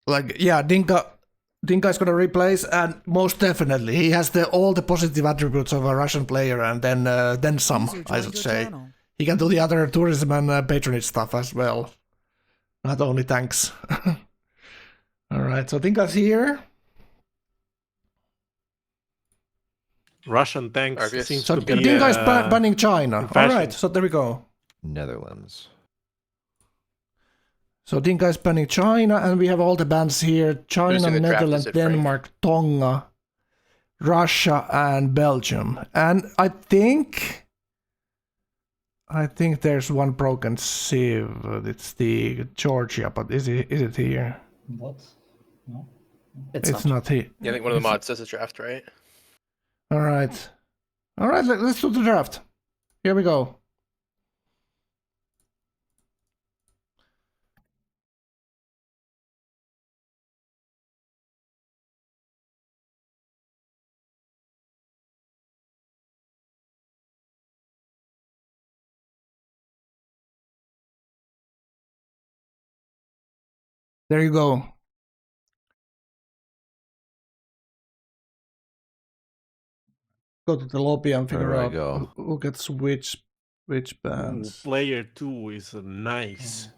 Like, yeah, Dinka is gonna replace, and most definitely he has all the positive attributes of a Russian player, and then some, I should say. He can do the other tourism and patronage stuff as well, not only tanks. All right, so Dinka's here. Russian tanks RBS. seems So to be Dinka is banning China. All right, so there we go. Netherlands. So Dinka is banning China, and we have all the bans here: China, the draft, Netherlands, is it, Frank? Denmark, Tonga, Russia, and Belgium. And I think there's one broken sieve. It's the Georgia, but is it here? What? No. It's not here. Yeah, I think one of the mods says a draft, right? All right. Let's do the draft. Here we go. There you go. Go to the lobby and figure out who gets which bands. Player 2 is nice.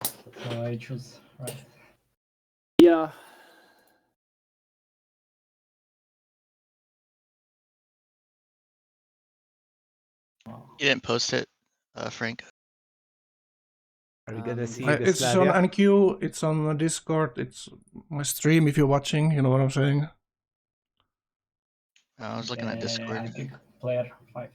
So I choose right. Yeah. You didn't post it, Frank. Are we gonna see It's on NQ, it's on Discord, it's my stream if you're watching, you know what I'm saying? I was looking at Discord. I pick player 5.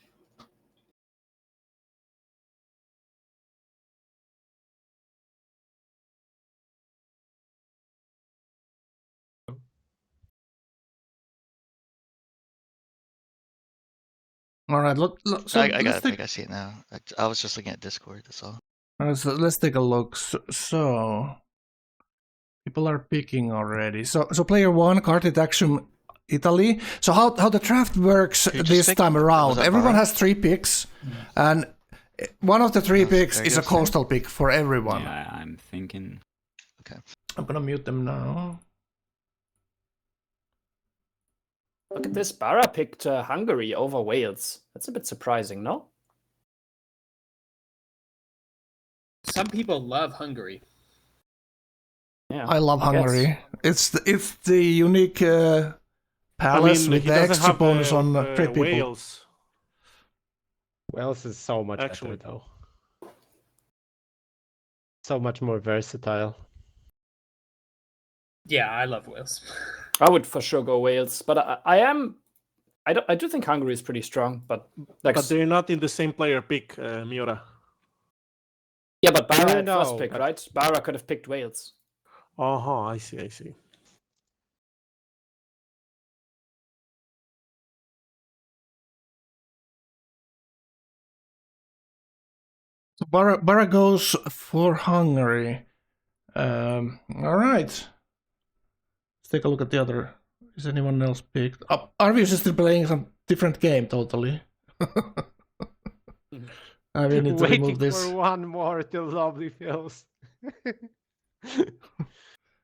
All right, so I got it. I see it now. I was just looking at Discord. That's all. All right, so let's take a look. So people are picking already. So player 1, Carted Action, Italy. So how the draft works this time around? Everyone has 3 picks, and one of the 3 picks is a coastal pick for everyone. Yeah, I'm thinking. Okay. I'm gonna mute them now. Look at this. Barra picked Hungary over Wales. That's a bit surprising, no? Some people love Hungary. Yeah. I love Hungary. It's the unique palace with the extra bonus on 3 people. Wales. Wales is so much better though. So much more versatile. Yeah, I love Wales. I would for sure go Wales, but I do think Hungary is pretty strong, but But they're not in the same player pick, Miura. yeah, but Barra I had first know, pick, but- right? Barra could have picked Wales. I see. So Barra goes for Hungary. All right. Let's take a look at the other. Is anyone else picked? Arvius is still playing some different game totally. I will need to remove Waiting this. for one more till lobby fills.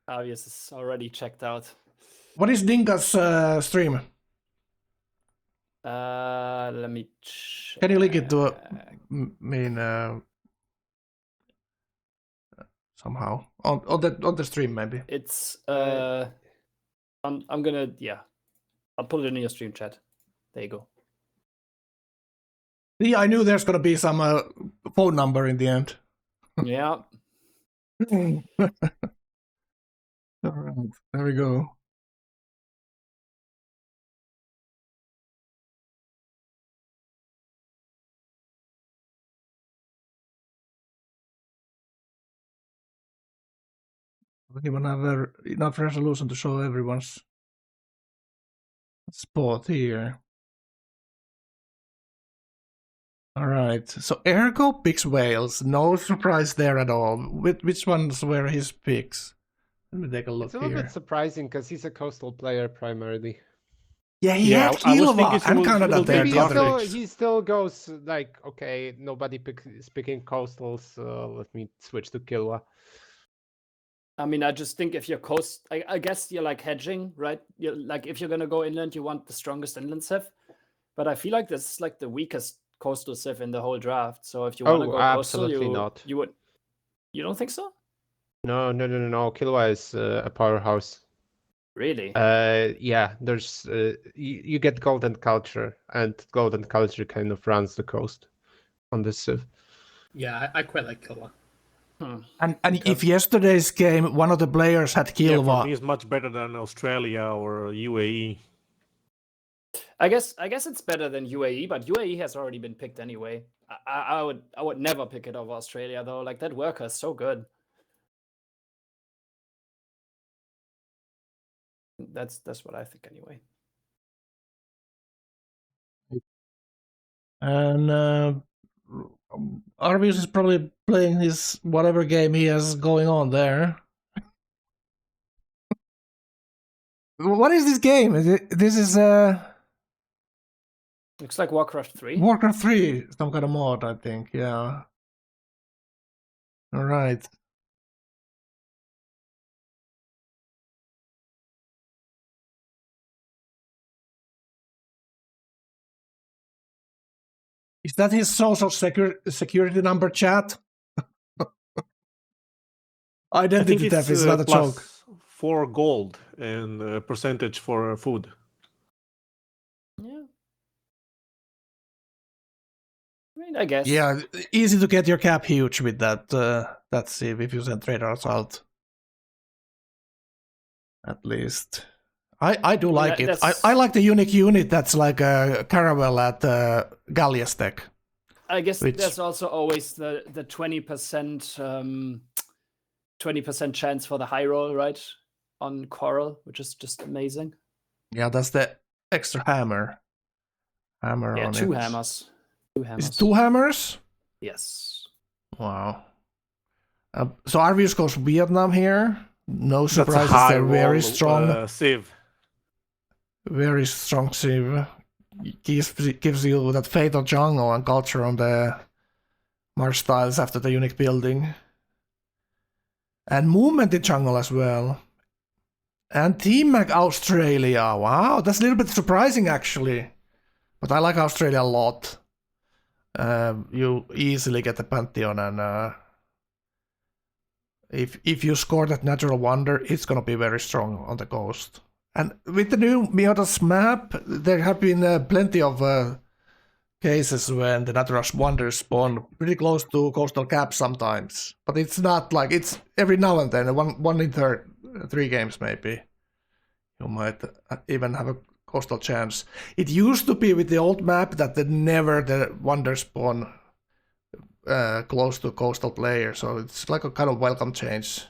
Obvious is already checked out. What is Dinka's stream? Let me check. Can you link it to somehow on the stream maybe? It's I'm gonna I'll put it in your stream chat. There you go. Yeah, I knew there's gonna be some phone number in the end. Yeah. All right, there we go. I don't even have enough resolution to show everyone's spot here. All right, so Ergo picks Wales. No surprise there at all. Which ones were his picks? Let me take a look It's a little here. bit surprising because he's a coastal player primarily. Yeah, he had I was Kilova thinking and he Canada will there. take The other Canada. picks. He still goes like, okay, nobody is picking coastals. Let me switch to Kilwa. I mean, I just think if you're coast, I guess you're like hedging, right? You're like, if you're gonna go inland, you want the strongest inland civ. But I feel like this is like the weakest coastal civ in the whole draft. So if you want to Oh, go coastal, absolutely not. you would. You don't think so? No. Killua is a powerhouse. Really? Yeah, there's you get golden culture, and golden culture kind of runs the coast on this civ. Yeah, I quite like Killua. And if yesterday's game, one of the players had Yeah, for Kilva, me, it's much better than Australia or UAE. I guess it's better than UAE, but UAE has already been picked anyway. I would never pick it over Australia though. Like that worker is so good. That's what I think anyway. and Arvius is probably playing his whatever game he has going on there. What is this game? This is Looks like Warcraft 3. Warcraft 3, some kind of mod, I think. Yeah. All right. Is that his social security number, chat? I think Identity it's theft is not a joke. +4 gold and percentage for food. Yeah. I mean, I guess. Yeah, easy to get your cap huge with that. That civ if you send Trader Assault. At least. I do like it. I like the unique unit that's like a Caravel at Gallia's deck. I guess which- there's also always the 20% chance for the high roll, right? On Coral, which is just amazing. Yeah, that's the extra hammer. Hammer Yeah, on two it. hammers. Two hammers. Is it 2 hammers? Yes. Wow. So Arvius goes Vietnam here. No That's a surprises, high they're very roll, strong. Civ. Very strong civ. Gives you that fatal jungle and culture on the Marsh styles after the unique building. And movement in jungle as well. And Team Mac Australia. Wow, that's a little bit surprising actually. But I like Australia a lot. You easily get the Pantheon, and if you score that Natural Wonder, it's gonna be very strong on the coast. And with the new Miota's map, there have been plenty of cases when the Natural Wonders spawn pretty close to coastal caps sometimes. But it's not like, it's every now and then, one in 3 games maybe. You might even have a coastal chance. It used to be with the old map that the Wonder spawn close to coastal player, so it's like a kind of welcome change.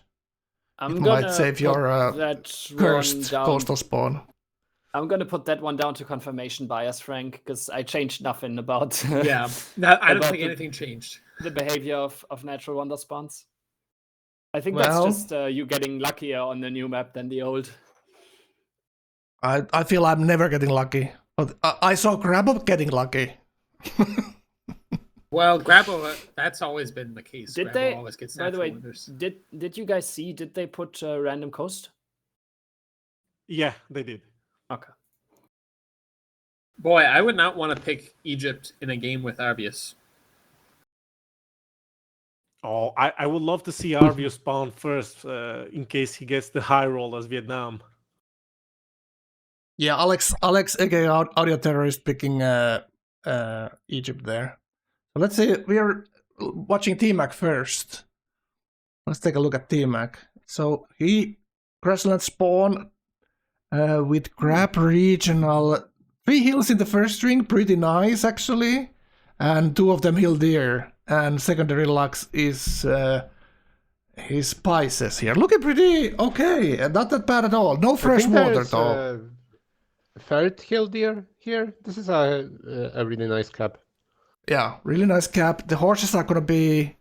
I'm It gonna might save put your that cursed one down. coastal spawn. I'm gonna put that one down to confirmation bias, Frank, because I changed nothing about Yeah, I don't About think the- anything changed. the behavior of natural wonder spawns. I think Well- that's just you getting luckier on the new map than the old. I feel I'm never getting lucky, but I saw Grabbo getting lucky. Well, Grabbo, that's always been the case. Did Grabbo they? always gets By the natural way, wonders. did you guys see? Did they put random coast? Yeah, they did. Okay. Boy, I would not want to pick Egypt in a game with Arvius. Oh, I would love to see Arvius spawn first in case he gets the high roll as Vietnam. Yeah, Alex, aka Audio Terrorist, picking Egypt there. So let's say we are watching T-Mac first. Let's take a look at T-Mac. So he Grassland spawn with Grab Regional. 3 hills in the first ring, pretty nice actually. And 2 of them hill deer. And secondary lux is his Pisces here. Looking pretty okay, not that bad at all. No fresh water though. Ferret Hill Deer here. This is a really nice cap. Yeah, really nice cap. The horses are gonna be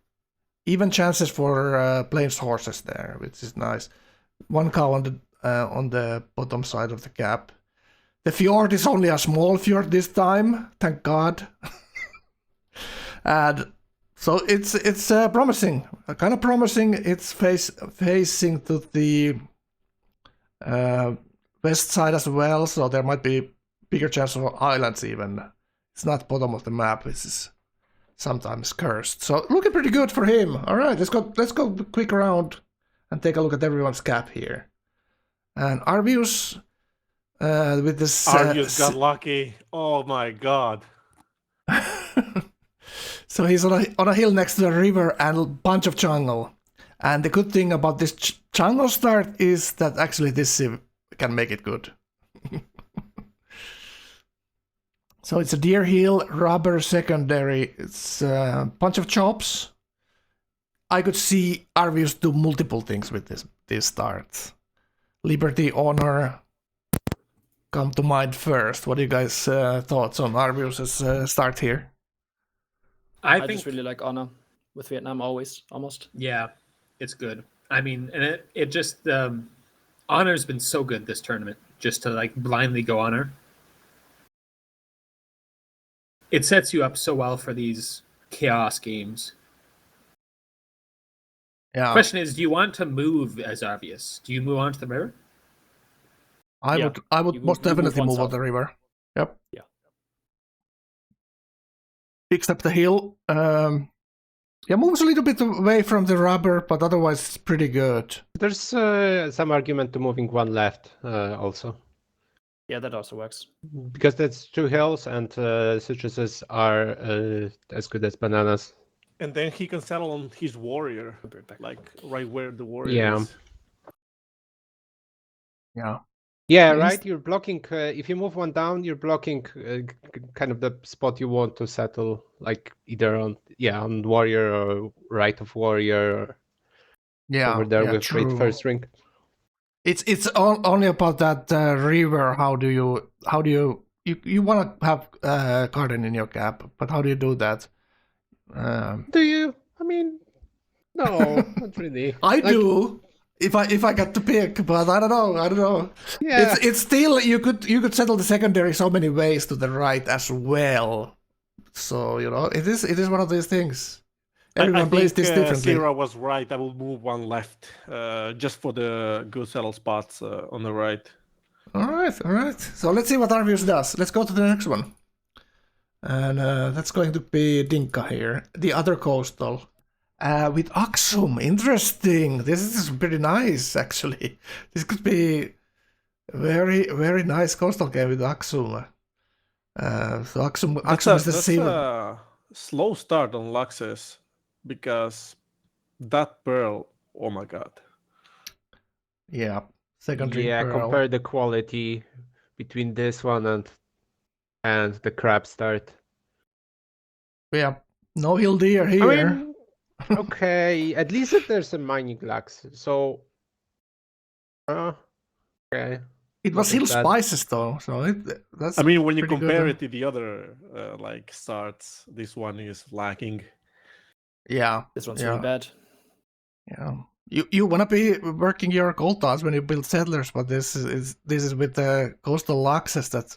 even chances for plains horses there, which is nice. 1 cow on the bottom side of the cap. The fjord is only a small fjord this time, thank God. And So it's promising, kind of promising. It's facing to the west side as well, so there might be bigger chance of islands even. It's not bottom of the map, which is sometimes cursed. So looking pretty good for him. All right, let's go quick round and take a look at everyone's cap here. And Arvius with this. Arvius got lucky. Oh my god. So he's on a hill next to a river and a bunch of jungle. And the good thing about this jungle start is that actually this civ can make it good. So it's a deer hill, rubber secondary. It's a bunch of chops. I could see Arvius do multiple things with this start. Liberty, honor come to mind first. What do you guys thoughts on Arvius' start here? I I think, just really like honor with Vietnam almost. yeah, it's good. I mean, and it just honor's been so good this tournament. Just to like blindly go honor, it sets you up so well for these chaos games. Yeah, Question is, do you want to move as obvious? Do you move on to the river? I Yeah, would you most move definitely one move on south. the river. Yep. Yeah. Picks up the hill. Yeah, moves a little bit away from the rubber, but otherwise it's pretty good. There's some argument to moving one left also. Yeah, that also works. Because that's 2 hills and citruses are as good as bananas. And then he can settle on his warrior, I'll be right back. like right where the warrior Yeah. is. Yeah. Yeah, Yes. right. You're blocking. If you move one down, you're blocking kind of the spot you want to settle, like either on warrior or right of warrior, or Yeah. over there yeah, with true. great first ring. It's only about that river. How do you want to have garden in your cap, but how do you do that? Do you? I mean, no, not really. I Like, do. If I got to pick, but I don't know. Yeah. It's still you could settle the secondary so many ways to the right as well. So it is one of these things. Everyone plays this differently. Cirra was right. I will move one left, just for the good settle spots on the right. All right. So let's see what Arvius does. Let's go to the next one, and that's going to be Dinka here, the other coastal. With Aksum, interesting. This is pretty nice, actually. This could be very, very nice coastal game with Aksum. So Aksum is the That's silver. a slow start on Luxus, because that pearl, oh my god. Yeah, secondary yeah, pearl. compare the quality between this one and the crab start. Yeah, no hill deer here. I mean, okay, at least if there's a mining lax. So, okay. it was not hill bad. spices though, so that's. I mean, when you pretty good, compare huh? it to the other like starts, this one is lacking. Yeah, This one's yeah. really bad. Yeah, you want to be working your gold odds when you build settlers, but this is with the coastal luxes that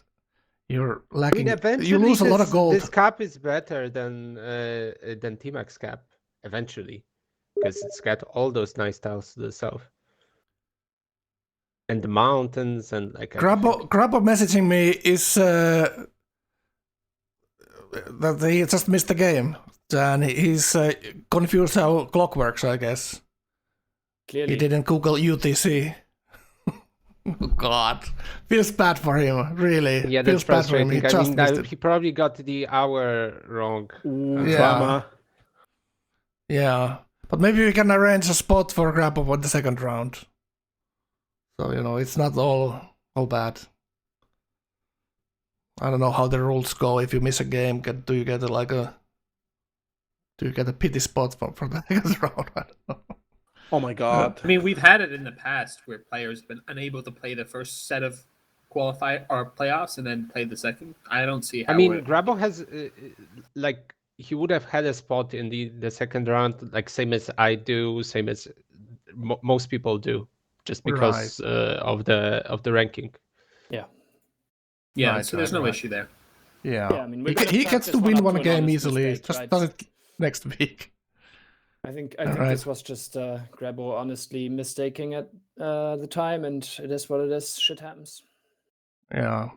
you're I lacking. mean, eventually You lose a lot of gold. This cap is better than T-Max cap eventually, because it's got all those nice tiles to the south and the mountains and like. everything. Grabbo messaging me is that he just missed the game, and he's confused how clock works. I guess Clearly. he didn't Google UTC. Oh, God, feels bad for him. Really, Yeah, feels that's bad for him. frustrating. He I just mean, missed it. he probably got the hour wrong. Ooh, Yeah. drama. Yeah, but maybe we can arrange a spot for Grabbo for the second round. So it's not all bad. I don't know how the rules go. If you miss a game, do you get a pity spot for the second round? I don't know. Oh my god. I mean, we've had it in the past where players have been unable to play the first set of qualify or playoffs and then play the second. I don't see how. I mean, Grabbo has like he would have had a spot in the second round, like same as I do, same as most people do, just because of the ranking. yeah, Right, so there's right, no right. issue there. Yeah, Yeah, I mean, we're gonna he track gets this to one win up one to an game honest easily. mistake, Just right? does it next week. I think Alright. this was just Grabbo honestly mistaking at the time, and it is what it is. Shit happens. Yeah.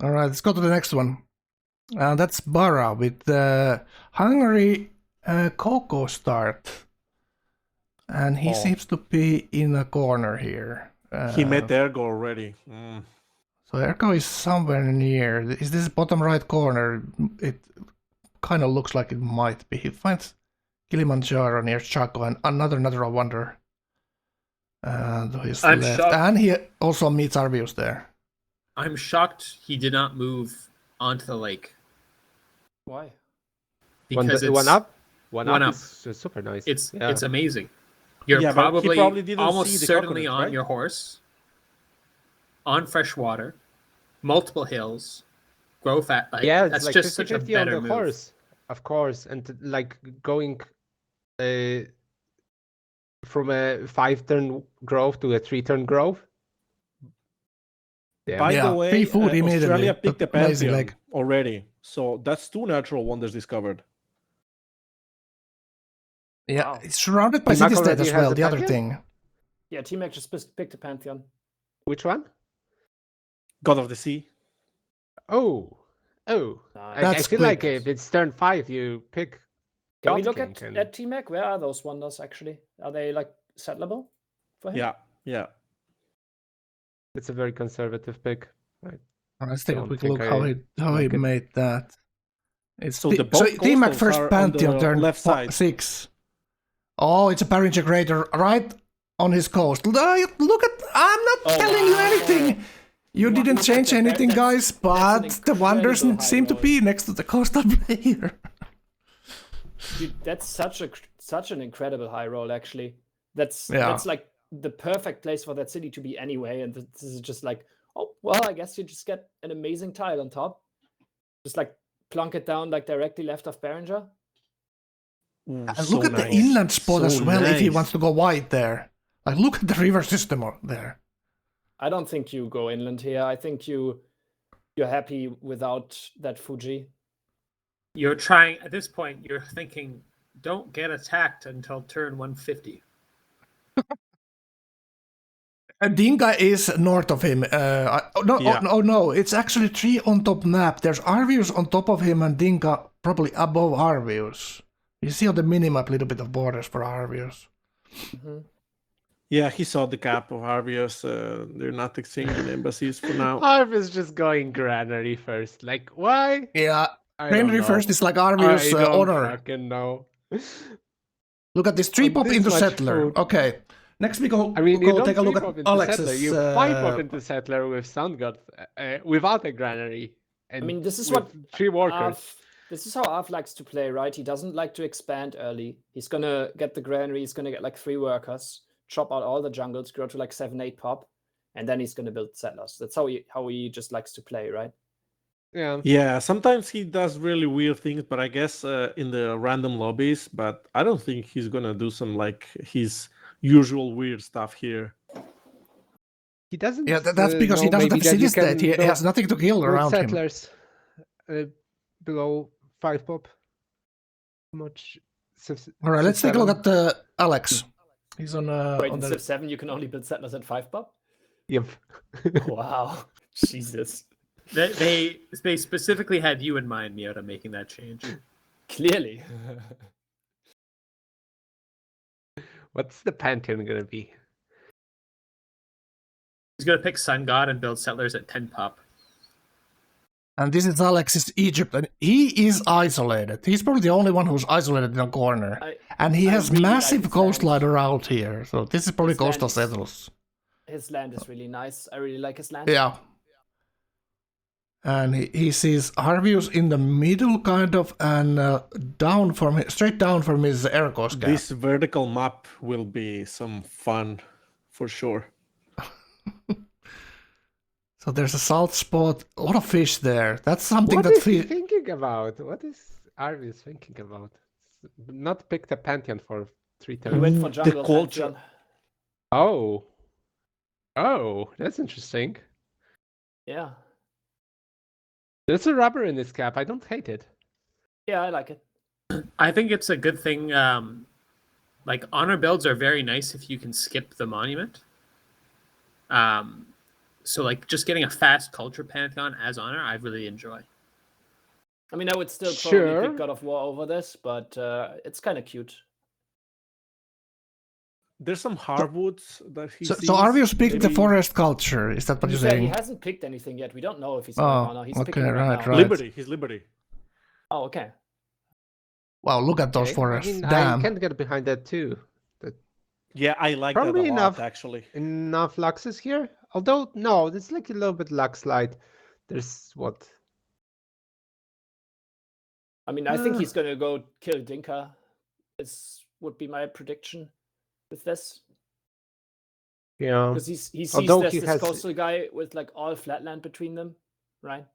All right, let's go to the next one. That's Bara with Hungary Coco start. And he Oh. seems to be in a corner here. He made the ergo already. So Erko is somewhere near. Is this bottom right corner? It kind of looks like it might be. He finds Kilimanjaro near Chaco and another Natural Wonder to his I'm left. shocked. And he also meets Arvius there. I'm shocked he did not move onto the lake Why? because it's one up. One One up up. is super nice. It's yeah. it's amazing. You're Yeah, but he probably, probably didn't almost see the certainly coconut, on right? your horse, on fresh water, multiple hills, grow fat. Like, yeah, it's that's like just such a 50-50 on better the move. horse, of course, and like going from a 5-turn grove to a 3-turn grove. Yeah. By Yeah, the way, free food immediately. Australia picked the Amazing Pantheon leg. already. So that's 2 Natural Wonders discovered. Yeah, Wow. it's surrounded by T-Mac city state already as has well, a the other Pantheon? thing. Yeah, T-Mac just picked a Pantheon. Which one? God of the Sea. Oh. I That's feel like quick. if it's turn 5, you pick. Can we God look King and- at T-Mac? Where are those wonders actually? Are they like settlable for him? Yeah. It's a very conservative pick. Let's take a Don't quick think look how I he like it. made that. It's So the both T-Mac coastals first are on Pantheon the turn left side. 6. Oh, it's a Bar Integrator right on his coast. Look at, I'm not Oh, telling you wow. anything. You Wow, didn't look at change that. anything, That's guys, an but the wonders incredible high seem to roll. be next to the coastal player. Dude, that's such an incredible high roll actually. That's Yeah. like the perfect place for that city to be anyway. And this is just like, oh well, I guess you just get an amazing tile on top. Just like plunk it down like directly left of Berenger. Ooh, And so look at nice. the inland spot So as well if he nice. wants to go wide there. Like, look at the river system there. I don't think you go inland here. I think you're happy without that Fuji. You're trying at this point. You're thinking, don't get attacked until turn 150. Dinka is north of him. No, it's actually 3 on top map. There's Arvius on top of him and Dinka probably above Arvius. You see on the minimap a little bit of borders for Arvius. Mm-hmm. Yeah, he saw the cap of Arvius. They're not exchanging embassies for now. Harv is just going granary first. Like, why? Yeah, I don't Granary know. first is like I Arvius' don't honor. fucking know. Look at this 3 pop this into much Settler. food. Okay, next we go, I mean, you go don't take a look 3-pop at into Settler, Alex's. you 5-pop into Settler with Sun God, without a granary. And I mean, this is with what 3 workers. This is how Arv likes to play, right? He doesn't like to expand early. He's gonna get the granary. He's gonna get like 3 workers, chop out all the jungles, grow to like 7-8 pop, and then he's gonna build settlers. That's how he just likes to play, right? Yeah. Yeah, sometimes he does really weird things, but I guess in the random lobbies. But I don't think he's gonna do some like his usual weird stuff here. He doesn't. Yeah, that's because he know doesn't maybe have that you city state. can He build- has nothing to kill build around him. settlers below 5-pop. Much. All right, let's take a look at Alex. He's on Wait, on in the Civ 7 you can only build settlers at 5 pop? Yep. Wow. Jesus. They specifically had you in mind, Miota, making that change. Clearly. What's the Pantheon gonna be? He's gonna pick Sun God and build settlers at 10 pop. And this is Alex's Egypt, and he is isolated. He's probably the only one who's isolated in a corner. And he I has really like massive his coastline around here. So this is probably His land coastal is- settles. His land is really nice. I really like his land. Yeah. And he sees Arvius in the middle, kind of, and straight down from his air coast gap. This vertical map will be some fun for sure. So there's a salt spot, a lot of fish there. That's something What that is he thinking about? What is Arvius thinking about? Not pick the Pantheon for 3 He turns. went for jungle culture. Pantheon. Oh, that's interesting. Yeah. There's a rubber in this cap. I don't hate it. Yeah, I like it. I think it's a good thing. Like honor builds are very nice if you can skip the monument. So like just getting a fast culture pantheon as honor, I really enjoy. I mean, I would still probably Sure. pick God of War over this, but it's kind of cute. There's some hardwoods that he sees. So are you speaking the maybe- forest culture? Is that what you're He saying? hasn't picked anything yet. We don't know if he's playing Oh, honor. He's okay, picking right, now. right. Liberty. He's Liberty. Oh, okay. Wow, look at those Okay, forests. I mean, Damn. I can get behind that too. Yeah, I like Probably that a enough. lot, actually. Enough luxes here. Although no, it's like a little bit lux light. There's what? I mean, I think he's gonna go kill Dinka. This would be my prediction with this. Yeah. Because he sees Although there's he this has- coastal guy with like all flatland between them, right?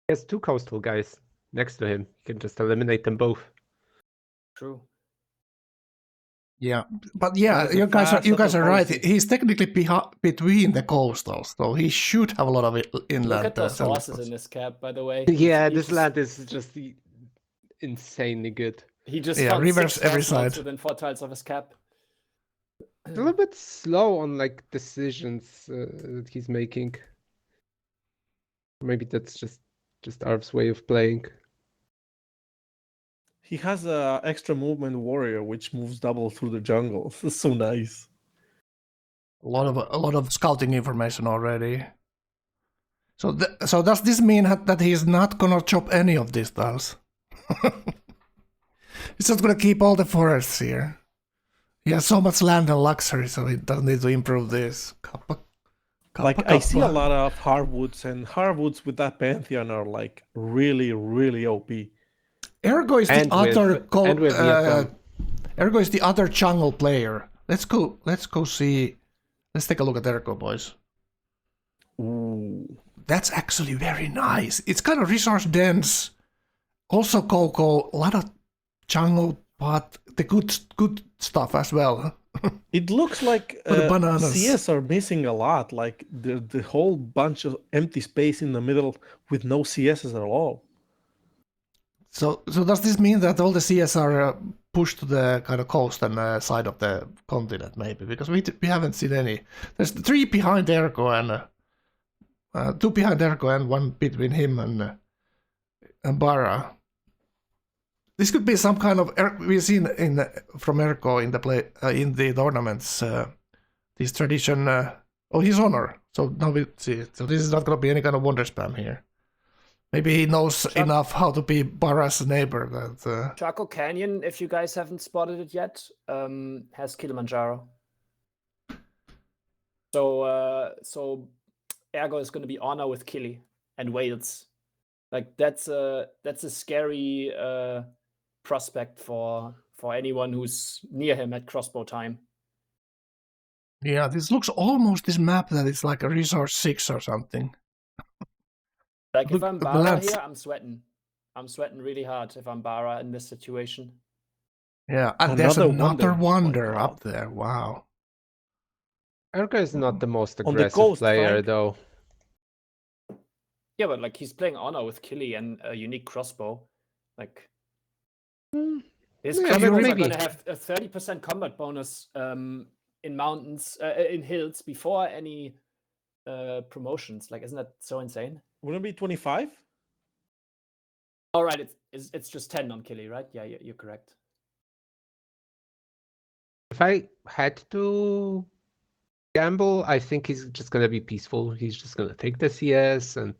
He has 2 coastal guys next to him. You can just eliminate them both. True. Yeah, but yeah, There's a you guys fast are right. opposite. He's technically between the coastals, so he should have a lot of inland. Look at those settlement horses spots. in this cap, by the way. Yeah, He this just- land is just insanely good. He just Yeah, found rivers 6 every horse nodes side. within 4 tiles of his cap. A little bit slow on like decisions that he's making. Maybe that's just Arv's way of playing. He has a extra movement warrior which moves double through the jungle. This is so nice. A lot of scouting information already. So so does this mean that he's not gonna chop any of these tiles? He's just gonna keep all the forests here. He has so much land and luxury, so he doesn't need to improve this. Like I see a lot of hardwoods, and hardwoods with that pantheon are like really, really OP. Ergo is the And with- other and with Vietnam. Ergo is the other jungle player. Let's go see. Let's take a look at Ergo, boys. Ooh. That's actually very nice. It's kind of resource dense. Also Coco, a lot of jungle, but the good stuff as well. It looks like For the bananas. CS are missing a lot. Like the whole bunch of empty space in the middle with no CSs at all. So does this mean that all the CS are pushed to the kind of coast and side of the continent, maybe? Because we haven't seen any. There's 3 behind Ergo and 2 behind Ergo and 1 between him and Bara. This could be some kind of we've seen from Ergo in the play in the tournaments this tradition. His honor. So now we see it. So this is not going to be any kind of wonder spam here. Maybe he knows enough how to be Bara's neighbor that. Chaco Canyon, if you guys haven't spotted it yet, has Kilimanjaro. So Ergo is going to be honor with Kili and Wales. Like that's a scary prospect for anyone who's near him at crossbow time. Yeah, this looks almost this map that it's like a resource 6 or something. Like Look, if I'm the Bara lands- here, I'm sweating. I'm sweating really hard if I'm Bara in this situation. Yeah, and there's another Oh my wonder God. up there. Wow. Ergo is not the most On the aggressive coast, player Frank? though. Yeah, but like he's playing honor with Kili and a unique crossbow. Like his Yeah, crossbows are maybe. gonna have a 30% combat bonus in mountains, in hills before any promotions. Like, isn't that so insane? Wouldn't it be 25? All right, it's just 10 on Kili, right? Yeah, you're correct. If I had to gamble, I think he's just gonna be peaceful. He's just gonna take the CS and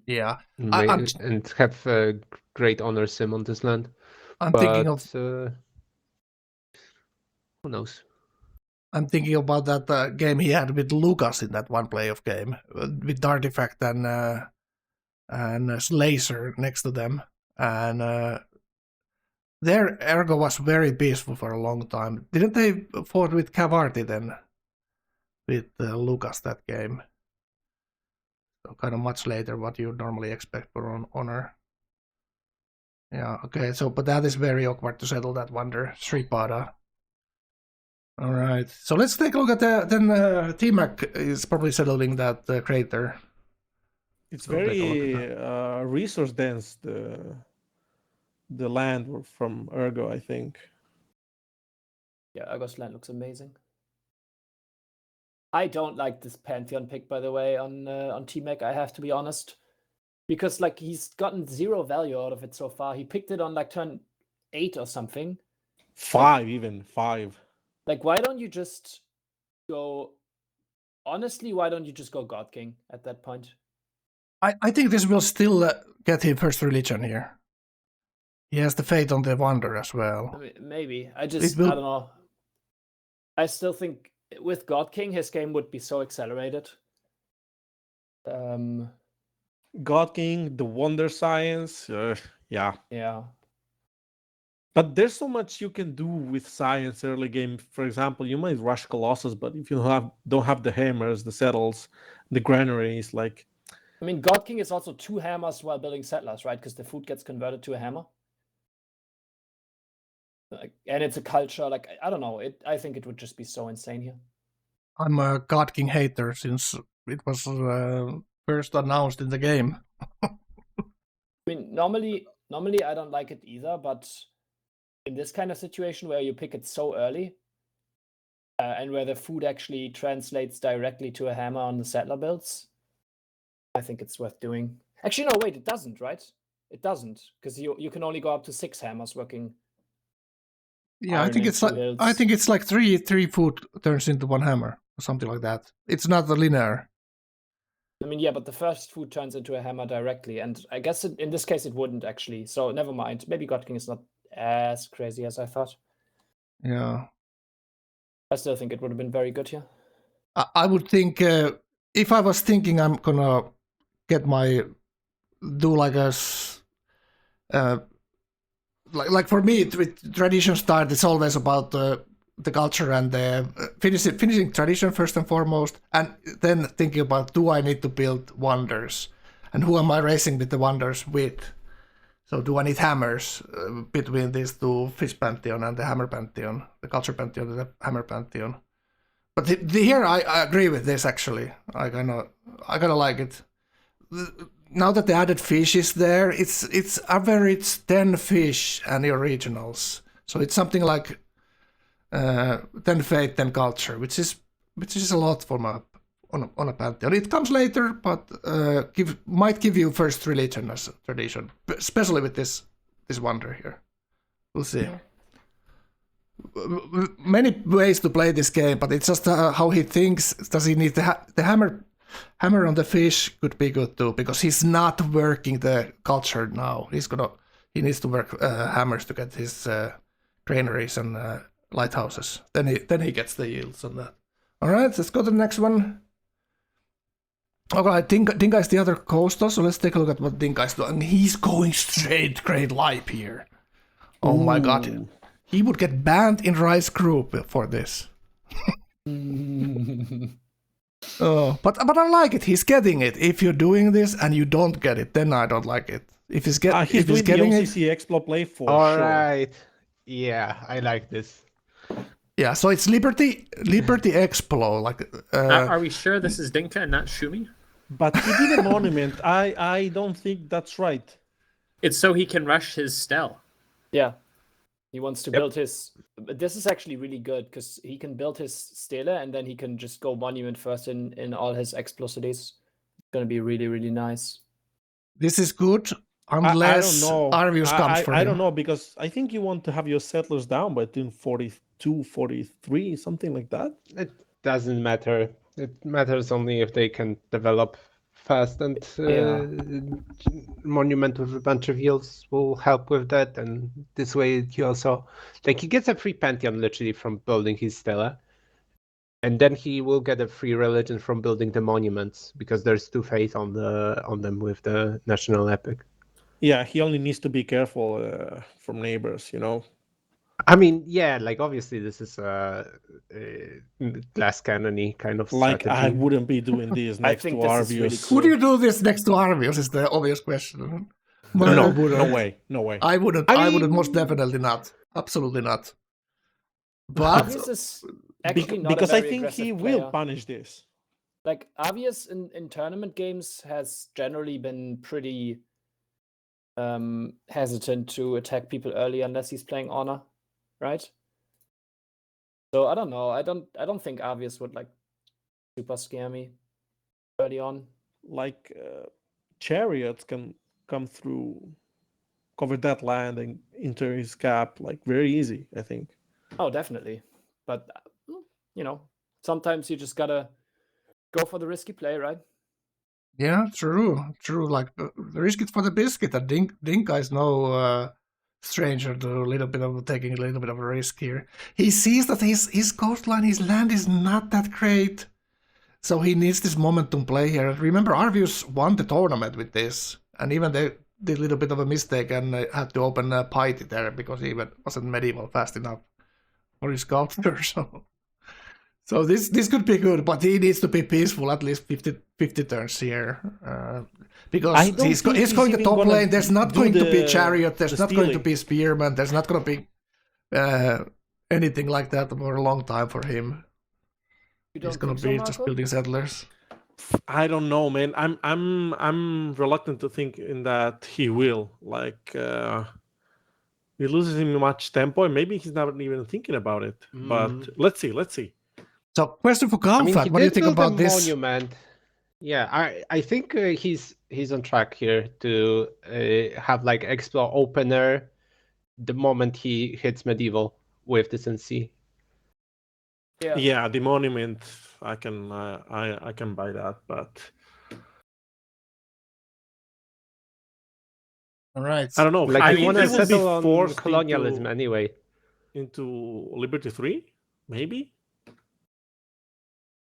Yeah, and have a great honor sim on this land. I'm But thinking of who knows? I'm thinking about that game he had with Lucas in that one playoff game with Artifact and Slazer next to them, and their Ergo was very peaceful for a long time. Didn't they fought with Cavarti then with Lucas that game? So kind of much later what you normally expect for honor. Yeah, okay. So, but that is very awkward to settle that wonder. Sripada. All right. So let's take a look at then T-Mac is probably settling that crater. It's So take a look very at resource dense. The the land from Ergo, I think. Yeah, Argos land looks amazing. I don't like this Pantheon pick, by the way, on T-Mac, I have to be honest. Because like he's gotten 0 value out of it so far. He picked it on like turn 8 or something. 5 even, 5. Like, why don't you just go... Honestly, why don't you just go God King at that point? I think this will still get him first religion here. He has the fate on the Wonder as I well. mean, maybe. I will- don't know. I still think with God King, his game would be so accelerated. God King, the Wonder Science, yeah. Yeah. But there's so much you can do with science early game. For example, you might rush Colossus, but if you don't have the hammers, the settles, the granaries, like I mean, God King is also 2 hammers while building settlers, right? Because the food gets converted to a hammer. Like, and it's a culture. Like, I don't know. I think it would just be so insane here. I'm a God King hater since it was first announced in the game. I mean, normally I don't like it either, but in this kind of situation where you pick it so early, and where the food actually translates directly to a hammer on the settler builds, I think it's worth doing. Actually, no, wait, it doesn't, right? It doesn't, because you can only go up to 6 hammers working. Yeah, I Iron think and it's like shields. three food turns into 1 hammer or something like that. It's not linear. I mean, yeah, but the first food turns into a hammer directly, and I guess in this case it wouldn't actually. So never mind. Maybe God King is not as crazy as I thought. Yeah. I still think it would have been very good here. I would think if I was thinking I'm gonna get do like a like for me with tradition start, it's always about the culture and the finishing tradition first and foremost, and then thinking about, do I need to build wonders, and who am I racing with the wonders with? So do I need hammers between these 2, Fish Pantheon and the Hammer Pantheon, the Culture Pantheon and the Hammer Pantheon? But here I agree with this actually. I kind of like it. Now that the added fish is there, it's average 10 fish and your regionals. So it's something like 10 fate, 10 culture, which is a lot for on a pantheon. It comes later, but might give you first religion as a tradition, especially with this wonder here. We'll see. Yeah. Many ways to play this game, but it's just how he thinks. Does he need the hammer on the fish? Could be good too, because he's not working the culture now. He needs to work hammers to get his granaries and lighthouses. Then he gets the yields on that. All right, let's go to the next one. All right, Dinka is the other coastal, so let's take a look at what Dinka is doing. He's going straight Great Lipe here. Oh my god. He would get banned in Rice Group for this. Oh, but I like it. He's getting it. If you're doing this and you don't get it, then I don't like it. If he's getting he's doing the OCC Explo play for All sure. right. Yeah, I like this. Yeah, so it's Liberty Explo. Like, Are we sure this is Dinka and not Shumi? But he did a monument. I don't think that's right. It's so he can rush his Stell. Yeah. He wants to build his... But this is actually really good, because he can build his Stele, and then he can just go monument first in all his Explosities. It's going to be really, really nice. This is good, unless I don't know. Arvius comes for him. I don't know, because I think you want to have your settlers down by doing 42, 43, something like that. It doesn't matter. It matters only if they can develop fast, and monument with a bunch of yields will help with that. And this way he also, like, he gets a free Pantheon literally from building his Stella, and then he will get a free religion from building the monuments, because there's 2 faith on them with the national epic. Yeah, he only needs to be careful from neighbors, you know. I mean, yeah, like obviously this is a glass cannon-y kind of Like, strategy. I wouldn't be doing this next to think this is Arvius. really cool. Would you do this next to Arvius is the obvious question. But I No, wouldn't. no way. I wouldn't. I wouldn't, most definitely not. Absolutely not. But Arvius is actually not because a I very think aggressive he player. will punish this. Like, Arvius in tournament games has generally been pretty hesitant to attack people early unless he's playing Honor, right? So I don't know. I don't think Avius would like super scare me early on. Like chariots can come through, cover that land and enter his cap like very easy, I think. Oh, definitely. But sometimes you just gotta go for the risky play, right? Yeah, true. Like risk it for the biscuit. And Dinka is no stranger to a little bit of taking a little bit of a risk here. He sees that his coastline, his land is not that great, so he needs this momentum play here. Remember, Arvius won the tournament with this, and even they did a little bit of a mistake and had to open a piety there because he wasn't medieval fast enough for his sculptor. So this could be good, but he needs to be peaceful at least 50 turns here. Because he's going to top lane, there's not going to be chariot, there's not going to be spearman, there's not going to be anything like that for a long time for him. He's going to be just building settlers. I don't know, man. I'm reluctant to think in that he will. Like he loses him much tempo, and maybe he's not even thinking about it. But let's see. So, question for Galfat, what do you think about this? Monument. Yeah, I think he's on track here to have like explore opener the moment he hits medieval with this NC. Yeah, the monument. I can buy that, but all right. I don't know. Like you want to he will settle be on forced colonialism anyway. Into Liberty 3, maybe.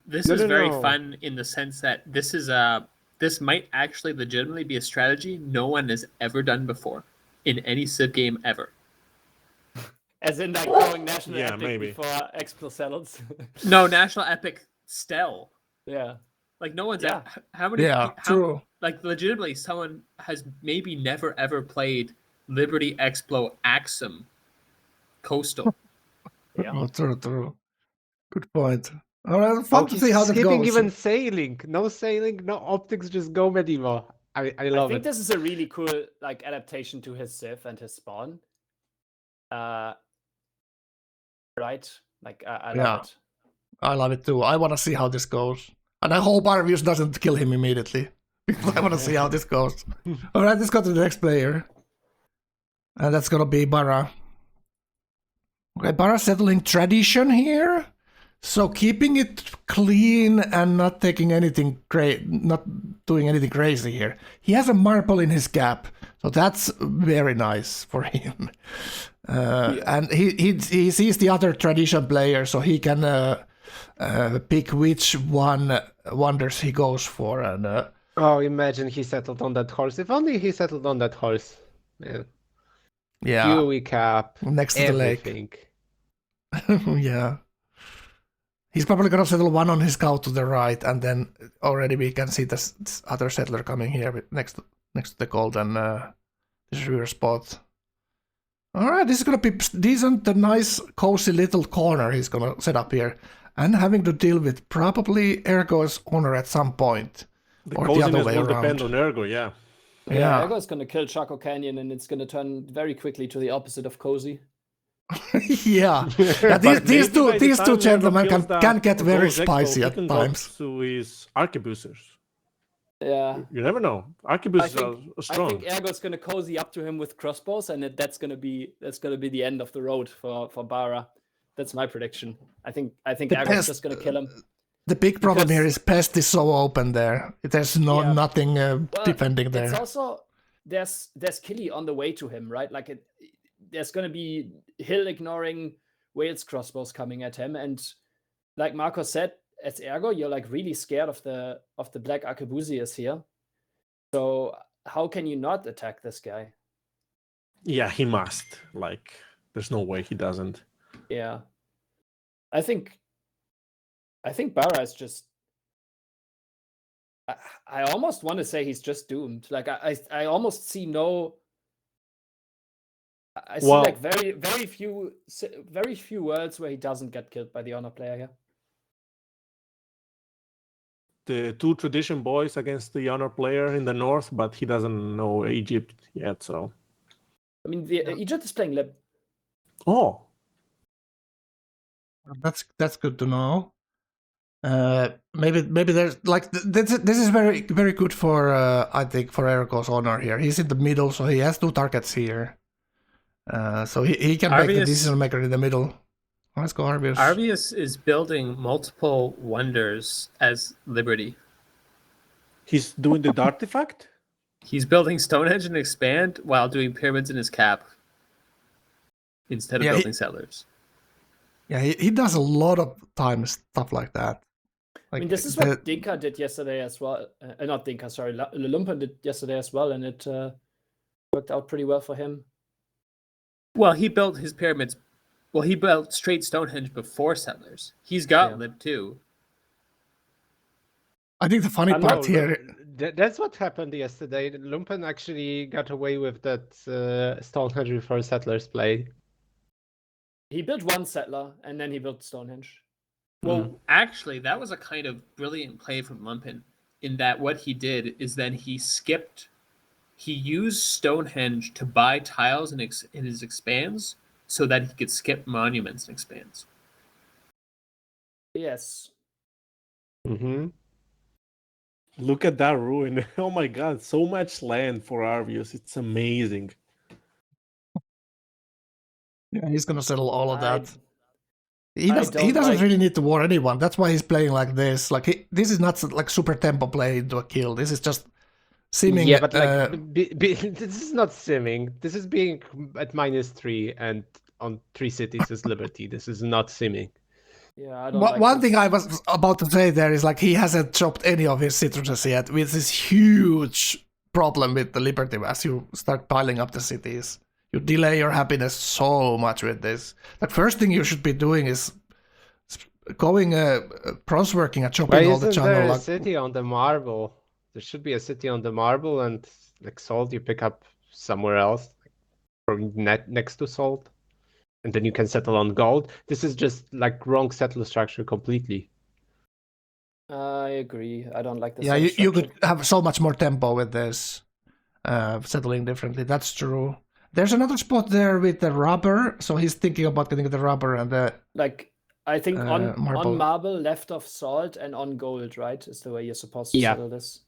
This is very fun in the sense that this might actually legitimately be a strategy no one has ever done before in any Civ game ever. As in like going national epic maybe. before Explo settles. No, national epic Stel. Yeah. Like no one's how many true. Like legitimately someone has maybe never ever played Liberty Explo Axum Coastal. Yeah. Oh, true. Good point. All right, fun to see how that skipping goes. even sailing. No sailing, no optics, just go medieval. I love it. I think this is a really cool like adaptation to his Civ and his spawn. Right? Like I love it. I love it too. I want to see how this goes. And I hope Arvius doesn't kill him immediately. I want to see how this goes. All right, let's go to the next player. And that's going to be Bara. Okay, Bara settling tradition here. So keeping it clean and not taking anything not doing anything crazy here. He has a marble in his cap, so that's very nice for him. And he sees the other tradition player, so he can pick which wonders he goes for. And imagine he settled on that horse. If only he settled on that horse. Man. Yeah. Huey cap. Next to everything. the lake. Yeah. He's probably gonna settle one on his scout to the right, and then already we can see this other settler coming here next to the golden river spot. All right, this is gonna be decent, a nice, cozy little corner he's gonna set up here, and having to deal with probably Ergo's honor at some point, or the other way will around. Depend on Ergo, yeah. Yeah, Ergo's gonna kill Chaco Canyon, and it's gonna turn very quickly to the opposite of cozy. yeah, these two gentlemen can get very spicy at times. To his arquebusiers. Yeah, you never know. Arquebusiers are strong. I think Ergo's gonna cozy up to him with crossbows, and that's gonna be the end of the road for Bara. That's my prediction. I think Ergo's just gonna kill him. The big problem here is Pest is so open there. There's nothing defending there. It's also there's Killy on the way to him, right? Like there's gonna be Hill ignoring Wales crossbows coming at him, and like Marko said, as Ergo, you're like really scared of the black arquebusiers here. So how can you not attack this guy? Yeah, he must. Like, there's no way he doesn't. Yeah, I think Bara is just. I almost want to say he's just doomed. Like I almost see no. I see like very few worlds where he doesn't get killed by the honor player here. the 2 tradition boys against the honor player in the north, but he doesn't know Egypt yet. So I mean, Egypt is playing Lib. oh, That's good to know. Maybe there's like this is very very good for I think for Eriko's honor here. He's in the middle, so he has 2 targets here. So he can make the Arvius- decision maker in the middle. Let's go Arvius. Arvius is building multiple wonders as Liberty. he's doing the artifact. He's building Stonehenge and Expand while doing pyramids in his cap instead of Yeah, building settlers. Yeah, he does a lot of time stuff like that. I mean, this is what Dinka did yesterday as well. Not Dinka, sorry. Lumpen did yesterday as well, and it worked out pretty well for him. Well, he built his pyramids. Well, he built straight Stonehenge before settlers. He's got Lib too. I think the funny I'm part not- here. That's what happened yesterday. Lumpen actually got away with that Stonehenge before settlers played. He built 1 settler, and then he built Stonehenge. Well, actually, that was a kind of brilliant play from Lumpen in that what he did is then he used Stonehenge to buy tiles in his expands so that he could skip monuments and expands. Yes. Mm-hmm. Look at that ruin! Oh my god, so much land for Arvius. It's amazing. Yeah, he's gonna settle all of I- that. He don't doesn't like- really need to war anyone. That's why he's playing like this. Like this is not like super tempo play into a kill. This is just simming. Yeah, but like this is not simming. This is being at -3 and on 3 cities is Liberty. This is not simming. Yeah, I don't like One this. thing I was about to say there is like he hasn't chopped any of his citruses yet, with this huge problem with the Liberty as you start piling up the cities. You delay your happiness so much with this. The first thing you should be doing is going cross-working and chopping Why all the isn't there jungle. a Like, city on the marble? There should be a city on the marble, and like salt you pick up somewhere else, from next to salt, and then you can settle on gold. This is just like wrong settler structure completely. I agree. I don't like this. yeah, you could have so much more tempo with this, settling differently. That's true. There's another spot there with the rubber, so he's thinking about getting the rubber and the. Like, I think on marble. marble, left of salt, and on gold, right, is the way you're supposed to Yeah. settle this.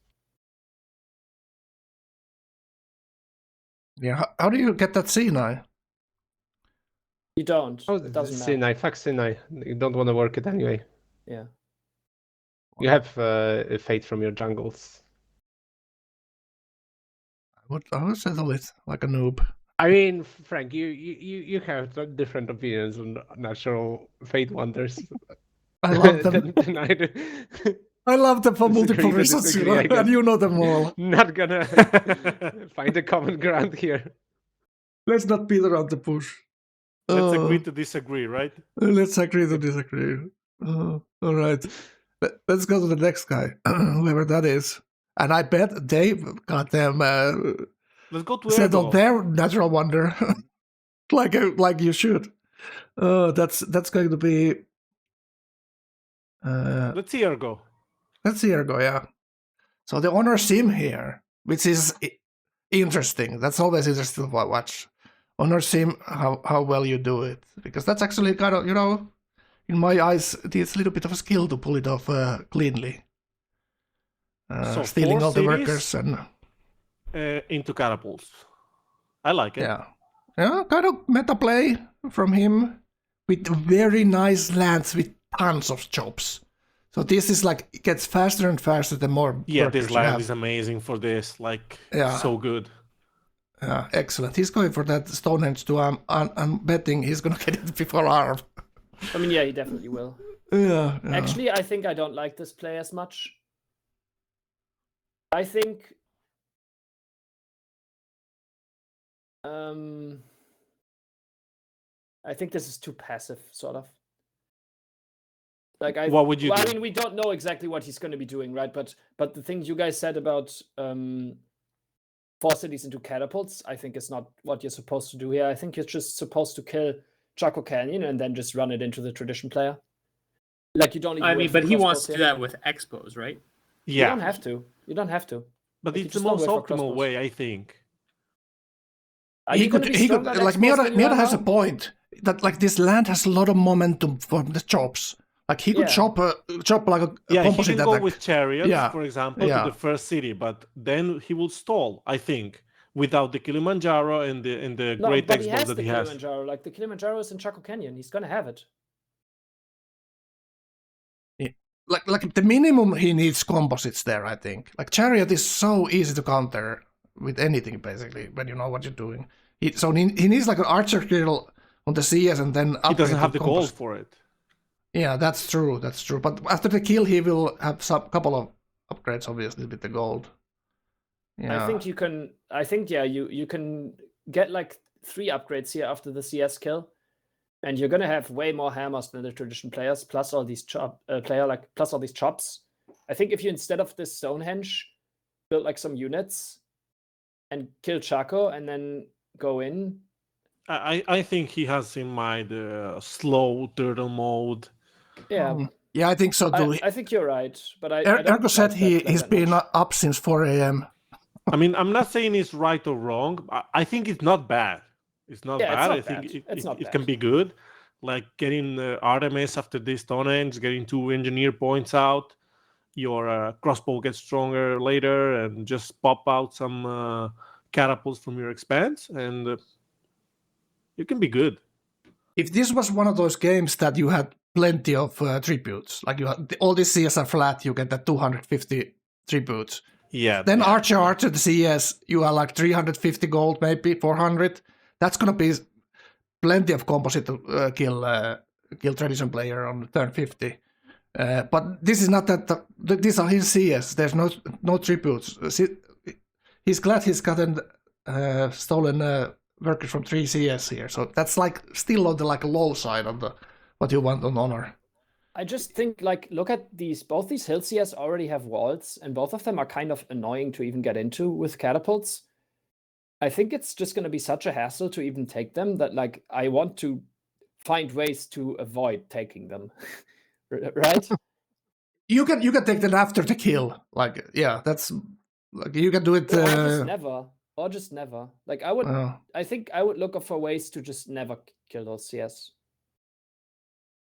Yeah, how do you get that Sinai? You don't. Oh, It doesn't matter. Sinai, fuck Sinai. You don't want to work it anyway. Yeah. You have fate from your jungles. I would settle it like a noob. I mean, Frank, you have different opinions on natural fate wonders I love them. than I do. I love them for multiple Disagree to reasons, disagree, I and guess. you know them all. Not gonna find a common ground here. Let's not beat around the bush. Let's agree to disagree, right? Let's agree to disagree. All right. Let's go to the next guy, whoever that is. And I bet they got them Let's go to settled Ergo. their natural wonder, like you should. That's going to be. Let's see Ergo. Let's see Ergo, yeah. So the honor sim here, which is interesting. That's always interesting to watch. Honor sim, how well you do it, because that's actually kind of, in my eyes, it's a little bit of a skill to pull it off cleanly. So Stealing 4 all the cities? workers and Into catapults. I like it. yeah, kind of meta play from him with very nice lands with tons of chops. So this is like it gets faster and faster the more. Yeah, workers this you land have. is amazing for this. Like, Yeah. so good. Yeah, excellent. He's going for that Stonehenge too. I'm betting he's gonna get it before Arv. I mean, yeah, he definitely will. Yeah. Actually, I think I don't like this play as much. I think this is too passive, sort of. Like What would you I do? mean, we don't know exactly what he's going to be doing, right? But the things you guys said about 4 cities into catapults, I think is not what you're supposed to do here. I think you're just supposed to kill Chaco Canyon and then just run it into the tradition player. Like you don't. Even I mean, wait for but he crossbows wants to do here. that with expos, right? You Yeah, don't have to. You don't have to. but Like, you it's the just don't most wait for optimal crossbows. way, I think. Are you gonna be stronger at like Xbox than you Miota are has a now? point that like this land has a lot of momentum from the chops. Like he could Yeah. chop like a Yeah, he composite can go attack. with chariots, Yeah, for example, yeah. to the first city, but then he will stall, I think, without the Kilimanjaro and the No, great but he Xbox has that the he has. Kilimanjaro. Like the Kilimanjaro is in Chaco Canyon. He's gonna have it. Like the minimum he needs composites there, I think. Like chariot is so easy to counter with anything basically when you know what you're doing. He needs like an archer kill on the CS and then He upgrade doesn't have to the gold composite. for it. Yeah, that's true. That's true. But after the kill, he will have some couple of upgrades, obviously, with the gold. Yeah. I think you can. I think you can get like 3 upgrades here after the CS kill, and you're gonna have way more hammers than the tradition players. Plus all these plus all these chops. I think if you instead of this Stonehenge, build like some units, and kill Chaco, and then go in. I think he has in mind slow turtle mode. Yeah, Yeah, I think so too. I think you're right, but I don't Erko said like that play he's that been much. up since 4 a.m. I mean, I'm not saying it's right or wrong. I think it's not bad. It's not Yeah, it's bad. not I think bad. it, It's not it can bad. be good. Like getting Artemis after this Stonehenge, getting 2 engineer points out. Your crossbow gets stronger later, and just pop out some catapults from your expanse, and you can be good. If this was one of those games that you had plenty of tributes, like you had, all these CS are flat, you get that 250 tributes. Yeah. Then yeah. Archer the CS, you are like 350 gold, maybe 400. That's gonna be plenty of composite to kill tradition player on turn 50. But this is not that. These are his CS. There's no tributes. He's glad he's gotten stolen workers from 3 CS here. So that's like still on the like low side of the what you want on honor. I just think like look at these. Both these hill CS already have walls, and both of them are kind of annoying to even get into with catapults. I think it's just going to be such a hassle to even take them that like I want to find ways to avoid taking them. Right? You can take them after the kill. Like yeah, that's like you can do it. Or just never. Or just never. Like I would. uh, I think I would look for ways to just never kill those CS.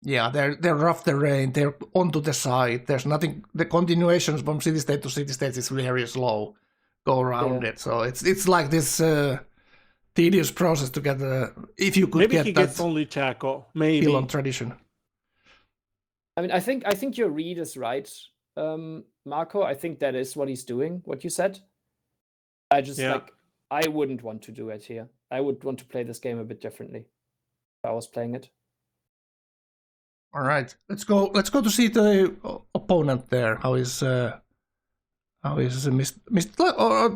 Yeah, they're rough terrain. They're onto the side. There's nothing. The continuations from city state to city state is very slow. Go around Yeah. it, so it's like this tedious process to get. If you could Maybe get he that gets only Chaco. Maybe. kill on tradition. I mean, I think your read is right, Marco. I think that is what he's doing. What you said. I just Yeah. like I wouldn't want to do it here. I would want to play this game a bit differently if I was playing it. All right, let's go to see the opponent there. How is or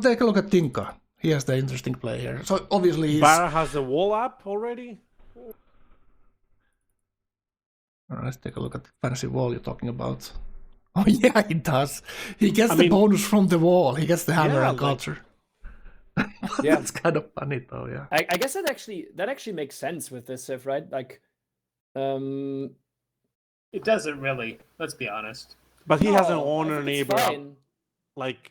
take a look at Dinka. He has the interesting play here. So obviously he's Barra has a wall up already. all right, let's take a look at the fancy wall you're talking about. Oh yeah, he does. He gets I the mean- bonus from the wall. He gets the hammer Yeah, and like- culture. Yeah. That's kind of funny though. Yeah. I guess that actually makes sense with this Civ, right? Like, It doesn't really. Let's be honest. But he has an no, I honor think it's neighbor. fine. Like,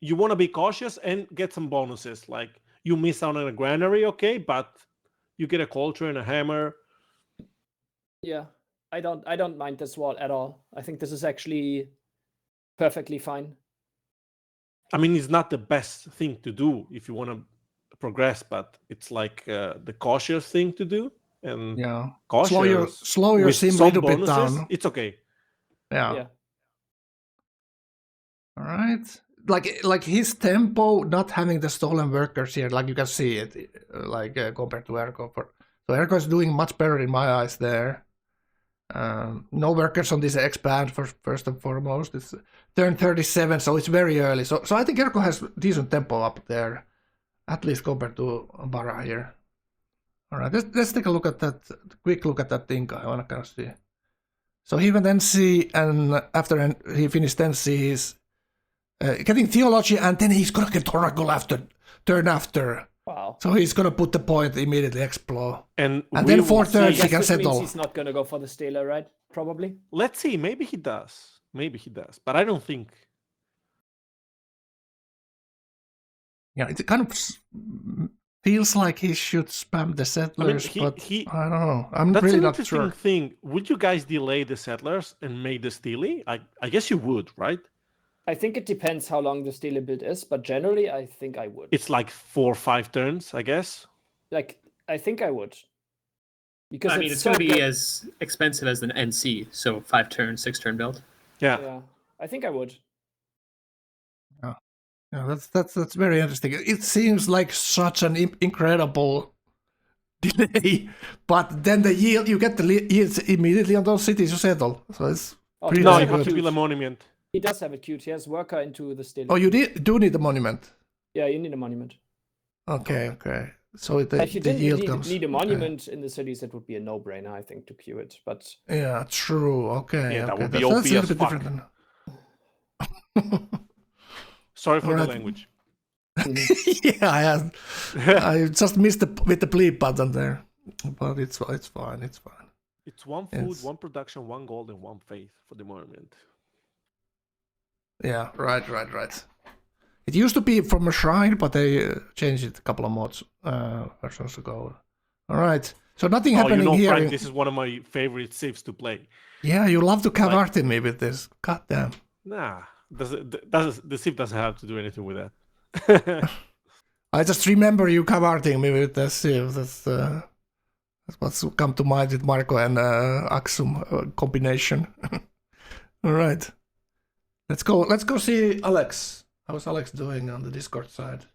you want to be cautious and get some bonuses. Like, you miss out on a granary, okay, but you get a culture and a hammer. Yeah, I don't mind this wall at all. I think this is actually perfectly fine. I mean, it's not the best thing to do if you want to progress, but it's like the cautious thing to do. And Yeah. cautious Slow your with sim a some little bit bonuses, down. it's okay. Yeah. Yeah. All right. Like his tempo, not having the stolen workers here, like you can see it, compared to Erko. So Erko is doing much better in my eyes there. No workers on this expand first and foremost. It's turn 37, so it's very early. So I think Erko has decent tempo up there, at least compared to Barra here. All right, let's take a look at that. Quick look at that Dinka. I want to kind of see. So he went NC, and after he finished NC, he's getting theology, and then he's gonna get oracle turn after. Wow. So he's gonna put the point immediately explode. And then will 4 see- turns he Guess can this means settle. he's not gonna go for the Stealer, right? Probably. Let's see. Maybe he does. Maybe he does. But I don't think Yeah, it kind of feels like he should spam the settlers, but I don't know. I'm That's really an not interesting sure. thing. Would you guys delay the settlers and make the steely? I guess you would, right? I think it depends how long the steely build is, but generally, I think I would. It's like 4 or 5 turns, I guess. Like, I think I would. Because I mean, it's so going to be good. as expensive as an NC, so 5 turn, 6 turn build. Yeah. Yeah, I think I would. Yeah, that's very interesting. It seems like such an incredible delay, but then the yield, you get the yields immediately on those cities you settle. So it's Oh, pretty he No, does you have have it to build a queued. monument. He does have it queued. He has worker into the steely. Oh, you do need the monument. Yeah, you need a monument. Okay. So If you the didn't yield comes. need a okay. monument in the cities, it would be a no-brainer, I think, to queue it. But Yeah, true. Okay. Yeah, that okay. would be that's OP a little as bit fuck. different. Sorry for the Alright. language. Yeah, I just missed with the bleep button there, but it's fine. It's fine. It's 1 food, Yes. 1 production, 1 gold, and 1 faith for the monument. Yeah, right. It used to be from a shrine, but they changed it a couple of mods versions ago. All right, so nothing happening you know, here. Frank, this is one of my favorite saves to play. Yeah, you love to cavarte me with this. God damn. Nah, the Civ doesn't have to do anything with that. I just remember you cavarting me with this. That's what's come to mind with Marko and Axum combination. All right, let's go see Alex. How's Alex doing on the Discord side?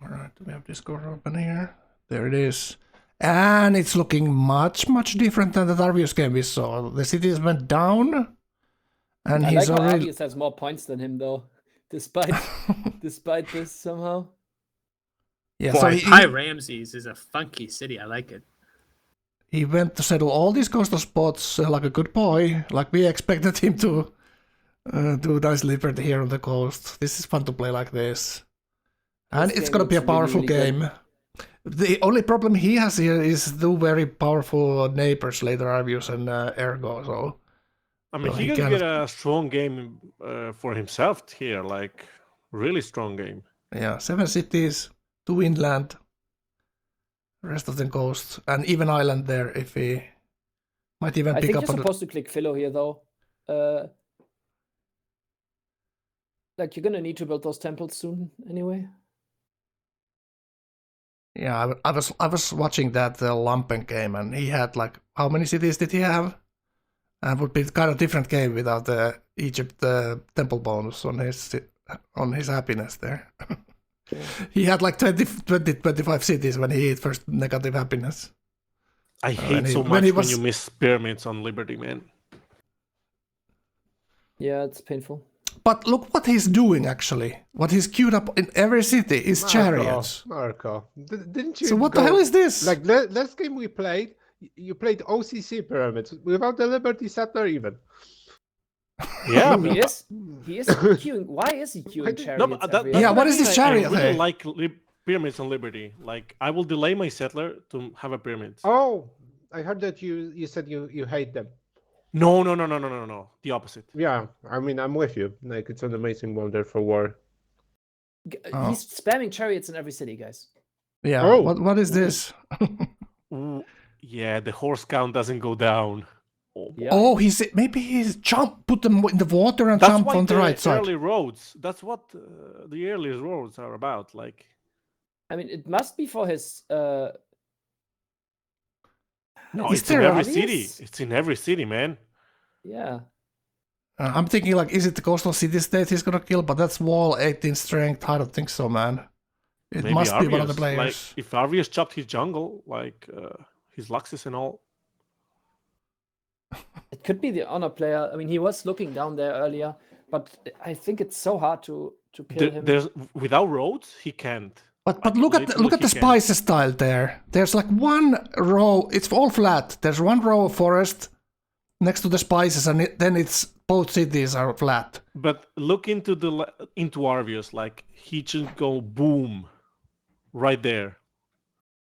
All right, do we have Discord open here? There it is. And it's looking much different than the Darvius game we saw. The cities went down. And I he's like how already... Arvius has more points than him, though, despite this somehow. Yeah, Boy, so High Ramses is a funky city. I like it. he went to settle all these coastal spots like a good boy, like we expected him to do nice liberty here on the coast. This is fun to play like this. And This it's game gonna be a looks really, powerful really good. game. The only problem he has here is two very powerful neighbors, later Arvius and Ergo, so... I mean, So he he can can- get a strong game for himself here, like really strong game. Yeah, 7 cities, 2 inland, rest of the coast, and even island there if he might even I pick think up you're on the... supposed to click Philo here, though. Like, you're gonna need to build those temples soon, anyway. Yeah, I was watching that Lampen game, and he had like, how many cities did he have? And would be kind of different game without the Egypt temple bonus on his happiness there. He had like 25 cities when he hit first negative happiness. I hate so much when you miss pyramids on Liberty, man. Yeah, it's painful. But look what he's doing actually. What he's queued up in every city is chariots. Marko, didn't you? So what the hell is this? Like last game we played, you played OCC pyramids without the Liberty Settler even. Yeah, He is queuing. Why is he queuing chariots? no, but every Yeah, other what game? is this chariot I really thing? like pyramids on Liberty. Like, I will delay my settler to have a pyramid. Oh, I heard that you said you hate them. No. The opposite. Yeah, I mean I'm with you. Like it's an amazing wonder for war. Oh. He's spamming chariots in every city, guys. Yeah, Oh. what is this? Ooh, yeah, the horse count doesn't go down. Oh, Yeah. Oh, maybe he's put them in the water and that's jump why on the right side. early roads. That's what the early roads are about. Like, I mean, it must be for his. no, Is it's in there every obvious? city. It's in every city, man. Yeah. I'm thinking like, is it the coastal city state he's gonna kill? But that's wall 18 strength. I don't think so, man. It Maybe must be one of the Arvius. players. Like, if Arvius chopped his jungle, like his Luxus and all. It could be the honor player. I mean, he was looking down there earlier, but I think it's so hard to kill him. There's without roads, he can't. But Like, look at literally the he can. spices tile there. There's like one row. It's all flat. There's one row of forest next to the spices, and then it's both cities are flat. But look into Arvius. Like, he should go boom, right there.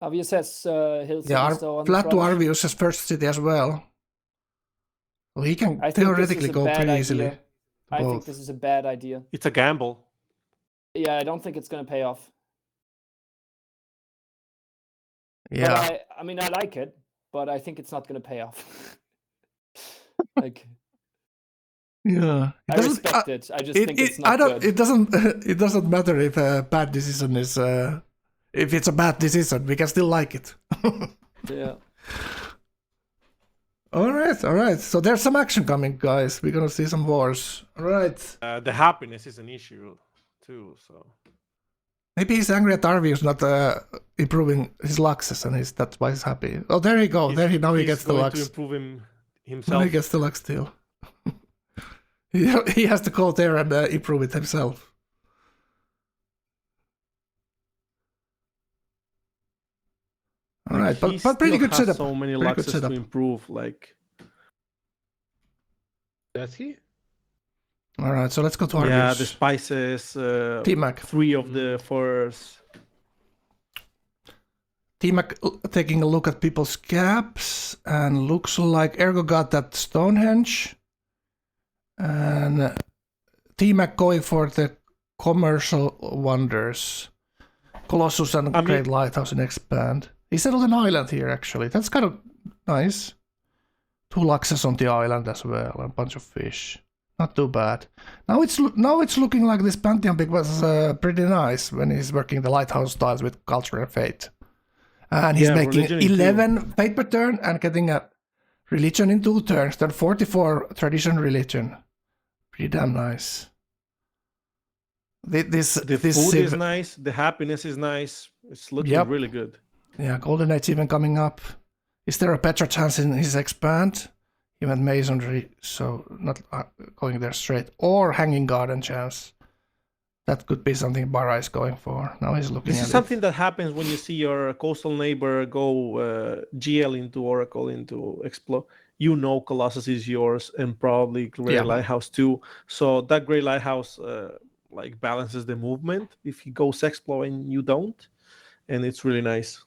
Arvius has hills. Yeah, and so on the flat to front. Arvius' first city as well. Well, he can I think this theoretically is a go bad pretty idea. easily. I think Both. this is a bad idea. It's a gamble. Yeah, I don't think it's gonna pay off. Yeah. But I mean, I like it, but I think it's not gonna pay off. Like, Yeah. I respect it. I just think it's I not don't. good. It doesn't. It doesn't matter if a bad decision is. If it's a bad decision, we can still like it. Yeah. All right. So there's some action coming, guys. We're gonna see some wars. All right. The happiness is an issue too. So Maybe he's angry at Arvius not improving his luxes, and that's why he's happy. Oh, there you go. Now he gets the going lux. to improve Now himself. he gets the lux still. He has to go there and improve it himself. All right, He but pretty still good has setup. So many Pretty good luxes setup. to improve. Like Does he? All right, so let's go to Arvius. yeah, the spices. T-Mac. 3 of the 4s. T-Mac taking a look at people's caps, and looks like Ergo got that Stonehenge. And T-Mac going for the commercial wonders. Colossus and Great Lighthouse in Expand. He settled an island here, actually. That's kind of nice. 2 luxes on the island as well, and a bunch of fish. Not too bad. Now it's looking like this Pantheon pick was pretty nice when he's working the lighthouse tiles with culture and fate. And he's making religion in 11 fate per turn and getting a religion in 2 turns. Then 44 tradition religion. Pretty damn nice. The food is nice. The happiness is nice. It's looking really good. Yeah, Golden Age even coming up. Is there a better chance in his expand? He went masonry, so not going there straight. Or hanging garden chance. That could be something Barra is going for. Now he's looking This at is something that happens when you see your coastal neighbor go GL into Oracle into Explode. You know Colossus is yours and probably Grey Lighthouse too. So that Grey Lighthouse like balances the movement if he goes Explode and you don't. And it's really nice.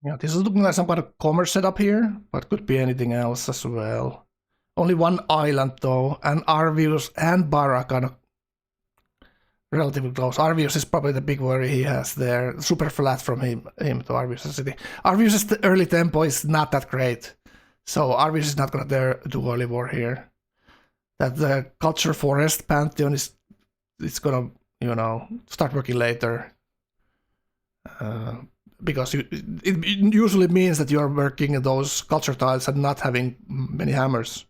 Yeah, this is looking like some kind of commerce setup here, but could be anything else as well. Only 1 island though, and Arvius and Barra kind of relatively close. Arvius is probably the big worry he has there. Super flat from him to Arvius' city. Arvius' early tempo is not that great, so Arvius is not going to do early war here. That the Culture Forest Pantheon it's going to start working later. Because it usually means that you're working those culture tiles and not having many hammers.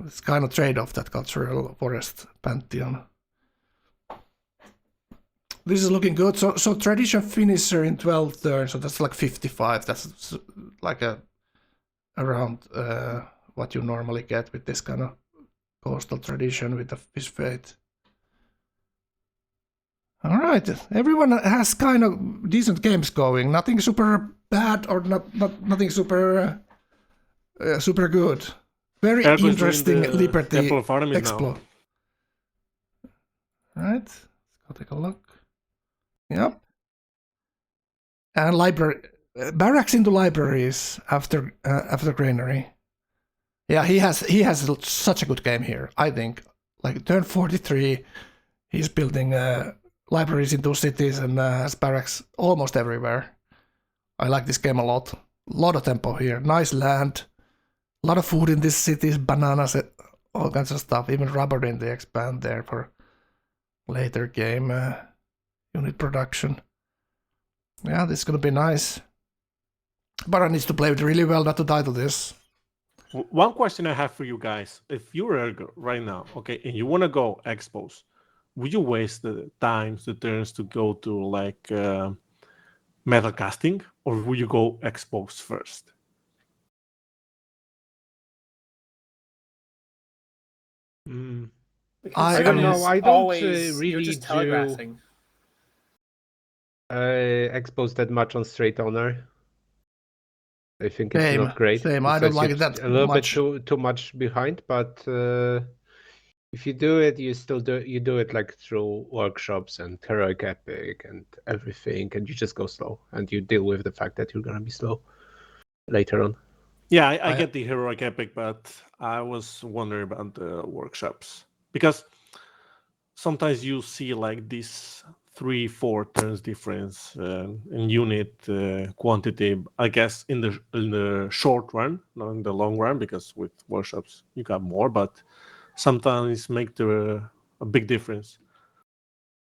It's kind of trade-off, that Cultural Forest Pantheon. This is looking good. So tradition finisher in 12 turns, so that's like 55. That's like around what you normally get with this kind of coastal tradition with the fish fate. All right, everyone has kind of decent games going. Nothing super bad or nothing super super good. Very interesting Liberty Explode. All right, let's go take a look. Yep. And library barracks into libraries after granary. Yeah, he has such a good game here. I think like turn 43, he's building libraries into cities and has barracks almost everywhere. I like this game a lot. A lot of tempo here. Nice land. A lot of food in these cities. Bananas, all kinds of stuff. Even rubber in the expand there for later game unit production. Yeah, this is going to be nice. But I need to play it really well not to die to this. One question I have for you guys. If you're Ergo right now, okay, and you want to go Expos, would you waste the turns to go to like metal casting, or would you go Expos first? I don't know. I don't really you're just telegraphing. Expose that much on straight honor. I think it's Same, not great. same. I don't like that a little much. bit too much behind, but if you do it, you do it like through workshops and heroic epic and everything, and you just go slow and you deal with the fact that you're gonna be slow later on. Yeah, I get the heroic epic, but I was wondering about the workshops because sometimes you see like this 3-4 turns difference in unit quantity. I guess in the short run, not in the long run, because with workshops you got more, but sometimes make a big difference.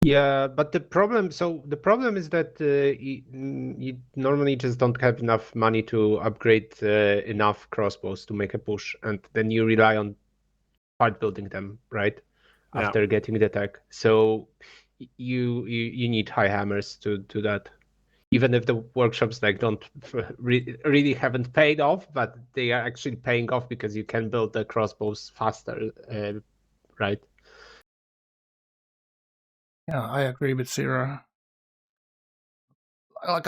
Yeah, but the problem is that you normally just don't have enough money to upgrade enough crossbows to make a push, and then you rely on hard building them, right? Yeah. After getting the tech. So you need high hammers to do that. Even if the workshops like don't really haven't paid off, but they are actually paying off because you can build the crossbows faster, right? Yeah, I agree with Cirra. Like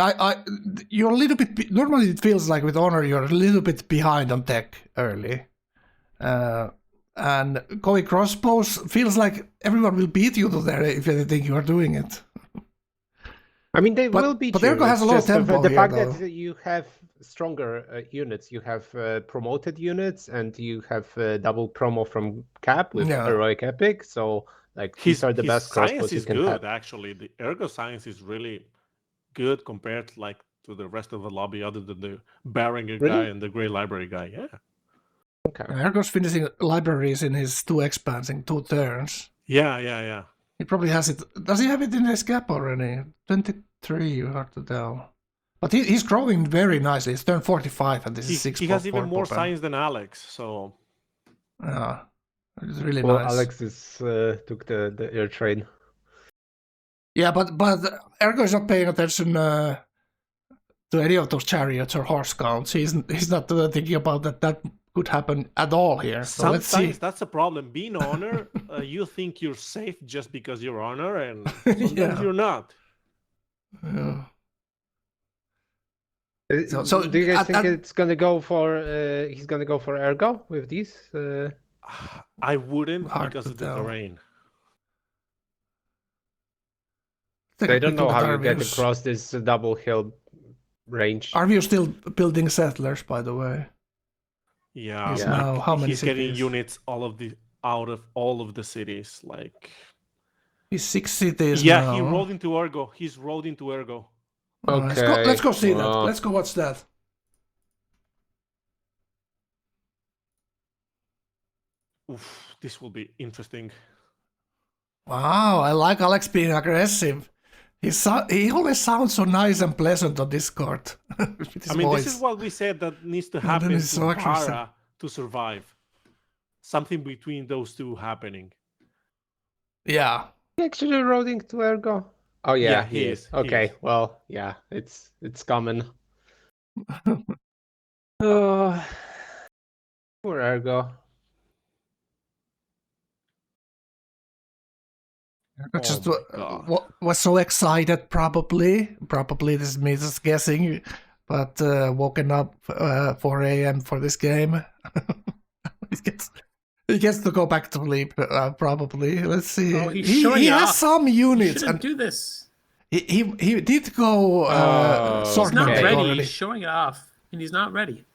you're a little bit. Normally, it feels like with Honor, you're a little bit behind on tech early, and going crossbows feels like everyone will beat you to there if they think you are doing it. I mean, they But- will beat but you. Ergo has It's a lot of just tempo the here, fact though. that you have stronger units. You have promoted units, and you have double promo from Cap with Yeah. heroic epic. So like these are the best science crossbows you is can good have. actually. The ergo science is really good compared like to the rest of the lobby, other than the Baringer guy Really? and the Grey Library guy. Yeah. Okay. Ergo's finishing libraries in his 2 expands in 2 turns. Yeah. He probably has it. Does he have it in his cap already? 23, hard to tell. But he's growing very nicely. It's turn 45 and this is 6 He has even for more Poppen. science than Alex, so Yeah, it's really Well, nice. Alexis took the air train. Yeah, but Ergo is not paying attention to any of those chariots or horse counts. He's not thinking about that could happen at all here. So let's see. sometimes that's a problem. Being honor, you think you're safe just because you're honor, and sometimes Yeah. you're not. Yeah. So do you guys think it's gonna go for he's gonna go for Ergo with these? I wouldn't Hard because to of the tell. terrain. Take a I don't quick know look at how you get Arvius. across this double hill range. Arvius still building settlers, by the way. Yeah, He's like, now how many he's getting cities? units out of all of the cities. Like, He's 6 cities yeah, now. he rolled into Ergo. He's rolled into Ergo. Okay. Let's go see that. well, Let's go watch that. Oof, this will be interesting. Wow, I like Alex being aggressive. He always sounds so nice and pleasant on Discord. With his I mean, voice. this is what we said that needs to And then happen he's to so aggressive. Para to survive. Something between those two happening. Yeah. he actually rolling to Ergo. Oh yeah, Yeah, he is, he Okay, is. well, yeah, it's common. Poor Ergo. I just Oh my God. was so excited, probably. Probably this is me just guessing. But woken up 4 a.m. for this game. He gets to go back to sleep, probably. Let's see. Oh, he's he showing has off. some You units. shouldn't And do this. he did go Oh, sword He's not Okay. magic ready. already. He's showing it off, and he's not ready.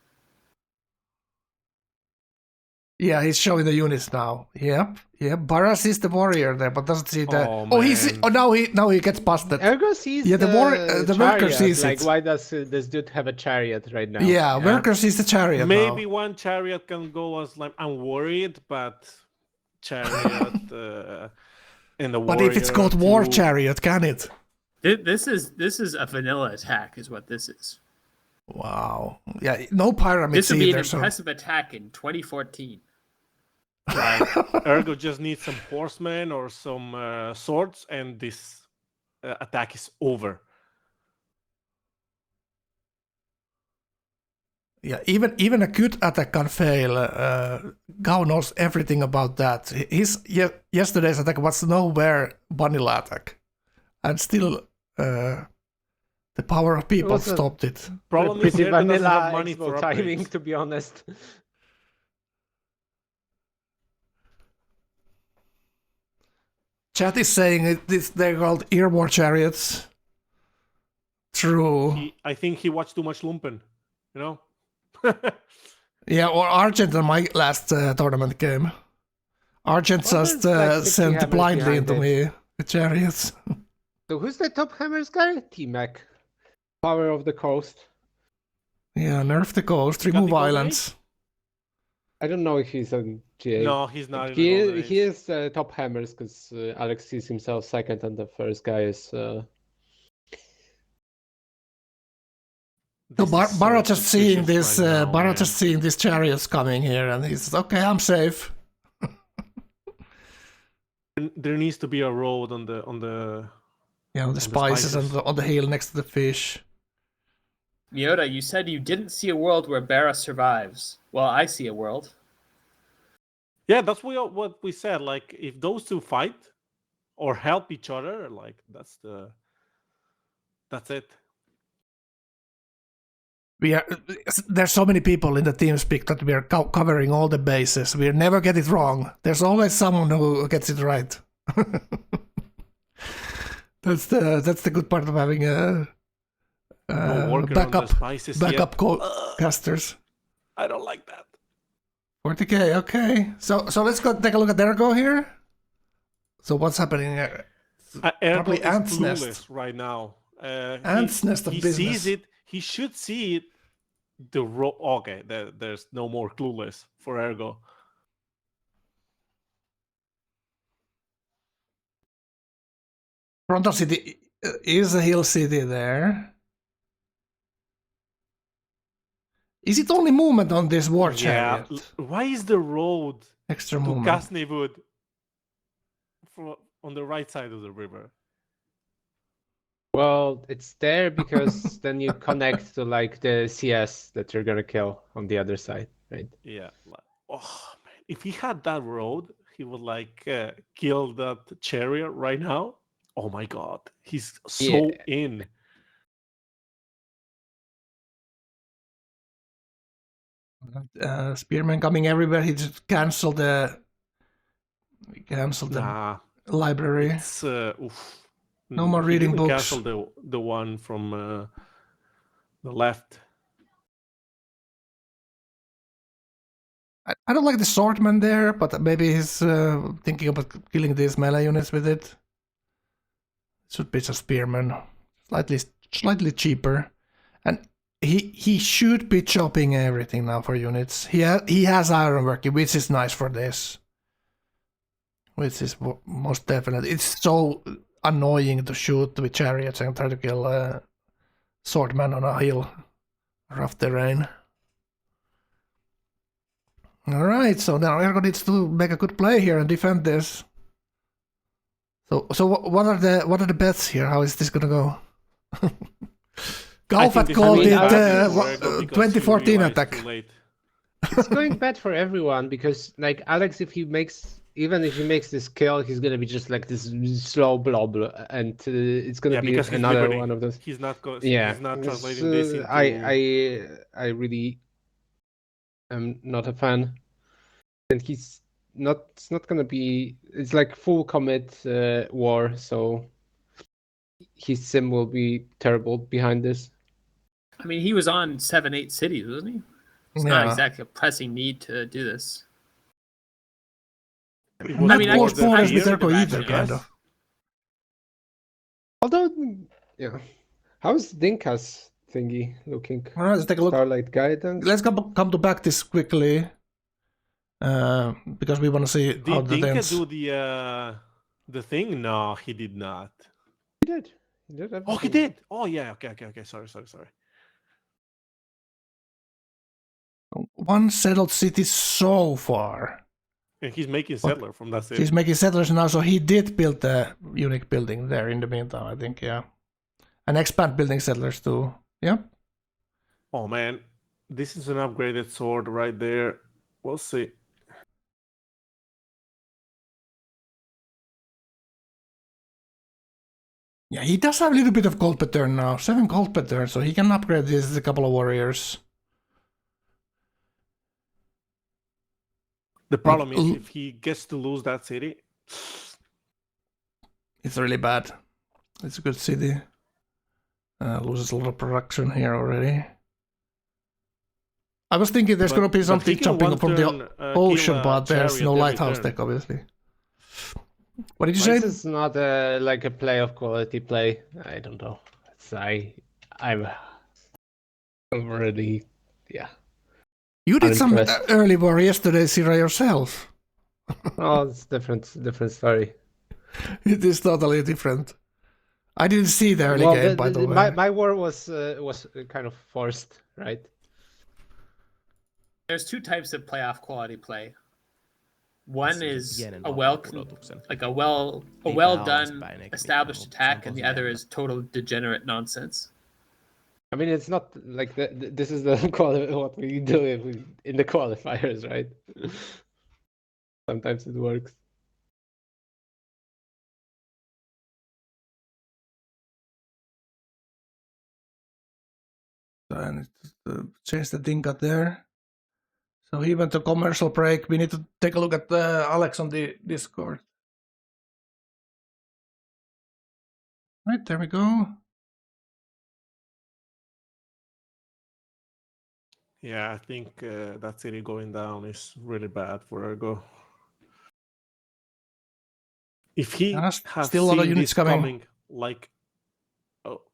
Yeah, he's showing the units now. Yep. Barras is the warrior there, but doesn't see that. Oh, Oh, he's man. now he gets busted. Ergo sees Yeah, the worker chariot. sees like, it. why does this dude have a chariot right now? Yeah, worker sees the chariot Maybe now. one chariot can go as like I'm worried, but chariot and the But if it's called war chariot, can it? This is a vanilla attack, is what this is. Wow. Yeah, no pyramids This would be an either. So impressive attack in 2014. Ergo just needs some horsemen or some swords, and this attack is over. yeah, even a good attack can fail. Gao knows everything about that. Yesterday's attack was nowhere vanilla attack, and still the power of people was a- stopped it. Problem is, Pretty Ergo doesn't vanilla have money expo for timing, upgrades. to be honest. Chat is saying they're called ear war chariots. True. I think he watched too much Lumpen, you know. Yeah, or Argent in my last tournament game. Argent Well, just there's like 60 sent hammers blindly behind into it. me with chariots. So who's the top hammers guy? T-Mac. Power of the Coast. Yeah, nerf the coast, You got remove the golden islands. I don't know if he's on GA. No, he's not in the golden He age. is top hammers because Alex sees himself second and the first guy is So This is Barra so just seeing suspicious this, right now, Barra man. just seeing these chariots coming here, and he says, "Okay, I'm safe." There needs to be a road on the Yeah, the spices and on the hill next to the fish. Miota, you said you didn't see a world where Barra survives. Well, I see a world. Yeah, that's what we said. Like, if those two fight or help each other, like that's it. There's so many people in the team speak that we are covering all the bases. We never get it wrong. There's always someone who gets it right. That's the good part of having a No worker on the spices backup yet. casters. I don't like that. 40k, okay. So let's go take a look at Ergo here. So what's happening here? Ergo Probably is Ants clueless Nest. right now. Ants Nest of he business. sees it. He should see it. Okay, there's no more clueless for Ergo. Frontal City is a hill city there. Is it only movement on this war chariot? Why is the road Extra to movement. Gasnewood on the right side of the river? well, it's there because then you connect to like the CS that you're gonna kill on the other side, right? Yeah. Oh man, if he had that road, he would like kill that chariot right now. Oh my god, he's so in. Spearman coming everywhere. He just canceled the. We canceled Nah, the library. it's oof. No more He reading didn't books. cancel the one from the left. I don't like the swordman there, but maybe he's thinking about killing these melee units with it. Should be just spearman, slightly cheaper, and he should be chopping everything now for units. He has ironworking, which is nice for this. Which is most definitely. It's so annoying to shoot with chariots and try to kill a swordman on a hill, rough terrain. All right, so now Ergo needs to make a good play here and defend this. So what are the bets here? How is this gonna go? Golf had called it 2014 attack. It's going bad for everyone because like Alex, even if he makes this kill, he's gonna be just like this slow blob, and it's gonna be another one of those. He's not Yeah, he's not translating this into... I really am not a fan, and it's not gonna be. It's like full commit war, so his sim will be terrible behind this. I mean, he was on 7-8 cities, wasn't he? It's not exactly a pressing need to do this. I mean, I can see with the Ergo either, rationale. kind of. Although, yeah, how's Dinka's thingy looking? All right, let's take a look. Starlight Guidance. Let's come to back this quickly, because we want to see how Did the Dinka dance. do the thing? No, he did not. He did. Oh, he did. Oh yeah. Okay. Sorry. One settled city so far. And he's making settler from that city. He's making settlers now, so he did build the unique building there in the meantime, I think, yeah. And expand building settlers too. Yeah. Oh man, this is an upgraded sword right there. We'll see. Yeah, he does have a little bit of gold pattern now. 7 gold pattern, so he can upgrade this with a couple of warriors. The problem is if he gets to lose that city, it's really bad. It's a good city. Loses a lot of production here already. I was thinking there's going to be But something he can jumping one from turn, the kill ocean, a but there's no chariot every lighthouse turn. deck, obviously. What did you This say? is not like a play of quality play. I don't know. I'm already, yeah. You did some Unimpressed. early war yesterday, Cirra, yourself. Oh, it's different story. It is totally different. I didn't see the early game, by the way. My war was kind of forced, right? There's two types of playoff quality play. One is pienen a well odotuksen. done established attack, and the other is total degenerate nonsense. I mean, it's not like this is the what we do in the qualifiers, right? Sometimes it works. So I need to change the Dinka there. So he went to commercial break. We need to take a look at Alex on the Discord. Right, there we go. Yeah, I think that city going down is really bad for Ergo. If he Yeah, has still a lot of seen units this coming. like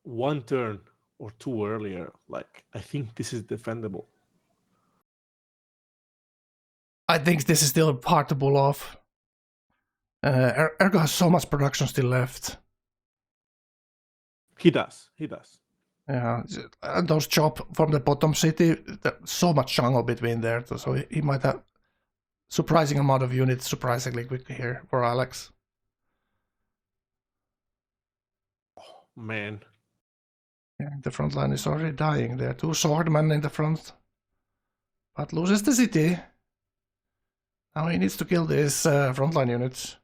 one turn or two earlier, like I think this is defendable. I think this is still hard to pull off. Ergo has so much production still left. He does. Yeah, and those chop from the bottom city, so much jungle between there, so he might have surprising amount of units surprisingly quickly here for Alex. Oh, man. Yeah, the front line is already dying. There are two swordmen in the front, but loses the city. Now he needs to kill these frontline units.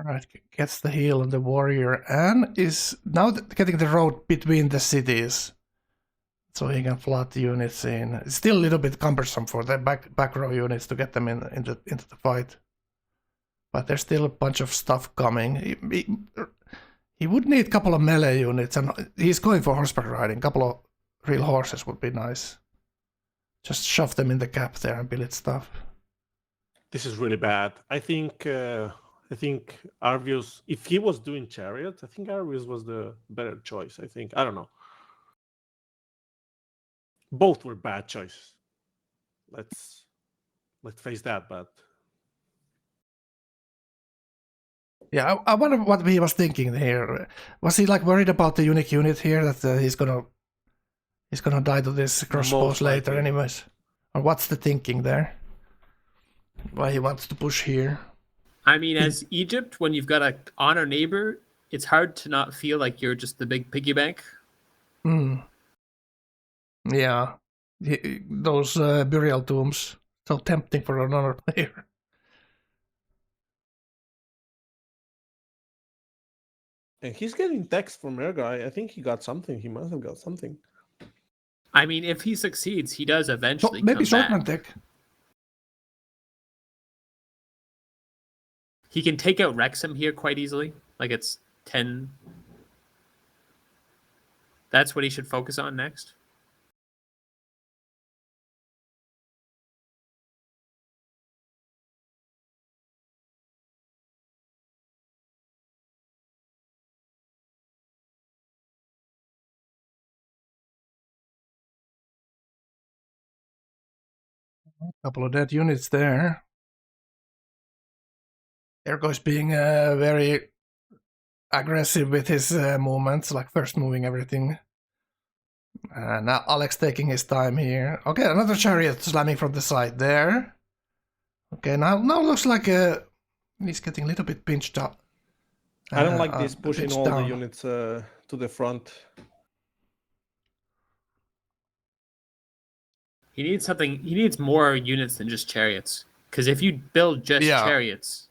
Alright, gets the heal on the warrior and is now getting the road between the cities. So he can flood the units in. It's still a little bit cumbersome for the back row units to get them into the fight. But there's still a bunch of stuff coming. He would need a couple of melee units, and he's going for horseback riding. A couple of real horses would be nice. Just shove them in the gap there and build stuff. This is really bad. I think Arvius, if he was doing chariot, I think Arvius was the better choice. I don't know. Both were bad choices. Let's face that, but yeah, I wonder what he was thinking here. Was he like worried about the unique unit here that he's gonna die to this crossbows later, anyways? Or what's the thinking there? Why he wants to push here? I mean, as Egypt, when you've got an honor neighbor, it's hard to not feel like you're just the big piggy bank. Yeah, those burial tombs, so tempting for another player. and he's getting text from Ergo. I think he got something. He must have got something. I mean, if he succeeds, he does eventually Maybe come Shortman back. deck. He can take out Wrexham here quite easily. Like it's 10. That's what he should focus on next. Couple of dead units there. Ergo is being very aggressive with his movements, like first moving everything. Now Alex taking his time here. Okay, another chariot slamming from the side there. Okay, now looks like he's getting a little bit pinched up. I don't like this pushing pinched all down. the units to the front. He needs something. He needs more units than just chariots. Because if you build just chariots,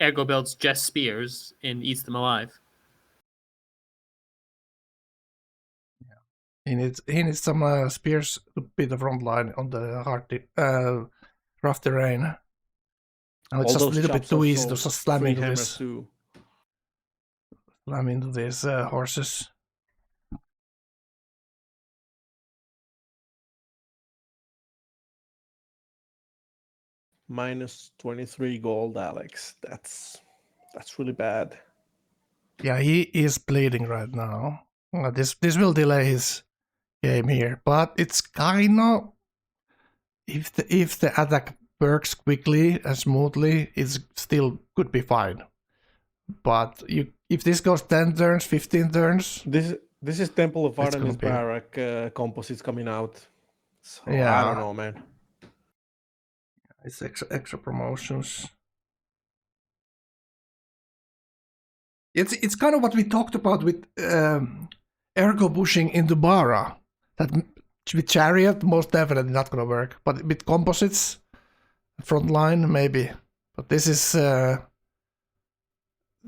Ergo builds just spears and eats them alive. He needs some spears to beat the front line on the hard rough terrain. And it's All just a those little bit chops too are easy so to just slam free into hammers this. too. Slam into these horses. Minus 23 gold, Alex. That's really bad. Yeah, he is bleeding right now. This will delay his game here, but it's kind of if the attack works quickly and smoothly, it still could be fine. But if this goes 10 turns, 15 turns, This is Temple of It's gonna Artemis be- Barrack composites coming out. So I Yeah. don't know, man. it's extra promotions. It's kind of what we talked about with Ergo pushing into Bara. That with Chariot, most definitely not gonna work. But with composites, front line maybe. But this is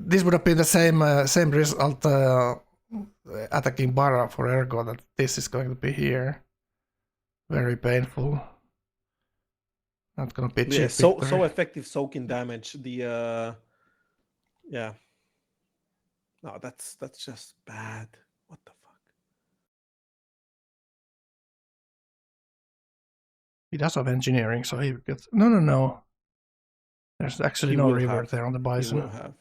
this would have been the same result attacking Bara for Ergo that this is going to be here. Very painful. Not gonna be cheap. Yeah, so victory. effective soaking damage. The yeah. No, that's just bad. What the fuck? He does have engineering, so he gets no. There's actually He no will revert have. there on the He Bison. will have.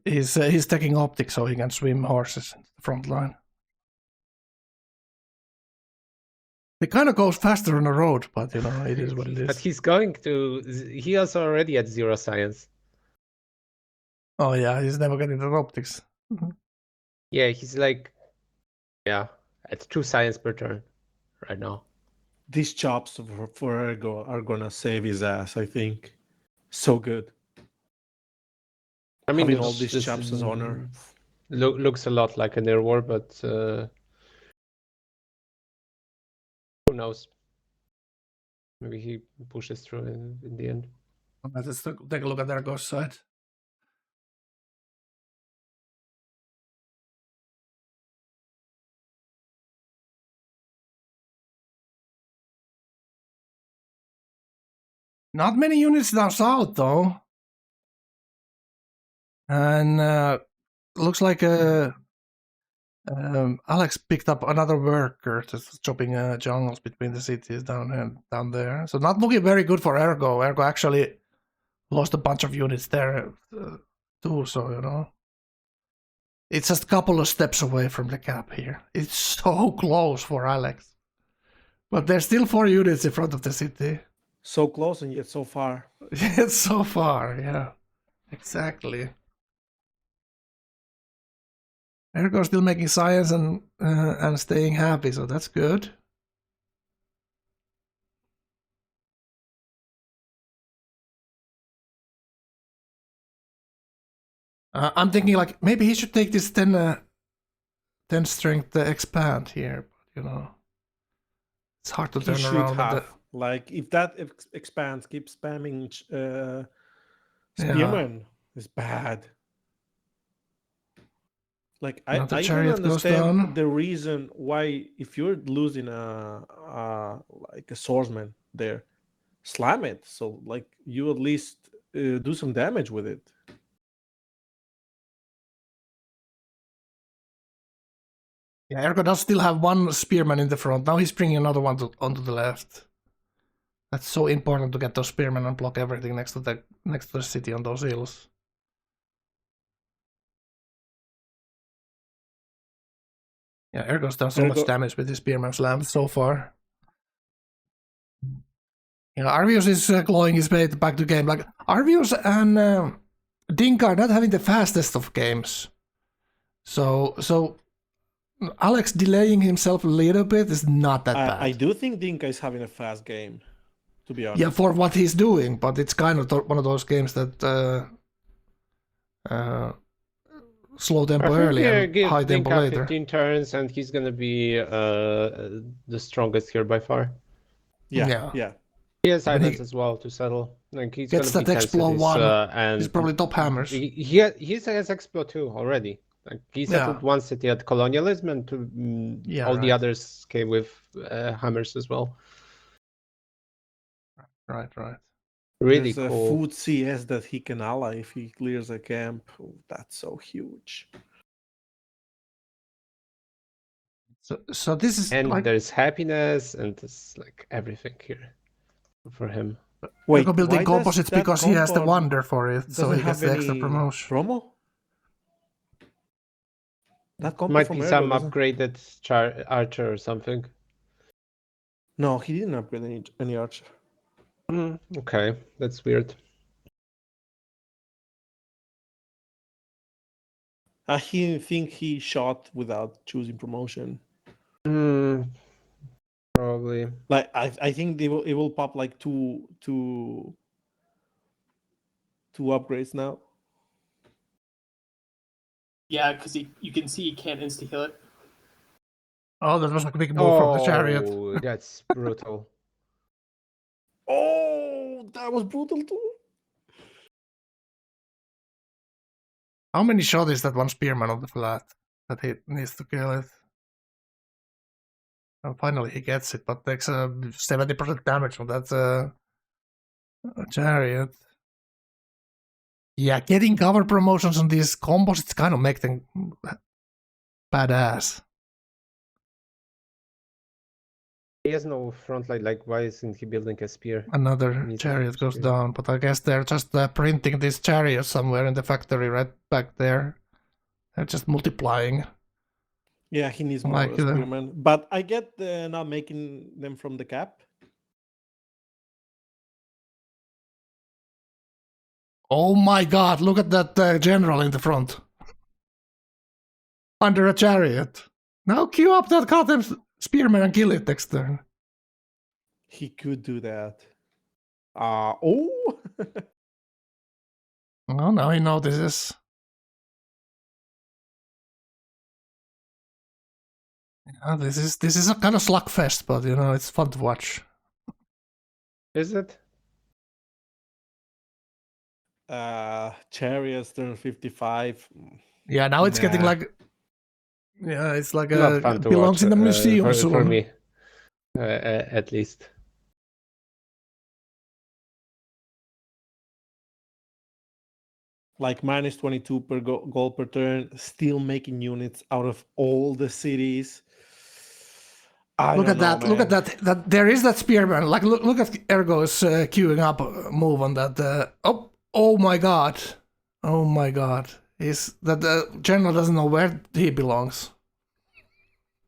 He's taking optics so he can swim horses in the front line. It kind of goes faster on the road, but you know, it is what it But is. he's going to. He is already at 0 science. Oh yeah, he's never getting the optics. Yeah, he's like, yeah, at 2 science per turn right now. These chops for Ergo are gonna save his ass, I think. So good. I mean, Having all these chops as honor. looks a lot like an air war, but who knows? Maybe he pushes through in the end. Let's take a look at their ghost side. Not many units down south though. And looks like Alex picked up another worker just chopping jungles between the cities down there. So not looking very good for Ergo. Ergo actually lost a bunch of units there too, so you know. It's just a couple of steps away from the cap here. It's so close for Alex. But there's still 4 units in front of the city. So close and yet so far. It's so far, yeah. Exactly. Ergo's still making science and staying happy, so that's good. I'm thinking like maybe he should take this 10 strength expand here, but you know, it's hard to He turn should around. have. Like if that expands, keep spamming Spearman is bad. Like I Now the don't chariot goes understand down. the reason why if you're losing like a swordsman there, slam it. So like you at least do some damage with it. Yeah, Ergo does still have 1 spearman in the front. Now he's bringing another one onto the left. That's so important to get those spearmen and block everything next to the city on those hills. Yeah, Ergo's done so much damage with his spearman slams so far. You know, Arvius is clawing his way back to game. Like Arvius and Dinka are not having the fastest of games. So Alex delaying himself a little bit is not that bad. I do think Dinka is having a fast game, to be honest. Yeah, for what he's doing, but it's kind of one of those games that slow tempo early and high tempo Dinka later. 15 turns, and he's gonna be the strongest here by far. Yeah. He has islands as well to settle. Like he's Gets gonna that be Explode 1. And He's probably top hammers. He has Explode 2 already. Like he settled 1 city at colonialism, and all the others came with hammers as well. Right. Really There's cool. a food CS that he can ally if he clears a camp. Oh, that's so huge. So this is And like there's happiness and there's like everything here for him. Marko building why does composites that because he has the Concord wonder for it, so doesn't he gets have the extra any promotion. promo? That compo Might from be Ergo some doesn't- upgraded archer or something. No, he didn't upgrade any archer. Okay, that's weird. He didn't think he shot without choosing promotion. Probably. Like I think it will pop like two upgrades now. Yeah, because you can see he can't insta heal it. Oh, that was a big move from the chariot. Oh, that's brutal. Oh, that was brutal too. How many shots is that one spearman on the flat that he needs to kill it? And finally he gets it, but takes 70% damage from that chariot. Yeah, getting cover promotions on these composites kind of make them badass. He has no front line, like why isn't he building a spear? Another Needs a chariot goes spear. down, but I guess they're just printing this chariot somewhere in the factory right back there. They're just multiplying. Yeah, he needs more Like, spearmen. But I get not making them from the cap. Oh my god, look at that general in the front. Under a chariot. Now queue up that goddamn spearman and kill it next turn. He could do that. Oh. Oh, now he notices. Yeah, this is a kind of slugfest, but you know, it's fun to watch. Is it? Chariots turn 55. Yeah, now it's getting Nah. like, yeah, it's like Not fun to belongs watch, in the museum for soon. me, at least. Like minus 22 per goal per turn, still making units out of all the cities. Look at that! Look at that! That there is that spearman. Like look at Ergo's queuing up move on that. Oh my god! Oh my god! Is that the general doesn't know where he belongs?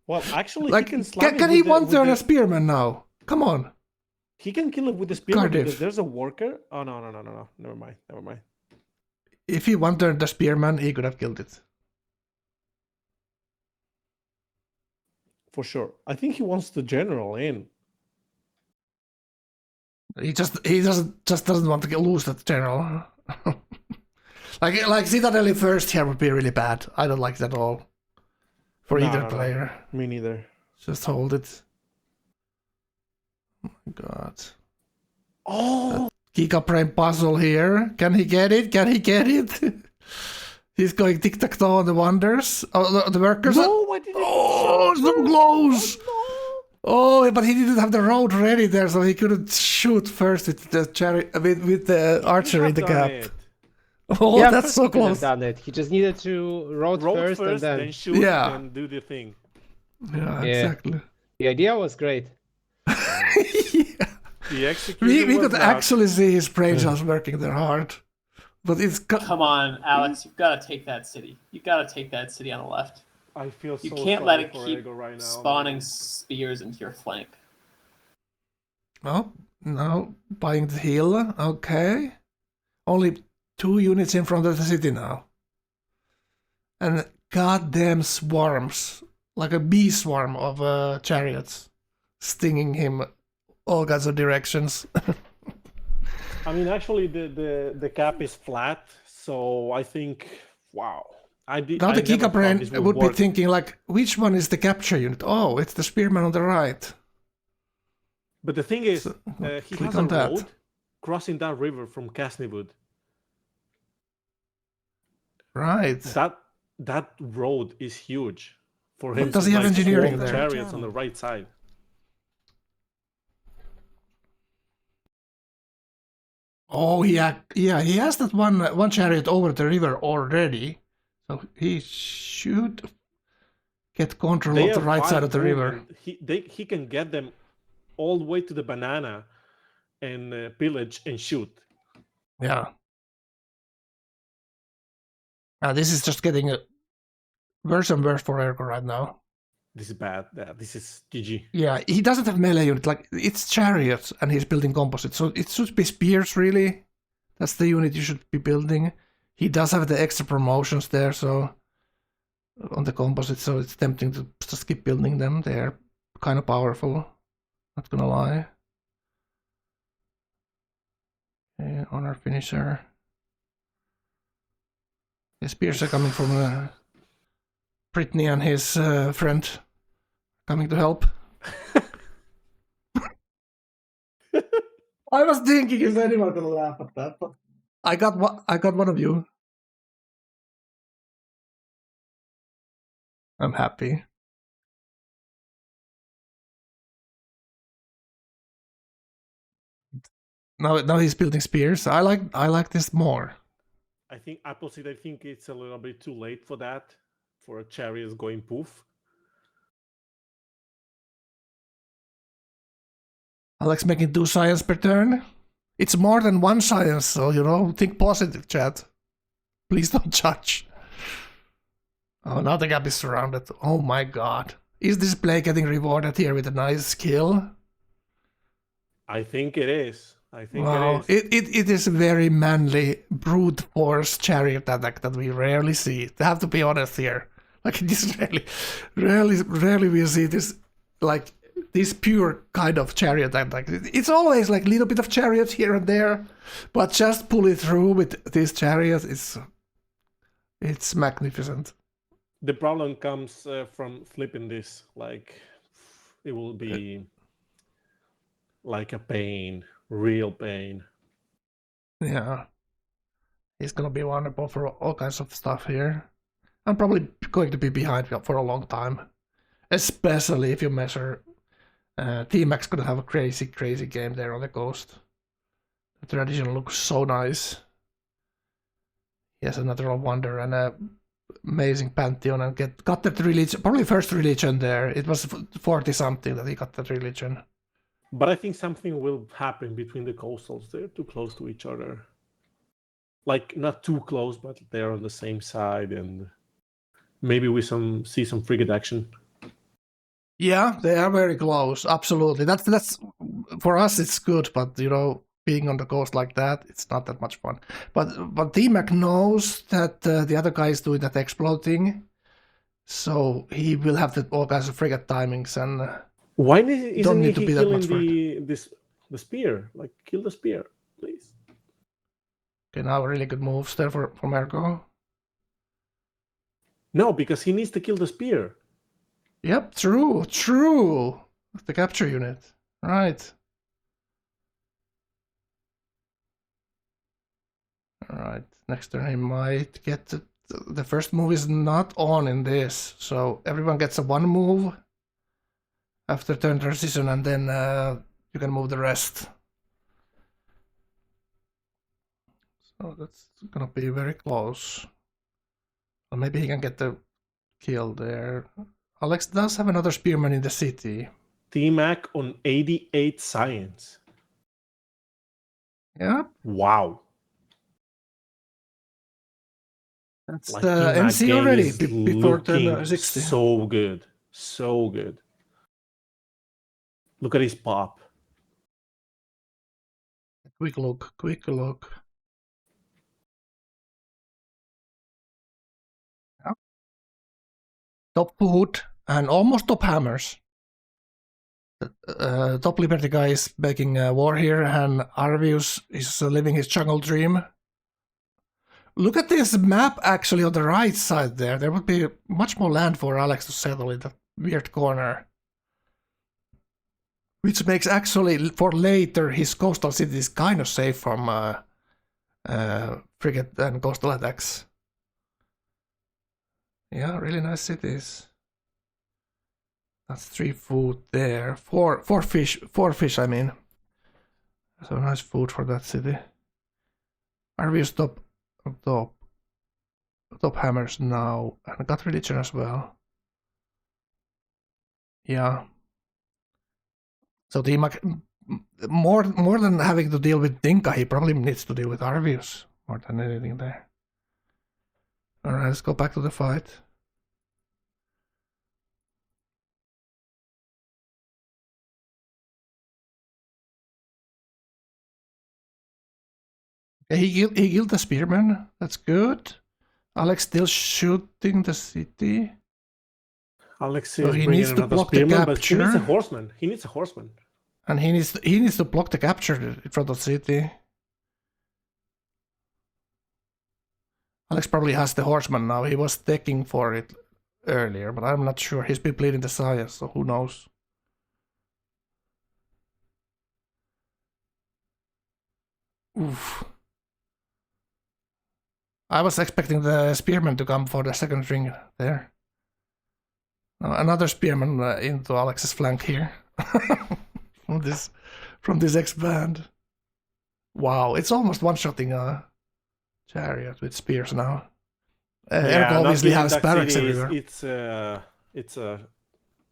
Well, actually, Like he can slam it can with he the- one with turn the- a spearman now? Come on! He can kill it with the spearman Cardiff. because there's a worker. Oh no! Never mind. If he one turned the spearman, he could have killed it. For sure. I think he wants the general in. He just doesn't want to lose that general. like Citadel first here would be really bad. I don't like that at all. For No, either no. player. Me neither. Just hold it. Oh my god. Oh, Giga Prime puzzle here. Can he get it? Can he get it? He's going tic-tac-toe on the wonders. Oh, the workers. no! I didn't. Oh, so close! Oh, but he didn't have the road ready there, so he couldn't shoot first with the archer in the gap. Oh, Yeah, that's first so he could have close. done it. He just needed to road first, and then shoot, Yeah. and do the thing. Yeah, Yeah. exactly. the idea was great. Yeah. The execution We was could not. actually see his brain cells working there hard. But it's Come on, Alex, you've got to take that city. You've got to take that city on the left. I feel so You can't let sorry it for keep Ego right now, spawning man. spears into your flank. Oh, no, buying the hill. Okay. Only 2 units in front of the city now. And goddamn swarms. Like a bee swarm of chariots. Stinging him all kinds of directions. I mean, actually, the cap is flat, so I think, wow. Now the never Giga thought Brain this would be work. thinking like, which one is the capture unit? Oh, it's the spearman on the right. But the thing is, he click has a on that. road crossing that river from Casnewood. Right. That road is huge for him. does to, he have like, engineering swarm there? Chariots on the right side. Oh yeah, he has that one chariot over the river already, so he should get control They of the have right side 5 of the river. movement. He can get them all the way to the banana and pillage and shoot. Yeah. This is just getting worse and worse for Erko right now. This is bad. Yeah, this is GG. Yeah, he doesn't have melee unit. Like, it's chariots, and he's building composite, so it should be spears, really. That's the unit you should be building. He does have the extra promotions there, so on the composite, so it's tempting to just keep building them. They're kind of powerful, not gonna lie. Okay, honor finisher. The spears are coming from Brittany and his friend coming to help. I was thinking, is anyone gonna laugh at that? But I got one of you. I'm happy. Now he's building spears. I like this more. I think opposite. I think it's a little bit too late for that. For a chariot going poof. Alex making 2 science per turn. It's more than 1 science, so think positive, chat. Please don't judge. Oh, now the gap is surrounded. Oh my god. Is this play getting rewarded here with a nice kill? I think it is. I think Wow, it is. it is a very manly brute force chariot attack that we rarely see. I have to be honest here. Like, this rarely we see this, like, this pure kind of chariot attack. It's always like a little bit of chariots here and there, but just pull it through with this chariot. It's magnificent. The problem comes from flipping this. Like, it will be like a pain, real pain. Yeah, he's gonna be vulnerable for all kinds of stuff here. I'm probably going to be behind for a long time, especially if you measure. T-Mac's gonna have a crazy game there on the coast. The tradition looks so nice. He has a natural wonder and a amazing pantheon, and got that religion, probably first religion there. It was 40 something that he got that religion. But I think something will happen between the coastals. They're too close to each other. Like, not too close, but they're on the same side, and maybe we see some frigate action. Yeah, they are very close. Absolutely. That's for us. It's good, but being on the coast like that, it's not that much fun. But T-Mac knows that the other guy is doing that explode thing, so he will have all kinds of frigate timings, and why isn't don't he need to be that killing much the spear? Like, kill the spear, please. Okay, now really good moves there for Marko. No, because he needs to kill the spear. Yep, true. The capture unit, right? All right. Next turn he might get the first move is not on in this, so everyone gets a 1 move after turn transition, and then you can move the rest. So that's gonna be very close. Or maybe he can get the kill there. Alex does have another spearman in the city. T-Mac on 88 science. Yeah. Wow. That's Like, the T-Mac MC game already is before turn looking 60. so good. So good. Look at his pop. Quick look. Yeah. Top foot and almost top hammers. Top Liberty guy is making war here, and Arvius is living his jungle dream. Look at this map actually on the right side there. There would be much more land for Alex to settle in that weird corner. Which makes actually, for later, his coastal city is kind of safe from frigate and coastal attacks. Yeah, really nice cities. That's 3 food there. Four fish, I mean. So nice food for that city. Arvius top hammers now, and got religion as well. Yeah. So more than having to deal with Dinka, he probably needs to deal with Arvius more than anything there. Alright, let's go back to the fight. Okay, he killed the spearman. That's good. Alex still shooting the city. Alex So is he bringing needs to another block the spearman, but he needs a capture. horseman. He needs a horseman. And he needs to block the capture in front of the city. Alex probably has the horseman now. He was taking for it earlier, but I'm not sure. He's been bleeding the science, so who knows? Oof. I was expecting the spearman to come for the second ring there. Another spearman into Alex's flank here. from this X-band. Wow, it's almost one-shotting a chariot with spears now. Ergo obviously has barracks everywhere. It's a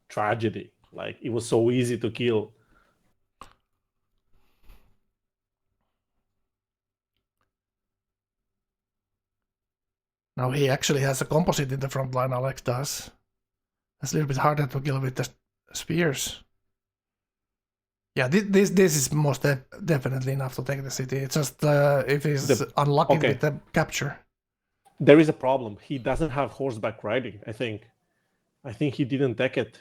tragedy. Like, it was so easy to kill. Now he actually has a composite in the front line, Alex does. It's a little bit harder to kill with the spears. Yeah, this is most definitely enough to take the city. It's just if he's unlucky with the capture. There is a problem. He doesn't have horseback riding, I think. I think he didn't take it.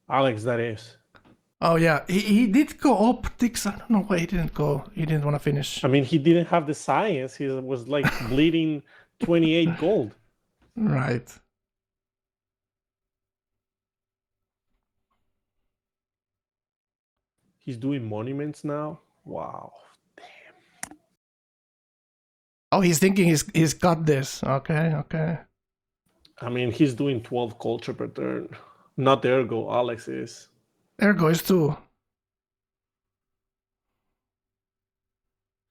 Alex, that is. Oh yeah, he did go optics. I don't know why he didn't go. He didn't want to finish. I mean, he didn't have the science. He was like bleeding 28 gold. Right. He's doing monuments now. Wow. Damn. Oh, he's thinking he's got this. Okay. I mean, he's doing 12 culture per turn. Not Ergo, Alex is. Ergo is too.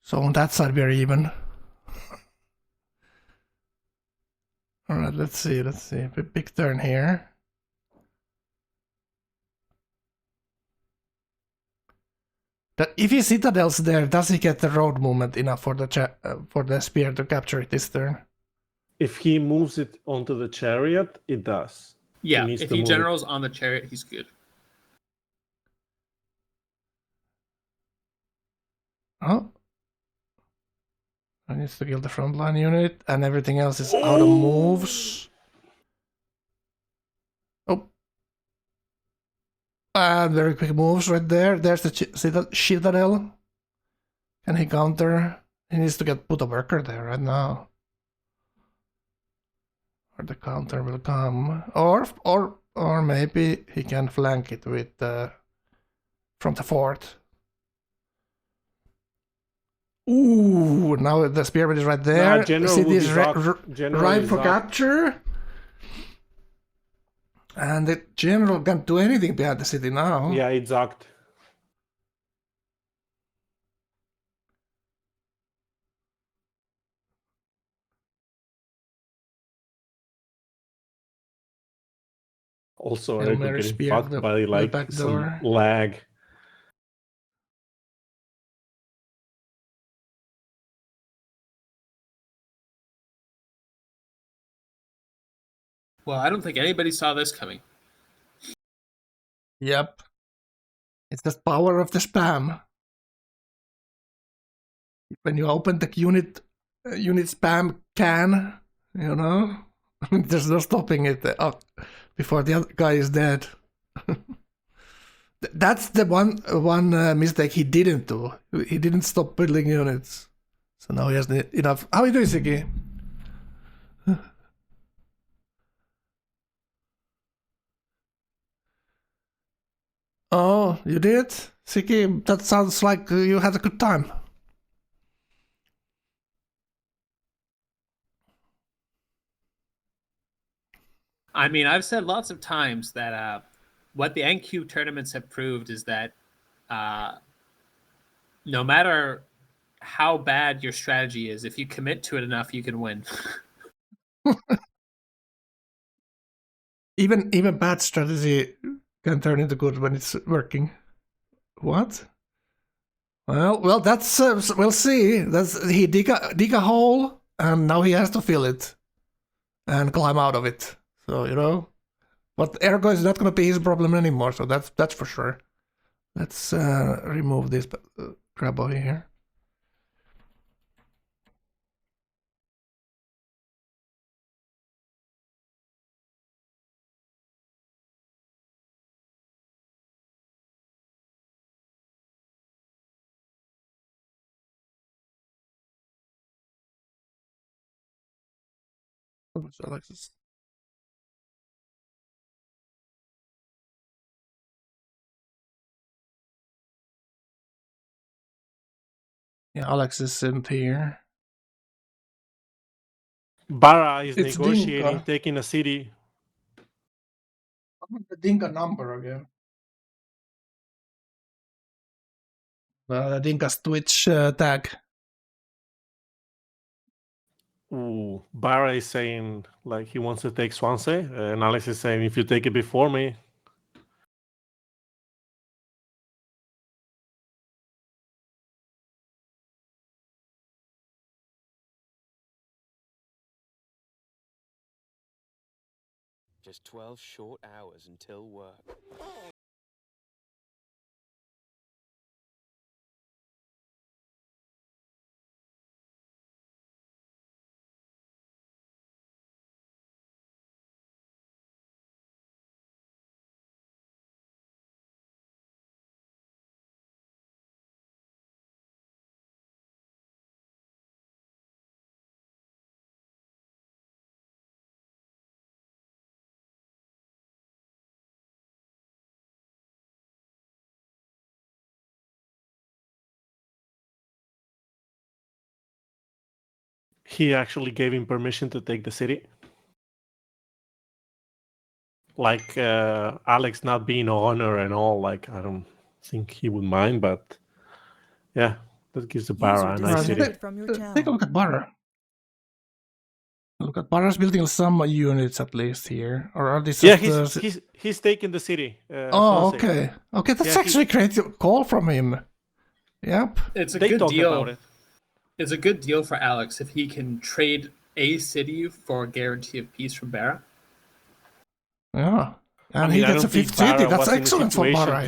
So on that side we're even. Alright, let's see. Big turn here. If he citadels there, does he get the road movement enough for the spear to capture it this turn? If he moves it onto the chariot, it does. Yeah, if he generals on the chariot, he's good. Oh. I need to kill the frontline unit, and everything else is out of moves. Oh. And very quick moves right there. There's the citadel. Can he counter? He needs to put a worker there right now. Or the counter will come. Or maybe he can flank it with from the fort. Ooh, now the spearman is right there. City is ripe for capture. And the general can't do anything behind the city now. Yeah, it's zacked. Also, Ergo getting fucked by like some lag. Well, I don't think anybody saw this coming. Yep. It's the power of the spam. When you open the unit spam can, you know, there's no stopping it before the other guy is dead. That's the one mistake he didn't do. He didn't stop building units. So now he has enough. How are you doing, Siki? Oh, you did? Siki, that sounds like you had a good time. I mean, I've said lots of times that what the NQ tournaments have proved is that no matter how bad your strategy is. If you commit to it enough, you can win. Even bad strategy can turn into good when it's working. What? Well, that's we'll see. He dig a hole, and now he has to fill it and climb out of it. So but ergo is not going to be his problem anymore. So that's for sure. Let's remove this Grabbo here. Alexis. Yeah, Alex isn't here. Bara is It's negotiating, Dinka. taking a city. I want the Dinka number again. The Dinka's Twitch tag. Ooh, Bara is saying like he wants to take Swansea, and Alex is saying if you take it before me. Just 12 short hours until work. He actually gave him permission to take the city. Like Alex not being honor and all, like I don't think he would mind, but yeah, that gives the Bara a nice city. Take a look at Bara. Look at Bara's building some units at least here, or are these? Yeah, just, he's taking the city. oh, Swansea. okay. That's Yeah, actually a great call from him. Yep. It's a They good talked deal. about it. It's a good deal for Alex if he can trade a city for a guarantee of peace from Bara. Yeah. And I mean, he I gets a don't think fifth city. Bara That's was in a excellent for situation Bara to,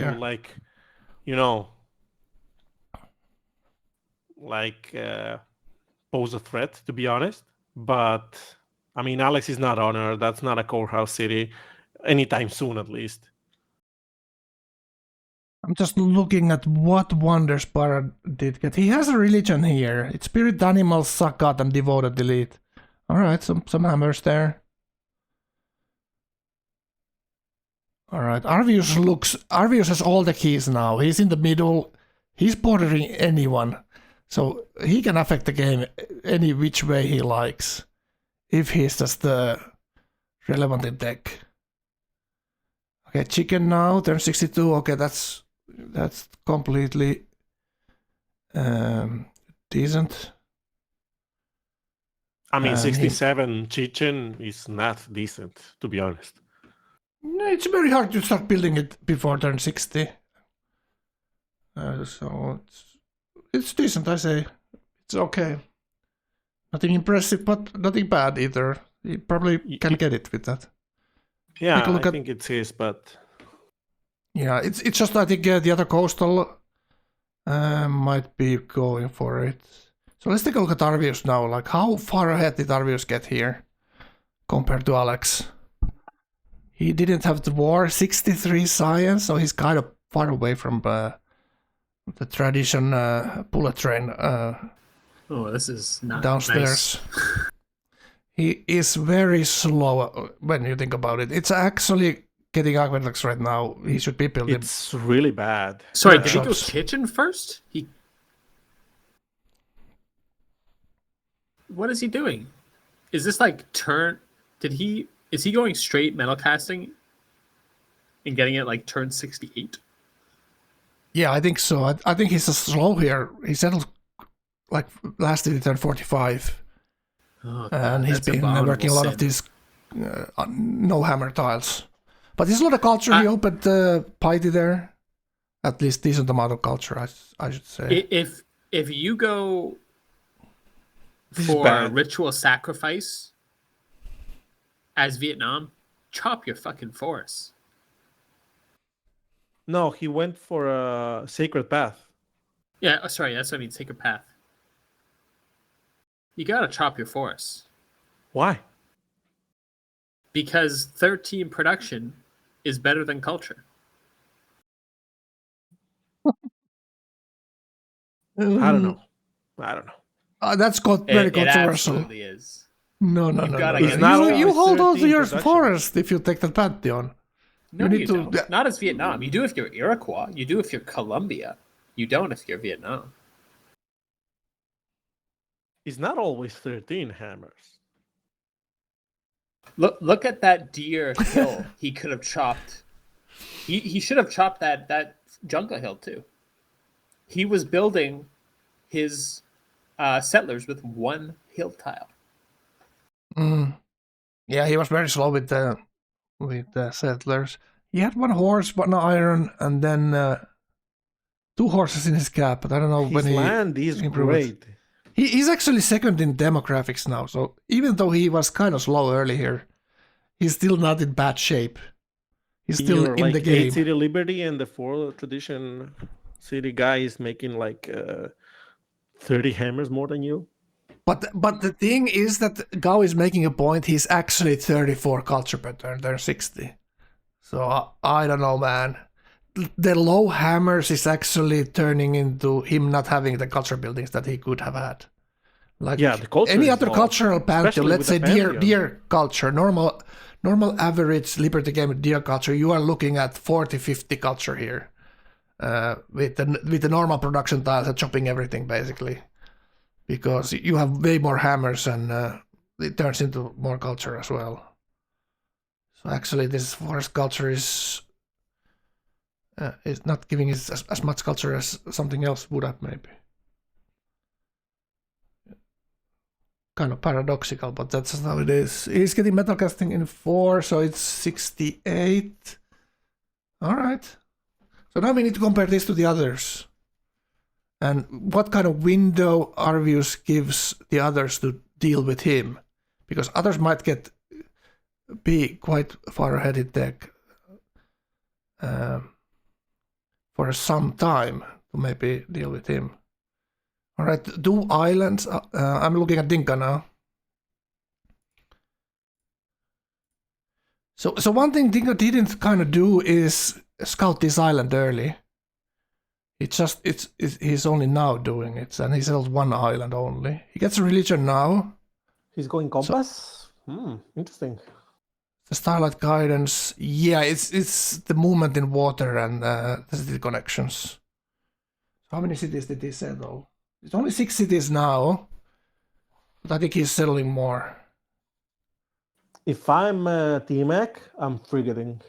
here. Pose a threat, to be honest. But I mean, Alex is not honor. That's not a courthouse city, anytime soon, at least. I'm just looking at what wonders Bara did get. He has a religion here. It's Spirit Animals, Sakat, and Devoted Delete. Alright, some hammers there. Alright, Arvius has all the keys now. He's in the middle. He's bordering anyone. So he can affect the game any which way he likes. If he's just the relevant in deck. Okay, chicken now, turn 62. Okay, that's completely decent. I mean, 67 Chichen is not decent, to be honest. It's very hard to start building it before turn 60. So it's decent, I say. It's okay. Nothing impressive, but nothing bad either. You probably can get it with that. Yeah, I think it's his, but... Yeah, it's just I think the other coastal might be going for it. So let's take a look at Arvius now. Like, how far ahead did Arvius get here compared to Alex? He didn't have the war, 63 science, so he's kind of far away from the tradition bullet train This is not downstairs. nice. He is very slow when you think about it. It's actually getting aqueducts right now. He should be building. It's really bad. Sorry, did he go shops. kitchen first? What is he doing? Is this like turn? Is he going straight metal casting and getting it like turn 68? Yeah, I think so. I think he's slow here. He settled like last year he turned 45, Oh, and he's that's been abominable working a lot of sin. these no hammer tiles. But there's a lot of culture. He opened Piety there. At least decent amount of culture, I should say. If you go This is for bad. ritual sacrifice as Vietnam, chop your fucking forests. No, he went for a sacred path. Yeah, sorry, that's what I mean, sacred path. You gotta chop your forests. Why? Because 13 production is better than culture. I don't know. That's very It controversial. absolutely is. No. gotta get- It's not You always hold on to 13 your production. forest if you take that pantheon. No, need you to- don't. Not as Vietnam. You do if you're Iroquois. You do if you're Colombia. You don't if you're Vietnam. It's not always 13 hammers. Look at that deer hill he could have chopped. He should have chopped that jungle hill too. He was building his settlers with one hill tile. Yeah, he was very slow with the settlers. He had one horse, one iron, and then 2 horses in his cap. But I don't know when His he land is improved it. great. He's actually second in demographics now. So even though he was kind of slow early here, he's still not in bad shape. He's still You're in like the game. 8 City Liberty and the 4 tradition city guy is making like 30 hammers more than you. But the thing is that Gao is making a point. He's actually 34 culture per turn. They're 60. So I don't know, man. The low hammers is actually turning into him not having the culture buildings that he could have had. Like Yeah, the culture any is other low, cultural pantheon, especially let's with say the pantheon. deer culture, normal average Liberty game with deer culture, you are looking at 40-50 culture here. With the normal production tiles and chopping everything basically. Because you have way more hammers and it turns into more culture as well. So actually this forest culture is not giving us as much culture as something else would have maybe. Kind of paradoxical, but that's how it is. He's getting metal casting in 4, so it's 68. Alright. So now we need to compare this to the others. And what kind of window Arvius gives the others to deal with him. Because others might be quite far ahead in tech for some time to maybe deal with him. Alright, do islands. I'm looking at Dinka now. So one thing Dinka didn't kind of do is scout this island early. He's only now doing it, and he sells one island only. He gets a religion now. He's going compass? Interesting. The Starlight Guidance, yeah, it's the movement in water and the city connections. How many cities did he settle? It's only 6 cities now, but I think he's settling more. If I'm T-Mac, I'm frigating.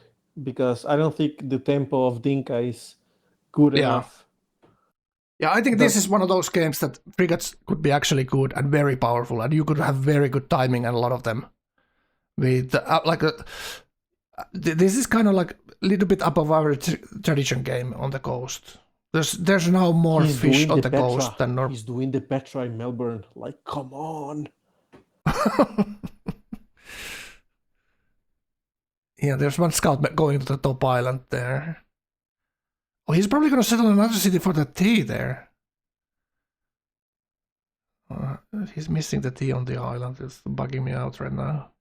Because I don't think the tempo of Dinka is good enough. Yeah, I think this is one of those games that frigates could be actually good and very powerful, and you could have very good timing and a lot of them. With this is kind of like a little bit above our tradition game on the coast. There's now more He's fish doing on the the coast than normal. He's doing the Petra in Melbourne. Like, come on. Yeah, there's one scout going to the top island there. Oh, he's probably going to settle another city for the T there. He's missing the T on the island. It's bugging me out right now.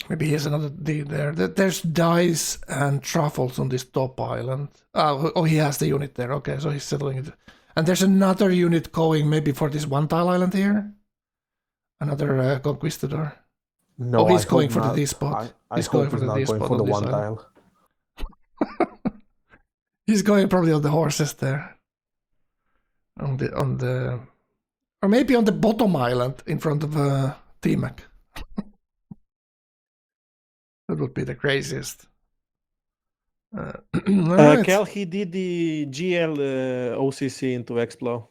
Maybe he has another D there. There's dice and truffles on this top island. Oh, he has the unit there. Okay, so he's settling it. And there's another unit going maybe for this one tile island here. Another conquistador. No, he's I going hope for the not. D spot. He's going for the D spot on this one island. tile. He's going probably on the horses there. On the or maybe on the bottom island in front of T-Mac. That would be the craziest. Alright. Kel, he did the GL OCC into Explo.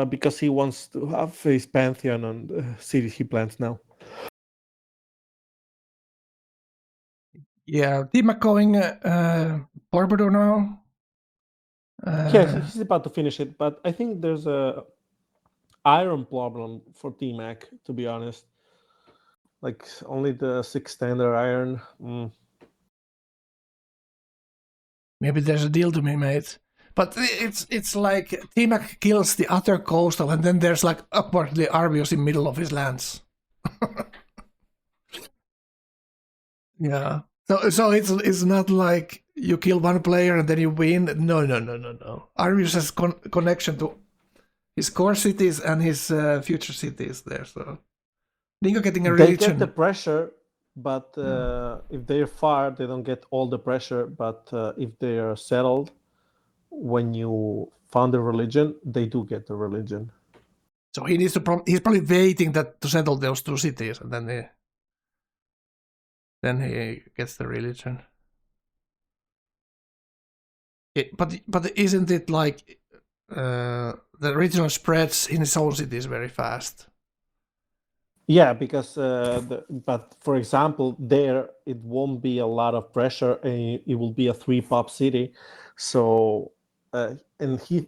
Because he wants to have his pantheon on the cities he plans now. Yeah, T-Mac going Barbado now. Yeah, he's about to finish it, but I think there's a iron problem for T-Mac, to be honest. Like only the 6 standard iron. Maybe there's a deal to be made. But it's like T-Mac kills the other coastal and then there's like upwardly Arvius in middle of his lands. Yeah. So it's not like you kill one player and then you win. No. Arvius has connection to his core cities and his future cities there. So Dinka getting a They religion. get the pressure, but if they're far, they don't get all the pressure. But if they are settled, when you found a religion, they do get the religion. So he needs to. He's probably waiting to settle those 2 cities, and then he gets the religion. But isn't it like the regional spreads in his own cities very fast? Yeah, because but for example, there it won't be a lot of pressure, and it will be a 3-pop city. So, and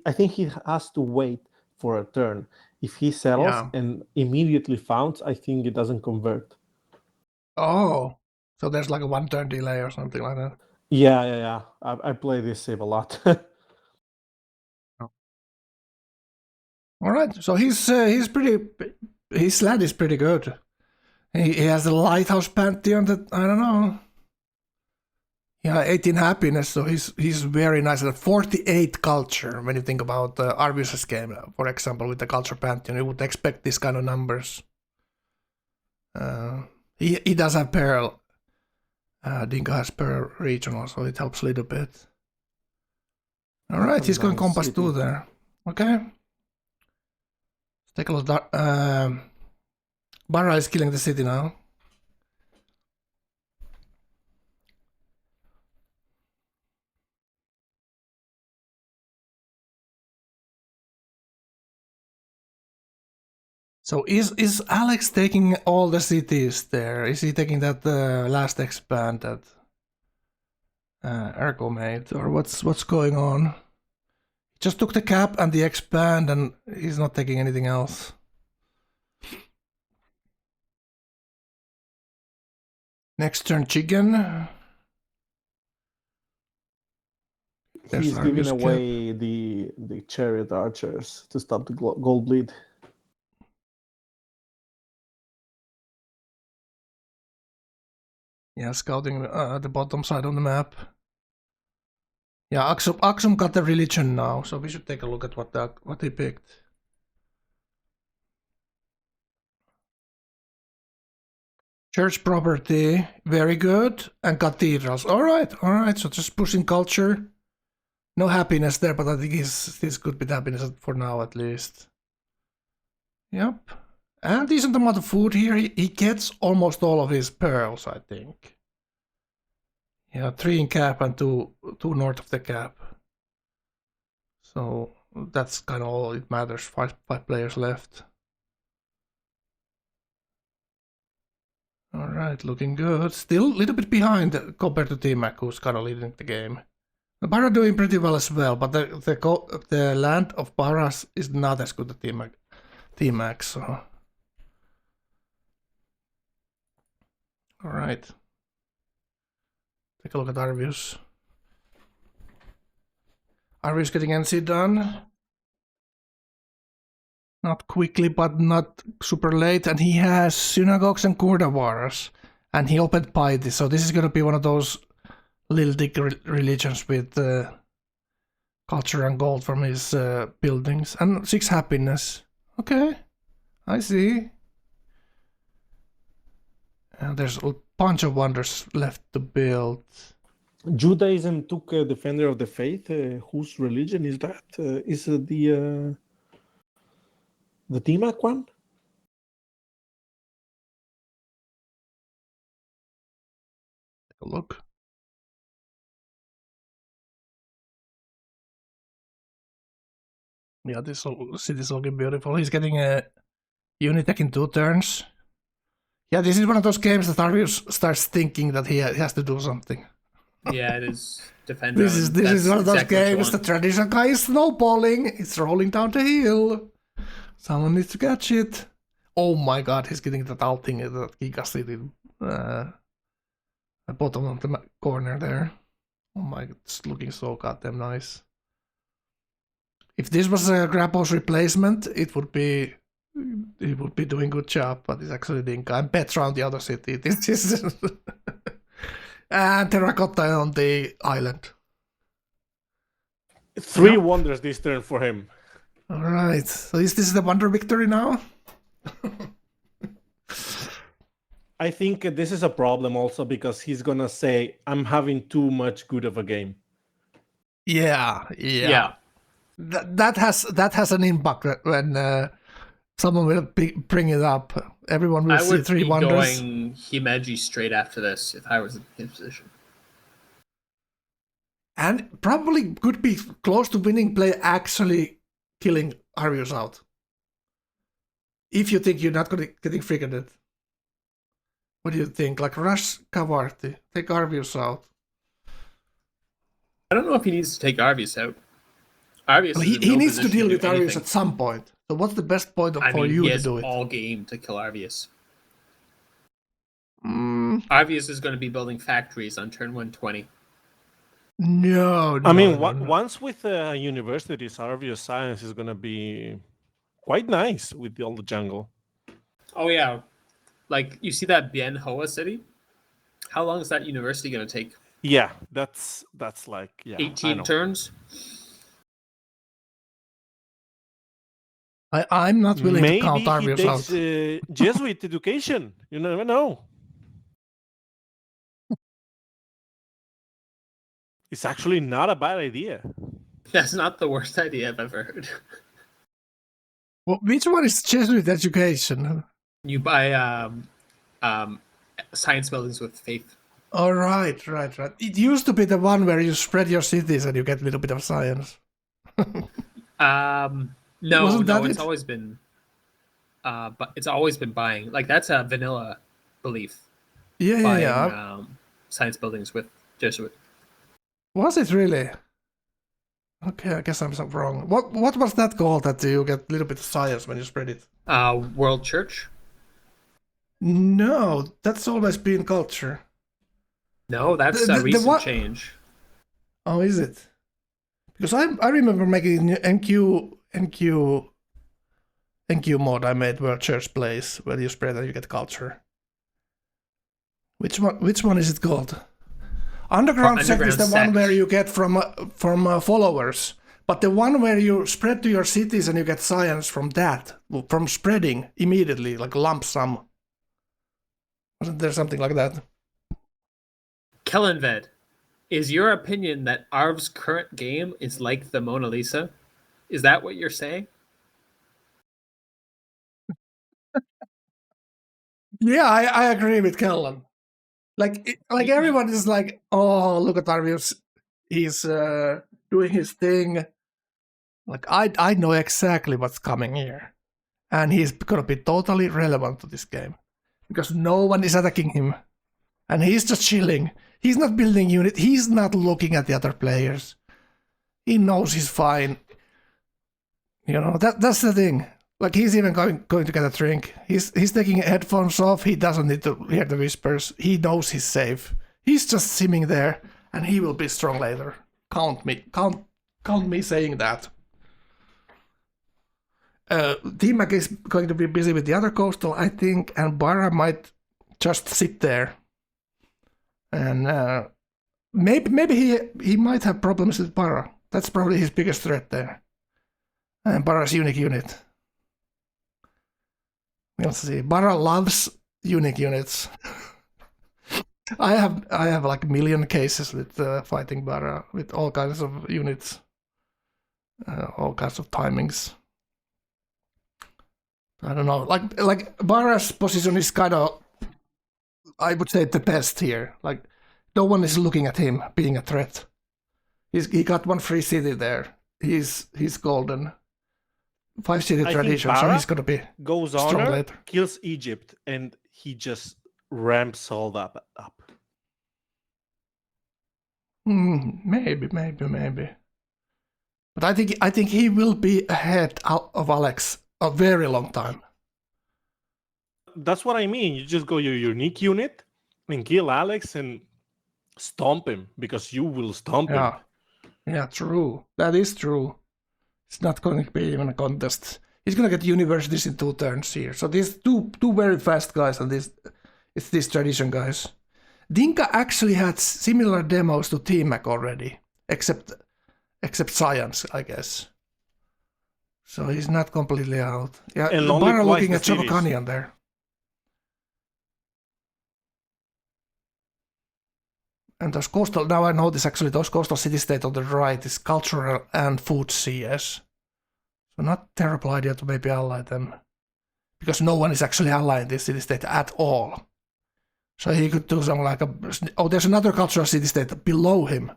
I think he has to wait for a turn. If he settles and immediately founds, I think it doesn't convert. Oh, so there's like a 1 turn delay or something like that. Yeah. I play this save a lot. All right, so he's pretty. His land is pretty good. He has the lighthouse pantheon that I don't know. Yeah, 18 happiness, so he's very nice. At 48 culture, when you think about Arvius' game, for example, with the culture pantheon, you would expect this kind of numbers. He does have Pearl. Dinka has Pearl regional, so it helps a little bit. All right, he's going Compass 2 there. Okay. Let's take a look. Barra is killing the city now. So is Alex taking all the cities there? Is he taking that last expand that Ergo made, or what's going on? He just took the cap and the expand, and he's not taking anything else. Next turn, chicken. He's giving away the chariot archers to stop the gold bleed. Yeah, scouting the bottom side on the map. Yeah, Axum got the religion now, so we should take a look at what he picked. Church property, very good, and cathedrals. All right. So just pushing culture. No happiness there, but I think he's good with happiness for now at least. Yep. And decent amount of food here. He gets almost all of his pearls, I think. Yeah, 3 in cap and 2 north of the cap. So that's kind of all it matters. 5 players left. All right, looking good. Still a little bit behind compared to T-Mac, who's kind of leading the game. Barra doing pretty well as well, but the land of Barras is not as good as T-Mac, so. All right. Take a look at Arvius. Arvius getting NC done. Not quickly, but not super late. And he has synagogues and Kurdavaras. And he opened piety, so this is going to be one of those little dick religions with culture and gold from his buildings. And 6 happiness. Okay, I see. And there's a bunch of wonders left to build. Judaism took a defender of the faith. Whose religion is that? Is it the Timac one? Take a look. Yeah, this city's looking beautiful. He's getting a Unitech in 2 turns. Yeah, this is one of those games that Arius starts thinking that he has to do something. Yeah, it is defender. This is one of those games. The traditional guy is snowballing. It's rolling down the hill. Someone needs to catch it. Oh my god, he's getting that alt thing that Giga City. At bottom of the corner there. Oh my god, it's looking so goddamn nice. If this was a Grabbo's replacement, it would be doing good job, but it's actually Dinka. And Petra on the other city. This is and Terracotta on the island. 3 wonders this turn for him. Alright. So is this the wonder victory now? I think this is a problem also because he's gonna say, I'm having too much good of a game. Yeah. That has an impact when someone will bring it up. Everyone will I see would 3 be wonders. going Himeji straight after this if I was in his position. And probably could be close to winning play actually killing Arius out. If you think you're not getting fricketed. What do you think? Like rush Kavarti, take Arius out. I don't know if he needs to take Arvius out. Arvius Well, is in he no needs to position deal do with Arius anything. at some point. So what's the best point I for mean, you he to has do it? all game to kill Arvius. Mm, Arvius is going to be building factories on turn 120. no. I mean, no. once with universities, Arvius Science is gonna be quite nice with all the jungle. Oh yeah, like you see that Bien Hoa city? How long is that university going to take? Yeah, that's like I 18 know. turns? I'm not willing Maybe to count he Arius takes out. Jesuit education. You never know. It's actually not a bad idea. That's not the worst idea I've ever heard. Well, which one is Jesuit education? You buy science buildings with faith. Oh, right. It used to be the one where you spread your cities and you get a little bit of science. No, Wasn't that it's it? always been but it's always been buying. Like that's a vanilla belief. Yeah. Buying science buildings with Jesuit. Was it really? Okay, I guess I'm so wrong. What was that called that you get a little bit of science when you spread it? World Church? No, that's always been culture. No, that's The a recent what- change. Oh, is it? Because I remember making NQ mod. I made World Church Place where you spread and you get culture. Which one is it called? Underground sect is the Underground one where sect. you get from followers. But the one where you spread to your cities and you get science from that, from spreading immediately, like lump sum. Wasn't there something like that? Kellenved, is your opinion that Arv's current game is like the Mona Lisa? Is that what you're saying? Yeah, I agree with Kellen. Like everyone is like, oh, look at Arius, he's doing his thing. Like I know exactly what's coming here, and he's gonna be totally relevant to this game because no one is attacking him, and he's just chilling. He's not building unit. He's not looking at the other players. He knows he's fine. You know that's the thing. Like he's even going to get a drink. He's taking headphones off. He doesn't need to hear the whispers. He knows he's safe. He's just simming there, and he will be strong later. Count me saying that. T-Mac is going to be busy with the other coastal, I think, and Barra might just sit there. And maybe he might have problems with Barra. That's probably his biggest threat there. And Barra's unique unit. We'll see. Barra loves unique units. I have like a million cases with fighting Bara with all kinds of units, all kinds of timings. I don't know, like Bara's position is kind of, I would say, the best here. Like no one is looking at him being a threat. He got one free city there. He's golden. 5 city I tradition, think so Bara he's gonna be goes strong on, later. kills Egypt, and he just ramps all that up. Maybe. But I think he will be ahead of Alex a very long time. That's what I mean. You just go your unique unit and kill Alex and stomp him, because you will stomp him. Yeah, true. That is true. It's not going to be even a contest. He's going to get universities in 2 turns here. So these two very fast guys, and it's these tradition guys. Dinka actually had similar demos to T-Mac already, except science, I guess. So he's not completely out. Yeah, And only Bara twice looking the at series. Chavokanian there. And those coastal, now I notice actually those coastal city-state on the right is cultural and food CS. So not terrible idea to maybe ally them. Because no one is actually allying this city-state at all. So he could do something like there's another cultural city-state below him.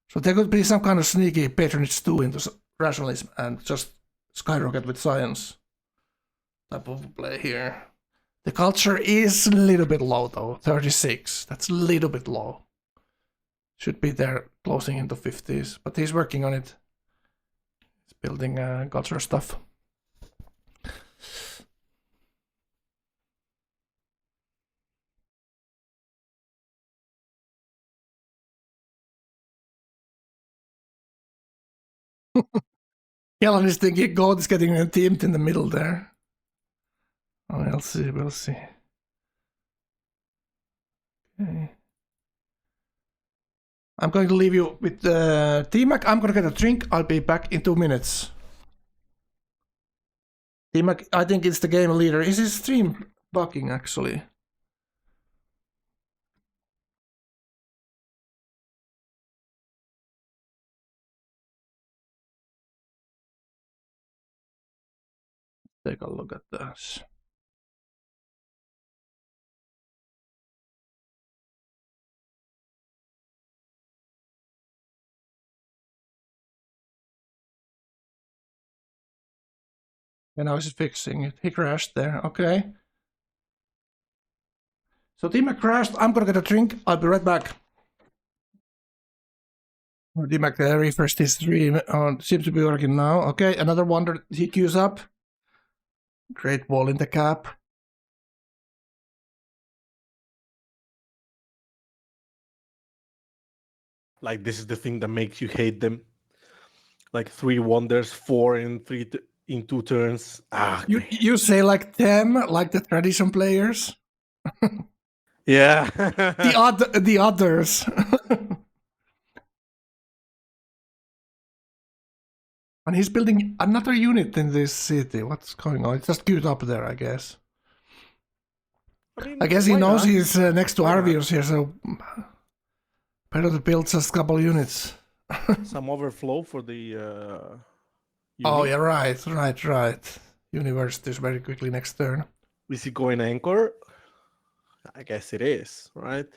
So there could be some kind of sneaky patronage too into rationalism and just skyrocket with science type of play here. The culture is a little bit low though, 36. That's a little bit low. Should be there closing into 50s, but he's working on it. He's building culture stuff. Kellan is thinking God is getting teamed in the middle there. Oh, we'll see. Okay. I'm going to leave you with T-Mac. I'm going to get a drink. I'll be back in 2 minutes. T-Mac, I think it's the game leader. Is his stream bugging actually? Take a look at this. And now he's fixing it. He crashed there. Okay. So T-Mac crashed. I'm gonna get a drink. I'll be right back. T-Mac refreshed his stream. Seems to be working now. Okay, another wonder. He queues up. Great wall in the cap. Like, this is the thing that makes you hate them. Like 3 wonders, 4 in 2 turns. You say like them, like the tradition players. Yeah. the others. And he's building another unit in this city. What's going on? It's just queued up there, I guess. I guess he knows he's next to Arvius here, so better to build just a couple units. Some overflow for the oh yeah, right. Universities very quickly next turn. Is he going anchor? I guess it is, right?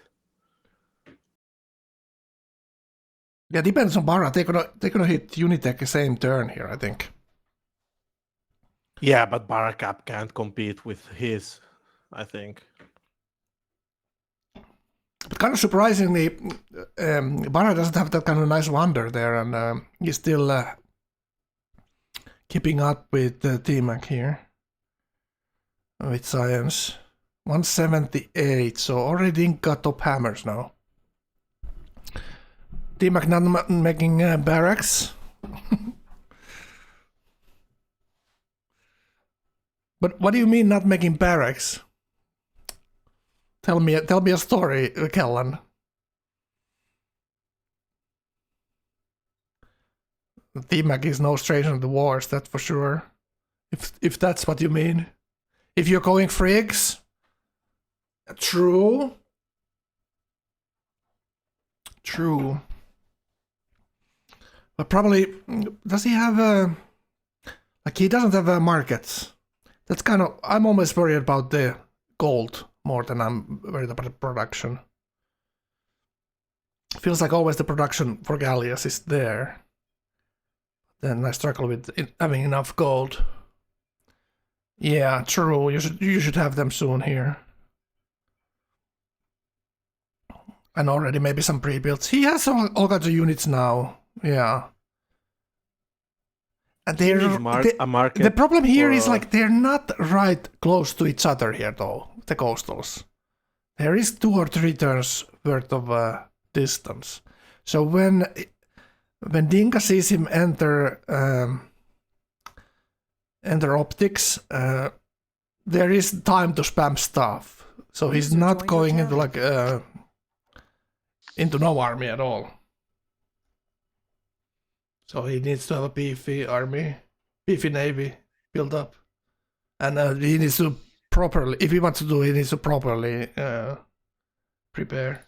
Yeah, depends on Bara. They're gonna hit Unitech the same turn here, I think. Yeah, but Barakap can't compete with his, I think. But kind of surprisingly, Bara doesn't have that kind of nice wonder there, and he's still keeping up with T-Mac here. With science. 178, so already Dinka top hammers now. T-Mac not making barracks. But what do you mean not making barracks? Tell me a story, Kellan. T-Mac is no stranger to the wars, that's for sure. If that's what you mean. If you're going frigs, true. True. But probably, does he have like he doesn't have markets. That's kind of, I'm always worried about the gold more than I'm worried about the production. Feels like always the production for Gallias is there. Then I struggle with having enough gold. Yeah, true. You should have them soon here. And already maybe some pre-builds. He has all kinds of units now. Yeah. And they're a market. the problem here is for- like they're not right close to each other here though, the coastals. There is 2 or 3 turns worth of distance. So when Dinka sees him enter optics, there is time to spam stuff. So he's not going into like into no army at all. So he needs to have a beefy army, beefy navy built up, and he needs to properly, if he wants to do it, he needs to properly prepare.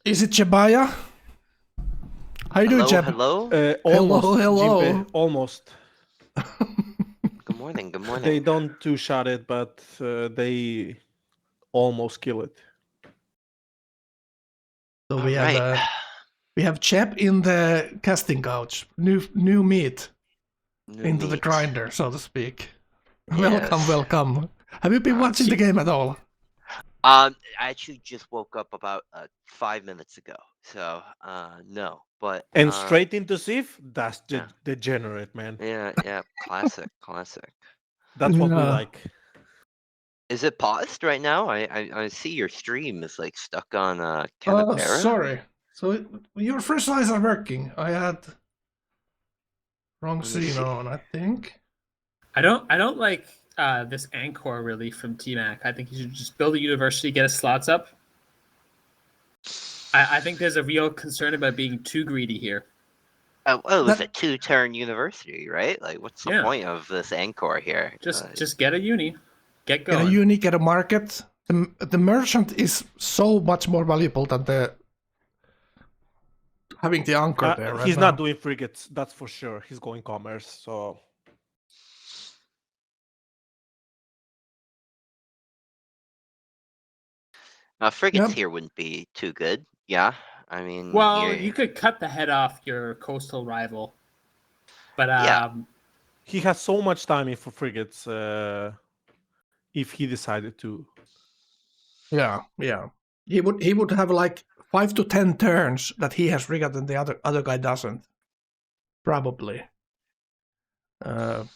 Is it Chebaya? How you doing, Cheb? Hello. Almost, hello. Jimbe, almost. Good morning. Good morning. They don't two-shot it, but they almost kill it. So All we right. have Cheb in the casting couch, new meat New into the meat. grinder, so to speak. Yes. Welcome. Have you been watching the game at all? I actually just woke up about 5 minutes ago, so no. But And straight into Sif, that's yeah. degenerate, man. Yeah, classic. That's what we Yeah. like. Is it paused right now? I see your stream is like stuck on Canberra. Sorry. So your first eyes are working. I had wrong Let me scene see. on, I think. I don't like this Anchor really from TMAC. I think you should just build a university, get his slots up. I think there's a real concern about being too greedy here. Well, it was That- a 2-turn university, right? Like, what's the Yeah. point of this Angkor here? Just get a uni, get Get a going. uni, get a market. The merchant is so much more valuable than the having the anchor there. Right He's now. not doing frigates, that's for sure. He's going commerce, so Frigates Yep. here wouldn't be too good. Yeah, I mean, Well, you could cut the head off your coastal rival, but Yeah. he has so much time in for frigates if he decided to. Yeah. He would have like 5 to 10 turns that he has frigate and the other guy doesn't. Probably. But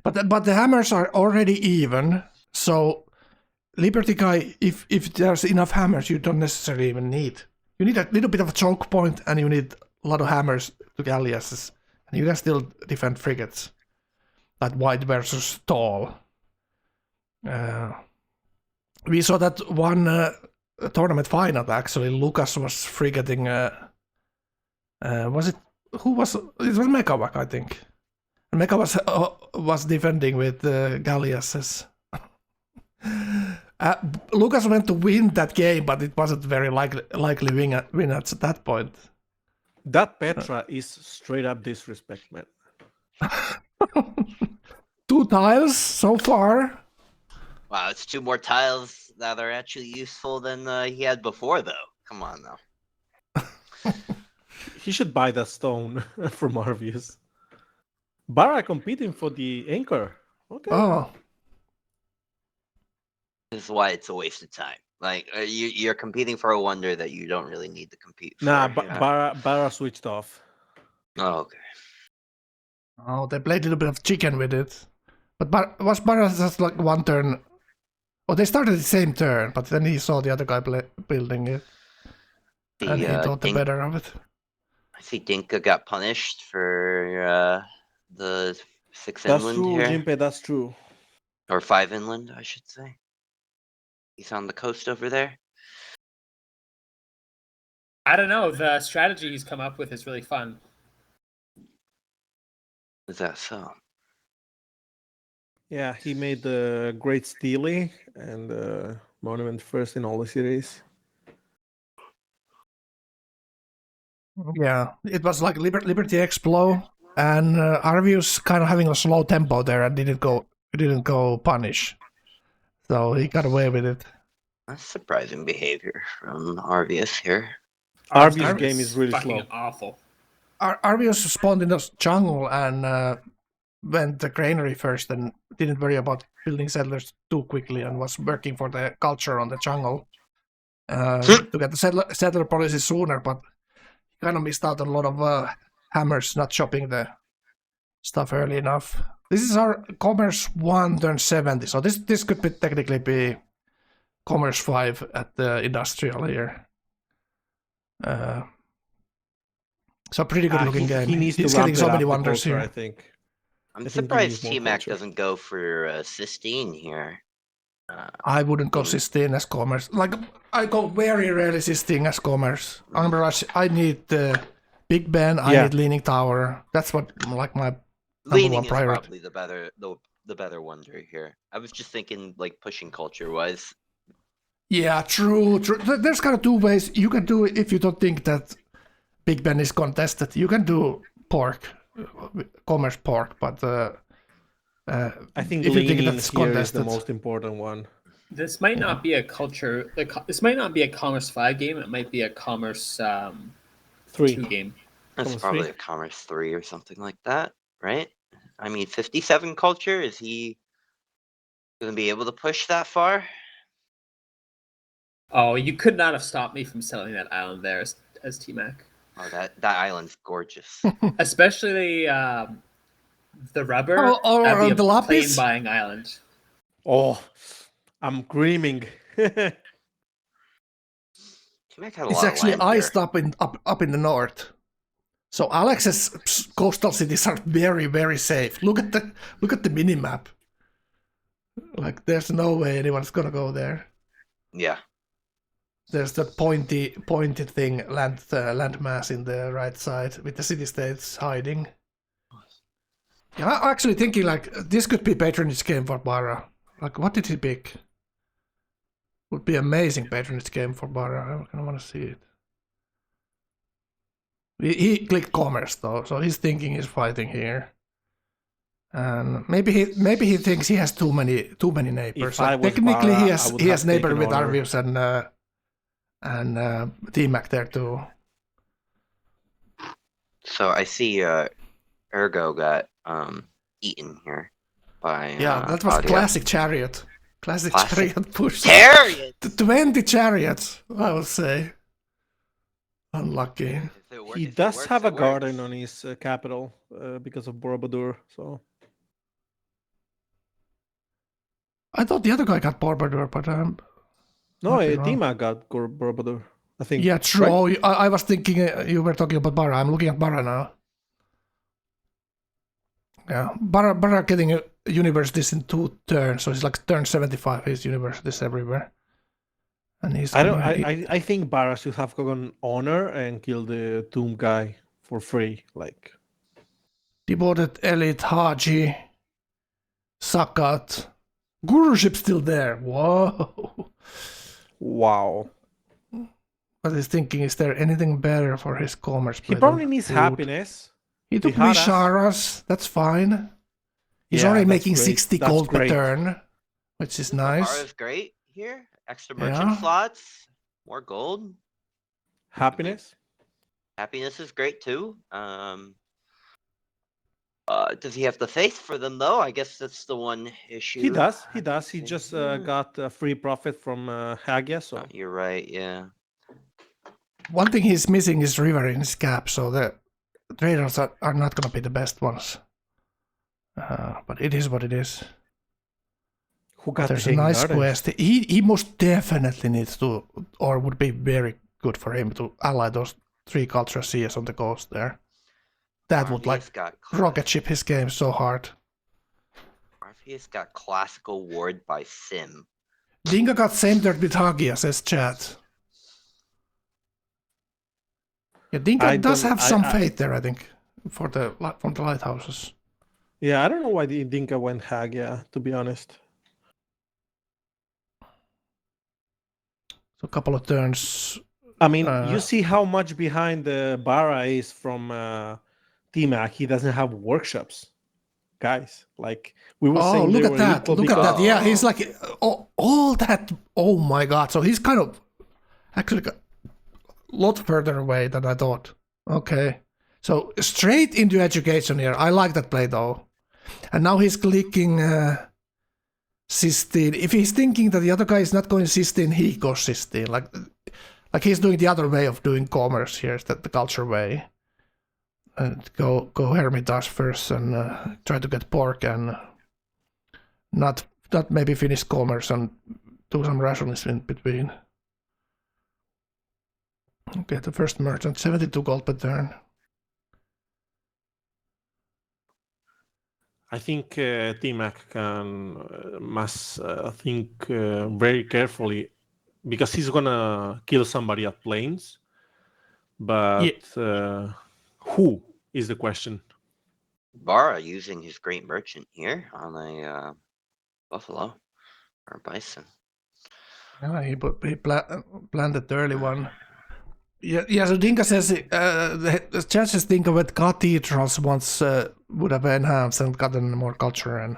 the hammers are already even, so Liberty guy, if there's enough hammers, you don't necessarily even need. You need a little bit of a choke point, and you need a lot of hammers to galleasses, and you can still defend frigates. Like wide versus tall. We saw that one tournament final actually. Lucas was frigating. Was it? Who was? It was Mekawak, I think. And Meka was defending with galleasses. Lucas went to win that game, but it wasn't very likely win at that point. That Petra is straight up disrespect, man. 2 tiles so far. Wow, it's 2 more tiles that are actually useful than he had before, though. Come on, now. He should buy that stone from Arvius. Bara competing for the anchor. Okay. Oh, This is why it's a waste of time. Like, you're competing for a wonder that you don't really need to compete for. Nah, yeah. Bara switched off. Oh, okay. oh, they played a little bit of chicken with it. But was Barra just like 1 turn? Oh, they started the same turn, but then he saw the other guy building it, and he thought the better of it. I see Dinka got punished for the 6 That's inland true, here. Jimpe, that's true. Or 5 inland, I should say. He's on the coast over there. I don't know. The strategy he's come up with is really fun. Is that so? Yeah, he made the Great Steely and Monument first in all the series. Yeah, it was like Liberty Explo, and Arvius kind of having a slow tempo there and didn't go punish, so he got away with it. That's surprising behavior from Arvius here. Arvius' game is really fucking slow. awful. Arvius spawned in the jungle and went the granary first and didn't worry about building settlers too quickly and was working for the culture on the jungle to get the settler policy sooner, but kind of missed out on a lot of hammers not chopping the stuff early enough. This is our Commerce 1 turn 70, so this could technically be Commerce 5 at the industrial here. So pretty good looking game. He needs He's to getting ramp so it many up the wonders culture, here. I think. I'm I think he surprised needs more T-Mac culture. doesn't go for Sistine here. I wouldn't go Sistine as Commerce. Like, I go very rarely Sistine as Commerce. I need Big Ben, I need Leaning Tower. That's what, like, my Leaning one is priority. probably the better wonder here. I was just thinking, like, pushing culture-wise. Yeah, true. There's kind of two ways. You can do it if you don't think that Big Ben is contested. You can do pork, Commerce pork, but I think if you think leaning that's here is contested, the most important one. This might not be a culture. This might not be a Commerce 5 game. It might be a Commerce 3 game. That's Commerce probably 3? a Commerce 3 or something like that, right? I mean, 57 culture, is he going to be able to push that far? Oh, you could not have stopped me from selling that island there as T-Mac. Oh, that island's gorgeous. Especially the rubber or at the lapis? plane buying island. Oh, I'm dreaming. T-Mac had a it's lot actually of land here. iced up in the north. So Alex's coastal cities are very, very safe. Look at the minimap. Like, there's no way anyone's gonna go there. Yeah. There's the pointed thing, land mass in the right side with the city-states hiding. Yeah, I'm actually thinking like this could be patronage game for Barra. Like, what did he pick? Would be amazing patronage game for Barra. I kind of want to see it. He clicked commerce though, so he's thinking he's fighting here. And maybe he thinks he has too many neighbors. If I Like, was technically, Barra, he I has would he have has neighbor taken with honor. Arvius and T-Mac there too. So I see Ergo got eaten here by Yeah, that was Audio. classic chariot. Classic chariot push. Chariot! 20 chariots, I would say. Unlucky. If it wor- He if it does works, have a it works. garden on his capital because of Borobudur, so... I thought the other guy got Borobudur, but No, might be wrong. Dima got Borobudur, I think. Yeah, true. right? Oh, I was thinking you were talking about Barra. I'm looking at Barra now. Yeah, Barra getting universities in 2 turns, so it's like turn 75. He's universities everywhere, and he's. I think Barra should have gone honor and killed the tomb guy for free. Like, Devoted Elite Haji, Sakat, Guruship still there. Whoa. wow. But he's thinking, is there anything better for his commerce? He play probably than needs food? happiness. He took Viharas. Visharas, that's fine. He's Yeah, already that's making great. 60 That's gold per great. turn, which is nice. Barra's great here. Extra merchant Yeah. slots, more gold. Happiness? Happiness is great too. Does he have the faith for them though? I guess that's the one issue. He does. He just got a free profit from Hagia, so... You're right, yeah. One thing he's missing is river in his cap, so the traders are not going to be the best ones. But it is what it is. Who But got there's the a nice Hanging Gardens? quest. He most definitely needs to, or would be very good for him to ally those 3 culture seers on the coast there. That would like Arvius got rocket ship his game so hard. Arvius got classical ward by Sim. Dinka got same dirt with Hagia, says chat. Yeah, Dinka I does don't- have some I- faith there, I think, from the lighthouses. Yeah, I don't know why the Dinka went hag. Yeah, to be honest. So a couple of turns. I mean, you see how much behind the Bara is from T-Mac. He doesn't have workshops, guys. Like we were saying, look they at were that! equal Look at because that! Yeah, he's like all that. Oh my god! So he's kind of actually a lot further away than I thought. Okay, so straight into education here. I like that play though. And now he's clicking Sistine. If he's thinking that the other guy is not going Sistine, he goes Sistine. Like he's doing the other way of doing commerce here, the culture way. And go Hermitage first and try to get pork and not maybe finish commerce and do some rationalism in between. Okay, the first merchant, 72 gold per turn. I think T-Mac must think very carefully because he's gonna kill somebody at planes. But who is the question? Bara using his great merchant here on a buffalo or bison. Yeah, he planted the early one. Yeah. So Dinka says the chances Dinka with cathedrals once would have enhanced and gotten more culture and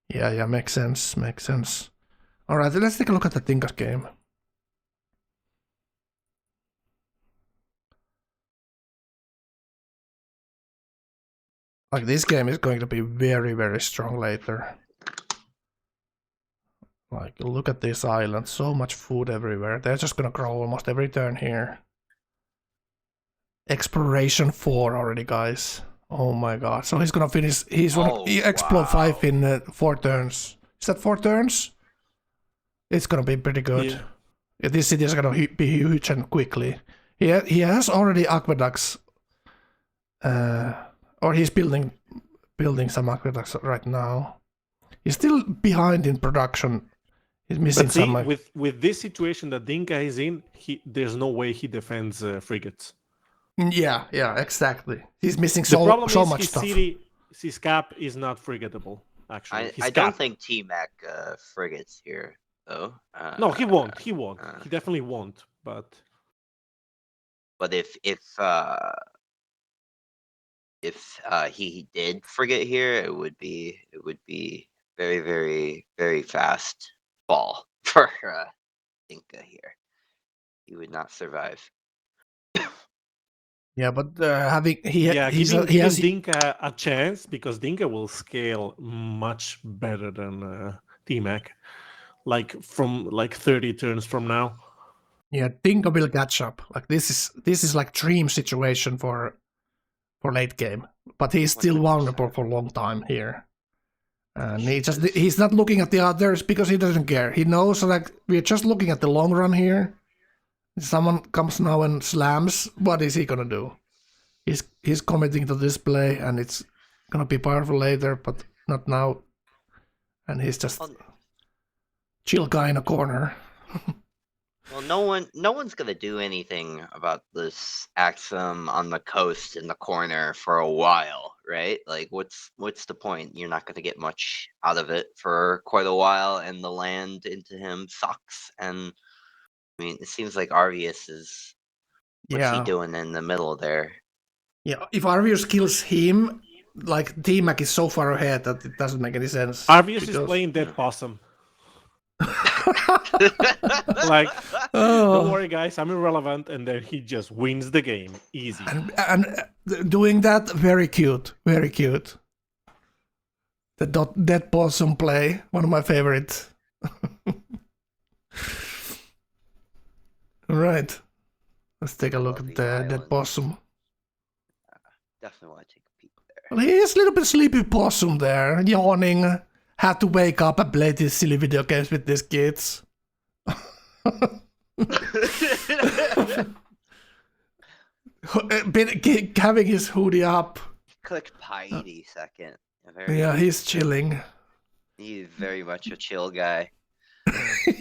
yeah, makes sense. All right, let's take a look at the Dinka's game. Like this game is going to be very, very strong later. Like look at this island, so much food everywhere. They're just gonna grow almost every turn here. Exploration 4 already, guys. Oh my god. So he's gonna finish. He explode 5 in 4 turns. Is that 4 turns? It's gonna be pretty good. Yeah, this city is gonna be huge and quickly. He has already aqueducts. Or he's building some aqueducts right now. He's still behind in production. He's missing but see, some. With this situation that Dinka is in, there's no way he defends frigates. Yeah, exactly. He's missing so much his stuff. His cap is not frigatable. Actually, I don't think T-Mac frigates here though. No, he won't. He definitely won't. But if he did frigate here, it would be very, very, very fast fall for Dinka here. He would not survive. Yeah, but he giving has Dinka a chance because Dinka will scale much better than T-Mac, like from 30 turns from now. Yeah, Dinka will catch up. Like this is like dream situation for late game, but he's still 100%. vulnerable for a long time here. And he's not looking at the others because he doesn't care. He knows like we're just looking at the long run here. If someone comes now and slams, what is he gonna do? He's committing to this play and it's gonna be powerful later, but not now. And he's just chill guy in a corner. Well, no one's gonna do anything about this Axum on the coast in the corner for a while, right? Like, what's the point? You're not gonna get much out of it for quite a while, and the land into him sucks. And I mean, it seems like Arvius is what's he doing in the middle there? Yeah, if Arvius kills him, like T-Mac is so far ahead that it doesn't make any sense. Arvius is playing Dead Possum. Like, don't worry, guys, I'm irrelevant, and then he just wins the game easy. And doing that, very cute, very cute. The Dead Possum play, one of my favorites. All right, let's take a look at the Dead Possum. Definitely want to take a peek there. Well, he is a little bit sleepy possum there, yawning. Had to wake up and play these silly video games with these kids. Having his hoodie up. Clicked piety second. Yeah, he's chilling. He's very much a chill guy.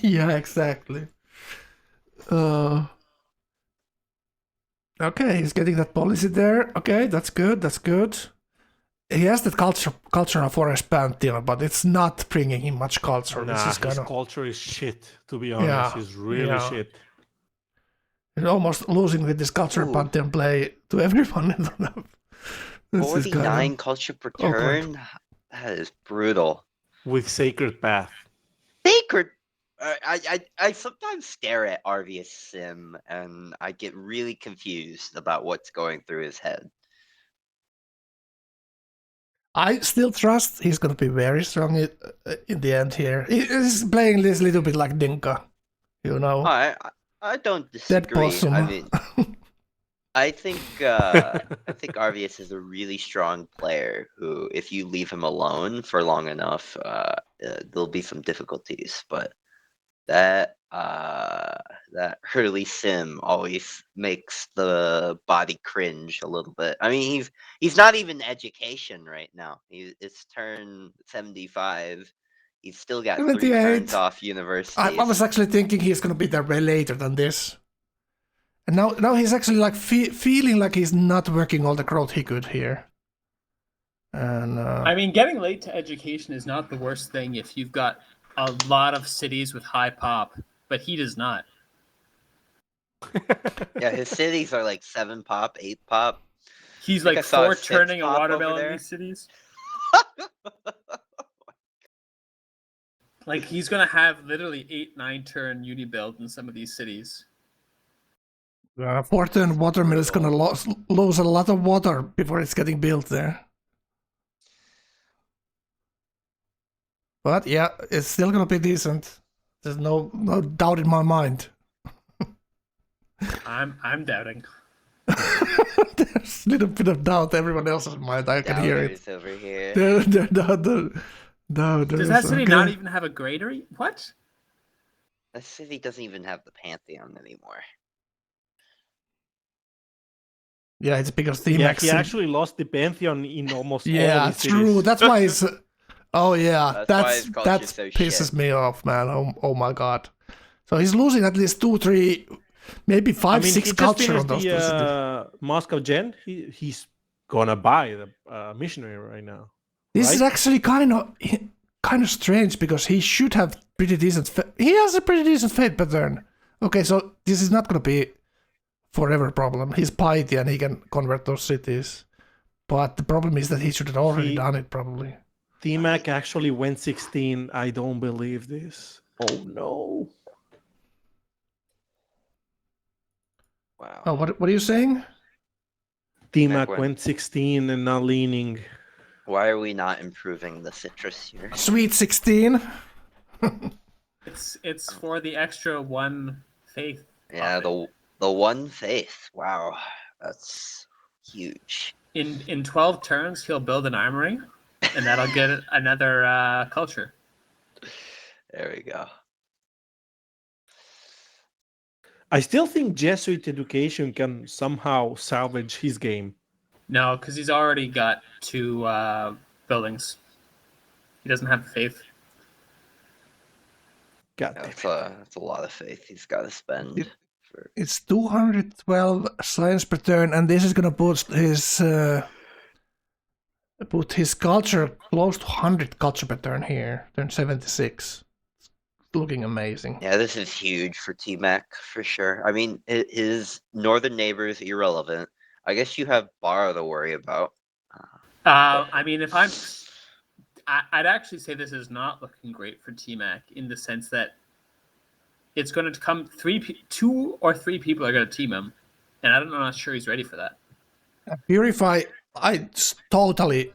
Yeah, exactly. Okay, he's getting that policy there. Okay, that's good. he has that cultural forest pantheon, but it's not bringing him much culture. Nah, This is his kind of culture is shit, to be honest. He's really shit. He's almost losing with this culture Ooh. pantheon play to everyone. This is 49 culture per awkward. turn. That is brutal. With Sacred Path. Sacred. I sometimes stare at Arvius Sim and I get really confused about what's going through his head. I still trust he's going to be very strong in the end here. He's playing this little bit like Dinka, you know. I don't Dead disagree. possum. I mean, I think Arvius is a really strong player who, if you leave him alone for long enough, there'll be some difficulties. But that Hurley Sim always makes the body cringe a little bit. I mean, he's not even education right now. It's turn 75. He's still got 3 turns 78. off university. I was actually thinking he's going to be there way later than this. And now he's actually like feeling like he's not working all the growth he could here. And I mean, getting late to education is not the worst thing if you've got a lot of cities with high pop, but he does not. Yeah, his cities are like 7 pop, 8 pop. He's I think like I saw a 4 6 turning a pop over watermelon in there. these cities. Like he's gonna have literally 8-9 turn uni build in some of these cities. 4-turn watermill is going to lose a lot of water before it's getting built there. But yeah, it's still going to be decent. There's no doubt in my mind. I'm doubting. There's a little bit of doubt in everyone else's mind. I can hear it. Doubters over here. Does that city not even have a granary? What? That city doesn't even have the Pantheon anymore. Yeah, it's because the Yeah, he actually lost the Pantheon in almost all Yeah, of his true. cities. That's why it's. Oh yeah, That's why his that culture's so pisses shit. me off, man. Oh my god. So he's losing at least 2, 3, maybe 5, 6 he just culture on finished those two cities. the Moscow Gen. He's gonna buy the missionary right now. This is right? actually kind of strange because he should have pretty decent. He has a pretty decent fate pattern. Okay, so this is not gonna be forever problem. He's piety and he can convert those cities. But the problem is that he should have already done it probably. T-Mac actually went 16. I don't believe this. Oh no. Wow. Oh, what are you saying? T-Mac went- went 16 and not leaning. Why are we not improving the citrus here? Sweet 16. It's for the extra 1 faith. Yeah, the one faith. Wow, that's huge. In 12 turns, he'll build an armory, and that'll get another culture. There we go. I still think Jesuit education can somehow salvage his game. No, because he's already got 2 buildings. He doesn't have the faith. God Yeah, damn that's a lot of faith he's got to spend. It's 212 science per turn, and this is gonna put his culture close to 100 culture per turn here. Turn 76. It's looking amazing. Yeah, this is huge for T-Mac for sure. I mean, his northern neighbor is irrelevant. I guess you have Bar to worry about. I mean, I'd actually say this is not looking great for T-Mac in the sense that it's going to come 2 or 3 people are going to team him, and I'm not sure he's ready for that. Purify, I totally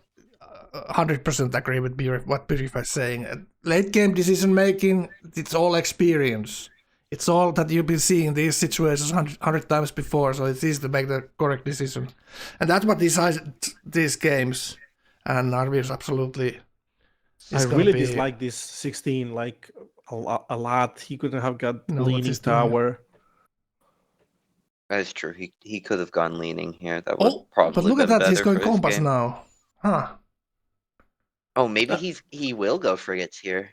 100% agree with what Purify is saying. Late game decision making, it's all experience. It's all that you've been seeing these situations 100 times before, so it's easy to make the correct decision. And that's what decides these games. And Arvius absolutely. I really dislike this 16 like a lot. He couldn't have got leaning tower. That is true. He could have gone leaning here. That would probably. But look at been that, he's better going for his compass game. now. Huh. Oh, maybe he will go frigates here.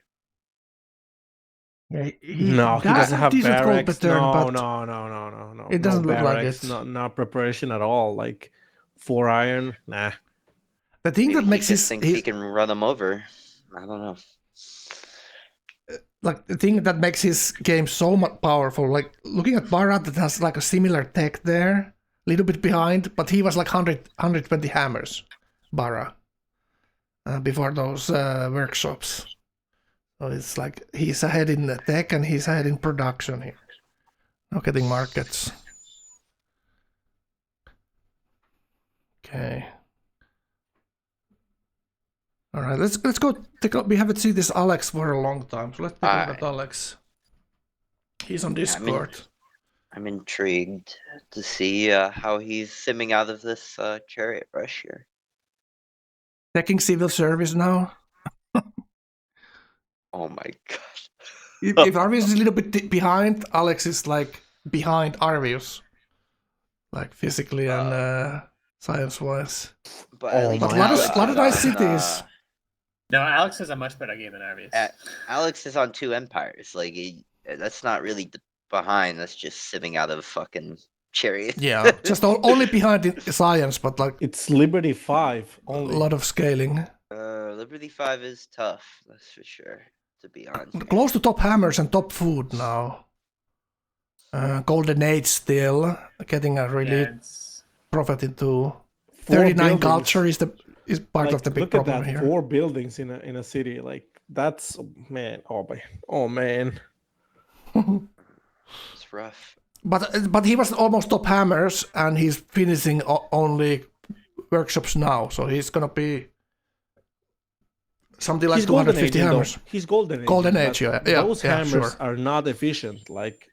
Yeah, No, he doesn't have decent goal barracks. per turn, No. but it doesn't no look like barracks, it. not preparation at all. Like 4 iron, nah. The thing Maybe that makes he just thinks his he can run him over. I don't know. like the thing that makes his game so much powerful, like looking at Barat that has like a similar tech there, a little bit behind, but he was like 120 hammers, Bara, before those workshops. So it's like he's ahead in the tech and he's ahead in production here. Not getting markets. Okay. All right, let's go take a look. We haven't seen this Alex for a long time, so let's take a look at Alex. He's on Discord. I'm intrigued to see how he's simming out of this chariot rush here. Checking civil service now. Oh my god. If Arvius is a little bit behind, Alex is like behind Arvius. Like physically and science-wise. But at Oh least my But a lot Alex of is nice on, cities. No, Alex has a much better game than Arvius. Alex is on 2 empires. Like that's not really behind. That's just simming out of fucking chariot. Yeah, just only behind in science, but like It's Liberty 5 a only. lot of scaling. Liberty 5 is tough. That's for sure. To be honest. Close to top hammers and top food now. Golden Age still getting a really it's profit into 4 39 buildings. culture is part Like, of the big look at problem that, here. 4 buildings in a city. Like that's man. Oh man. It's rough. But he was almost top hammers and he's finishing only workshops now, so he's gonna be something like He's golden 250 age, hammers. though. He's golden age. Golden but age, yeah, Those hammers sure. are not efficient. Like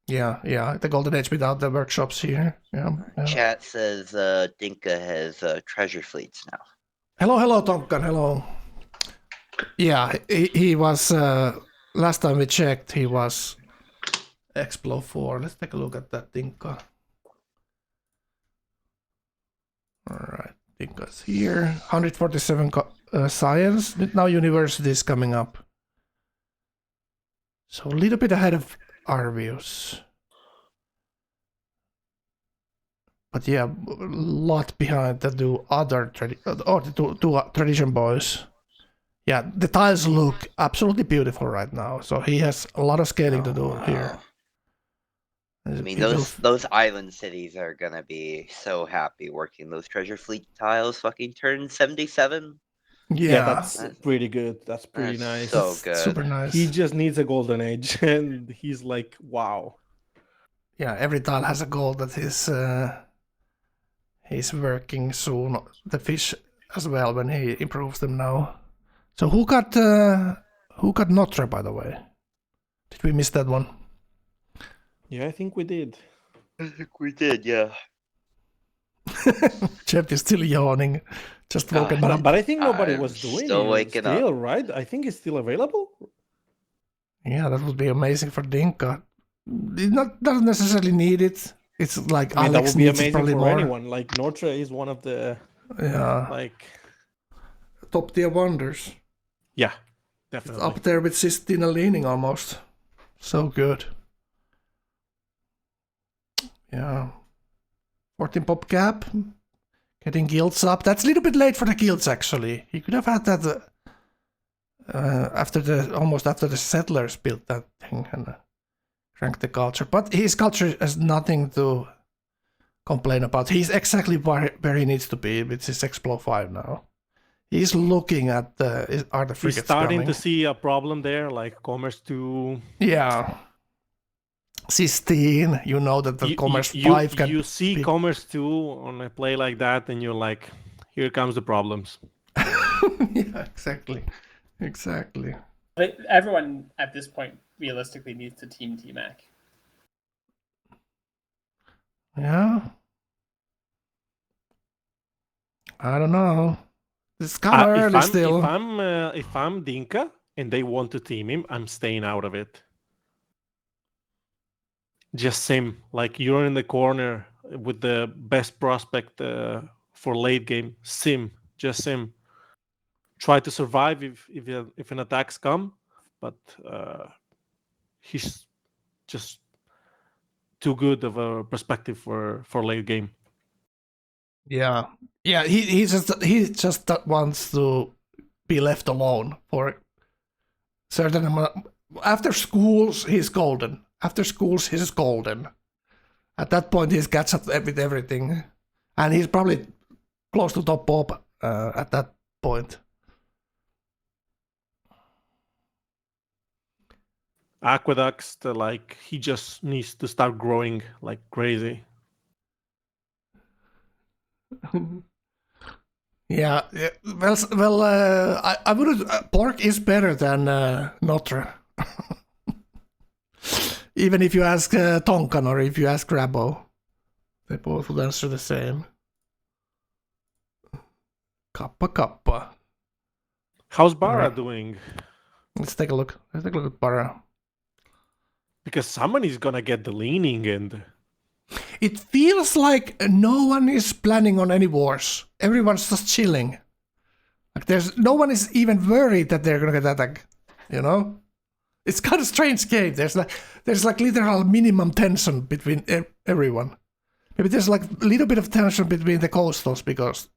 Yeah, the golden age without the workshops here. Yeah. Chat says Dinka has treasure fleets now. Hello, Tonkan. Hello. Yeah, he was. Last time we checked, he was Explo 4. Let's take a look at that Dinka. All right, Dinka's here. 147 science. Now university is coming up. So a little bit ahead of Arvius. But yeah, a lot behind the two other tradition boys. Yeah, the tiles look absolutely beautiful right now. So he has a lot of scaling to do here. I mean, those island cities are gonna be so happy working those treasure fleet tiles. Fucking turn 77. Yeah, that's pretty good. That's pretty nice. So good. super nice. He just needs a golden age, and he's like, wow. Yeah, every tile has a goal that he's working soon. The fish as well when he improves them now. So who got Notre, by the way? Did we miss that one? Yeah, I think we did. I think we did, yeah. Jeff is still yawning. Just woken up. But I think nobody I'm was doing still it waking still, up. right? I think it's still available. Yeah, that would be amazing for Dinka. It doesn't necessarily need it. It's like I mean, Alex that would be needs it amazing probably for more. anyone. Like Notre is one of the like top tier wonders. yeah, It's definitely. up there with Sistina Leaning almost. So good. Yeah. 14 pop cap. Getting guilds up. That's a little bit late for the guilds actually. He could have had that almost after the settlers built that thing and cranked the culture. But his culture has nothing to complain about. He's exactly where he needs to be with his Explo 5 now. He's looking at are the frigates He's starting coming? to see a problem there, like Commerce 2. Yeah. Sistine, you know that the Commerce 5 can... You see be... Commerce 2 on a play like that, and you're like, here comes the problems. Yeah, exactly. But everyone at this point realistically needs to team T-Mac. Yeah. I don't know. It's kind of early still. If I'm Dinka and they want to team him, I'm staying out of it. Just sim, like you're in the corner with the best prospect for late game. Just sim. Try to survive if an attacks come, but he's just too good of a perspective for late game. Yeah, yeah. He just wants to be left alone for certain amount. After schools, he's golden. After schools, he's golden. At that point, he's catch up with everything, and he's probably close to top pop at that point. Aqueducts, like he just needs to start growing like crazy. Yeah, well, I would. Pork is better than Notre. Even if you ask Tonkan or if you ask Grabbo, they both would answer the same. Kappa. How's Bara Right. doing? Let's take a look. Let's take a look at Bara. Because somebody's gonna get the leaning, and It feels like no one is planning on any wars. Everyone's just chilling. Like no one is even worried that they're gonna get attacked. You know, it's kind of strange game. There's like literal minimum tension between everyone. Maybe there's like a little bit of tension between the coastals because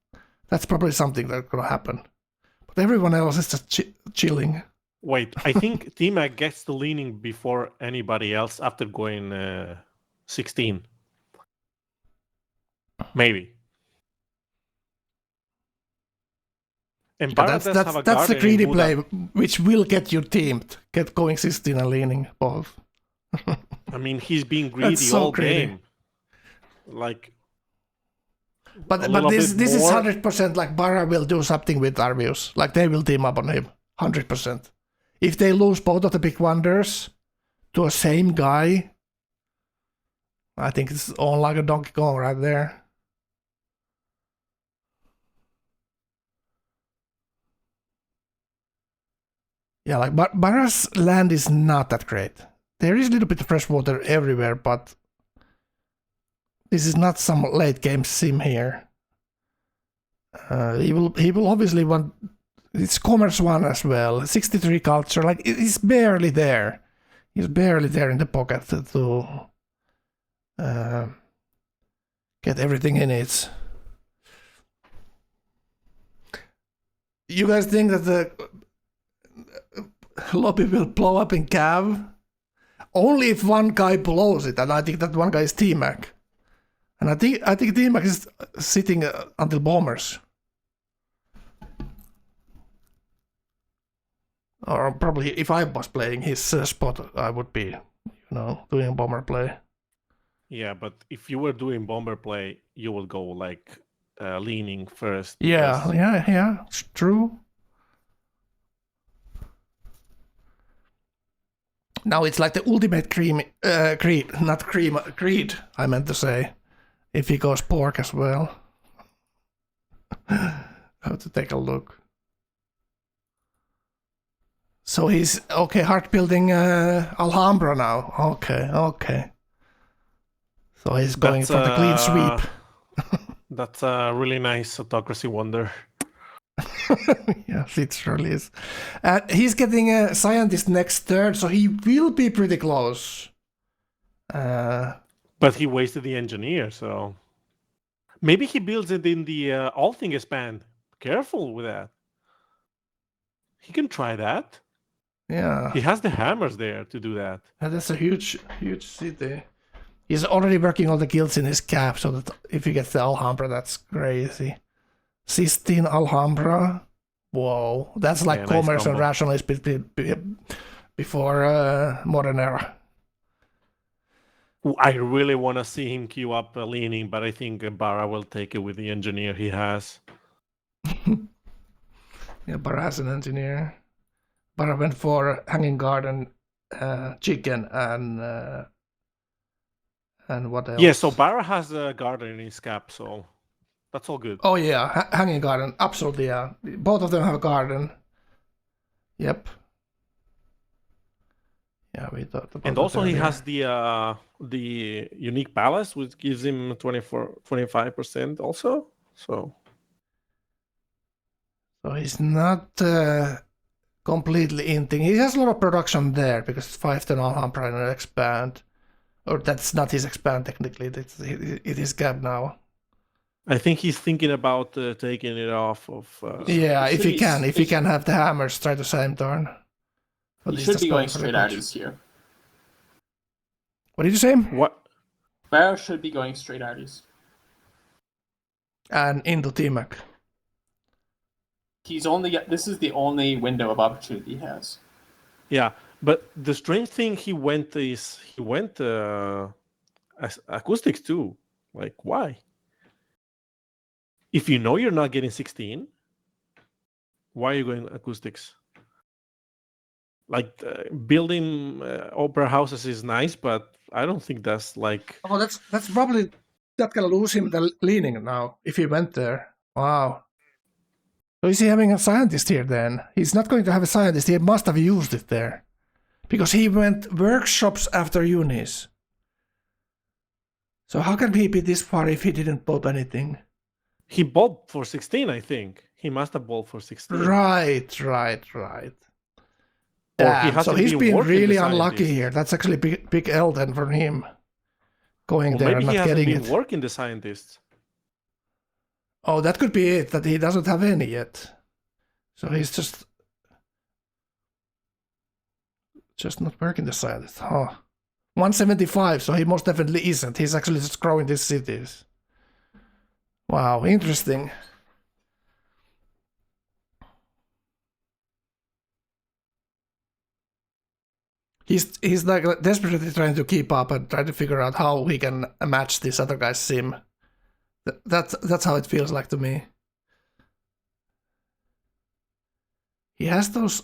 that's probably something that's gonna happen. But everyone else is just chilling. wait, I think T-Mac gets the leaning before anybody else after going 16. Maybe. And Bara does have a That's the guardian greedy in play, Buddha. which will get you teamed. Get going 16 and leaning both. I mean, he's being greedy so all greedy. game. Like, But little this bit is more. 100% like Bara will do something with Arvius. Like they will team up on him. 100%. If they lose both of the big wonders to a same guy, I think it's all like a Donkey Kong right there. Yeah, like Bara's land is not that great. There is a little bit of fresh water everywhere, but this is not some late game sim here. He will obviously want. It's Commerce 1 as well. 63 culture, like he's barely there. He's barely there in the pocket to get everything he needs. You guys think that the lobby will blow up in Cav? Only if one guy blows it, and I think that one guy is T-Mac. And I think T-Mac is sitting until bombers. Or probably if I was playing his spot, I would be, doing bomber play. yeah, but if you were doing bomber play, you would go like leaning first. Yeah, because- yeah, it's true. Now it's like the ultimate creed, I meant to say. If he goes pork as well. I have to take a look. So he's, okay, heart building Alhambra now. Okay. So he's going for the clean sweep. That's a really nice autocracy wonder. Yes, it really is. He's getting a scientist next turn, so he will be pretty close. But he wasted the engineer, so maybe he builds it in the all thing expand. Careful with that. He can try that. Yeah. He has the hammers there to do that. That's a huge city. He's already working all the guilds in his cap, so that if he gets the Alhambra, that's crazy. Sistine Alhambra. Whoa, that's like Yeah, nice commerce and combo. rationalist before modern era. I really want to see him queue up leaning, but I think Bara will take it with the engineer he has. Yeah, Bara has an engineer. Bara went for Hanging Garden, chicken, and what else? Yeah, so Bara has a garden in his cap, so that's all good. Oh yeah, Hanging Garden, absolutely, yeah. Both of them have a garden. Yep. Yeah, we thought about And that also he earlier. has the unique palace, which gives him 25% also. So he's not completely inting. He has a lot of production there because it's 5-10 Alhambra and expand. Or that's not his expand technically. It is Gab now. I think he's thinking about taking it off of. Yeah, It if should he be- can, if it he can have the hammers try the same turn. But He he's should just be going for the straight punch. arties here. What did you say? What? Barrow should be going straight arties. And into T-Mac. This is the only window of opportunity he has. Yeah, but the strange thing he went acoustics too. Like, why? If you know you're not getting 16, why are you going acoustics? Like building opera houses is nice, but I don't think that's like. Oh, that's probably that can lose him the leaning now if he went there. Wow. So is he having a scientist here then? He's not going to have a scientist. He must have used it there, because he went workshops after unis. So how can he be this far if he didn't bought anything? He bought for 16, I think. He must have bought for 16. Right. Or Damn, he so hasn't he's been been working really the unlucky scientist. here. That's actually big L then for him. Going Or there maybe and he not hasn't getting been it. working the scientists. Oh, that could be it, that he doesn't have any yet. So he's just not working the scientist. Huh. 175, so he most definitely isn't. He's actually just growing these cities. Wow, interesting. He's like desperately trying to keep up and trying to figure out how he can match this other guy's sim. That's how it feels like to me. He has those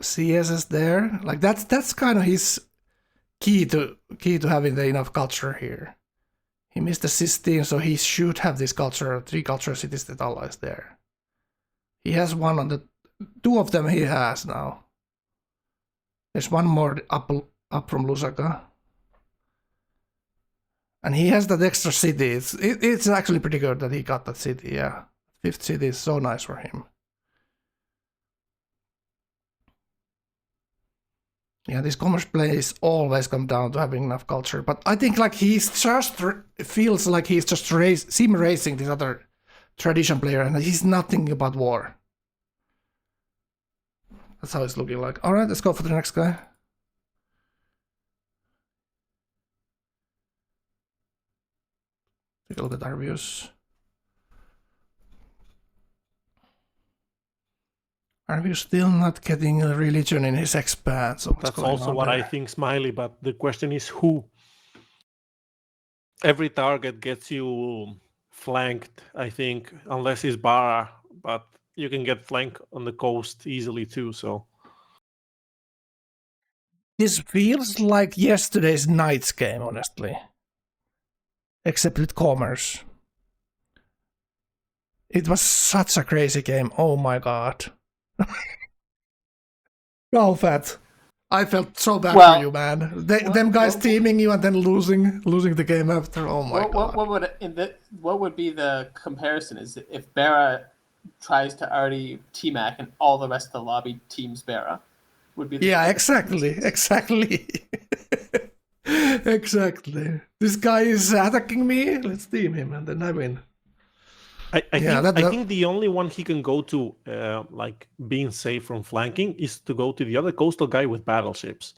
CSs there. Like that's kind of his key to having the enough culture here. He missed the 16, so he should have this culture, 3 culture cities that allies there. He has one on the 2 of them he has now. There's one more up from Lusaka. And he has that extra city. It's actually pretty good that he got that city, yeah. 5th city is so nice for him. Yeah, this commerce plays always come down to having enough culture. But I think like he's just feels like he's just sim racing this other tradition player, and he's not thinking about war. That's how it's looking like. Alright, let's go for the next guy. Take a look at our views. Are we still not getting a religion in his expand? So That's also what I think, Smiley, but the question is who? Every target gets you flanked, I think, unless it's Bara, but you can get flanked on the coast easily too, so. This feels like yesterday's Knights game, honestly. Except with commerce. It was such a crazy game, oh my god. Oh, Fat. I felt so bad for you, man. Them guys teaming you and then losing the game after. Oh my god. What would be the comparison? Is if Bara tries to already T-Mac and all the rest of the lobby teams Bara? Would be yeah, exactly. Exactly. This guy is attacking me. Let's team him and then I win. I think the only one he can go to, like being safe from flanking, is to go to the other coastal guy with battleships.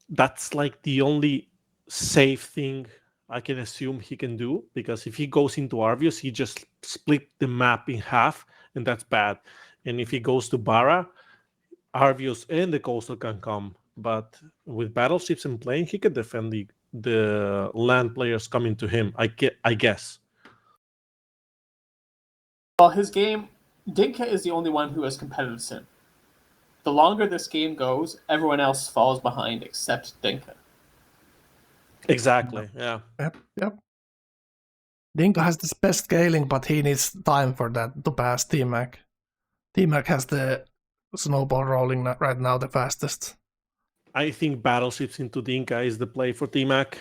That's like the only safe thing I can assume he can do, because if he goes into Arvius, he just split the map in half, and that's bad. And if he goes to Bara, Arvius and the coastal can come, but with battleships and plane, he can defend the land players coming to him. I guess. Well, his game, Dinka is the only one who has competitive sim. The longer this game goes, everyone else falls behind except Dinka. Exactly, yeah. Yep. Dinka has the best scaling, but he needs time for that to pass T-Mac. T-Mac has the snowball rolling right now the fastest. I think battleships into Dinka is the play for T-Mac.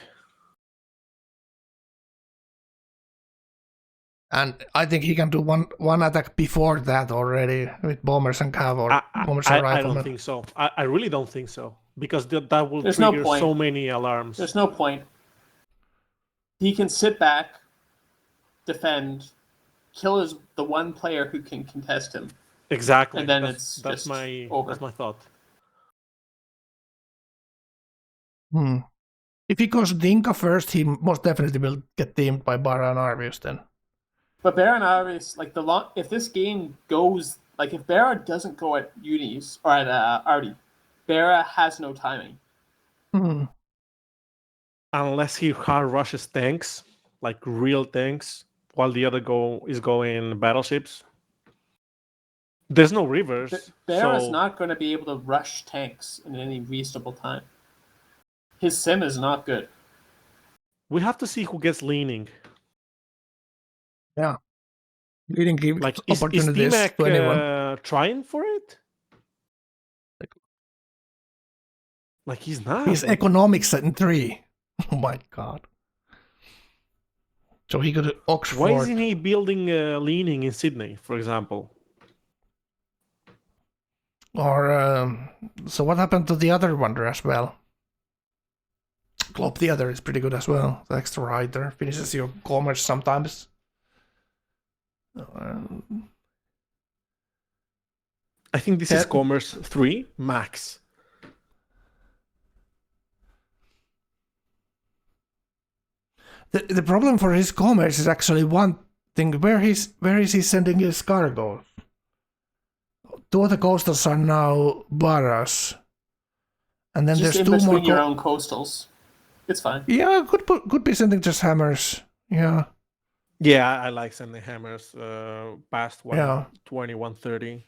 And I think he can do one attack before that already with bombers and cav or bombers and riflemen. I don't think so. I really don't think so, because that will There's trigger no point. so many alarms. There's no point. He can sit back, defend, kill the one player who can contest him. Exactly. And then that's just my over. That's my thought. If he goes Dinka first, he most definitely will get teamed by Bara and Arvius then. But Bara and Arvius, like if this game goes, like if Bara doesn't go at Unis or at Artie, Bara has no timing. Unless he hard rushes tanks, like real tanks, while the other is going battleships. There's no rivers. Bara's so... not going to be able to rush tanks in any reasonable time. His sim is not good. We have to see who gets leaning. Yeah. Leading gives like opportunities is to anyone. Trying for it? Like he's not. He's economics in 3. Oh my god. So he could Oxford. Why isn't he building leaning in Sydney, for example? Or so what happened to the other wonder as well? Globe the other is pretty good as well. The extra rider finishes your commerce sometimes. I think this is commerce 3 max. The problem for his commerce is actually one thing. Where is he sending his cargo? 2 of the coastals are now Baras. And then just there's in 2 more. Between your own coastals. It's fine. Yeah, could be sending just hammers. Yeah. Yeah, I like sending hammers past 120, 130.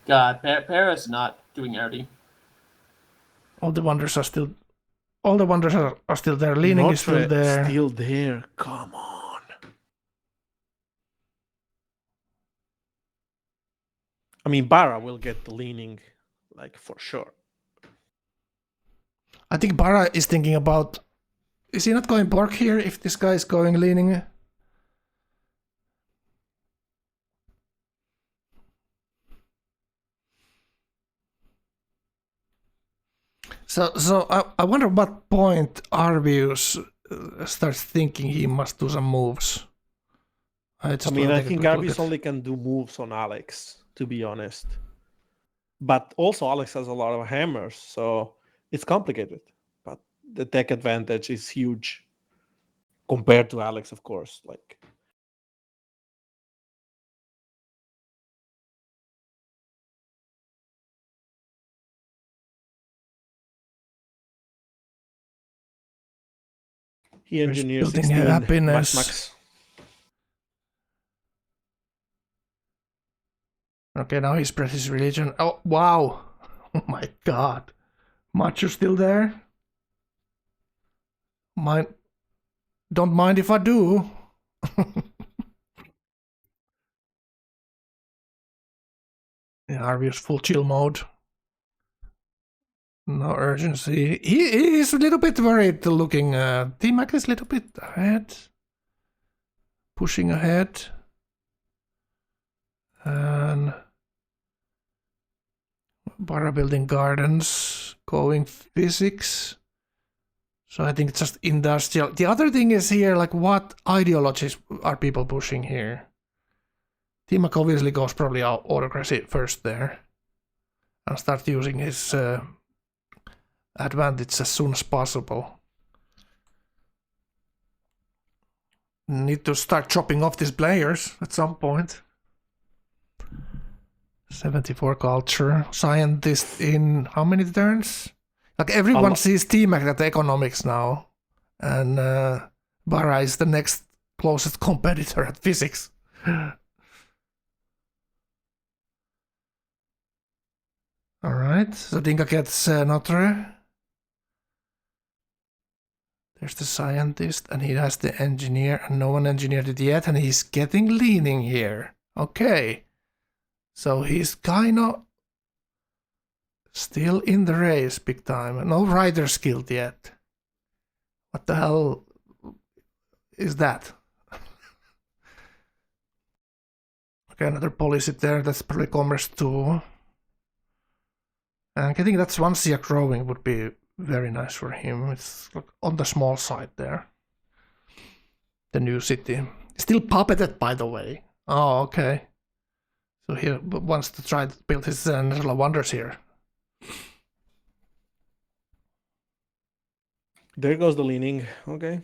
God, Paris not doing RD. All the wonders are still there. Leaning is still there. Still there. Come on. I mean, Bara will get the leaning, like for sure. I think Bara is thinking about. Is he not going Borg here if this guy is going leaning? So I wonder what point Arvius starts thinking he must do some moves. I think Arvius only can do moves on Alex, to be honest. But also Alex has a lot of hammers, so it's complicated. But the tech advantage is huge compared to Alex, of course. Like. He engineers 16 happiness. Max. Okay, now he spreads his religion. Oh, wow. Oh my god. Macho still there? Don't mind if I do. Yeah, Arvius full chill mode. No urgency. He is a little bit worried looking. T-Mac is a little bit ahead. Pushing ahead. And Bara building gardens. Going physics. So I think it's just industrial. The other thing is here, like what ideologies are people pushing here? T-Mac obviously goes probably autocracy first there. And start using his advantage as soon as possible. Need to start chopping off these players at some point. 74 culture. Scientist in how many turns? Like everyone sees T-Mac at economics now. And Bara is the next closest competitor at physics. Alright, so Dinka gets Notre. There's the scientist, and he has the engineer, and no one engineered it yet, and he's getting leaning here. Okay. So he's kinda still in the race big time. No rider skilled yet. What the hell is that? Okay, another policy there, that's probably commerce too. And getting that Swansea growing would be very nice for him. It's like on the small side there. the new city. Still puppeted, by the way. Oh, okay. So he wants to try to build his natural wonders here. There goes the leaning. Okay.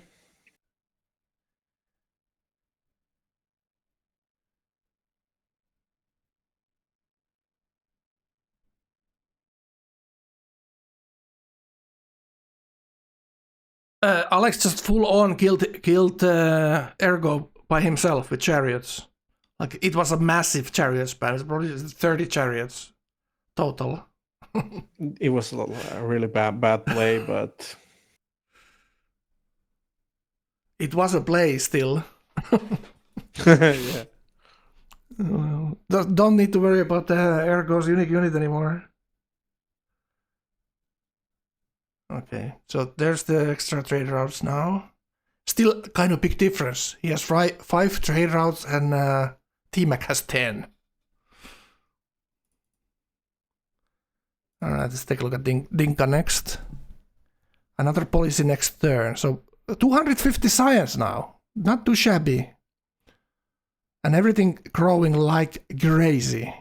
Alex just full on killed Ergo by himself with chariots. Like it was a massive chariot spam. It's probably 30 chariots total. It was a really bad play, but It was a play still. yeah. Don't need to worry about Ergo's unique unit anymore. Okay, so there's the extra trade routes now. Still kind of big difference. He has 5 trade routes and T-Mac has 10. Alright, let's take a look at Dinka next. Another policy next turn. So 250 science now. Not too shabby. And everything growing like crazy.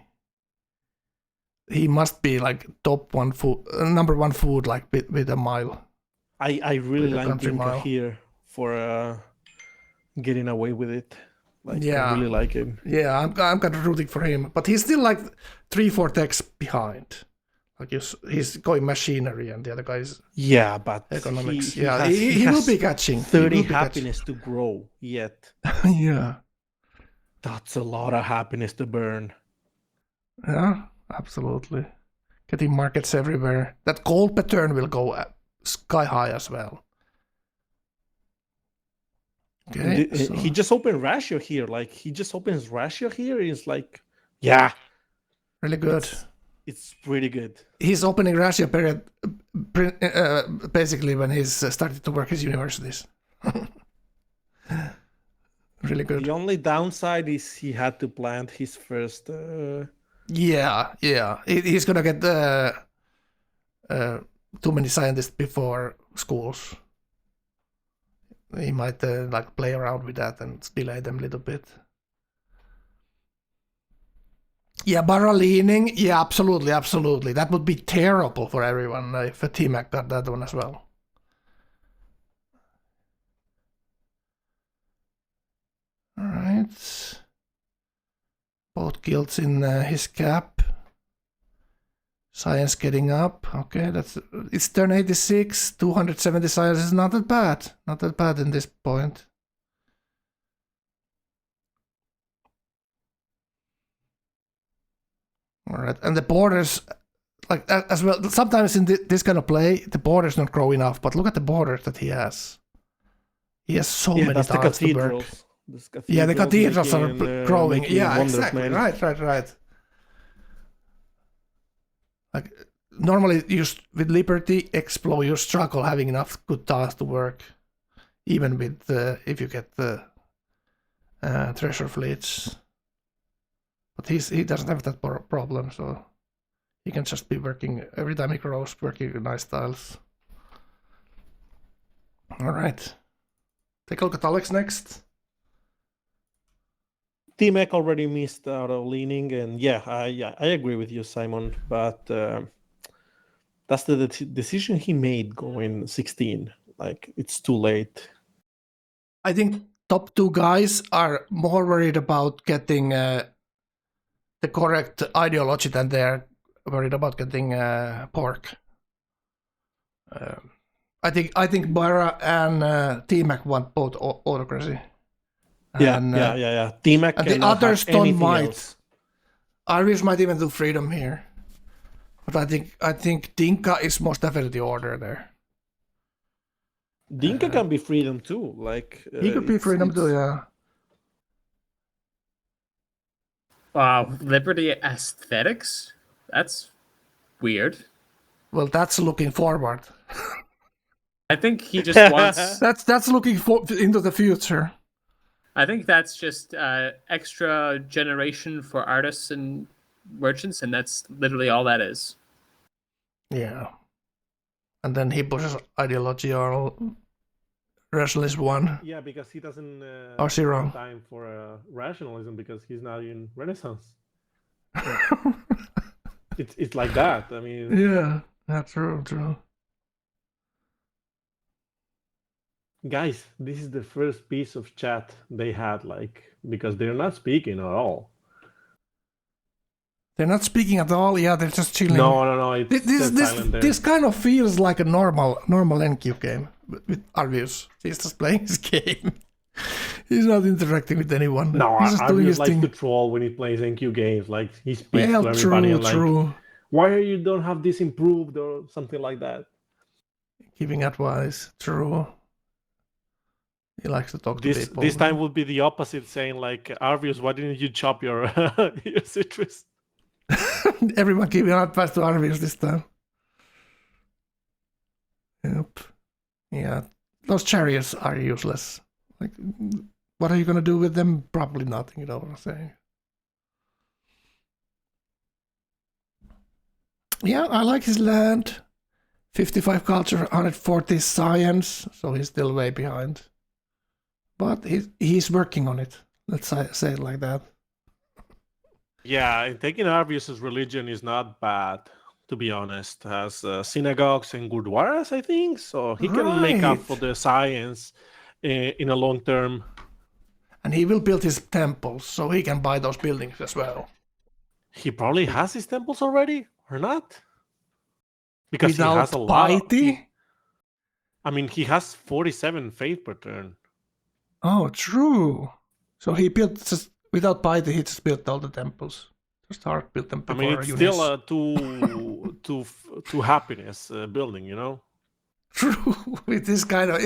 He must be like top one food, number one food, like with a mile. I really With a like country Dinka mile. here for getting away with it. Like, Yeah. I really like him. Yeah, I'm kind of rooting for him, but he's still like 3-4 techs behind. Like he's going machinery, and the other guy's Yeah, but economics. he Yeah, has- he will has be catching. He 30 will be happiness to grow yet. catching. Yeah, That's a lot of happiness to burn. yeah, absolutely. Getting markets everywhere. That gold pattern will go sky high as well. Okay, so- He just opened ratio here. Like he just opens ratio here. It's like, yeah, really good. it's pretty good. He's opening ratio period basically when he's started to work his universities. Really good. The only downside is he had to plant his first. Yeah. He's gonna get too many scientists before schools. He might like play around with that and delay them a little bit. Yeah, barra leaning. Yeah, absolutely. That would be terrible for everyone if a T-Mac got that one as well. All right. Both guilds in his cap. Science getting up. Okay, it's turn 86. 270 science is not that bad. Not that bad in this point. All right, and the borders, like as well. Sometimes in this kind of play, the borders not grow enough. But look at the borders that he has. He has so many That's the tiles to work. cathedrals. Yeah, the cathedrals are making, growing. making Yeah, wonders, exactly. man. Right. Like normally, with Liberty Explo, you struggle having enough good tiles to work, even with if you get the treasure fleets. But he doesn't have that problem, so he can just be working every time he grows, working nice tiles. All right, take a look at Alex next. T-Mac already missed out of leaning, and yeah, I agree with you, Simon. But that's the decision he made going 16. Like it's too late. I think top 2 guys are more worried about getting the correct ideology than they're worried about getting pork. I think Barra and T-Mac want both autocracy. And, Yeah. T-Mac and the cannot have others don't anything mind. else. Irish might even do freedom here, but I think Dinka is most definitely the order there. Dinka can be freedom too. Like He could be freedom too, yeah. Wow, Liberty aesthetics? That's weird. Well, that's looking forward. I think he just wants. That's looking into the future. I think that's just extra generation for artists and merchants, and that's literally all that is. Yeah. And then he pushes ideology or Rationalist 1. Yeah, because he doesn't Or Cirra. have time for rationalism because he's not in Renaissance. It's like that. I mean, Yeah, that's true. guys, this is the first piece of chat they had, like, because they're not speaking at all. They're not speaking at all. Yeah, they're just chilling. No. It's silent there. This kind of feels like a normal NQ game with Arvius. He's just playing his game. He's not interacting with anyone. No, he's just doing his likes thing. to troll when he plays NQ games. Like, he speaks Well, to everybody and true. why are you don't have this improved or something like that. Giving advice. True. He likes to talk to people. This time would be the opposite, saying like, Arvius, why didn't you chop your your citrus? Everyone giving advice to Arvius this time. Yep. Yeah. Those chariots are useless. Like, what are you gonna do with them? Probably nothing, you know what I'm saying. Yeah, I like his land. 55 culture, 140 science, so he's still way behind. But he's working on it. Let's say it like that. Yeah, and taking Arvius' religion is not bad, to be honest. Has synagogues and gurdwaras, I think, so he can make up for the science in a long term. And he will build his temples, so he can buy those buildings as well. He probably has his temples already, or not? Because without he has a lot. piety? I mean, he has 47 faith per turn. Oh, true. So he built just without piety. He just built all the temples. Just hard built them. I mean, it's still a two happiness building, you know. True. It is kind of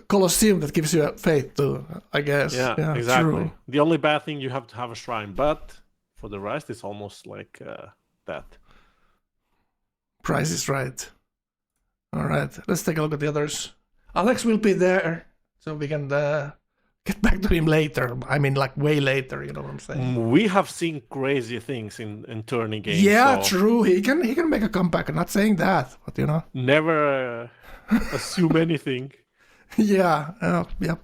Colosseum that gives you faith too, I guess. Yeah, exactly. True. The only bad thing, you have to have a shrine, but for the rest, it's almost like that. Price is right. All right, let's take a look at the others. Alex will be there, so we can get back to him later. I mean, like way later. You know what I'm saying? We have seen crazy things in tourney games. Yeah, so true. He can make a comeback. I'm not saying that, but you know. Never assume anything. Yeah. Yeah.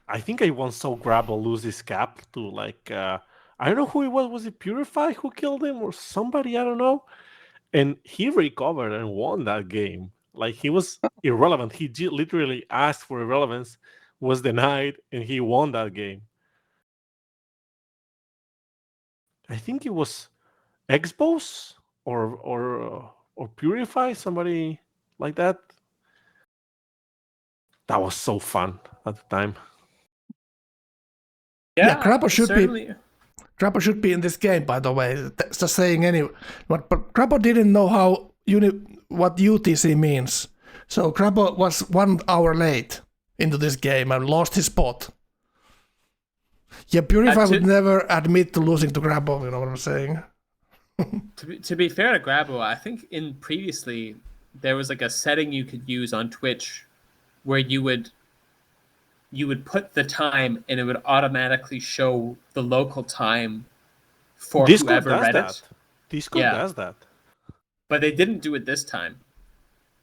I think I once saw Grabbo lose his cap to like I don't know who it was. Was it Purify who killed him or somebody? I don't know. And he recovered and won that game. Like, he was irrelevant. He literally asked for irrelevance, was denied, and he won that game. I think it was Expos or Purify, somebody like that. That was so fun at the time. Yeah, Grabbo should be in this game, by the way. Just saying anyway. But Grabbo didn't know what UTC means. So Grabbo was 1 hour late into this game and lost his spot. Yeah, Purify would never admit to losing to Grabbo, you know what I'm saying? To be fair to Grabbo, I think previously there was like a setting you could use on Twitch where you would put the time and it would automatically show the local time for Discord whoever does read that. it. Discord does that. But they didn't do it this time.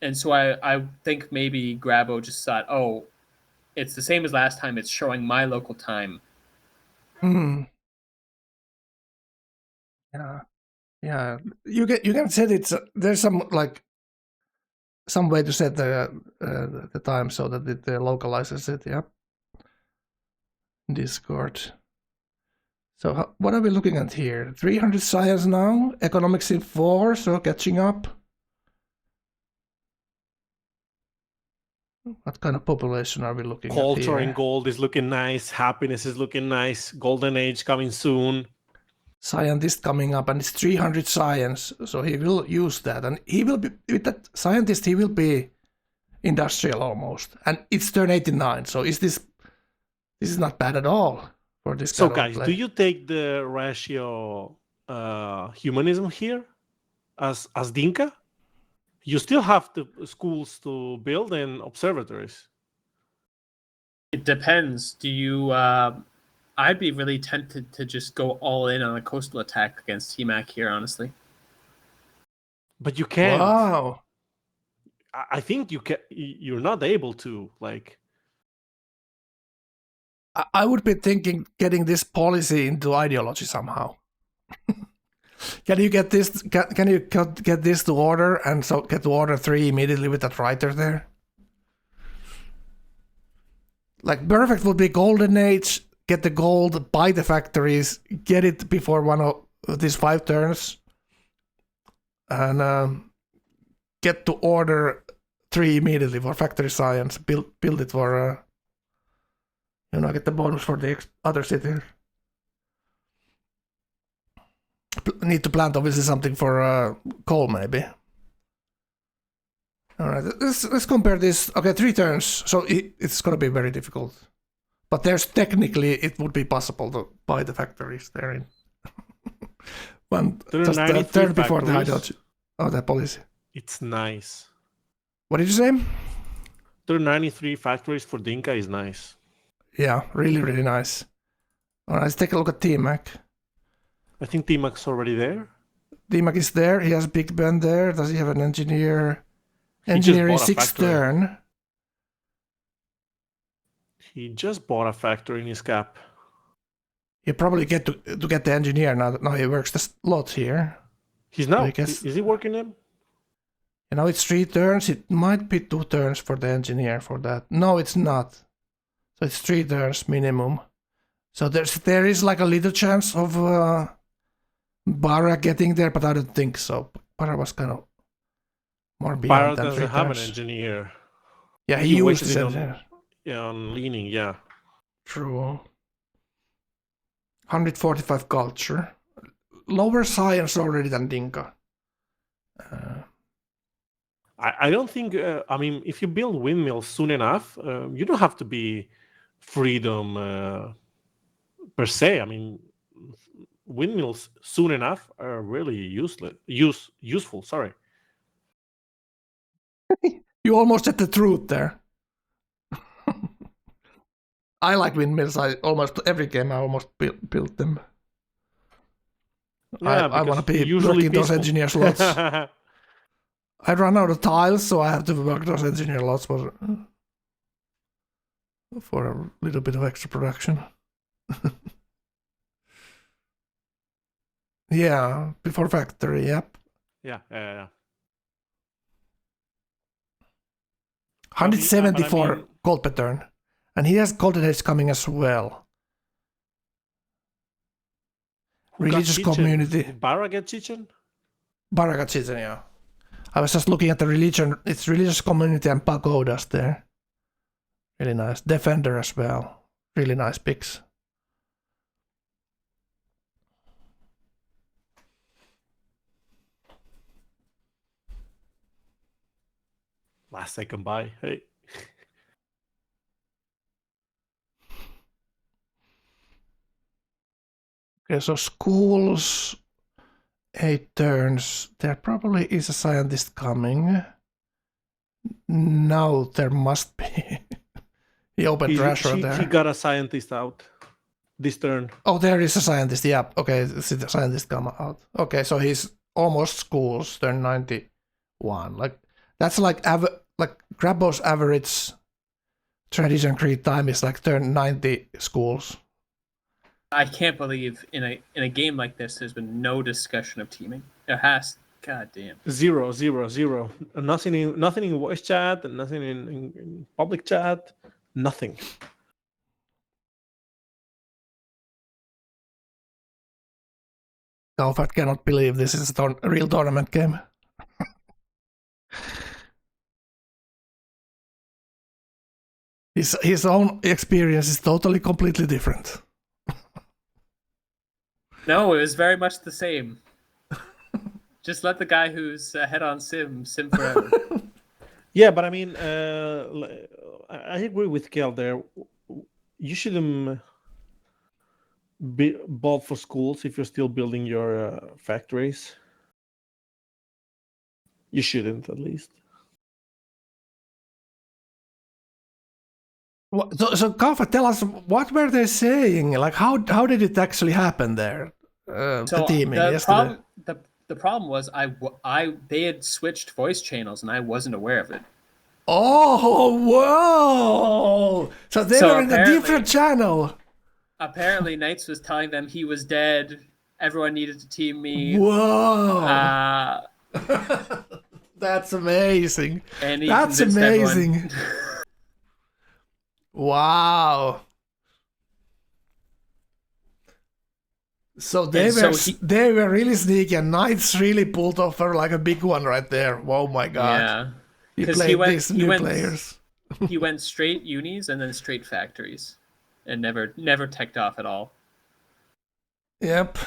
And so I think maybe Grabbo just thought, oh, it's the same as last time. It's showing my local time. Yeah. You can set it. There's some way to set the time so that it localizes it. Yeah. Discord. So what are we looking at here? 300 science now. Economics in 4, so catching up. What kind of population are we looking at here? Culture in gold is looking nice. Happiness is looking nice. Golden Age coming soon. Scientist coming up, and it's 300 science, so he will use that. And he will be, with that scientist, he will be industrial almost. And it's turn 89, so this is not bad at all for this So kind of guys, play. do you take the ratio humanism here as Dinka? You still have the schools to build and observatories. It depends. Do you... I'd be really tempted to just go all in on a coastal attack against T-Mac here, honestly. but you can't. Wow. I think you can. You're not able to like. I would be thinking getting this policy into ideology somehow. Can you get this? Can you get this to order and so get to order 3 immediately with that writer there? Like perfect would be golden age. Get the gold, buy the factories, get it before one of these 5 turns, and get to order 3 immediately for factory science. Build it for get the bonus for the other cities. Need to plant obviously something for coal maybe. All right, let's compare this. Okay, 3 turns, so it's gonna be very difficult. But there's technically it would be possible to buy the factories there in one just the turn before the ideology. Oh, that policy. It's nice. What did you say? There are 93 factories for Dinka is nice. Yeah, really, really nice. All right, let's take a look at T-Mac. I think T-Mac's already there. T-Mac is there. He has Big Ben there. Does he have an engineer? Engineering 6th turn. He just bought a factory in his cap. You probably get to get the engineer now. Now he works the slot here. He's not. Is he working them? You know, it's 3 turns. It might be 2 turns for the engineer for that. No, it's not. So it's 3 turns minimum. So there is like a little chance of Bara getting there, but I don't think so. Bara was kind of more behind than 3 turns. Bara doesn't have an engineer. Yeah, he used his engineer. On leaning, yeah. True. 145 culture. Lower science already than Dinka. I don't think, I mean, if you build windmills soon enough, you don't have to be freedom per se. I mean, windmills soon enough are really useful. Sorry. You almost said the truth there. I like windmills. Almost every game I almost built them. Yeah, I want to be working those engineer slots. I run out of tiles, so I have to work those engineer slots for a little bit of extra production. Yeah, before factory, yep. Yeah. 174 gold per turn. And he has golden age coming as well. Religious community. Did Bara get Chichen? Bara got Chichen, yeah. I was just looking at the religion. It's religious community and pagodas there. Really nice. Defender as well. Really nice picks. Last second buy. Hey. Okay, so schools, 8 turns. There probably is a scientist coming. No, there must be. He opened Trasher there. He got a scientist out this turn. Oh, there is a scientist. Yeah. Okay, see the scientist come out. Okay, so he's almost schools. Turn 91. Like that's like Grabbo's average tradition creed time is like turn 90 schools. I can't believe in a game like this there's been no discussion of teaming. There has. God damn. 0, 0, 0. Nothing in voice chat, nothing in public chat, nothing. Alfred cannot believe this is a real tournament game. His own experience is totally completely different. No, it was very much the same. Just let the guy who's head on sim forever. Yeah, but I mean, I agree with Kel there. You shouldn't be bought for schools if you're still building your factories. You shouldn't, at least. So Kafa, tell us, what were they saying? Like, how did it actually happen there? The teaming yesterday? The problem was they had switched voice channels and I wasn't aware of it. Oh, whoa! So they So were in a different channel. Apparently, Knights was telling them he was dead. Everyone needed to team me. Whoa! That's amazing. And he That's convinced amazing. everyone. Wow. So they they were really sneaky, and Knights really pulled off like a big one right there. Oh my god! Yeah, he played these new players. He went straight unis and then straight factories, and never teched off at all. Yep.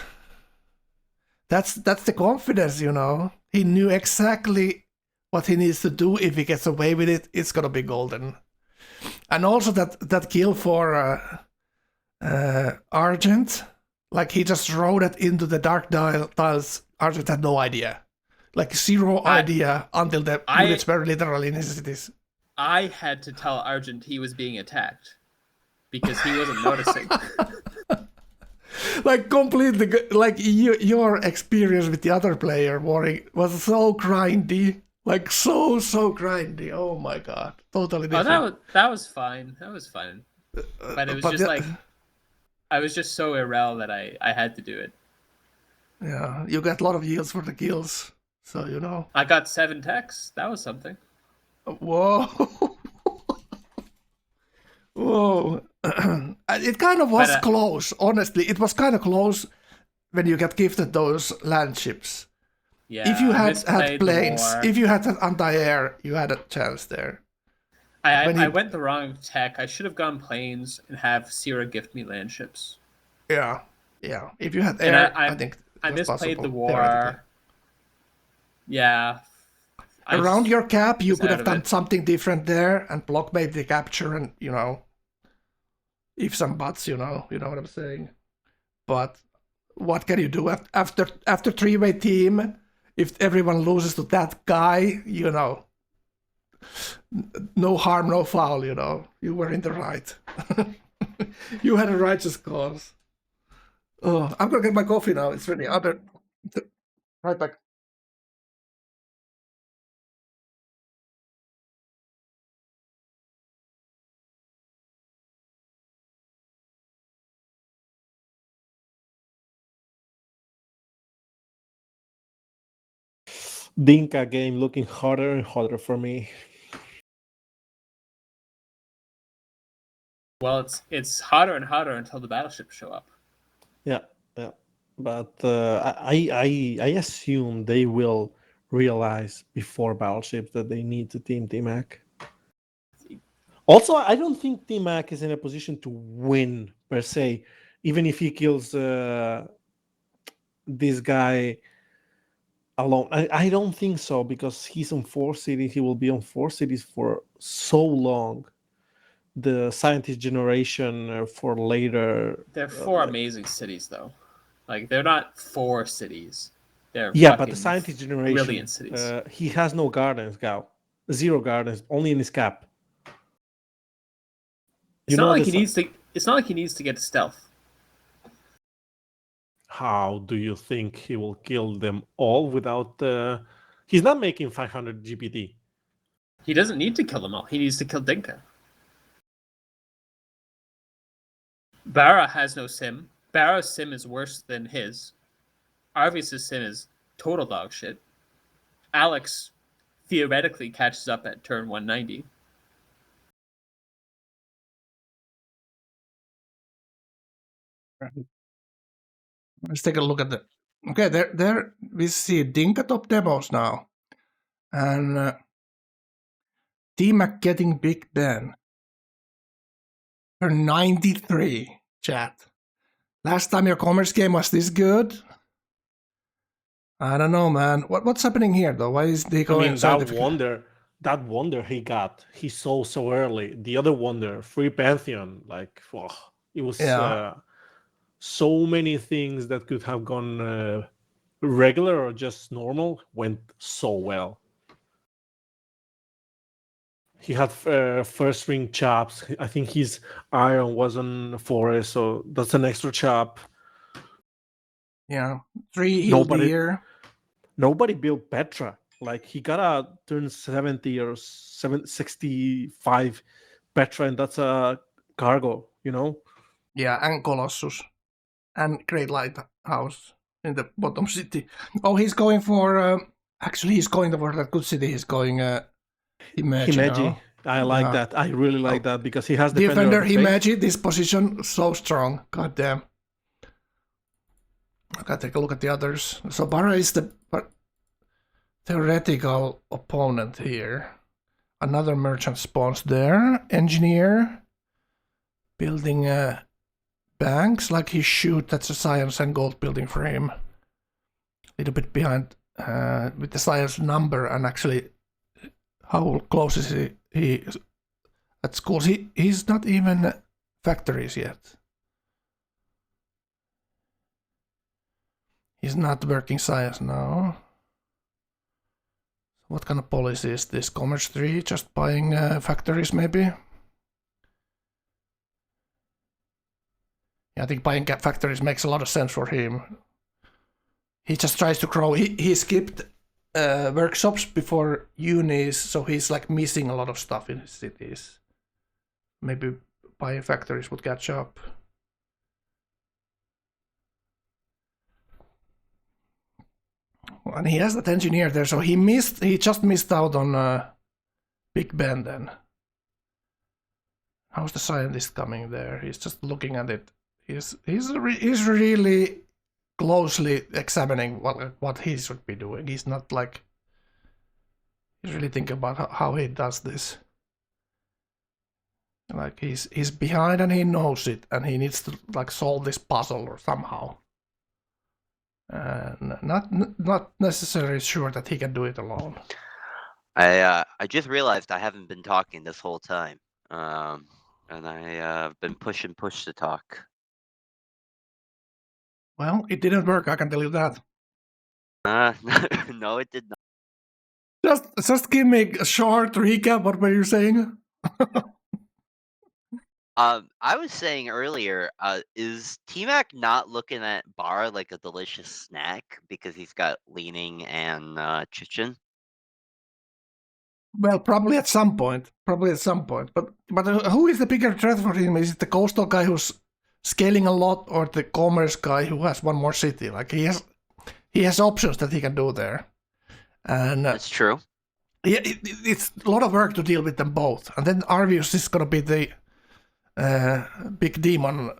That's the confidence, you know. He knew exactly what he needs to do. If he gets away with it, it's gonna be golden. And also that kill for Argent, like he just rode it into the dark tiles. Argent had no idea, like zero idea until the units were literally in his cities. I had to tell Argent he was being attacked because he wasn't noticing. Like completely, like your experience with the other player was so grindy, like so grindy. Oh my god, totally different. Oh, that was fine. That was fine. But it was just like I was just so irrel that I had to do it. Yeah, you get a lot of yields for the kills, so you know. I got 7 techs. That was something. Whoa. Whoa. It kind of was close, honestly. It was kind of close when you get gifted those land ships. Yeah, if you had planes, if you had an anti-air, you had a chance there. I went the wrong tech. I should have gone planes and have Cirra gift me land ships. Yeah. If you had air, I think I misplayed the war. Yeah. Around your cap, you could have done something different there and block maybe the capture and, you know, if some buts, you know what I'm saying. But what can you do after 3-way team? If everyone loses to that guy, you know, no harm, no foul, you know. You were in the right. You had a righteous cause. Oh, I'm gonna get my coffee now. It's ready. Right back. Dinka game looking harder and harder for me. Well, it's hotter and hotter until the battleships show up. Yeah. But I assume they will realize before battleships that they need to team T-Mac. Also, I don't think T-Mac is in a position to win per se, even if he kills this guy alone. I don't think so, because he's on 4 cities. He will be on 4 cities for so long. The scientist generation for later. They're 4 amazing cities, though. Like, they're not 4 cities. They're but the scientist generation. Brilliant cities. He has no gardens, Gao. 0 gardens, only in his cap. It's not like he needs to. It's not like he needs to get to stealth. How do you think he will kill them all without? He's not making 500 GPT. He doesn't need to kill them all. He needs to kill Dinka. Barra has no sim. Barra's sim is worse than his. Arvius' sim is total dog shit. Alex theoretically catches up at turn 190. Let's take a look at the. Okay, there we see Dinka top demos now, and T-Mac getting Big Ben. For 93, chat. Last time your commerce game was this good? I don't know, man. What's happening here though? Why is they going? That wonder he got, he saw so early. The other wonder, Free Pantheon, like it was so many things that could have gone regular or just normal went so well. He had first ring chops. I think his iron was on forest, so that's an extra chop. Yeah, 3 heal here. nobody built Petra. Like he gotta turn 70 or 65 Petra, and that's a cargo, you know? Yeah, and Colossus. And Great Lighthouse in the bottom city. Oh, he's going for... actually, he's going for that good city. He's going... Himeji Himeji. now. I like Yeah. that. I really like that because he has Defender of the Faith. Himeji, this position, so strong. God damn. I gotta take a look at the others. So Bara is the theoretical opponent here. Another merchant spawns there. Engineer. Building banks like he shoot. That's a science and gold building for him. A little bit behind with the science number, and actually how close is he at schools? He's not even factories yet. He's not working science now. What kind of policy is this? Commerce 3, just buying factories maybe? Yeah, I think buying factories makes a lot of sense for him. He just tries to grow. He skipped workshops before unis, so he's like missing a lot of stuff in his cities. Maybe buying factories would catch up. And he has that engineer there, so he just missed out on Big Ben then. How's the scientist coming there? He's just looking at it. He's really closely examining what he should be doing. He's not like... He's really thinking about how he does this. Like he's behind and he knows it, and he needs to like solve this puzzle or somehow. Not necessarily sure that he can do it alone. I just realized I haven't been talking this whole time, and I've been push to talk. Well, it didn't work. I can tell you that. No, it did not. Just give me a short recap. What were you saying? I was saying earlier, is T-Mac not looking at Bar like a delicious snack because he's got Leaning and Chichen? Well, probably at some point. But who is the bigger threat for him? Is it the coastal guy who's scaling a lot, or the commerce guy who has one more city? Like he has options that he can do there. And that's true. Yeah, it's a lot of work to deal with them both. And then Arvius is gonna be the big demon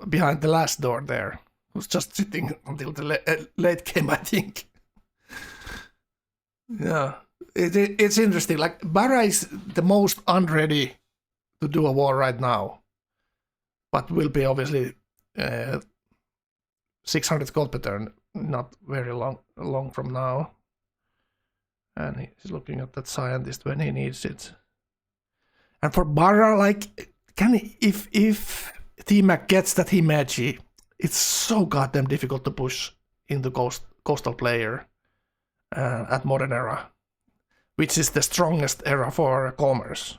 behind the last door there, who's just sitting until the late game, I think. Yeah, it's interesting. Like Bara is the most unready to do a war right now, but will be obviously 600 gold per turn, not very long from now. And he's looking at that scientist when he needs it. And for Bara, like, if T-Mac gets that Himeji, it's so goddamn difficult to push into coastal player at modern era, which is the strongest era for commerce.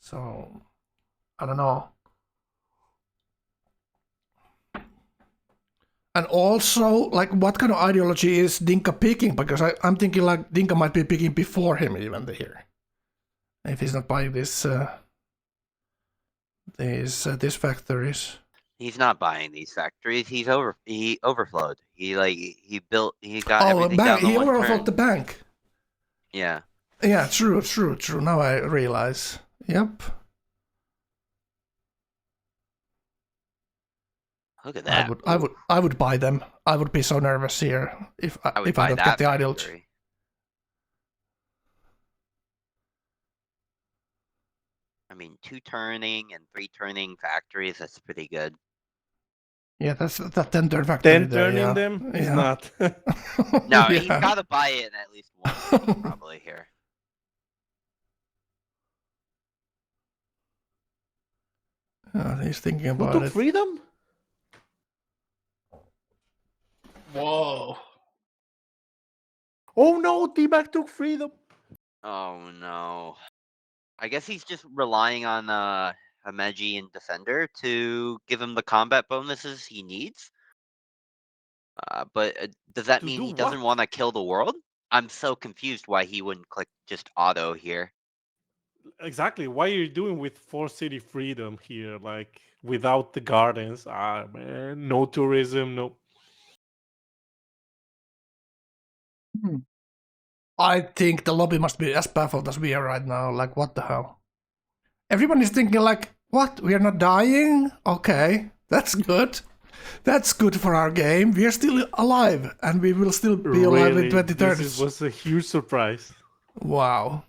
So, I don't know. And also, like, what kind of ideology is Dinka picking? Because I'm thinking like Dinka might be picking before him even here, if he's not buying these factories. He's not buying these factories. He overflowed. He got everything down He the one overflowed turn. the bank. Yeah. Yeah, true. Now I realize. Yep. Look at that. I would buy them. I would be so nervous here if I don't get the ideology. I mean, 2 turning and 3 turning factories, that's pretty good. Yeah, that's that 10 turn factory. 10 turning them is not. No, he's got to buy it in at least one city, probably here. He's thinking Who about took it. freedom? Whoa. Oh no, T-Mac took freedom. Oh no. I guess he's just relying on Himeji and Defender to give him the combat bonuses he needs. But does that To mean do he doesn't what? want to kill the world? I'm so confused why he wouldn't click just auto here. Exactly. Why are you doing with 4-city freedom here? Like without the gardens? Ah, man, no tourism, no. I think the lobby must be as baffled as we are right now. Like, what the hell? Everyone is thinking like, what? We are not dying? Okay, that's good. That's good for our game. We are still alive, and we will still be alive in 2030. This was a huge surprise. Wow.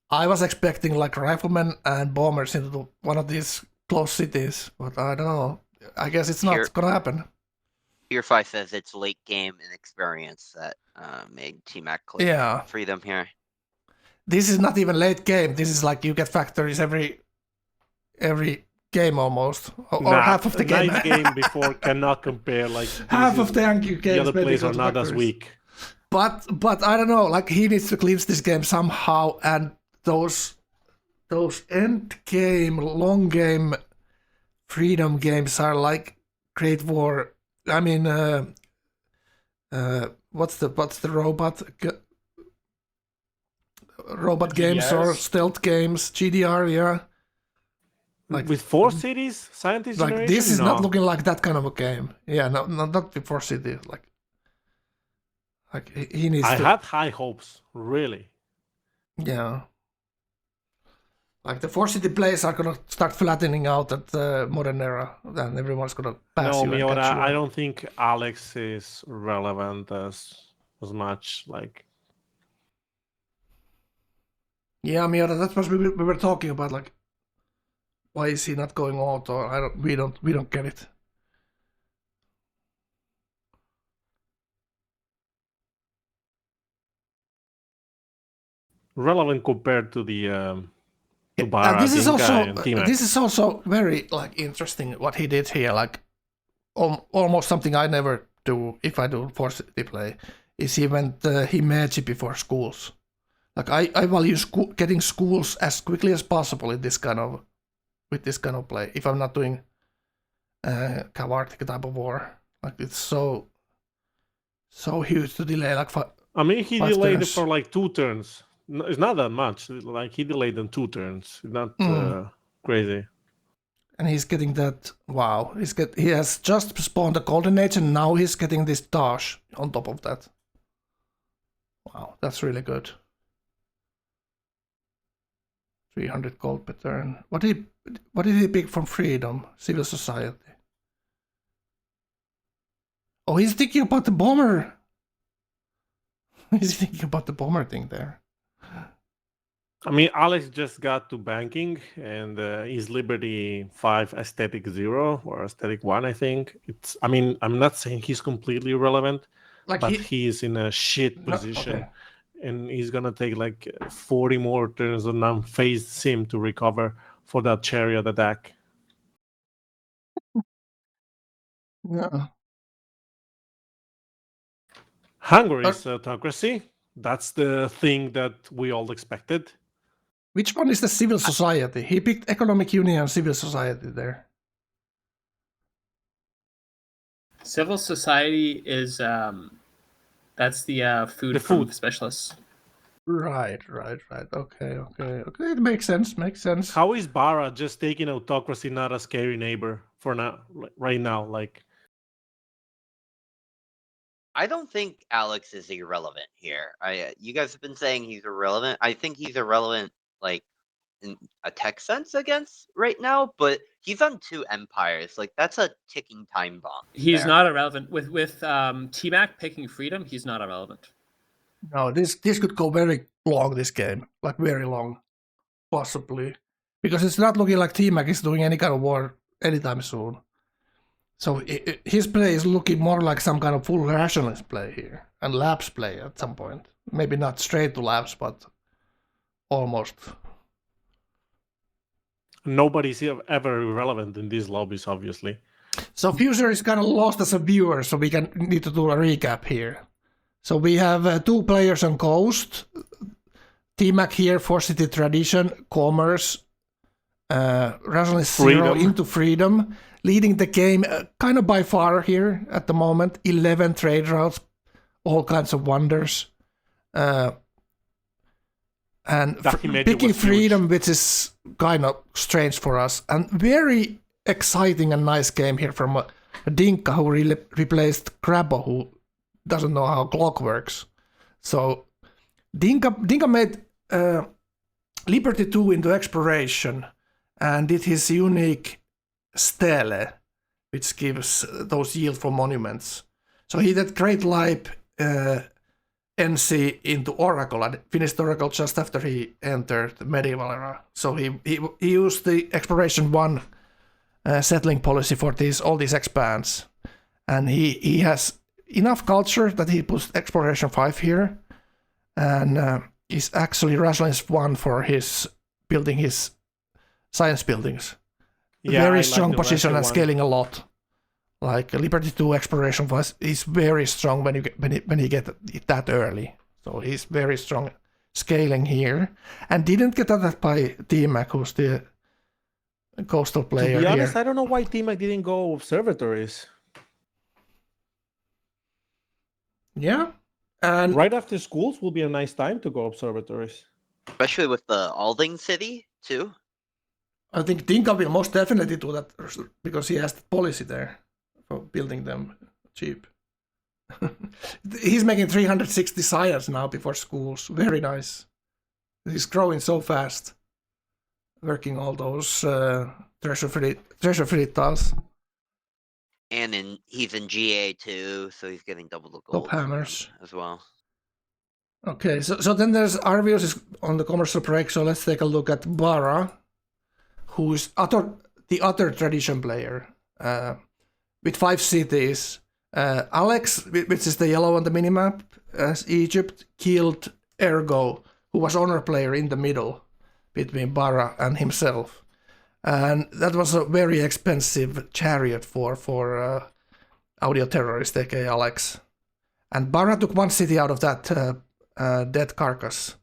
I was expecting like riflemen and bombers into one of these close cities, but I don't know. I guess it's not Here- gonna happen. Purify says it's late game inexperience that made T-Mac click Yeah. freedom here. This is not even late game. This is like you get factories every game almost, or Nah, half of the game. Night game before cannot compare. Like Half this of the Yankee the games other maybe players go are to not as factories. weak. But I don't know. Like he needs to cleanse this game somehow, and those end game, long game, freedom games are like great war. I mean, what's the robot games or GDRs? stealth games? GDR, yeah. Like With 4 cities, scientist like generation. this is no. not looking like that kind of a game. Yeah, no, not before City. Like he needs I to. had high hopes, really. Yeah. Like the 4-city plays are gonna start flattening out at the modern era, then everyone's gonna pass No, you and Miura, catch you. I don't think Alex is relevant as much. Like, Yeah, Miura, that's what we were talking about. Like, why is he not going auto? We don't get it. relevant compared to the to And Bara, this is Dinka, also and T-Mac. this is also very like interesting what he did here. Like almost something I never do if I do 4-city play. Is he mechi before schools. Like I value getting schools as quickly as possible in this kind of play. If I'm not doing Kavartik type of war, like it's so huge to delay. Like I mean, he 5 delayed turns. it for like 2 turns. No, it's not that much. Like he delayed in 2 turns. It's not crazy. And he's getting that. Wow, he has just spawned a golden age, and now he's getting this Dash on top of that. Wow, that's really good. 300 gold per turn. What did he pick from Freedom? Civil Society. Oh, he's thinking about the bomber. He's thinking about the bomber thing there. I mean, Alex just got to banking, and he's Liberty 5 Aesthetic 0 or Aesthetic 1, I think. I mean, I'm not saying he's completely irrelevant, Like but he is in a shit position. Okay. And he's gonna take like 40 more turns on unfazed sim to recover for that chariot attack. Yeah. Hungary's autocracy. That's the thing that we all expected. Which one is the Civil Society? He picked Economic Union and Civil Society there. Civil society is that's the food The from food. specialists. Right. Okay. It makes sense. How is Bara just taking autocracy not a scary neighbor for now, right now? Like, I don't think Alex is irrelevant here. You guys have been saying he's irrelevant. I think he's irrelevant, like in a tech sense against right now, but he's on 2 empires. Like that's a ticking time bomb. He's there. not irrelevant with T-Mac picking freedom. He's not irrelevant. No, this could go very long, this game. Like very long. Possibly. Because it's not looking like T-Mac is doing any kind of war anytime soon. So his play is looking more like some kind of full rationalist play here. And labs play at some point. Maybe not straight to labs, but almost. nobody's ever irrelevant in these lobbies, obviously. So Fuser is kind of lost as a viewer, so we need to do a recap here. So we have 2 players on Coast. T-Mac here, 4-city tradition, commerce, Rationalist 0 into freedom, leading the game kind of by far here at the moment. 11 trade routes, all kinds of wonders. And picking freedom, which is kind of strange for us. And very exciting and nice game here from Dinka, who replaced Grabbo, who doesn't know how clock works. So Dinka made Liberty 2 into exploration and did his unique stele, which gives those yield for monuments. So he did Great Life NC into Oracle and finished Oracle just after he entered the medieval era. So he used the exploration 1 settling policy for all these expands. And he has enough culture that he puts exploration 5 here. And is actually rationalist 1 for his building his science buildings. Yeah, very I strong like the position Russia and one. scaling a lot. Like Liberty 2 exploration is very strong when you get it that early. So he's very strong scaling here. And didn't get attacked by T-Mac, who's the coastal player To be honest, here. I don't know why T-Mac didn't go observatories. Yeah. And Right after schools will be a nice time to go observatories. Especially with the Alding City, too. I think Dinka will most definitely do that because he has the policy there for building them cheap. He's making 360 science now before schools. Very nice. He's growing so fast. Working all those treasure free tiles. And he's in GA too, so he's getting double the gold Top hammers. as well. Okay, so then there's Arvios is on the commercial break, so let's take a look at Bara, who is the other tradition player with 5 cities. Alex, which is the yellow on the minimap, as Egypt, killed Ergo, who was honor player in the middle between Bara and himself. And that was a very expensive chariot for audio terrorist, aka Alex. And Bara took 1 city out of that dead carcass,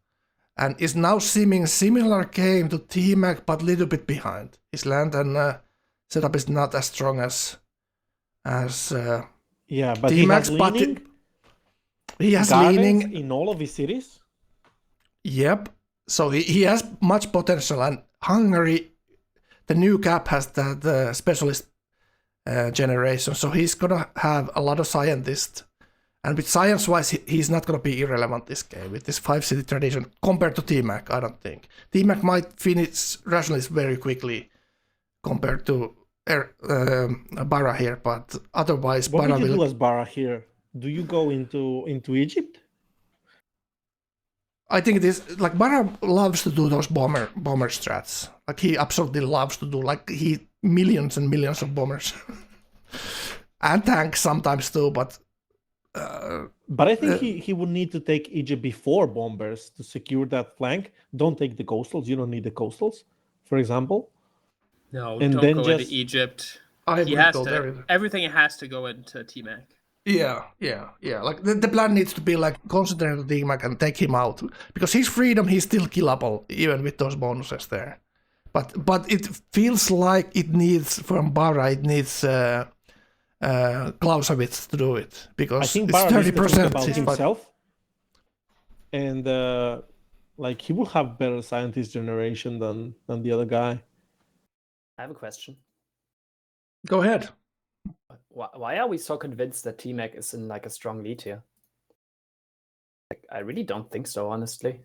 and is now seeming similar game to T-Mac, but little bit behind. His land and setup is not as strong as Yeah, but T-Mac's, he has but leaning he has gardens leaning. in all of his cities. Yep. So he has much potential, and Hungary, the new cap has the specialist generation, so he's gonna have a lot of scientists. And with science-wise, he's not going to be irrelevant this game with this 5-city tradition compared to T-Mac, I don't think. T-Mac might finish rationalist very quickly compared to Bara here, but otherwise, What Bara would you will... do as Bara here? Do you go into Egypt? I think it is... Like, Bara loves to do those bomber strats. Like, he absolutely loves to do, like, millions and millions of bombers. And tanks sometimes too, but... But I think he would need to take Egypt before bombers to secure that flank. Don't take the coastals. You don't need the coastals, for example. No, And don't then go just- into Egypt. I He wouldn't has go to. there either. Everything has to go into T-Mac. Yeah. Like the plan needs to be like concentrate on T-Mac and take him out, because his freedom, he's still killable even with those bonuses there. But it feels like it needs from Bara, it needs Clausewitz to do it, because I think it's Bara needs to think 30% about his fight. himself, and like he will have better scientist generation than the other guy. I have a question. Go ahead. Why are we so convinced that T-Mac is in like a strong lead here? Like, I really don't think so, honestly.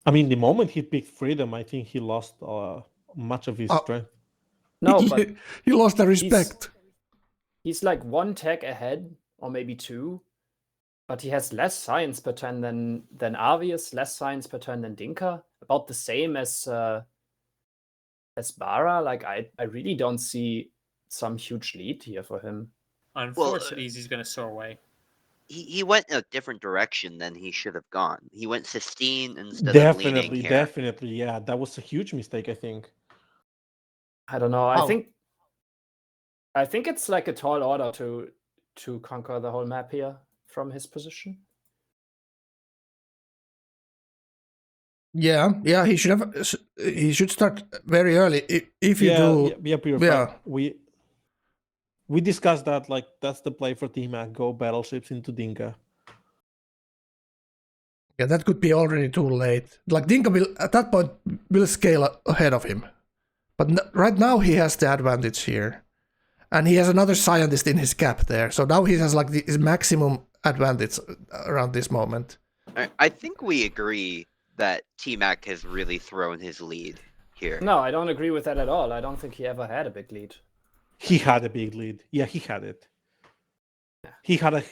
I mean, the moment he picked freedom, I think he lost much of his strength. No, but he lost the respect. he's like 1 tech ahead, or maybe 2, but he has less science per turn than Arvius, less science per turn than Dinka, about the same as Bara. Like, I really don't see some huge lead here for him. On 4 cities, he's going to soar away. He went in a different direction than he should have gone. He went Sistine instead of leaning here. Definitely, yeah. That was a huge mistake, I think. I don't know. How? I think it's like a tall order to conquer the whole map here from his position. Yeah, he should start very early. If you do, Pure yeah. Fight. We discussed that, like, that's the play for T-Mac, go battleships into Dinka. Yeah, that could be already too late. Like Dinka will at that point will scale ahead of him, but right now he has the advantage here, and he has another scientist in his cap there. So now he has like his maximum advantage around this moment. I think we agree that T-Mac has really thrown his lead here. No, I don't agree with that at all. I don't think he ever had a big lead. He had a big lead. Yeah, he had it. He had a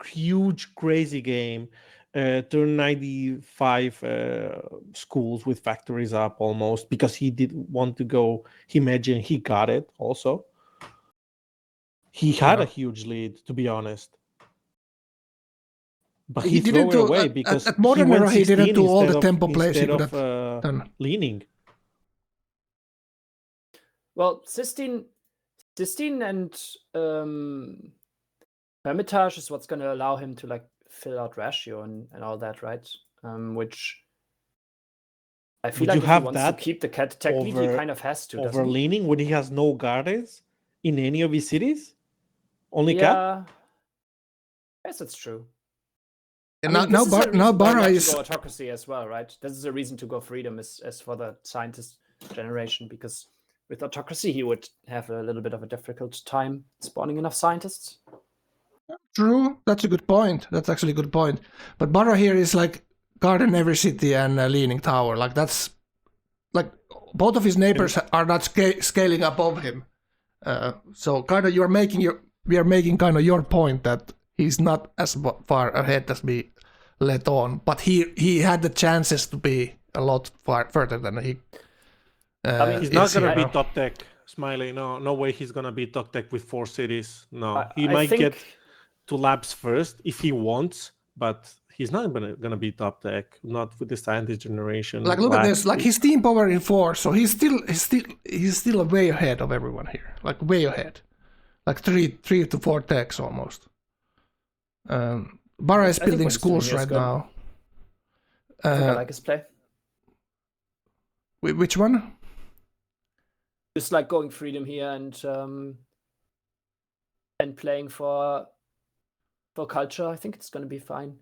huge, crazy game. Turned 95 schools with factories up almost because he did want to go. He imagined he got it also. He had a huge lead, to be honest. But he threw it away because at Modern Era he didn't do all the instead tempo of- plays he instead could have of, done. leaning. Well, Sistine and Hermitage is what's going to allow him to like fill out ratio and all that, right? Which I feel Would like you if have he wants that to keep the cat tech lead, he over- kind of has to. Over doesn't he? leaning when he has no guards in any of his cities? Only cap? Yeah, yes, it's true. And I mean, now this is a reason why Barra not to is go autocracy as well, right? This is a reason to go freedom as for the scientist generation, because with autocracy he would have a little bit of a difficult time spawning enough scientists. true. That's a good point. That's actually a good point. But Barra here is like garden every city and leaning tower. Like that's like both of his neighbors are not scaling above him. So kind of we are making kind of your point that he's not as far ahead as we let on, but he had the chances to be a lot further than he. He's not gonna be beat top tech, Smiley. No way he's gonna beat top tech with 4 cities. No, he I might think- get to labs first if he wants, but he's not gonna beat top tech. Not with the scientist generation. Like look at labs. this, like his team power in 4, so he's still way ahead of everyone here, like way ahead, like 3 to 4 techs almost. Barra is I think building what he's doing schools here is right good. now. I think I like his play. Which one? Just like going freedom here and playing for culture. I think it's going to be fine.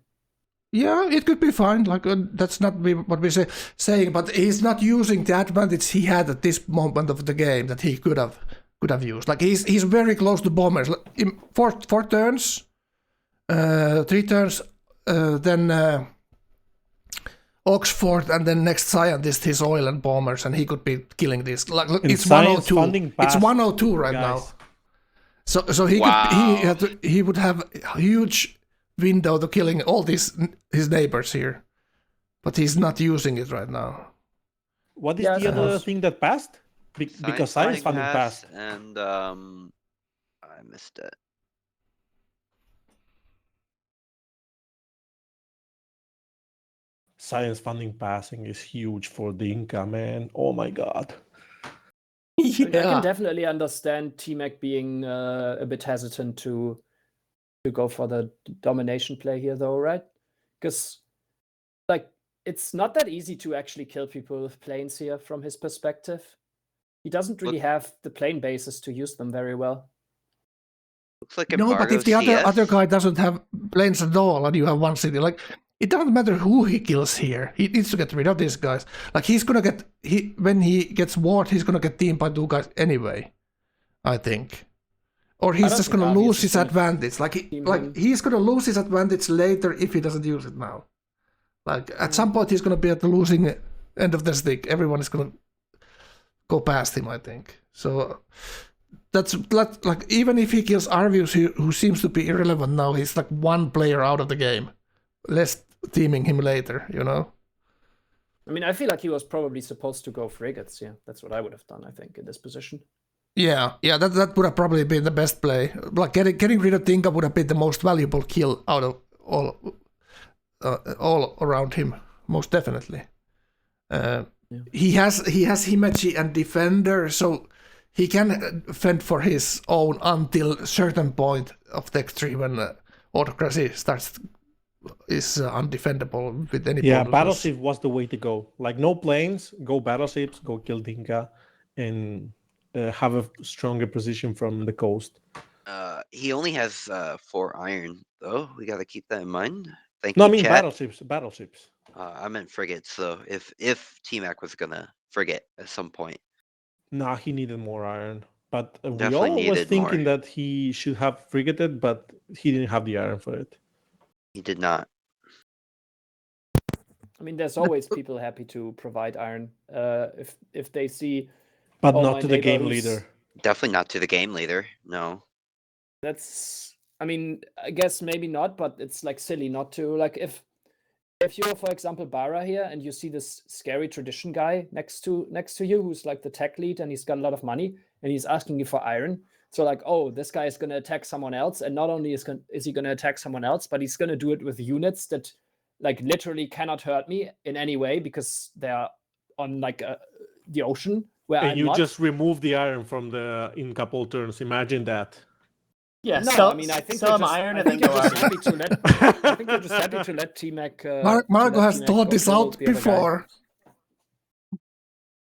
Yeah, it could be fine. Like that's not what we're saying, but he's not using the advantage he had at this moment of the game that he could have used. Like he's very close to bombers. In 4 turns, 3 turns, then Oxford, and then next scientist his oil and bombers, and he could be killing this. Like look, And it's science 102. funding It's passed, 102 right guys. now. So he Wow. he would have a huge window to killing all his neighbors here, but he's not using it right now. What is Yeah, the other science. thing that passed? Because science funding passed. And I missed it. Science funding passing is huge for Dinka, man. Oh my god. I mean, I can definitely understand T-Mac being a bit hesitant to go for the domination play here, though, right? Because like it's not that easy to actually kill people with planes here from his perspective. He doesn't really have the plane bases to use them very well. Looks like No, but if the Embargo other CS. guy doesn't have planes at all, and you have one city, like it doesn't matter who he kills here. He needs to get rid of these guys. Like he's gonna get when he gets ward, he's gonna get teamed by 2 guys anyway. I think, or he's don't just think gonna Arvius lose is his gonna advantage. Like team him. he's gonna lose his advantage later if he doesn't use it now. Like at some point he's gonna be at the losing end of the stick. Everyone is gonna go past him, I think. So that's like even if he kills Arvius, who seems to be irrelevant now, he's like 1 player out of the game. Less teaming him later, you know. I mean, I feel like he was probably supposed to go frigates. Yeah, that's what I would have done. I think in this position. Yeah, that would have probably been the best play. Like getting rid of Dinka would have been the most valuable kill out of all around him, most definitely. He has Himeji and Defender, so he can fend for his own until a certain point of tech tree when autocracy starts is undefendable with any Yeah, board. battleship was the way to go. Like no planes, go battleships, go kill Dinka, and have a stronger position from the coast. He only has 4 iron though. We got to keep that in mind. Thank No, you, I mean chat. battleships. I meant frigates. So if T-Mac was gonna frigate at some point, Nah, he needed more iron. But we Definitely all was needed thinking more. that he should have frigated, but he didn't have the iron for it. he did not. I mean, there's always people happy to provide iron. If they see, But oh, not my to the neighbor game who's- leader. Definitely not to the game leader. No. That's, I mean, I guess maybe not, but it's like silly not to. Like if you're, for example, Bara here, and you see this scary tradition guy next to you, who's like the tech lead, and he's got a lot of money, and he's asking you for iron. So like, oh, this guy is gonna attack someone else, and not only is he gonna attack someone else, but he's gonna do it with units that like literally cannot hurt me in any way because they're on like the ocean where And I'm you not. just remove the iron from in couple turns. Imagine that. Yeah, No, sell, I mean, I think sell you're him just, iron I and then think you're go just iron. happy to let. I think you're just happy to let T-Mac. Marko has thought this out the other guy. before.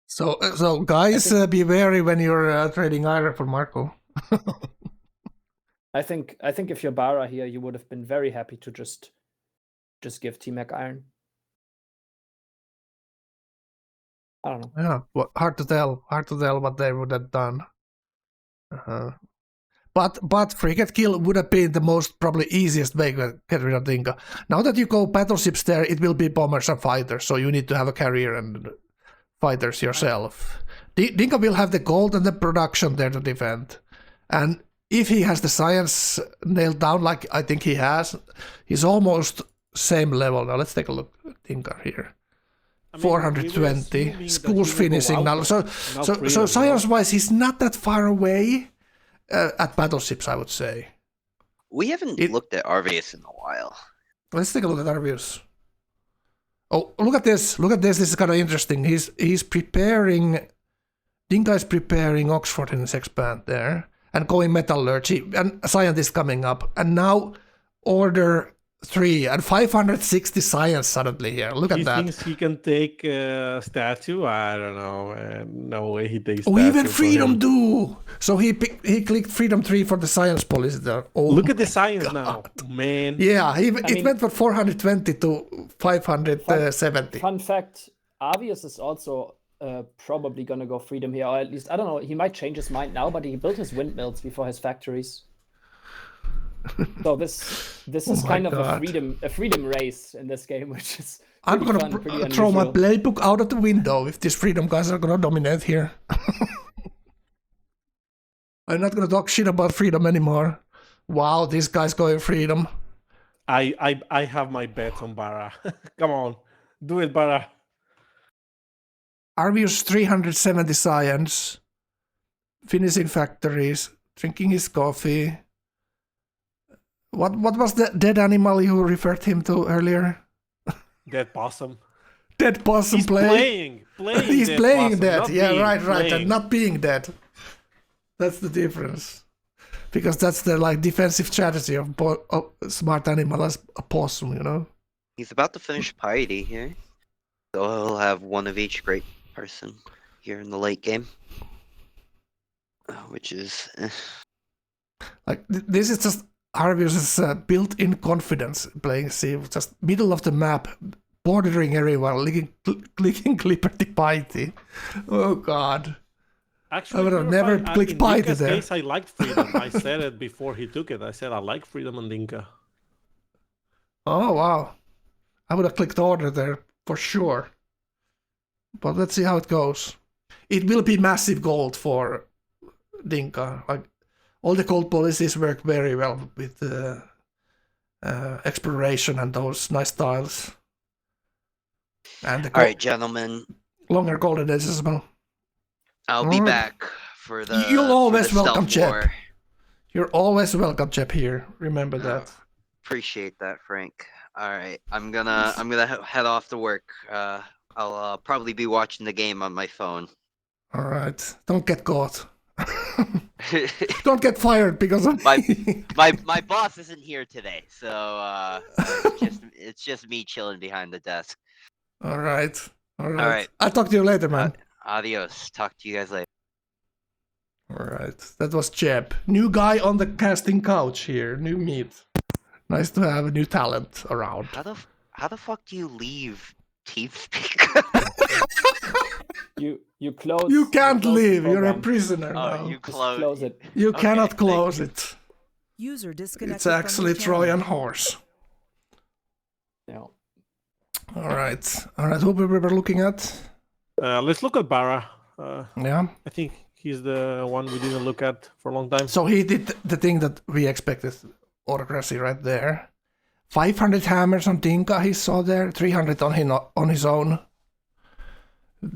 So guys, be wary when you're trading iron for Marko. I think if you're Bara here, you would have been very happy to just give T-Mac iron. I don't know. Yeah, well, hard to tell what they would have done. But frigate kill would have been the most probably easiest way to get rid of Dinka. Now that you go battleships there, it will be bombers and fighters, so you need to have a carrier and fighters yourself. Dinka will have the gold and the production there to defend. And if he has the science nailed down, like I think he has, he's almost same level. Now let's take a look at Dinka here. I mean, we were 420, assuming that schools he would go finishing now. out So, there, so, not so freedom, science-wise, he's not that far away at battleships, I would say. We haven't looked at Arvius in a while. Let's take a look at our views. Oh, look at this. Look at this. This is kind of interesting. He's preparing... Dinka is preparing Oxford in his expand there. And going metallurgy. And scientist coming up. And now order 3 and 560 science suddenly here. Look at He that. thinks he can take statue. I don't know. No way he takes. Oh, statue even for freedom him. do. So he clicked freedom 3 for the science policy there. Oh, Look at the science now, man. yeah, it mean- went from 420 to 570. Fun fact: Arvius is also probably gonna go freedom here, or at least I don't know. He might change his mind now, but he built his windmills before his factories. So this is my kind of God. a freedom race in this game, which is I'm pretty gonna fun, pretty throw my unusual. playbook out of the window if these freedom guys are gonna dominate here. I'm not gonna talk shit about freedom anymore. Wow, this guy's going freedom. I have my bets on Bara. Come on, do it, Bara. Arvius 370 science, finishing factories, drinking his coffee. What was the dead animal you referred him to earlier? Dead possum. Dead possum He's playing. playing. He's dead playing possum, dead. not Yeah, being, right, playing. and not being dead. That's the difference. Because that's the like defensive strategy of smart animal as a possum, you know. He's about to finish piety here. So he'll have one of each great person here in the late game. Which is... Like this is just Arvius's built-in confidence playing Civ, just middle of the map, bordering everyone, clicking Liberty Piety. Oh god. Actually, I would have you're never fine. clicked In Piety Dinka's there. case, I liked freedom. I said it before he took it. I said I like freedom and Dinka. Oh wow. I would have clicked order there for sure. But let's see how it goes. It will be massive gold for Dinka. Like all the gold policies work very well with exploration and those nice tiles. And the Alright, gentlemen. longer golden days as well. I'll be Alright. back for the You'll always for the welcome, stealth Jep. war. You're always welcome, Jep, here. Remember that. Appreciate that, Frank. Alright, I'm gonna head off to work. I'll probably be watching the game on my phone. Alright. Don't get caught. Don't get fired because of me. my boss isn't here today, so it's just me chilling behind the desk. All right. right. I'll talk to you later, man. Adios. Talk to you guys later. All right. That was Jeb. New guy on the casting couch here. New meat. Nice to have a new talent around. How the fuck do you leave TeamSpeak? You close. You can't close the leave. You're a program. prisoner Oh, now. you Just close it. You Okay, cannot thank close you. it. User disconnected. It's actually from your channel. Trojan horse. Yeah. All right. Who we were looking at? Let's look at Barra. Yeah. I think he's the one we didn't look at for a long time. So he did the thing that we expected. Autocracy right there. 500 hammers on Dinka he saw there. 300 on his own.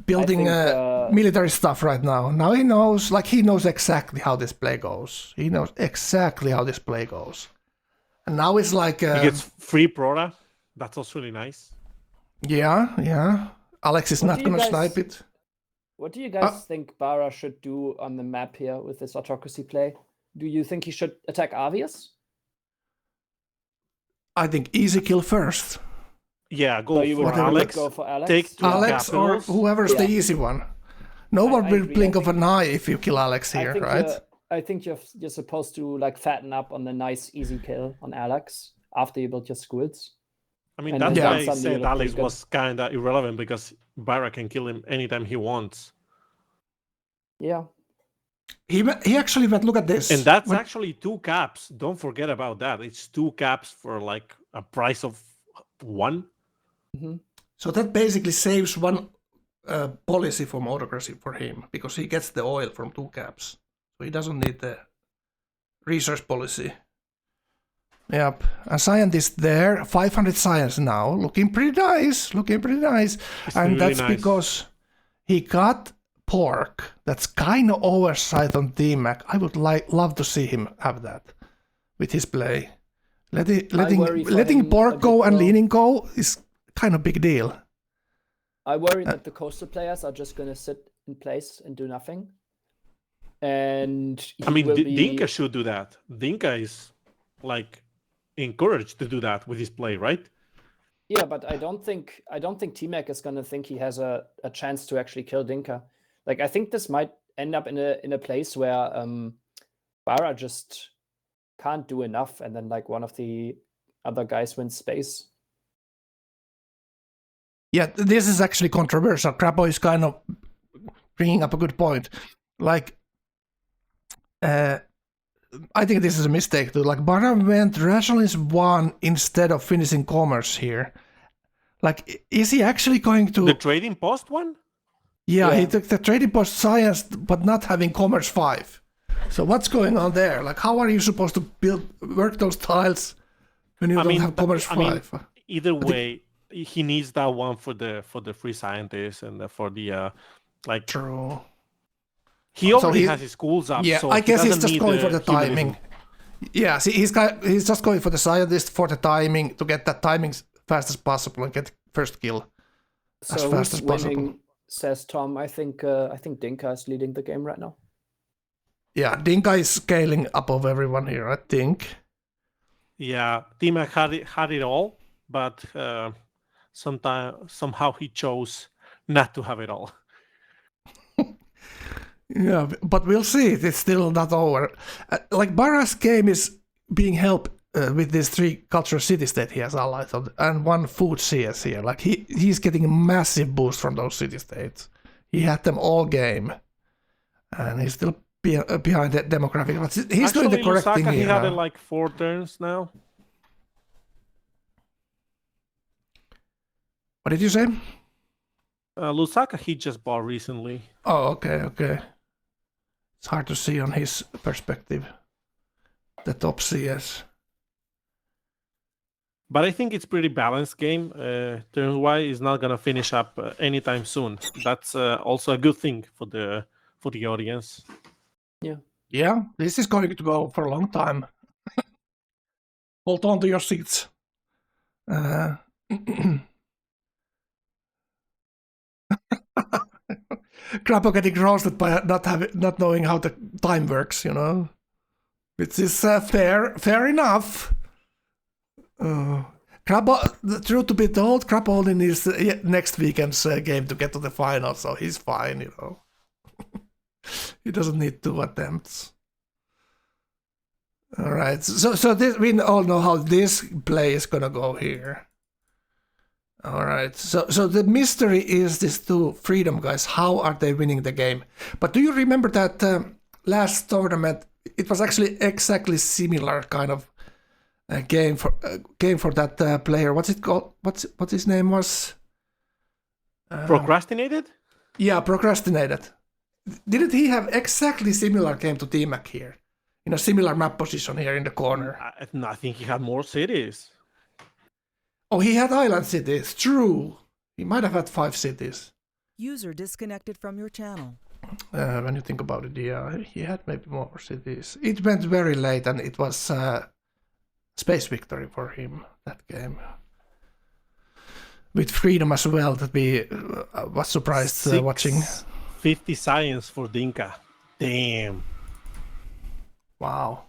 Building military stuff right now. Now he knows exactly how this play goes. He knows exactly how this play goes. And now it's like... he gets free Prora. That's also really nice. Yeah. Alex is What not do you going to guys- snipe it. What do you guys think Bara should do on the map here with this autocracy play? Do you think he should attack Avius? I think easy kill first. Yeah, go So you for would Alex. go for Alex? Take two Alex or capitals. whoever's the easy one. No one I will agree. blink I of an eye if you kill Alex here, right? I think you're supposed to like fatten up on the nice easy kill on Alex after you build your schools. I mean, And that's then why I suddenly you said look Alex pretty good. was kind of irrelevant because Barra can kill him anytime he wants. Yeah. He actually went, look at this. And that's actually 2 caps. Don't forget about that. It's 2 caps for like a price of 1. So that basically saves one policy from autocracy for him, because he gets the oil from 2 caps. So he doesn't need the research policy. Yep. And scientist there, 500 science now. Looking pretty nice. And really that's nice. because he got pork. That's kind of oversight on T-Mac. I would love to see him have that with his play. worry for Letting him pork a go bit and though. leaning go is kind of big deal. I worry that the coastal players are just gonna sit in place and do nothing. And I mean, he will be... Dinka should do that. Dinka is like encouraged to do that with his play, right? Yeah, but I don't think T-Mac is gonna think he has a chance to actually kill Dinka. Like, I think this might end up in a place where Bara just can't do enough, and then like one of the other guys wins space. Yeah, this is actually controversial. Grabbo is kind of bringing up a good point. Like, I think this is a mistake too. Like, Bara went rationalist 1 instead of finishing commerce here. Like, is he actually going to... The trading post one? Yeah, he Yeah. took the trading post science, but not having commerce 5. So what's going on there? Like, how are you supposed to work those tiles when you don't have commerce 5? Either way, he needs that one for the free scientists and for the like. True. He already has his schools up. Yeah, so I he guess he's doesn't just need going for the humanism. timing. Yeah, see, he's just going for the scientist for the timing, to get that timing fast as possible and get first kill as So fast who's as possible. winning, says Tom. I think Dinka is leading the game right now. Yeah, Dinka is scaling above everyone here, I think. Yeah, T-Mac had it all, but somehow he chose not to have it all. Yeah, but we'll see. It's still not over. Like, Barra's game is being helped with these 3 cultural city-state he has allied on, and 1 food CS here. Like, he's getting a massive boost from those city-states. He had them all game, and he's still behind the demographic. But he's doing the correct Lusaka, thing he here. had now. it like 4 turns now. What did you say? Lusaka, he just bought recently. Oh, okay. It's hard to see on his perspective. The top CS. But I think it's pretty balanced game. Turn Y is not gonna finish up anytime soon. That's also a good thing for the audience. Yeah, this is going to go for a long time. Hold on to your seats. Grabbo getting roasted by not knowing how the time works, you know. Which is fair enough. Grabbo, the truth to be told, Grabbo only needs next weekend's game to get to the final, so he's fine, you know. He doesn't need 2 attempts. All right, so this, we all know how this play is gonna go here. All right, so the mystery is these 2 Freedom guys. How are they winning the game? But do you remember that last tournament? It was actually exactly similar kind of game for that player. What's it called? What his name was? Procrastinated? Yeah, Procrastinated. Didn't he have exactly similar game to T-Mac here? In a similar map position here in the corner. I think he had more cities. Oh, he had island cities. True. He might have had 5 cities. User disconnected from your channel. When you think about it, yeah, he had maybe more cities. It went very late, and it was space victory for him, that game. With Freedom as well, that we was surprised watching. 50 science for Dinka. Damn. Wow.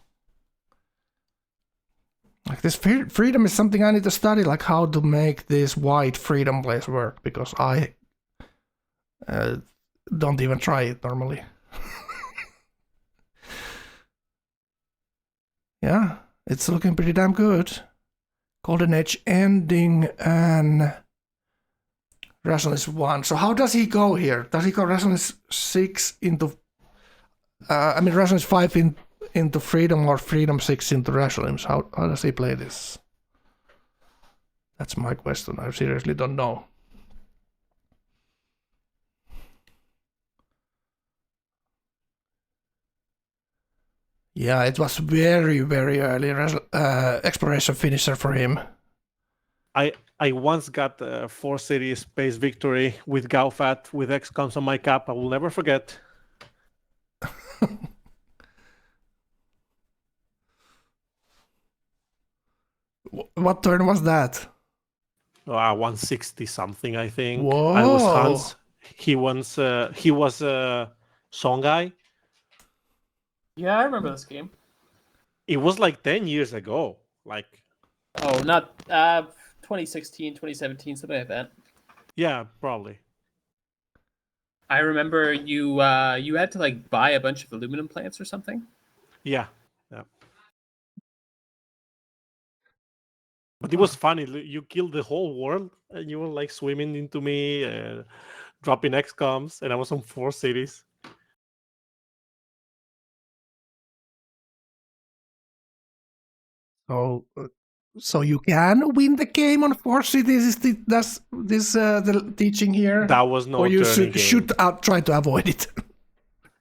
Like this Freedom is something I need to study, like how to make these white Freedom plays work, because I don't even try it normally. Yeah, it's looking pretty damn good. Golden Age ending and Rationalist 1. So how does he go here? Does he go Rationalist 6 into... Rationalist 5 into Freedom, or Freedom 6 into Rationalism? How does he play this? That's my question. I seriously don't know. Yeah, it was very, very early exploration finisher for him. I once got a 4 city space victory with Gaufat with XComs on my cap. I will never forget. What turn was that? 160 something, I think. Whoa. I was Hans. He was Songhai. Yeah, I remember this game. It was like 10 years ago. Like, Oh, not 2016, 2017, something like that. yeah, probably. I remember you had to like buy a bunch of aluminum plants or something. Yeah. But it was funny. You killed the whole world, and you were like swimming into me, dropping XComs, and I was on 4 cities. So you can win the game on 4 cities. That's the teaching here. That was no or you turning should game. try to avoid it.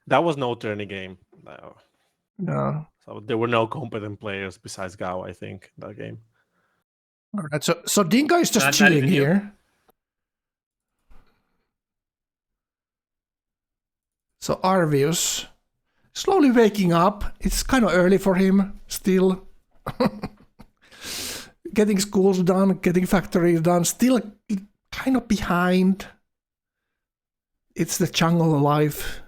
That was no turning game. No. No. So there were no competent players besides Gao, I think, in that game. All right. So Dinka is just Not chilling even you. here. So Arvius slowly waking up. It's kind of early for him still. Getting schools done, getting factories done, still kind of behind. It's the jungle life.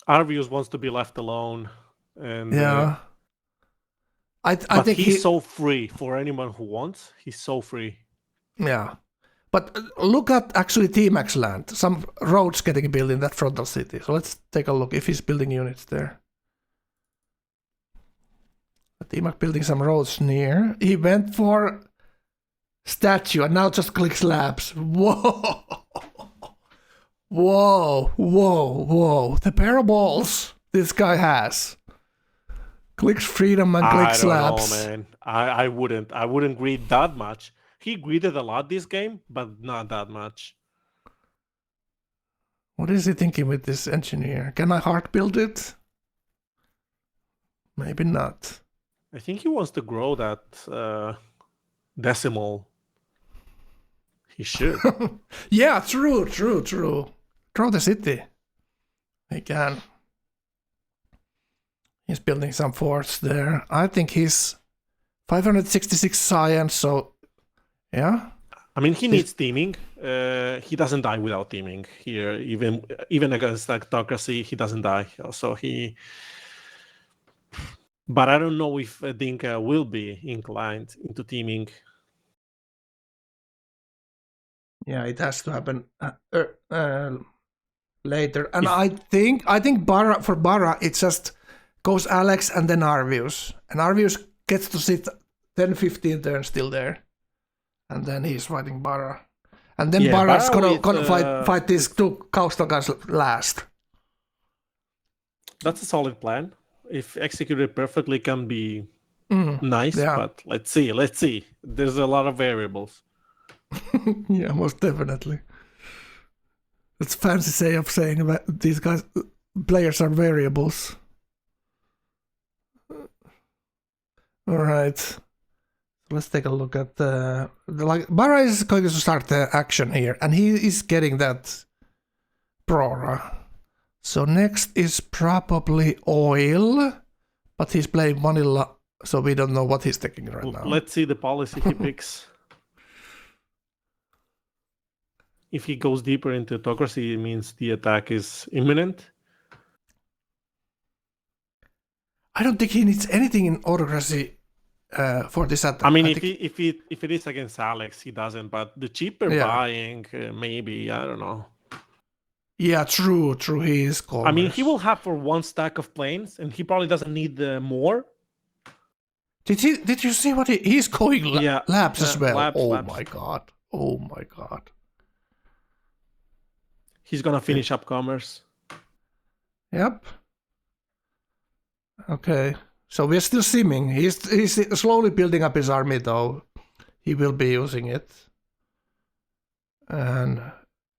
Arvius wants to be left alone. And Yeah. I think he's so free for anyone who wants. He's so free. Yeah. But look at actually T-Max land. Some roads getting built in that frontal city. So let's take a look if he's building units there. T-Max building some roads near. He went for statue and now just clicks labs. Whoa. Whoa. Whoa. Whoa. The pair of balls this guy has. Clicks freedom and clicks labs. I don't know, man. I wouldn't greed that much. He greeted a lot this game, but not that much. What is he thinking with this engineer? Can I hard build it? Maybe not. I think he wants to grow that decimal. He should. Yeah, true. Grow the city. He can. He's building some forts there. I think he's 566 science, so yeah. I mean, he needs teaming. He doesn't die without teaming here. Even against Octocracy, he doesn't die. So but I don't know if Dinka will be inclined into teaming. Yeah, it has to happen later. And I think for Barra, it just goes Alex and then Arvius. And Arvius gets to sit 10-15 turns still there. And then he's fighting Barra. And then Barra's gonna fight these two Kaustokas last. That's a solid plan. If executed perfectly, can be nice. Yeah. But let's see. There's a lot of variables. Yeah, most definitely. It's fancy say of saying that these players are variables. All right. Let's take a look at Barra is going to start the action here, and he is getting that Prora. So next is probably Oil, but he's playing Vanilla, so we don't know what he's taking right now. Let's see the policy he picks. If he goes deeper into Autocracy, it means the attack is imminent. I don't think he needs anything in Autocracy for this attack. I mean, if it is against Alex, he doesn't. But the cheaper buying, maybe, I don't know. Yeah, true. He is commerce. I mean, he will have for one stack of planes, and he probably doesn't need more. Did you see what he's going labs as well? Labs. My god! Oh my god! He's gonna finish up commerce. Yep. Okay. So we're still simming. He's slowly building up his army, though. He will be using it. And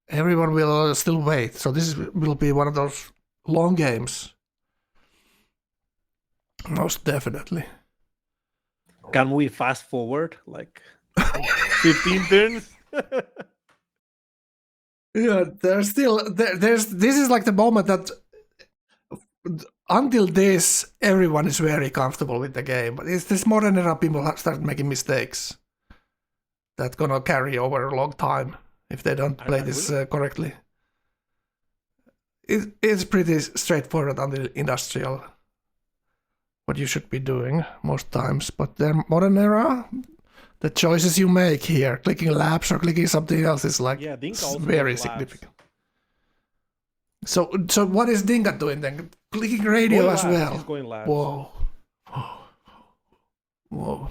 everyone will still wait. So this will be one of those long games. Most definitely. Can we fast forward like 15 turns? Yeah, there's still this is like the moment that until this everyone is very comfortable with the game, but it's this modern era people start making mistakes that's gonna carry over a long time if they don't play this correctly. It's pretty straightforward until industrial what you should be doing most times, but the modern era, the choices you make here, clicking labs or clicking something else is like very significant. So what is Dinka doing then? Clicking radio going as labs. well. He's going labs. Whoa.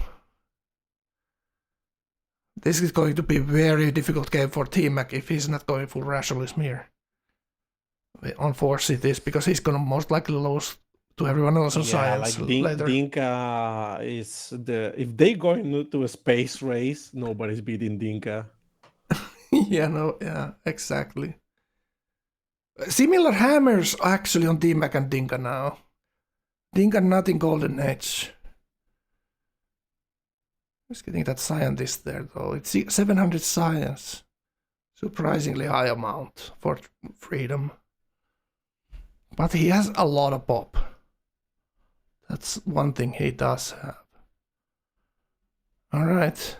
This is going to be a very difficult game for T-Mac if he's not going full rationalism here. On 4 cities, because he's gonna most likely lose to everyone else on science later. Dinka is if they go into a space race, nobody's beating Dinka. Yeah, exactly. Similar hammers actually on T-Mac and Dinka now. Dinka not in Golden Age. Just getting that scientist there though. It's 700 science. Surprisingly high amount for freedom. But he has a lot of pop. That's one thing he does have. Alright.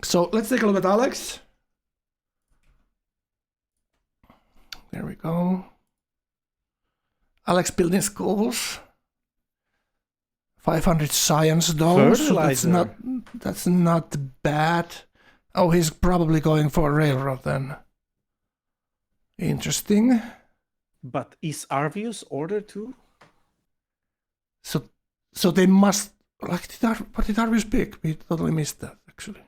So let's take a look at Alex. There we go. Alex building schools. 500 science though, so that's not bad. Oh, he's probably going for a railroad then. Interesting. But is Arvius ordered too? So they must what did Arvius pick? We totally missed that actually.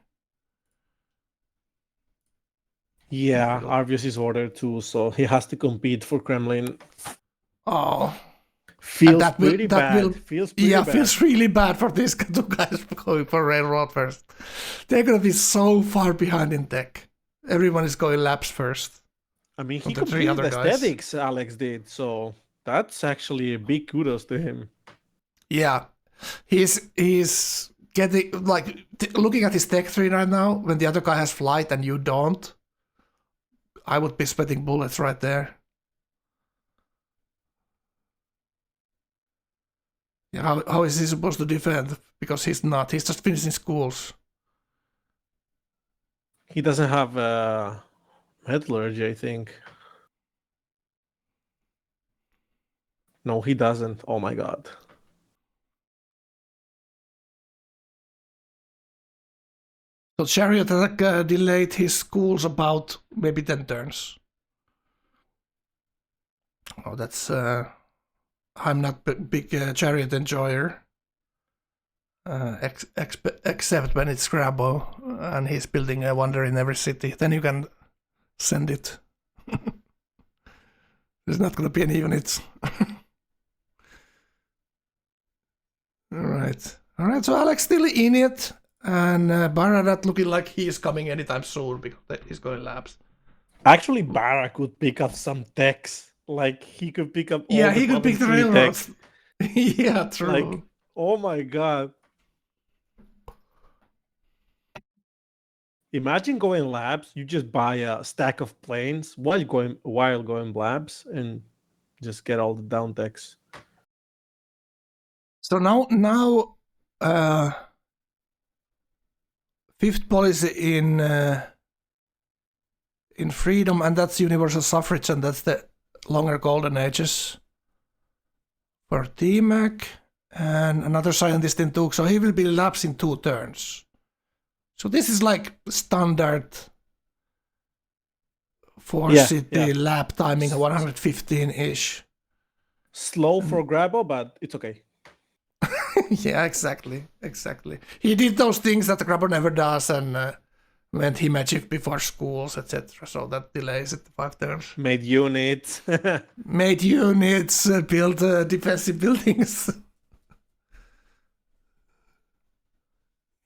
Yeah, Arvius is ordered too, so he has to compete for Kremlin. Oh. Feels pretty bad. Feels really bad for these two guys going for railroad first. They're gonna be so far behind in tech. Everyone is going labs first. I mean, he completed aesthetics, Alex did, so that's actually a big kudos to him. Yeah, he's getting looking at his tech tree right now. When the other guy has flight and you don't, I would be sweating bullets right there. Yeah, how is he supposed to defend? Because he's not. He's just finishing schools. He doesn't have metallurgy, I think. No, he doesn't. Oh my god. So Chariot Attack delayed his schools about maybe 10 turns. Oh, that's... I'm not big Chariot enjoyer. Except when it's Grabbo and he's building a wonder in every city. Then you can send it. There's not going to be any units. Alright, so Alex still in it. And Baradat looking like he's coming anytime soon because he's going labs. Actually, Barra could pick up some techs. Like, he could pick up all he could pick the railroads. Yeah, true. Like, oh my god. Imagine going labs, you just buy a stack of planes while going labs and just get all the down techs. So now fifth policy in freedom, and that's universal suffrage, and that's the longer golden ages for T-Mac, and another scientist in Tuk, so he will be labs in 2 turns. So this is like standard 4-city lab timing, 115-ish. Slow for Grabbo, but it's okay. Yeah, exactly. He did those things that Grabbo never does, and went Himachief before schools, etc. So that delays it 5 turns. Made units. Built defensive buildings.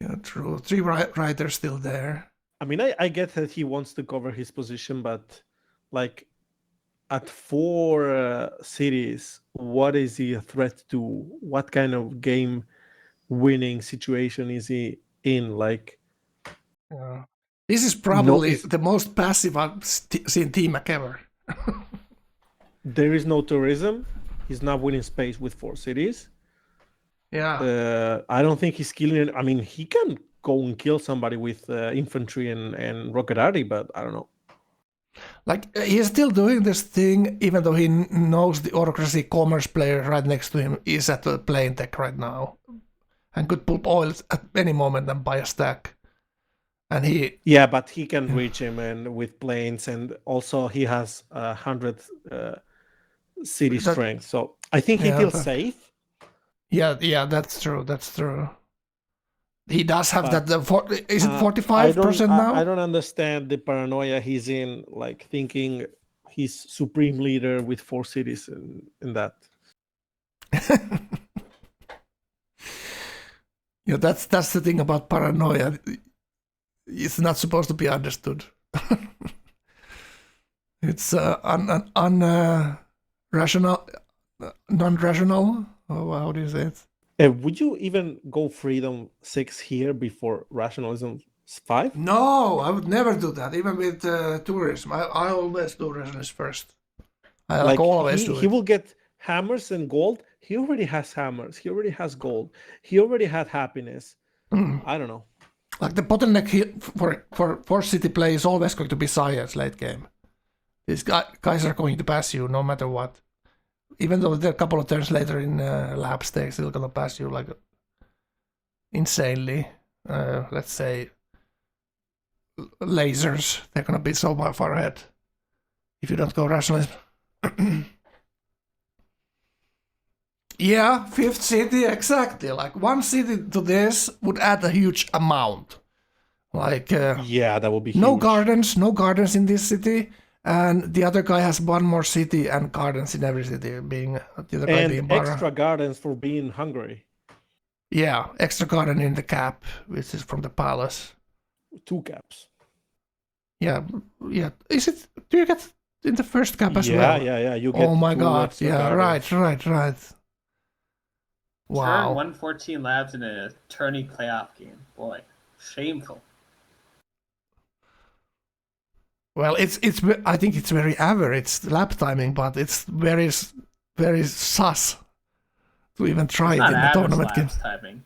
Yeah, true. 3 riders still there. I mean, I get that he wants to cover his position, but like at 4 cities, what is he a threat to? What kind of game winning situation is he in? Like, this is probably the most passive I've seen T-Mac ever. There is no tourism. He's not winning space with 4 cities. Yeah. I don't think he's killing it. I mean, he can go and kill somebody with infantry and rocket artillery, but I don't know. Like, he's still doing this thing, even though he knows the autocracy commerce player right next to him is at the plane tech right now. And could pull oil at any moment and buy a stack. And he... Yeah, but he can reach him and with planes, and also he has 100 city strength. So I think he feels safe. Yeah, that's true. He does have that. Is it 45% now? I don't understand the paranoia he's in, like thinking he's supreme leader with 4 cities in that. Yeah, that's the thing about paranoia. It's not supposed to be understood. It's rational, non-rational. Oh, how do you say it? Would you even go freedom 6 here before rationalism 5? No, I would never do that. Even with tourism, I always do rationalism first. I always do it. He will get hammers and gold. He already has hammers. He already has gold. He already had happiness. I don't know. Like the bottleneck for city play is always going to be science late game. These guys are going to pass you no matter what. Even though they're a couple of turns later in labs, they're still gonna pass you like insanely. Let's say lasers, they're gonna be so far ahead if you don't go rationalism. Yeah, 5th city, exactly. Like 1 city to this would add a huge amount. Like yeah, that would be no huge. no gardens in this city. And the other guy has 1 more city and gardens in every city, being the other guy being Barra. Extra gardens for being hungry. Yeah, extra garden in the cap, which is from the palace. 2 caps. Yeah. Is it? Do you get in the first cap as well? Yeah. You get. Oh my god! Yeah, gardens. right. Wow. Turn 114 labs in a tourney playoff game. Boy, shameful. Well, it's. I think it's very average lap timing, but it's very sus to even try it in the tournament game. Timing.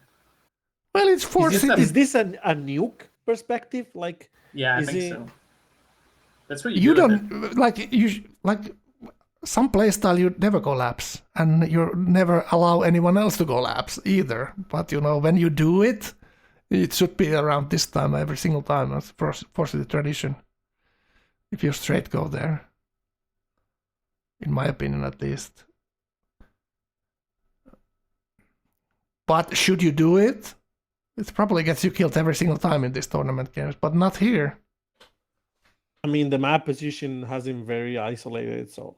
Well, it's 4 cities. Is this a nuke perspective? Like Yeah, I Is think he- so. That's what you, You do with it. don't some playstyle you never go laps, and you never allow anyone else to go laps either. But when you do it, it should be around this time every single time. That's forcing the tradition. If you straight go there, in my opinion, at least. But should you do it? It probably gets you killed every single time in these tournament games, but not here. I mean, the map position has him very isolated, so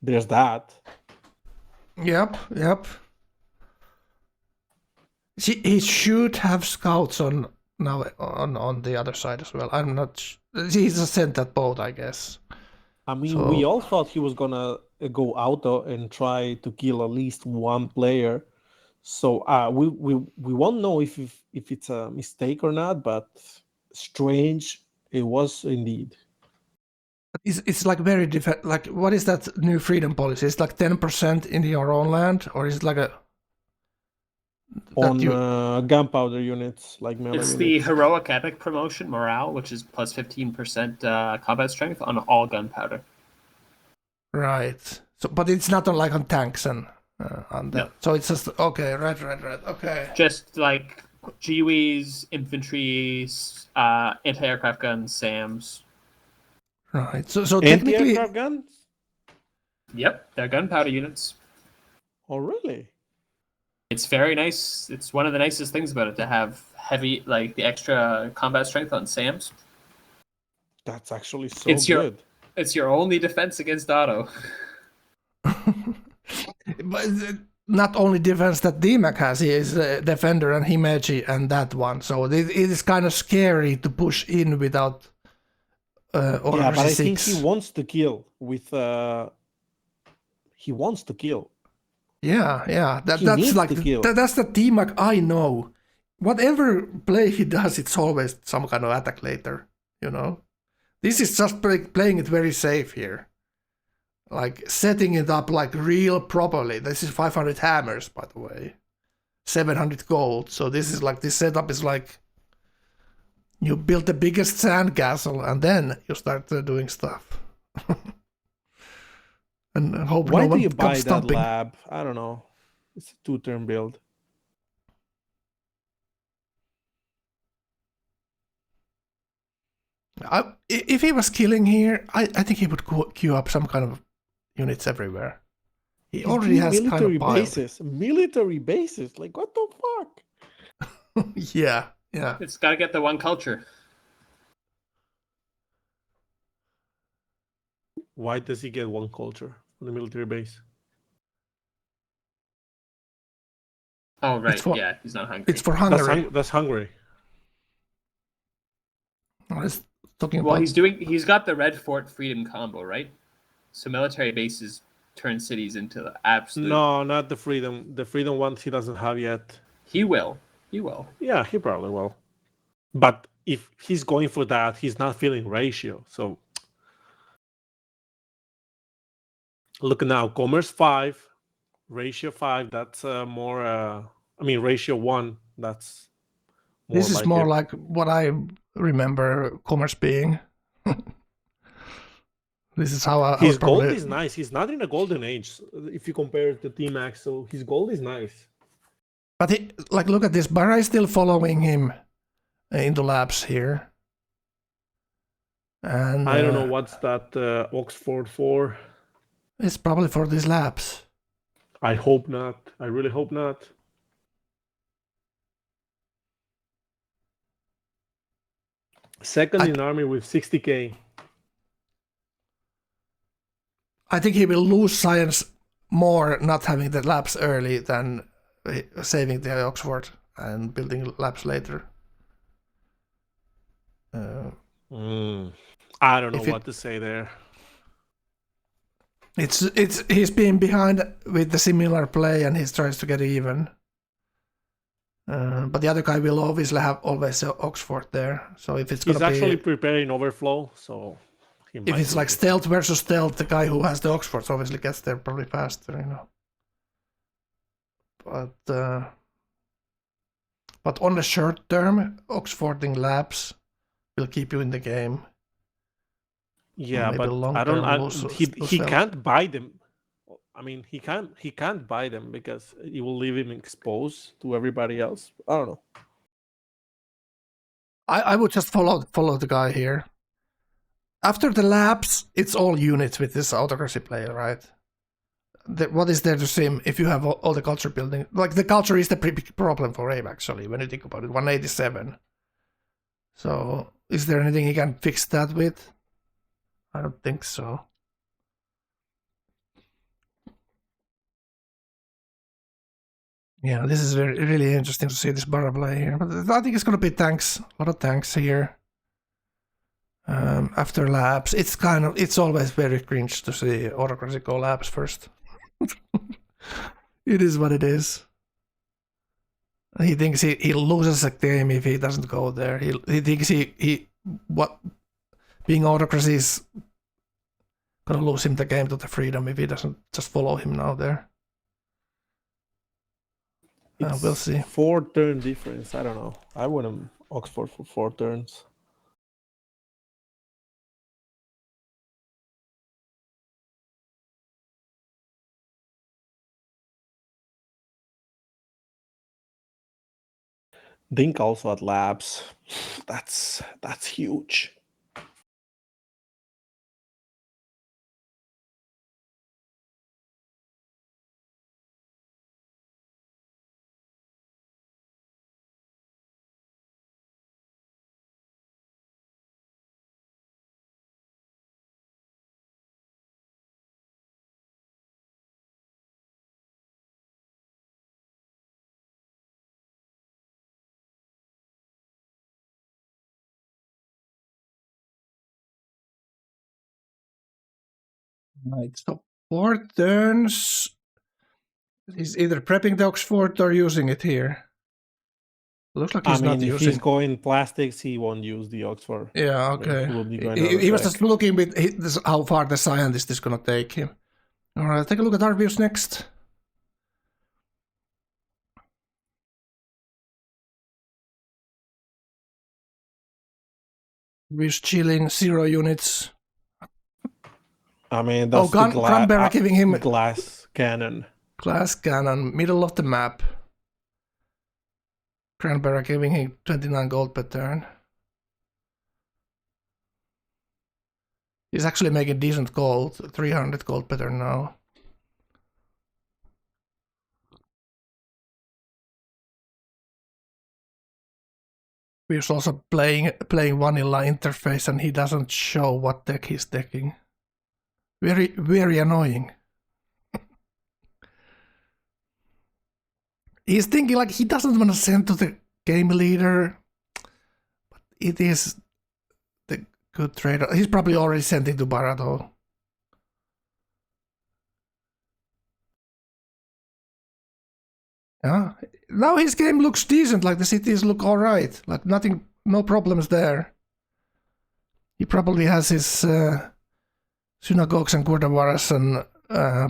there's that. Yep. He should have scouts on the other side as well. I'm not. He's just sent that boat, I guess. I mean, So- we all thought he was gonna go auto and try to kill at least one player. So we won't know if it's a mistake or not, but strange it was indeed. It's like very different. Like, what is that new freedom policy? It's like 10% in your own land, or is it like On gunpowder units, like melee It's units. the heroic epic promotion morale, which is plus 15% combat strength on all gunpowder. right? So, but it's not on tanks and on that. No. So it's just okay. Right. Okay. Just like GWs, infantry, anti-aircraft guns, SAMs. Right. So technically, Anti-aircraft guns? Yep, they're gunpowder units. Oh, really? It's very nice. It's one of the nicest things about it to have heavy, like the extra combat strength on SAMs. That's actually so It's your- good. It's your only defense against auto. but not only defense that DMAC has, he is a defender and Himeji and that one. So it is kind of scary to push in without or Yeah, but I think six. he wants to kill with. He wants to kill. Yeah. He That's needs like to kill. that's the DMAC I know. Whatever play he does, it's always some kind of attack later. This is just playing it very safe here. Like setting it up like real properly. This is 500 hammers, by the way. 700 gold. So this setup is like you build the biggest sandcastle and then you start doing stuff. And hope Why no do one you buy comes that stomping. lab? I don't know. It's a 2-turn build. If he was killing here, I think he would queue up some kind of units everywhere. He He's already doing has kind military of piled. bases. Military bases. Like, what the fuck? Yeah. It's got to get the one culture. Why does he get one culture on the military base? Oh, right. for- Yeah, he's not hungry. It's for Hungary. That's Hungary. I was talking Well, about. he's got the Red Fort Freedom combo, right? So military bases turn cities into the absolute. No, not the freedom. The freedom ones he doesn't have yet. He will. He will. Yeah, he probably will. But if he's going for that, he's not feeling ratio. So look now, commerce 5, ratio 5. That's more. I mean, ratio 1. That's. This is more it. like what I remember commerce being. This is how I His gold probably. is nice. He's not in a golden age if you compare it to T-Max. So his gold is nice. But look at this. Bara is still following him into labs here. And I don't know what's that Oxford for. It's probably for these labs. I hope not. I really hope not. Second in army with 60k. I think he will lose science more not having the labs early than saving the Oxford and building labs later. I don't know If what to say there. He's been behind with the similar play and he tries to get even. But the other guy will obviously have always Oxford there. So if it's He's gonna actually be, preparing overflow, so he if might it's like lose it. stealth versus stealth, the guy who has the Oxfords obviously gets there probably faster, But on the short term, Oxfording labs will keep you in the game. Yeah, Maybe but long I don't. term lose He health. can't buy them. I mean, he can't buy them because it will leave him exposed to everybody else. I don't know. I would just follow the guy here. After the labs, it's all units with this autocracy player, right? What is there to sim if you have all the culture building? Like, the culture is the big problem for Abe, actually, when you think about it. 187. So, is there anything he can fix that with? I don't think so. Yeah, this is really interesting to see this Barra play here. But I think it's going to be tanks. A lot of tanks here. After labs, it's always very cringe to see autocracy go labs first. It is what it is. He thinks he loses a game if he doesn't go there. He thinks being autocracy is gonna lose him the game to the freedom if he doesn't just follow him now there. We'll see. 4-turn difference. I don't know. I wouldn't Oxford for 4 turns. Dinka also at labs. That's huge. Right. So 4 turns. He's either prepping the Oxford or using it here. Looks like he's not if using. he's going plastics, he won't use the Oxford. Yeah, okay. He will be going He was just looking with how far the scientist is gonna take him. All right, take a look at our views next. Views chilling, 0 units. I mean, that's Cranberry giving him glass cannon. Glass cannon, middle of the map. Cranberry giving him 29 gold per turn. He's actually making decent gold, 300 gold per turn now. We're also playing vanilla interface and he doesn't show what deck he's decking. Very annoying. He's thinking like he doesn't want to send to the game leader, but it is the good trader. He's probably already sending to Barra though. Yeah, now his game looks decent. Like the cities look all right. Like nothing, no problems there. He probably has his synagogues and gurdwaras and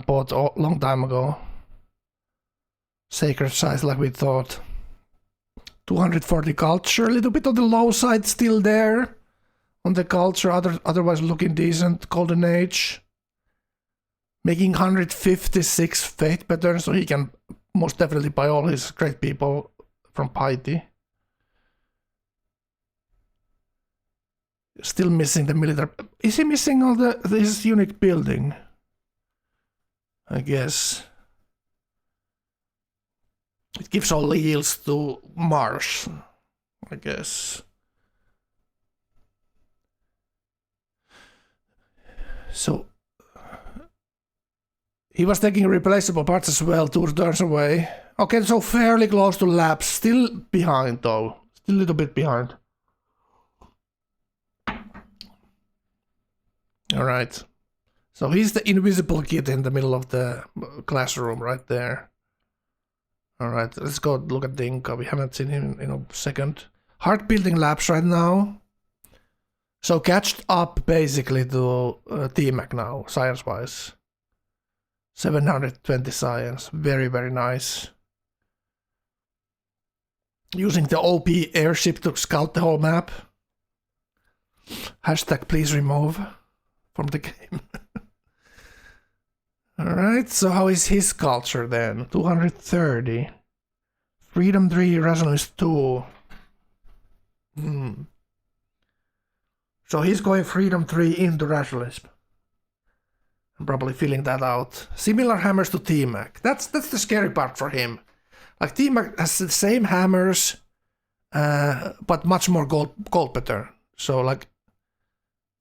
bought a long time ago. Sacred size like we thought. 240 culture, a little bit on the low side still there. On the culture, otherwise looking decent. Golden Age. Making 156 faith patterns, so he can most definitely buy all his great people from Piety. Still missing the military. Is he missing all this unique building? I guess. It gives all the yields to Mars, I guess. So he was taking replaceable parts as well, 2 turns away. Okay, so fairly close to labs. Still behind though. Still a little bit behind. Alright. So he's the invisible kid in the middle of the classroom right there. Alright, let's go look at Dinka. We haven't seen him in a second. Hard building labs right now. So catched up basically to T-Mac now, science-wise. 720 science. Very, very nice. Using the OP airship to scout the whole map. Hashtag please remove from the game. Alright, so how is his culture then? 230. Freedom 3, Rationalist 2. So he's going Freedom 3 into Rationalism. I'm probably filling that out. Similar hammers to T-Mac. That's the scary part for him. Like T-Mac has the same hammers, but much more gold pattern. So like,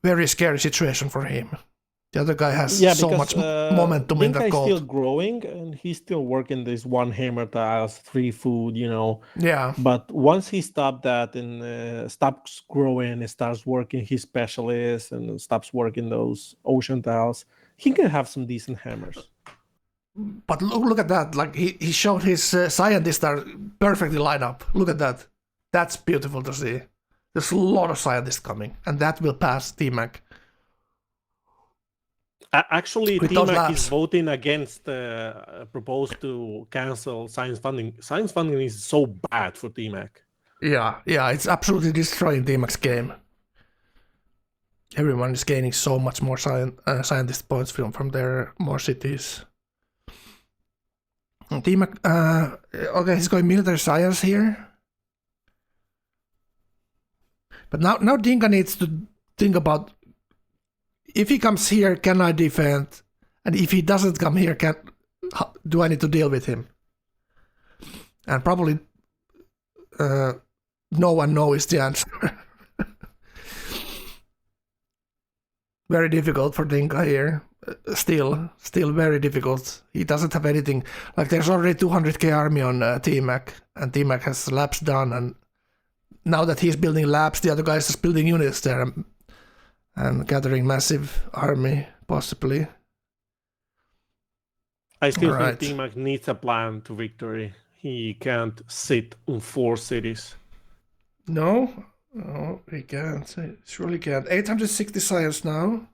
very scary situation for him. The other guy has so much momentum in Dinka that is gold. still growing, and he's still working this 1 hammer tiles, 3 food, you know. Yeah. But once he stopped that and stops growing and starts working his specialists and stops working those ocean tiles, he can have some decent hammers. But look at that. Like he showed his scientists are perfectly lined up. Look at that. That's beautiful to see. There's a lot of scientists coming, and that will pass T-Mac. Actually, With those T-Mac is labs. voting against proposed to cancel science funding. Science funding is so bad for T-Mac. Yeah, it's absolutely destroying T-Mac's game. Everyone is gaining so much more scientist points from their more cities. T-Mac, okay, he's going military science here. But now Dinka needs to think about, if he comes here, can I defend? And if he doesn't come here, do I need to deal with him? And probably no one knows is the answer. Very difficult for Dinka here. Still very difficult. He doesn't have anything. Like there's already 200k army on T-Mac, and T-Mac has labs done, and now that he's building labs, the other guy is just building units there and gathering massive army, possibly. I still think T-Mac needs a plan to victory. He can't sit on 4 cities. No, he can't. He surely can't. 860 science now.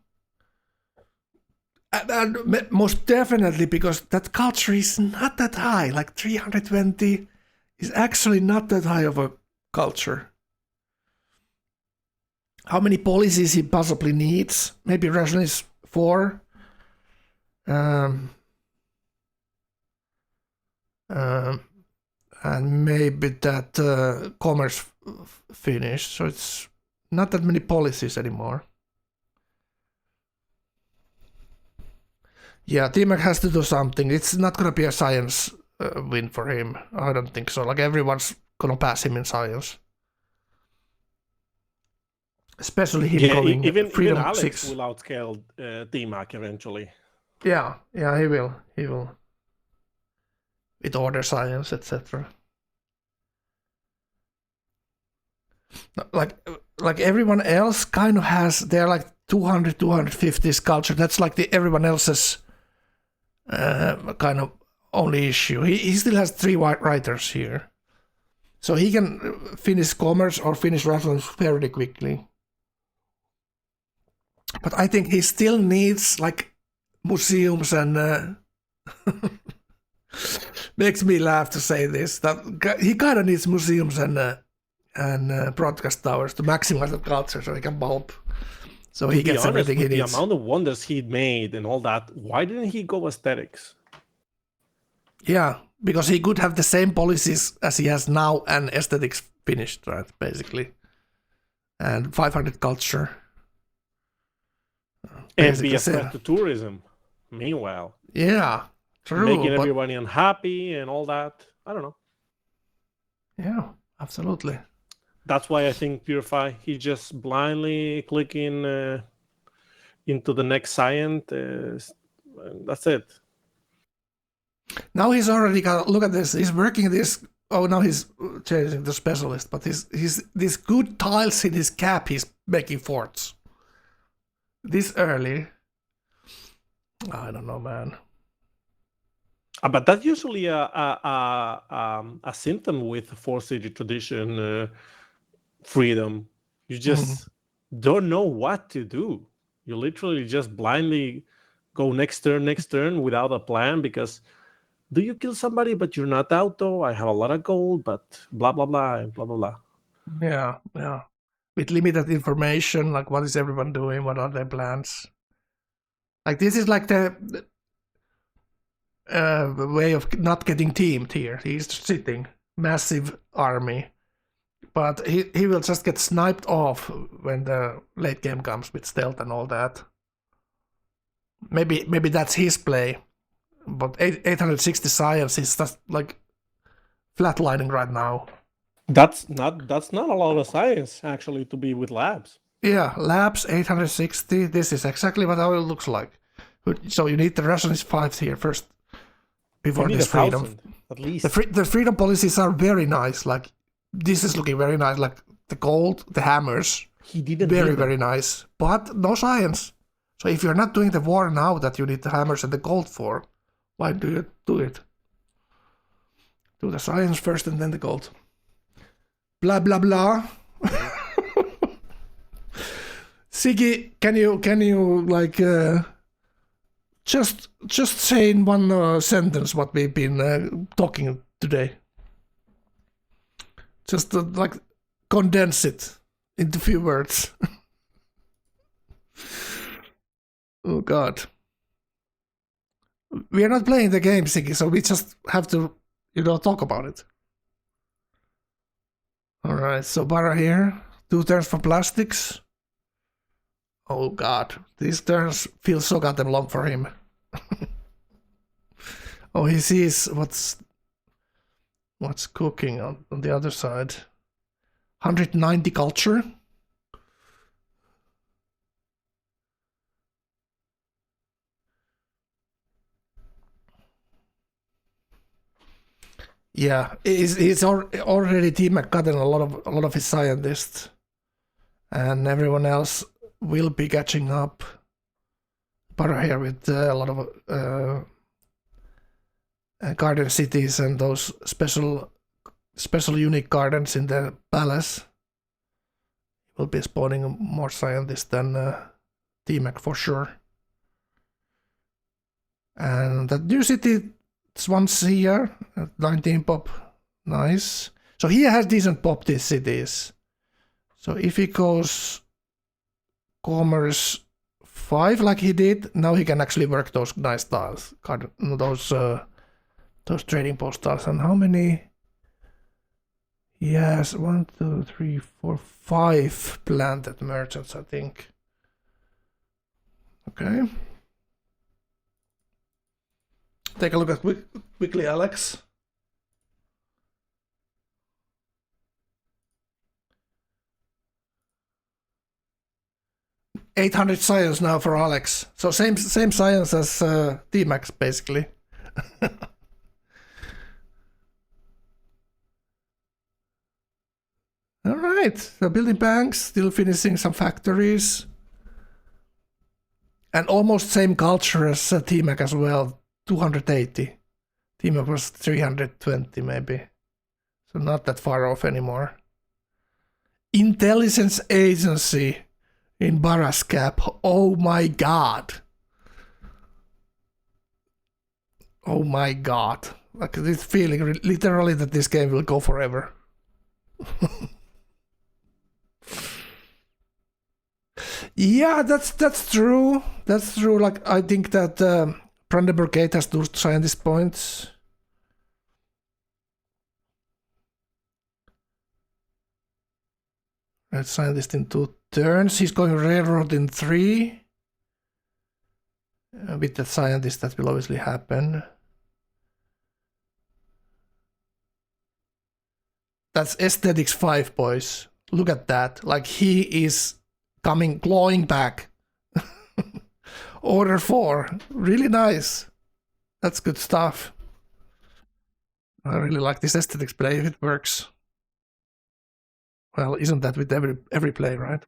And most definitely because that culture is not that high. Like 320 is actually not that high of a culture. How many policies he possibly needs? Maybe rationalist 4. And maybe that commerce finished. So it's not that many policies anymore. Yeah, T-Mac has to do something. It's not gonna be a science win for him. I don't think so. Like everyone's gonna pass him in science. Especially him going even Freedom Alex 6. will outscale T-Mac eventually. Yeah, he will. With order science, etc. Like everyone else kind of has, they're like 200, 250 culture. That's like everyone else's kind of only issue. He still has 3 writers here. So he can finish commerce or finish rationals fairly quickly. But I think he still needs like museums and makes me laugh to say this. That he kind of needs museums and broadcast towers to maximize the culture so he can bulb. So he gets everything he needs. The amount of wonders he'd made and all that, why didn't he go aesthetics? Yeah, because he could have the same policies as he has now and aesthetics finished, right, basically. And 500 culture. And be a threat to tourism, meanwhile. Yeah, true. Making everybody unhappy and all that. I don't know. Yeah, absolutely. That's why I think Purify, he's just blindly clicking into the next science. That's it. Now he's already got, look at this, he's working this, oh now he's changing the specialist, but he's these good tiles in his cap, he's making forts. This early. I don't know, man. But that's usually a symptom with 4-city tradition freedom. You just don't know what to do. You literally just blindly go next turn without a plan because do you kill somebody but you're not out though? I have a lot of gold, but blah blah blah and blah blah blah. Yeah. with limited information, like what is everyone doing, what are their plans. Like this is like the way of not getting teamed here. He's sitting, massive army, but he will just get sniped off when the late game comes with stealth and all that. Maybe that's his play, but 860 science is just like flatlining right now. That's not a lot of science actually to be with labs. Yeah, labs 860. This is exactly what how it looks like. So you need the rationalist 5 here first before You need this freedom. 1,000 at least. The freedom policies are very nice. Like this is looking very nice. Like the gold, the hammers, He didn't very need them. very nice. But no science. So if you're not doing the war now that you need the hammers and the gold for, why do you do it? Do the science first and then the gold. Blah blah blah. Siggy, can you like just say in one sentence what we've been talking today? Just like condense it into few words. Oh God. We are not playing the game, Siggy, so we just have to, talk about it. Alright, so Barra here. 2 turns for plastics. Oh God, these turns feel so goddamn long for him. Oh, he sees what's cooking on the other side. 190 culture. Yeah, he's already T-Mac gotten a lot of his scientists, and everyone else will be catching up. But here with a lot of garden cities and those special unique gardens in the palace. Will be spawning more scientists than T-Mac for sure. And that new city. It's once here at 19 pop. Nice. So he has decent pop, these cities. So if he goes commerce 5 like he did, now he can actually work those nice tiles. Those trading post tiles. And how many? He has 1, 2, 3, 4, 5 planted merchants, I think. Okay. Take a look at quickly, Alex. $800 science now for Alex. So same science as T-Max basically. All right, so building banks, still finishing some factories, and almost same culture as T-Mac as well. 280. T-Mac was 320 maybe. So not that far off anymore. Intelligence agency in Baraskap. Oh my God. Oh my God. Like this feeling literally that this game will go forever. Yeah, that's true. That's true. Like I think that Brandenburg Gate has 2 scientist points. Red scientist in 2 turns. He's going railroad in 3. With the scientist, that will obviously happen. That's aesthetics 5, boys. Look at that. Like he is clawing back. Order 4. Really nice. That's good stuff. I really like this aesthetics play if it works. Well, isn't that with every play, right?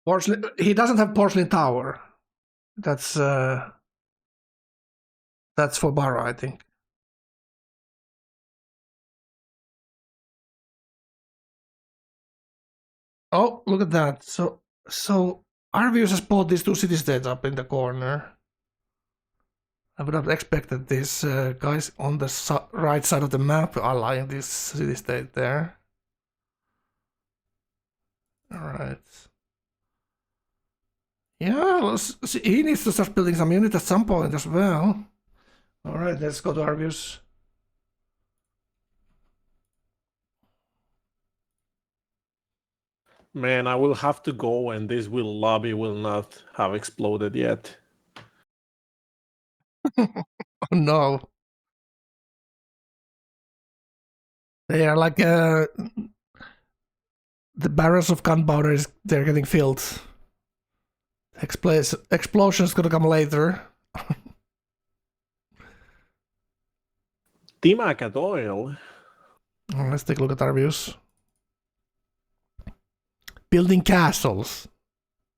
Porcelain, he doesn't have porcelain tower. That's for Barra, I think. Oh, look at that. So Arvius has bought these 2 city states up in the corner. I would have expected these guys on the right side of the map allying this city-state there. Alright. Yeah, he needs to start building some unit at some point as well. Alright, let's go to Arvius. Man, I will have to go, and this lobby will not have exploded yet. Oh no. They are like the barrels of gunpowder they're getting filled. Explosion's gonna come later. T-Mac at oil. Let's take a look at our views. Building castles.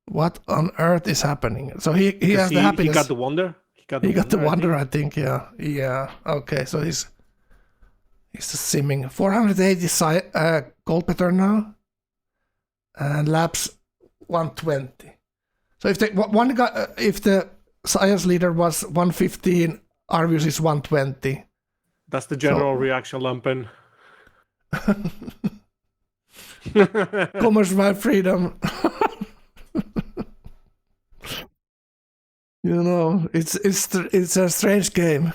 What on earth is happening? So he has the happiness. He got the wonder. He got the wonder, I think. Yeah. Yeah. Okay. So he's just simming. 480 gold pattern now, and laps 120. So if if the science leader was 115, Arvius is 120. That's the general reaction, Lumpen. Commerce by freedom. You know, it's a strange game.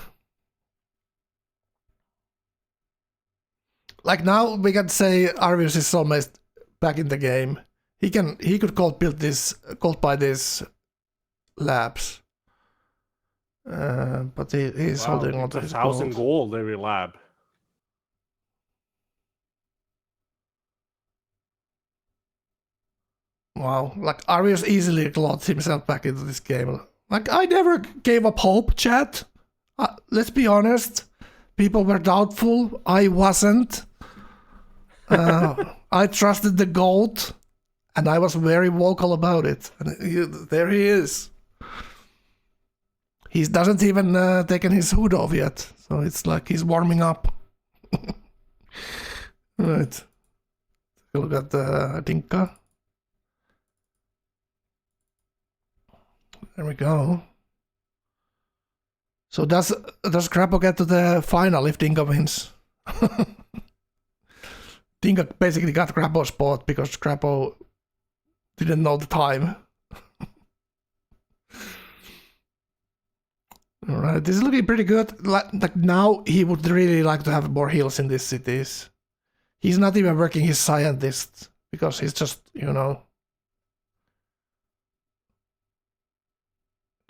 Like now we can say Arvius is almost back in the game. He could gold buy these labs. But he's holding on to his 1,000 gold every lab. Wow, like Arvius easily clothed himself back into this game. Like, I never gave up hope, chat. Let's be honest. People were doubtful. I wasn't. I trusted the GOAT, and I was very vocal about it. And there he is. He doesn't even taken his hood off yet. So it's like he's warming up. Right. Take a look at the Dinka. There we go. So does Grabbo get to the final if Dinka wins? Dinka basically got Grabbo's spot because Grabbo didn't know the time. Alright, this is looking pretty good. Like now he would really like to have more heals in these cities. He's not even working his scientist because he's just, you know,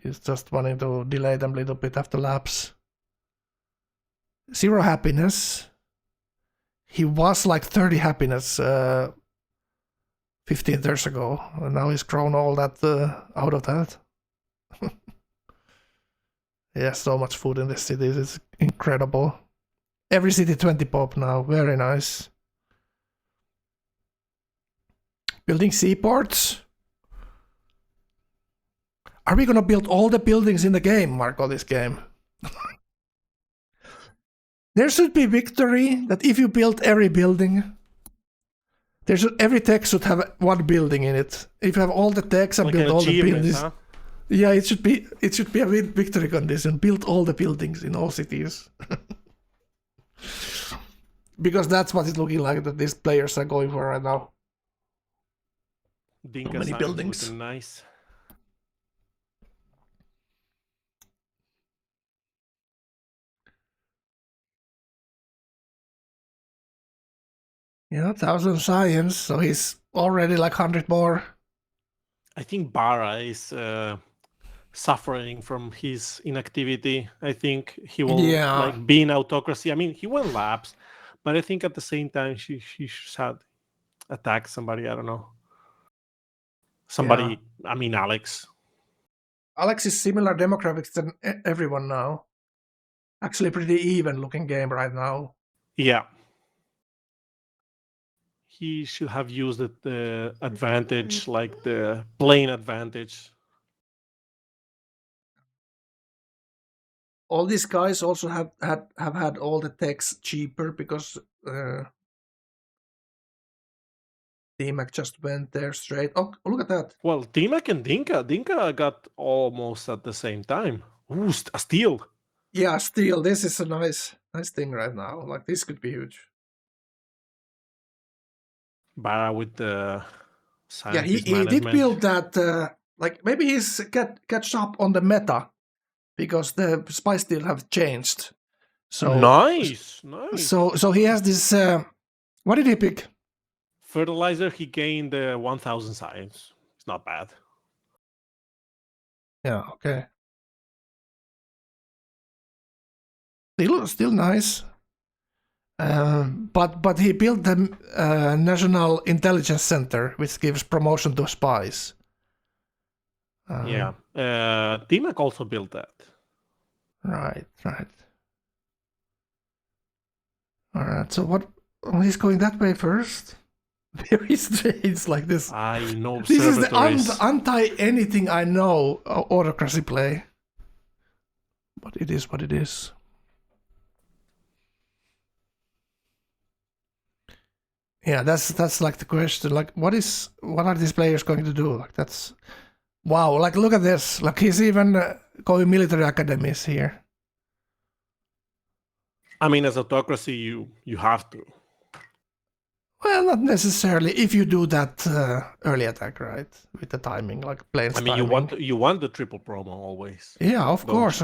he's just wanting to delay them a little bit after laps. 0 happiness. He was like 30 happiness 15 years ago, and now he's grown all that out of that. He has so much food in this city, it's incredible. Every city 20 pop now, very nice. Building seaports. Are we gonna build all the buildings in the game, Marko, this game? There should be victory that if you build every building, every tech should have one building in it. If you have all the techs and like build all the buildings. huh? Yeah, it should be a victory condition. Build all the buildings in all cities. Because that's what it's looking like that these players are going for right now. Dinka many signs buildings. looking nice. Yeah, 1,000 science, so he's already like 100 more. I think Bara is suffering from his inactivity. I think he will like be in autocracy. I mean, he won laps, but I think at the same time she should attack somebody. I don't know. Somebody. Yeah. I mean, Alex. Alex is similar demographics than everyone now. Actually, pretty even looking game right now. Yeah. He should have used the advantage, like the plane advantage. All these guys also have had all the techs cheaper because T-Mac just went there straight. Oh, look at that. Well, T-Mac and Dinka got almost at the same time. Ooh, a steal. Yeah, still, this is a nice thing right now. Like, this could be huge. Bara with the Yeah, he scientist did management. build that. Like, maybe he's catch up on the meta because the spice deal have changed. So Nice. So he has this. What did he pick? Fertilizer, he gained 1,000 science. It's not bad. Yeah. Okay. Still nice. But he built the National Intelligence Center, which gives promotion to spies. Yeah. T-Mac also built that. Right. All right. So what? Oh, he's going that way first. Very strange, like this. I know. This is the anti anything I know autocracy play. But it is what it is. Yeah, that's like the question. Like, what are these players going to do? Like, that's wow. Like, look at this. Like, he's even going military academies here. I mean, as autocracy, you have to. Well, not necessarily. If you do that early attack, right, with the timing, like planes. I mean, timing. you want the triple promo always. Yeah, of course.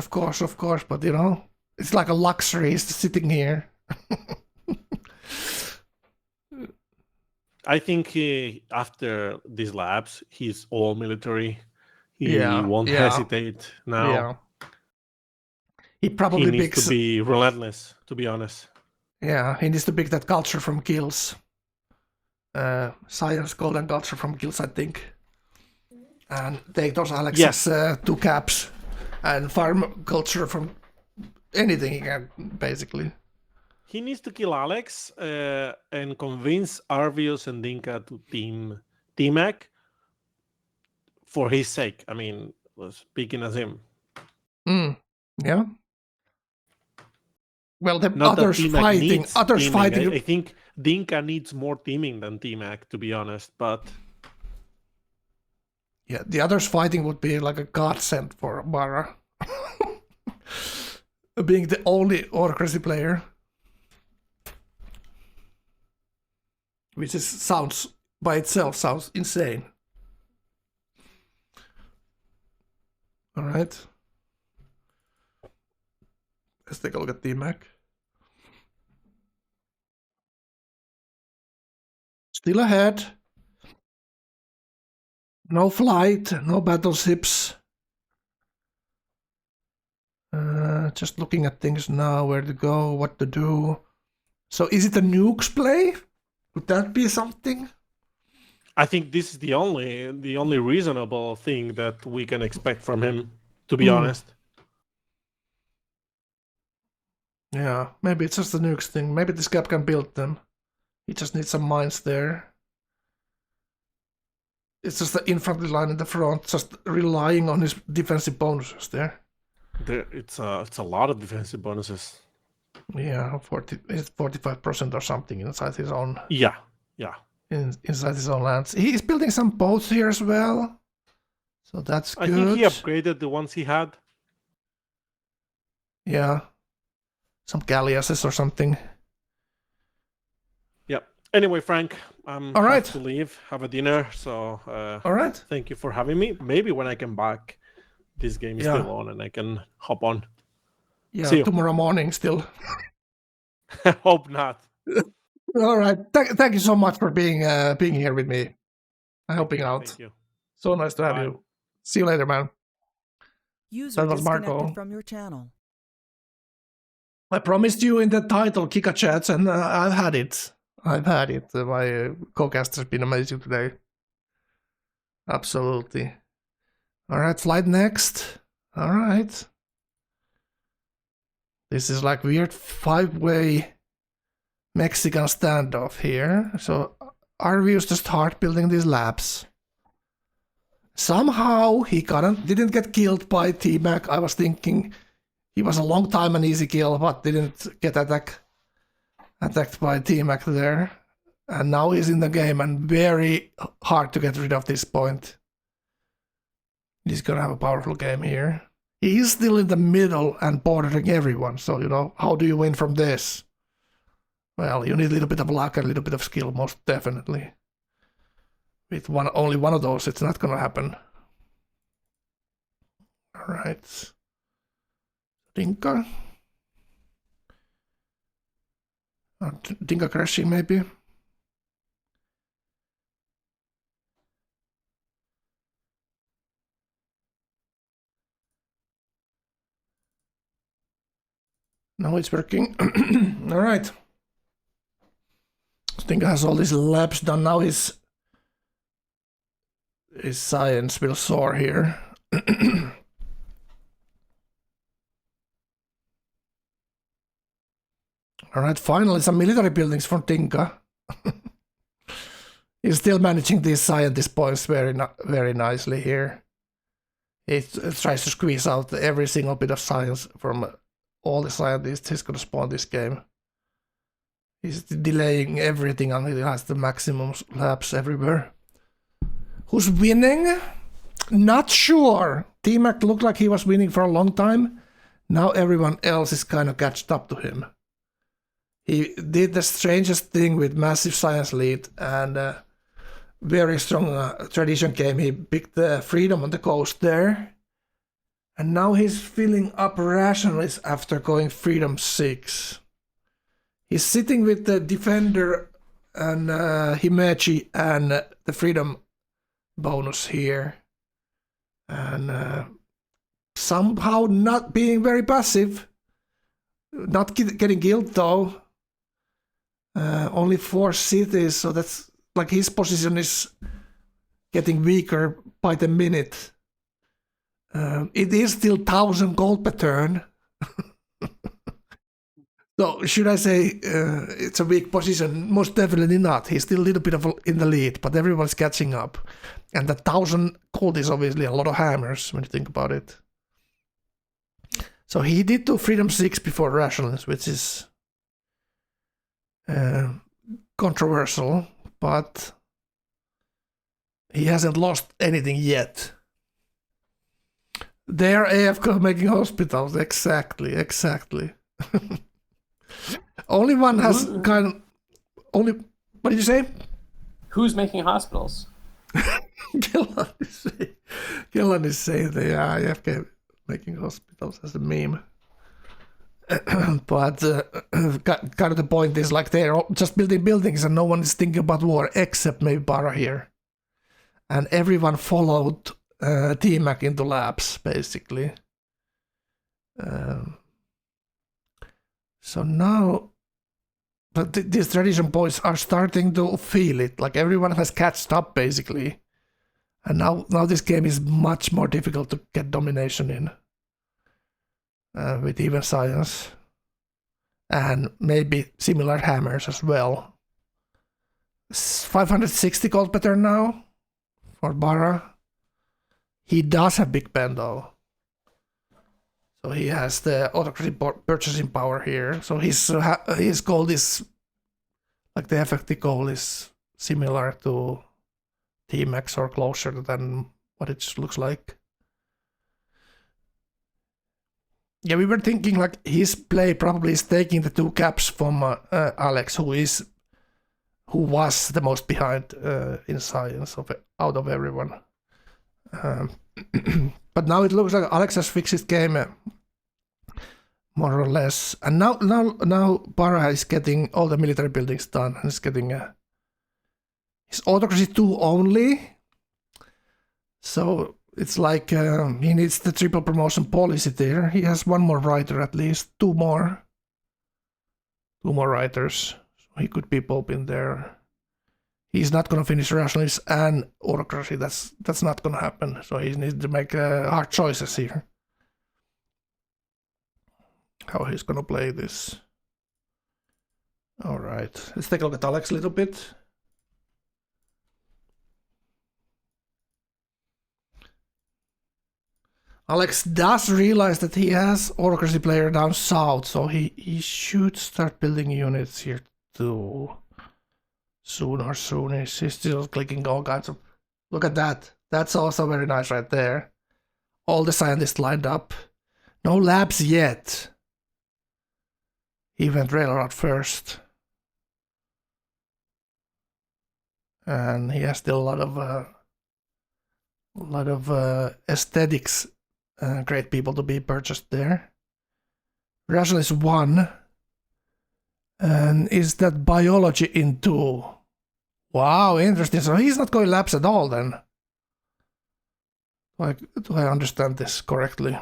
But you know, it's like a luxury. It's sitting here. I think after these labs, he's all military. He won't hesitate now. Yeah. He probably needs to be relentless, to be honest. Yeah, he needs to pick that culture from kills. Science, golden culture from kills, I think. And take those Alex's 2 caps. And farm culture from anything he can, basically. He needs to kill Alex and convince Arvius and Dinka to team T-Mac for his sake. I mean, speaking as him. Yeah. Well, the Not others fighting. I think Dinka needs more teaming than T-Mac, to be honest. But yeah, the others fighting would be like a godsend for Bara. Being the only autocracy player. Which sounds by itself sounds insane. All right. Let's take a look at T-Mac. Still ahead. No flight, no battleships. Just looking at things now, where to go, what to do. So is it a nukes play? Would that be something? I think this is the only reasonable thing that we can expect from him, to be honest. Yeah, maybe it's just a nukes thing. Maybe this cap can build them. He just needs some mines there. It's just the infantry line in the front, just relying on his defensive bonuses there. It's a lot of defensive bonuses. Yeah, 45% or something inside his own. Yeah. Inside his own lands. He's building some boats here as well, so that's good. I think he upgraded the ones he had. Yeah, some galleasses or something. Yeah. Anyway, Frank, I'm all right to leave, have a dinner. So all right. Thank you for having me. Maybe when I come back, this game is still on and I can hop on. Yeah, tomorrow morning still. I hope not. All right. Thank you so much for being here with me. Helping out. Thank you. So nice to have you. See you later, man. User That was Marko. disconnected from your channel. I promised you in the title Kika chats, and I've had it. My co-cast has been amazing today. Absolutely. All right, flight next. All right. This is like weird 5-way Mexican standoff here. So Arvius just start building these labs. Somehow he didn't get killed by T-Mac. I was thinking he was a long time an easy kill, but didn't get attacked by T-Mac there. And now he's in the game and very hard to get rid of this point. He's gonna have a powerful game here. He is still in the middle and bordering everyone. So, you know, how do you win from this? Well, you need a little bit of luck and a little bit of skill, most definitely. With only one of those, it's not gonna happen. Alright. Dinka. Dinka crashing, maybe? Now it's working. Alright. Dinka has all these labs done. Now his science will soar here. Alright, finally some military buildings from Dinka. He's still managing these scientist points very nicely here. He tries to squeeze out every single bit of science from all the scientists he's gonna spawn this game. He's delaying everything until he has the maximum labs everywhere. Who's winning? Not sure. T-Mac looked like he was winning for a long time. Now everyone else is kind of catched up to him. He did the strangest thing with massive science lead and very strong tradition game. He picked the freedom on the coast there. And now he's filling up rationalists after going freedom 6. He's sitting with the defender and Himeji and the freedom bonus here. And somehow not being very passive. Not getting killed though. Only 4 cities, so that's like his position is getting weaker by the minute. It is still 1,000 gold per turn. So should I say it's a weak position? Most definitely not. He's still a little bit in the lead, but everyone's catching up. And the 1,000 gold is obviously a lot of hammers when you think about it. So he did do freedom 6 before rationalists, which is controversial, but he hasn't lost anything yet. They're AFK making hospitals, exactly. Only one has kind of only. What did you say? Who's making hospitals? Gillan is saying they are AFK making hospitals as a meme. But kind of the point is like they're just building buildings and no one is thinking about war except maybe Bara here. And everyone followed T-Mac into labs, basically. So now but these tradition boys are starting to feel it. Like everyone has catched up, basically. And now this game is much more difficult to get domination in. With even science. And maybe similar hammers as well. 560 gold per turn now for Bara. He does have Big Ben though. So he has the autocracy purchasing power here. So his gold is, like the effective goal is similar to T-Max or closer than what it looks like. Yeah, we were thinking like his play probably is taking the 2 caps from Alex, who was the most behind in science out of everyone. But now it looks like Alex has fixed his game more or less, and now Bara is getting all the military buildings done and is getting his autocracy 2 only. So it's like he needs the triple promotion policy there. He has 1 more writer at least, 2 more writers. So he could be Pope in there. He's not gonna finish rationalists and autocracy. That's not gonna happen. So he needs to make hard choices here. How he's gonna play this. All right, let's take a look at Alex a little bit. Alex does realize that he has autocracy player down south, so he should start building units here too. Soonish. He's still clicking all kinds of... Look at that. That's also very nice right there. All the scientists lined up. No labs yet. He went railroad first. And he has still a lot of aesthetics, great people to be purchased there. Russell is 1. And is that biology in 2? Wow, interesting. So he's not going labs at all then. Do I understand this correctly?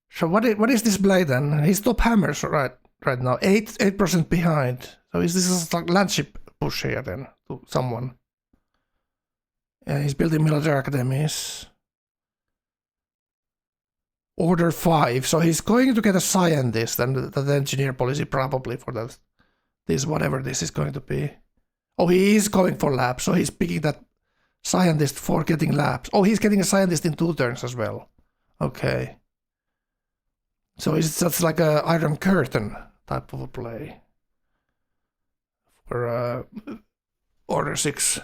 So what is this blade then? He's top hammers right now, 8% behind. So is this like landship push here then to someone? Yeah, he's building military academies. Order 5, so he's going to get a scientist and the engineer policy probably for that. This whatever this is going to be. Oh, he is going for labs, so he's picking that scientist for getting labs. Oh, he's getting a scientist in 2 turns as well. Okay. So it's just like a Iron Curtain type of a play for Order 6.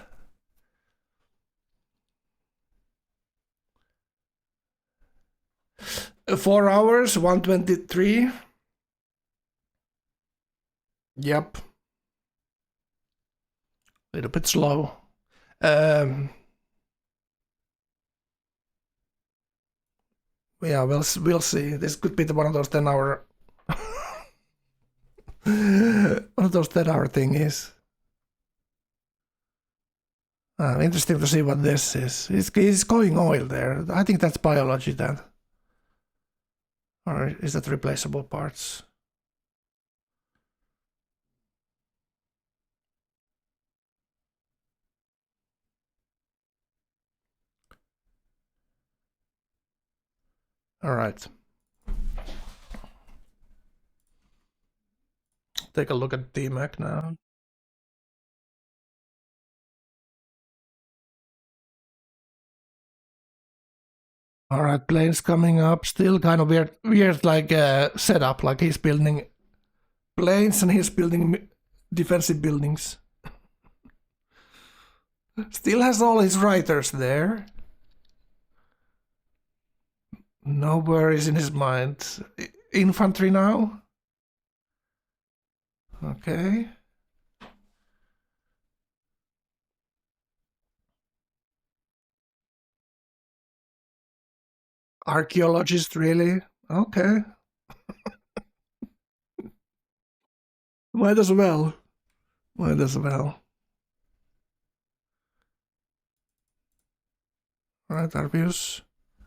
Uh, 4 hours, 123. Yep. A little bit slow. Yeah, we'll see. This could be one of those 10-hour one of those 10-hour thingies. Interesting to see what this is. He's going oil there. I think that's biology then. Or is that replaceable parts? All right. Take a look at DMAC now. All right, planes coming up. Still kind of weird like setup. Like he's building planes and he's building defensive buildings. Still has all his writers there. No worries in his mind. Infantry now. Okay. Archaeologist, really? Okay. Might as well. Might as well. Alright, Arbius.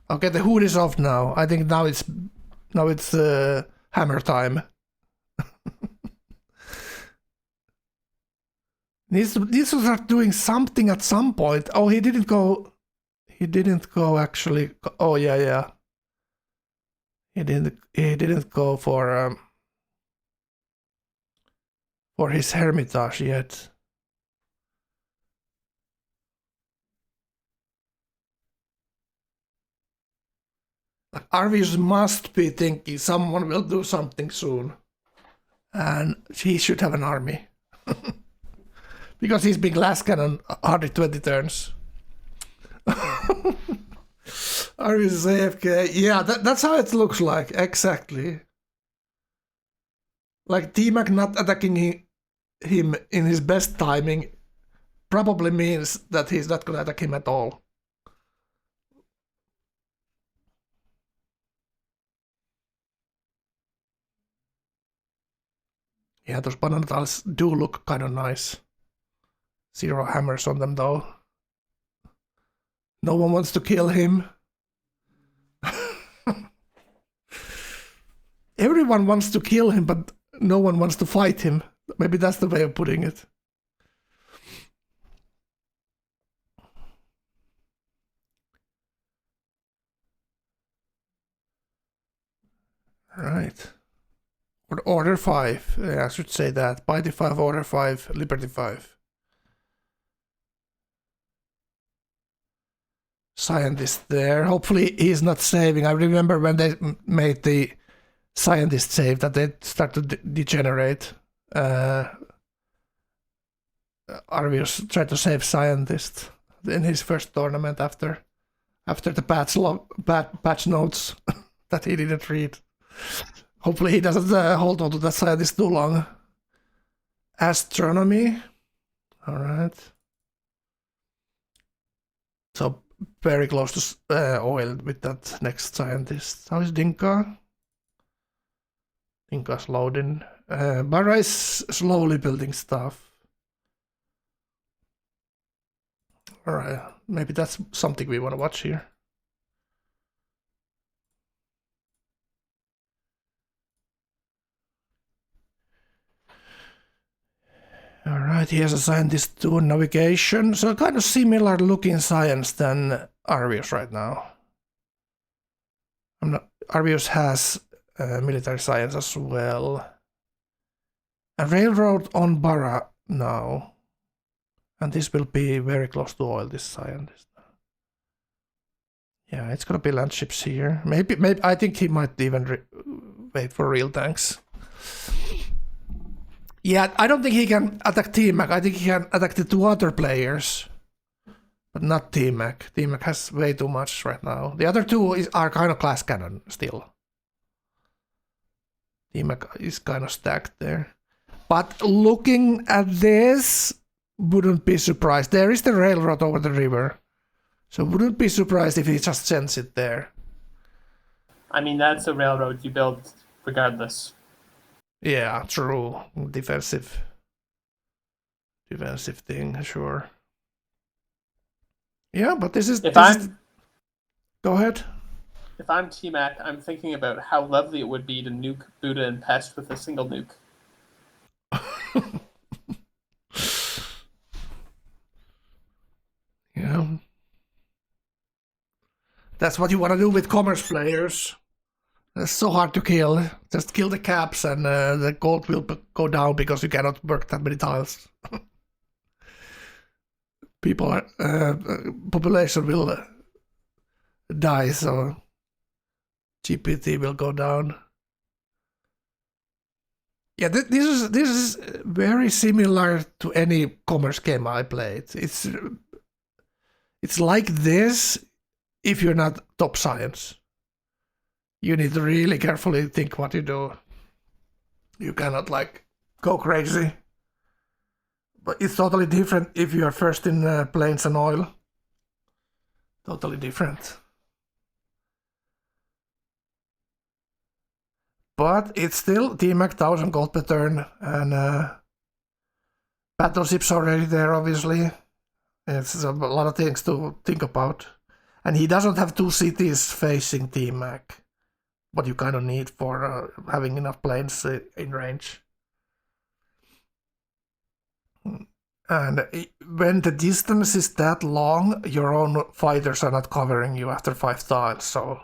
Okay, the hood is off now. I think now it's hammer time. needs to start doing something at some point. Oh, he didn't go actually. Oh yeah. He didn't go for his Hermitage yet. Arvius must be thinking someone will do something soon. And he should have an army. Because he's been glass cannon 120 turns. Arvius is AFK. Yeah, that's how it looks like. Exactly. Like T-Mac not attacking him in his best timing probably means that he's not going to attack him at all. Yeah, those banana tiles do look kind of nice. 0 hammers on them though. No one wants to kill him. Everyone wants to kill him, but no one wants to fight him. Maybe that's the way of putting it. Right. Order 5. Yeah, I should say that. Piety 5, Order 5, Liberty 5. Scientist there. Hopefully he's not saving. I remember when they made the scientist save that they start to degenerate. Arvius tried to save Scientist in his first tournament after the patch notes that he didn't read. Hopefully he doesn't hold on to that Scientist too long. Astronomy. All right. So very close to oil with that next Scientist. How is Dinka? Dinka's loading. Barra is slowly building stuff. Alright, maybe that's something we want to watch here. Alright, he has a Scientist 2 navigation, so kind of similar looking science than Arvius right now. Arvius has military science as well. A railroad on Barra now. And this will be very close to oil, this Scientist. Yeah, it's gonna be land ships here. Maybe I think he might even wait for real tanks. Yeah, I don't think he can attack T-Mac. I think he can attack the 2 other players. But not T-Mac. T-Mac has way too much right now. The other 2 are kind of class cannon still. T-Mac is kind of stacked there. But looking at this, wouldn't be surprised. There is the railroad over the river. So wouldn't be surprised if he just sends it there. I mean, that's a railroad you build regardless. Yeah, true. Defensive thing, sure. Yeah, but this is... Go ahead. If I'm T-Mac, I'm thinking about how lovely it would be to nuke Buddha and Pest with a single nuke. Yeah. That's what you want to do with commerce players. It's so hard to kill. Just kill the caps and the gold will go down because you cannot work that many tiles. Population will die, so GPT will go down. Yeah, this is very similar to any commerce game I played. It's like this if you're not top science. You need to really carefully think what you do. You cannot like go crazy. But it's totally different if you are first in planes and oil. Totally different. But it's still T-Mac 1000 gold per turn and battleships already there obviously. It's a lot of things to think about. And he doesn't have 2 cities facing T-Mac. What you kind of need for having enough planes in range. And when the distance is that long, your own fighters are not covering you after 5 tiles, so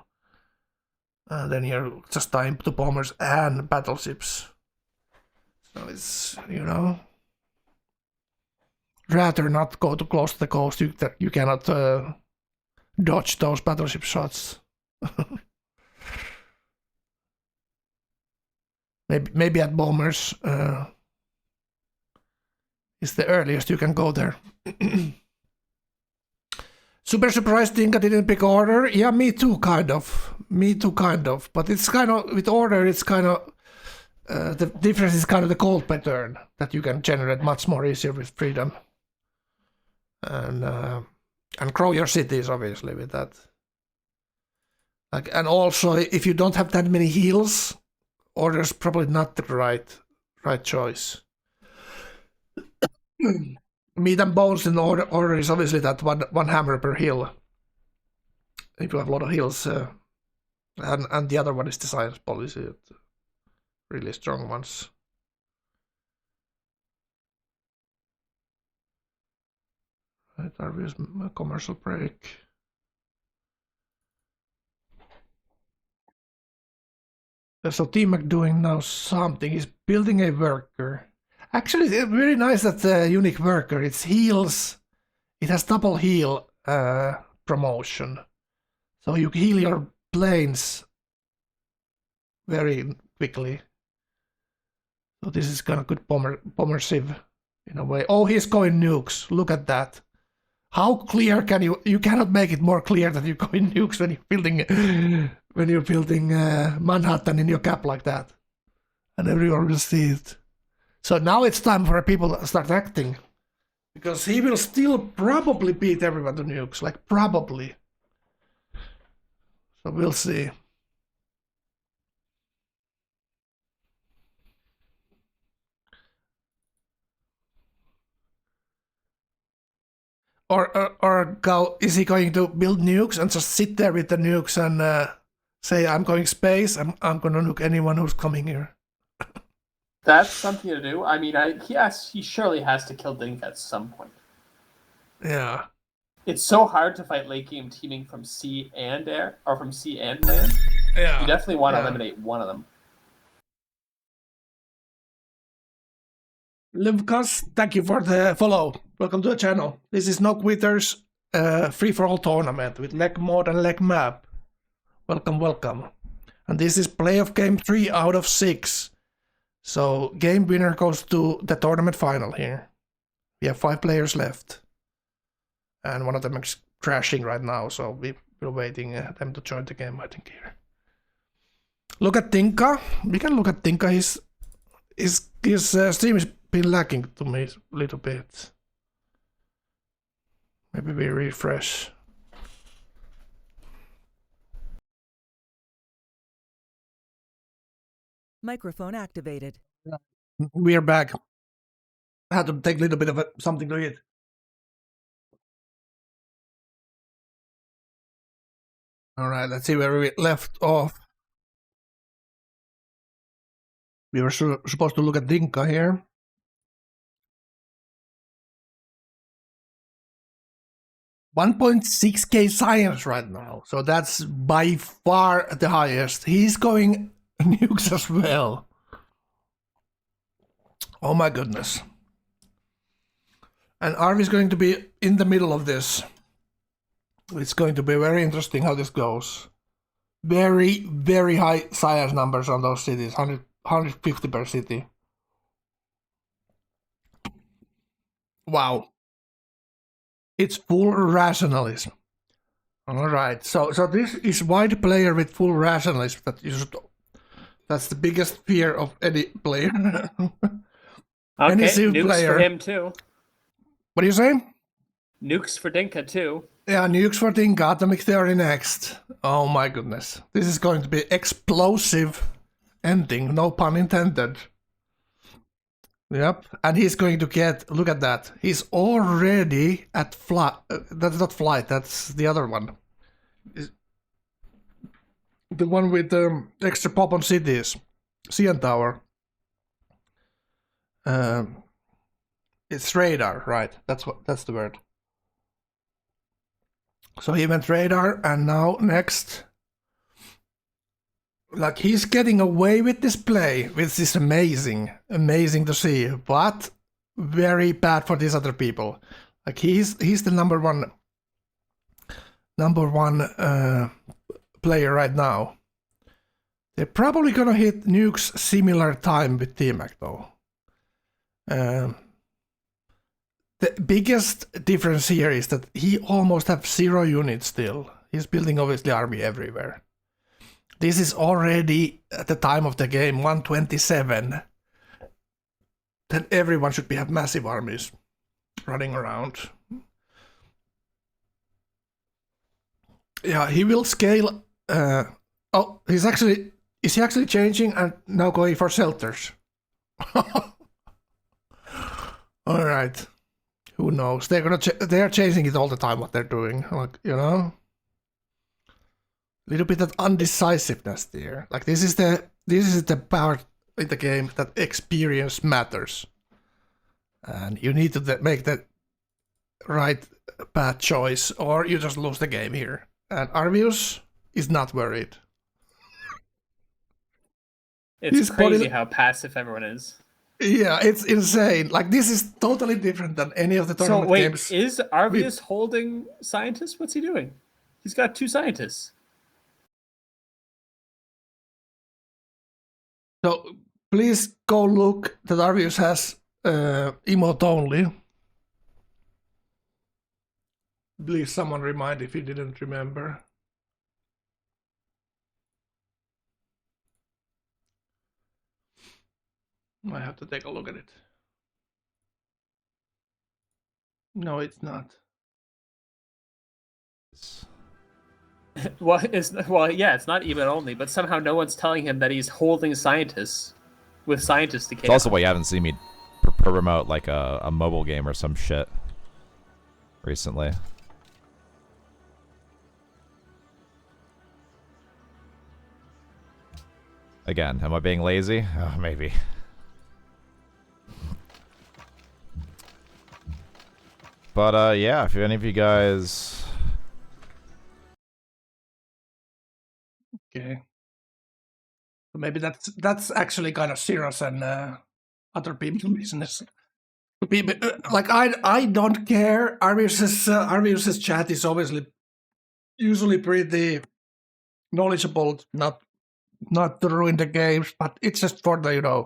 then you're just dying to bombers and battleships. So it's, you know, rather not go too close to the coast. You cannot dodge those battleship shots. Maybe at bombers is the earliest you can go there. Super surprised Dinka didn't pick order. Yeah, me too, kind of. But it's kind of, with order, it's kind of, the difference is kind of the gold pattern that you can generate much more easier with freedom. And grow your cities, obviously, with that. Like, and also, if you don't have that many heals, order's probably not the right choice. Meat and bones in order is obviously that one hammer per heal. If you have a lot of heals, and the other one is the science policy, really strong ones. Right, Arvius a commercial break. So T-Mac doing now something. He's building a worker. Actually, it's very nice that the unique worker. It's heals. It has double heal promotion. So you heal your planes very quickly. So this is kind of good bomber sieve in a way. Oh, he's going nukes. Look at that. How clear can you? You cannot make it more clear that you're going nukes when you're building Manhattan in your cap like that, and everyone will see it. So now it's time for people to start acting, because he will still probably beat everyone to nukes, like probably. So we'll see. Or is he going to build nukes and just sit there with the nukes and say, I'm going space, I'm going to nuke anyone who's coming here? That's something to do. I mean, he surely has to kill Dinka at some point. Yeah. It's so hard to fight late game teaming from sea and air, or from sea and land. Yeah. You definitely want to eliminate one of them. Livcas, thank you for the follow. Welcome to the channel. This is No Quitters free-for-all tournament with leg mode and leg map. Welcome, welcome. And this is playoff game 3 out of 6. So game winner goes to the tournament final here. We have 5 players left. And one of them is crashing right now, so we're waiting them to join the game, I think, here. Look at Dinka. We can look at Dinka. His stream has been lagging to me a little bit. Maybe we refresh. Microphone activated. We are back. I had to take a little bit of something to eat. All right, let's see where we left off. We were supposed to look at Dinka here. $1.6k science right now, so that's by far the highest. He's going nukes as well. Oh my goodness. And Arvi's going to be in the middle of this. It's going to be very interesting how this goes. Very, very high science numbers on those cities. 150 per city. Wow. It's full rationalism. Alright, so this is wide player with full rationalism. That's the biggest fear of any player. Okay, nukes player. for him too. What do you say? Nukes for Dinka too. Yeah, nukes for Dinka, atomic theory next. Oh my goodness. This is going to be explosive ending, no pun intended. Yep, and he's going to get, look at that. He's already at flight. That's not flight, that's the other one. The one with extra pop on cities. CN Tower. It's radar, right? That's the word. So he went radar, and now next, like he's getting away with this play, which is amazing to see, but very bad for these other people. Like he's the number one player right now. They're probably gonna hit nukes similar time with T-Mac though. The biggest difference here is that he almost have 0 units still. He's building obviously army everywhere. This is already at the time of the game 127. Then everyone should have massive armies running around. Yeah, he will scale. Oh, is he actually changing and now going for shelters? All right. Who knows? They are changing it all the time. What they're doing, like a little bit of undecisiveness there. Like this is the part in the game that experience matters, and you need to make the right bad choice, or you just lose the game here. And Arvius is not worried. It's crazy how passive everyone is. Yeah, it's insane. Like this is totally different than any of the tournament games. So wait, is Arvius holding scientists? What's he doing? He's got 2 scientists. So please go look that Arvius has emote only. Please someone remind if you didn't remember. I have to take a look at it. No, it's not. Well, yeah, it's not even only, but somehow no one's telling him that he's holding scientists with scientists to It's also why you haven't seen me promote like a mobile game or some shit recently. Again, am I being lazy? Oh, maybe. But yeah, if any of you guys... Okay. Maybe that's actually kind of serious and other people's business. People, like I don't care. Arvius's chat is obviously usually pretty knowledgeable, not to ruin the games, but it's just for the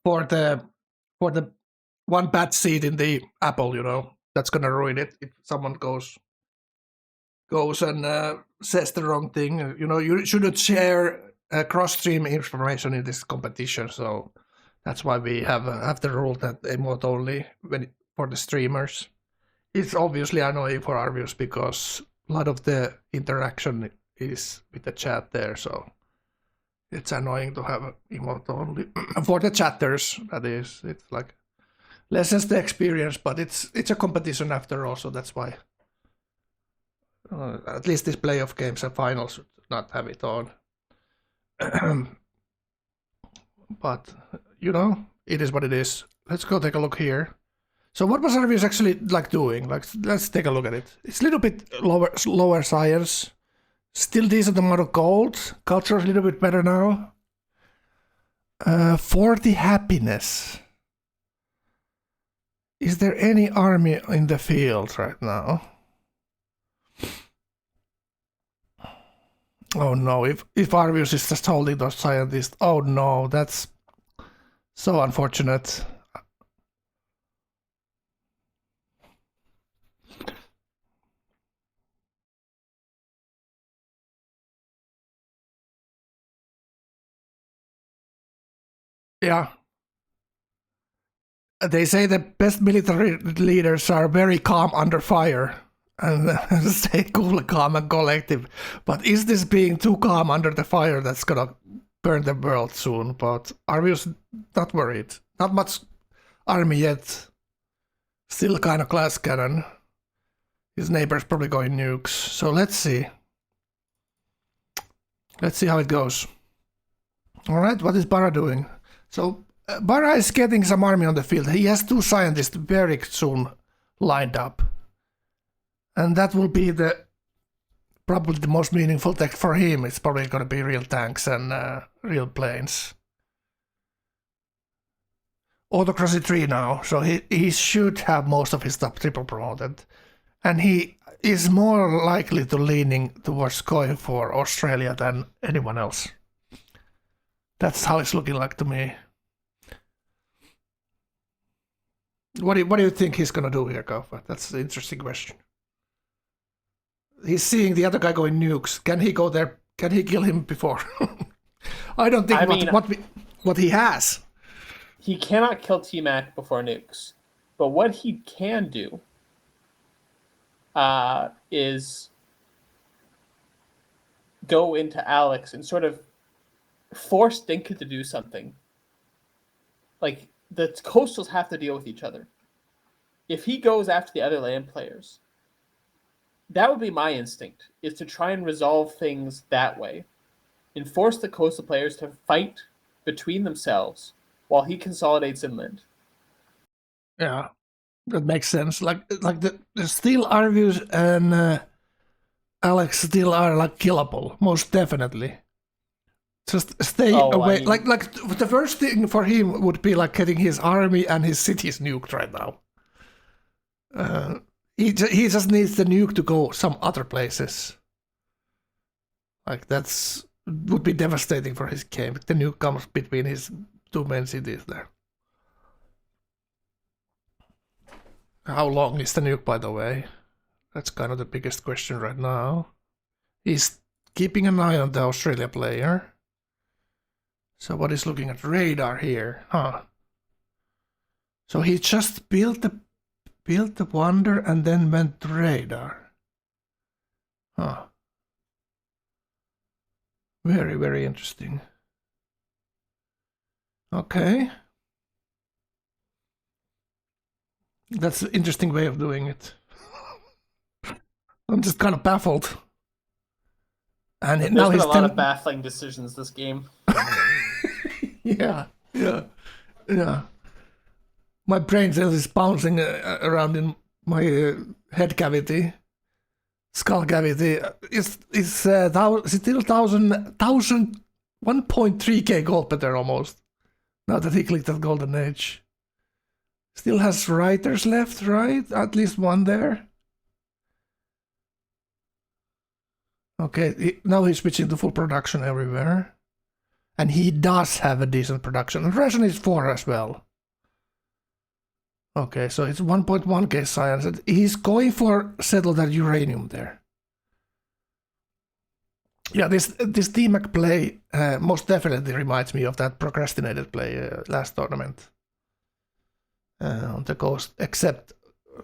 for the one bad seed in the apple, that's gonna ruin it if someone goes and says the wrong thing. You shouldn't share cross-stream information in this competition, so that's why we have the rule that emote only for the streamers. It's obviously annoying for Arvius because a lot of the interaction is with the chat there, so it's annoying to have emote only for the chatters. That is, it's like lessens the experience, but it's a competition after all, so that's why. At least these playoff games and finals should not have it on. But, it is what it is. Let's go take a look here. So what was Arvius actually doing? Let's take a look at it. It's a little bit lower science. Still decent amount of gold. Culture is a little bit better now. 40 happiness. Is there any army in the field right now? Oh no, if Arvius is just holding those scientists, oh no, that's so unfortunate. Yeah. They say the best military leaders are very calm under fire and stay cool, calm, and collective. But is this being too calm under the fire that's gonna burn the world soon? But Arvius not worried. Not much army yet. Still kind of glass cannon. His neighbor's probably going nukes. So let's see. Let's see how it goes. Alright, what is Bara doing? So Bara is getting some army on the field. He has 2 scientists very soon lined up. And that will be probably the most meaningful tech for him. It's probably going to be real tanks and real planes. Autocracy 3 now, so he should have most of his stuff triple promoted. And he is more likely to leaning towards going for Australia than anyone else. That's how it's looking like to me. What do you think he's gonna do here, Kaufa? That's the interesting question. He's seeing the other guy going nukes. Can he go there? Can he kill him before? I don't think what he has. He cannot kill T-Mac before nukes. But what he can do is go into Alex and sort of force Dinka to do something. Like, the coastals have to deal with each other. If he goes after the other land players, that would be my instinct, is to try and resolve things that way and force the coastal players to fight between themselves while he consolidates inland. Yeah, that makes sense. Like the still Arvius and Alex still are killable, most definitely. Just stay away. I mean, like the first thing for him would be getting his army and his cities nuked right now. He just needs the nuke to go some other places. Would be devastating for his game. The nuke comes between his 2 main cities there. How long is the nuke, by the way? That's kind of the biggest question right now. He's keeping an eye on the Australia player. So what is looking at radar here? Huh. So he just built the Wonder and then went to radar. Huh. Very, very interesting. Okay. That's an interesting way of doing it. I'm just kind of baffled. And There's now been he's a lot of baffling decisions this game. yeah. My brain cells is bouncing around in my head cavity, skull cavity. It's still 1.3k gold better almost. Now that he clicked that golden age. Still has writers left, right? At least one there. Okay, now he's switching to full production everywhere. And he does have a decent production. And ration is 4 as well. Okay, so it's 1.1k science. And he's going for settle that uranium there. Yeah, this DMAC play most definitely reminds me of that procrastinated play last tournament. On the coast, except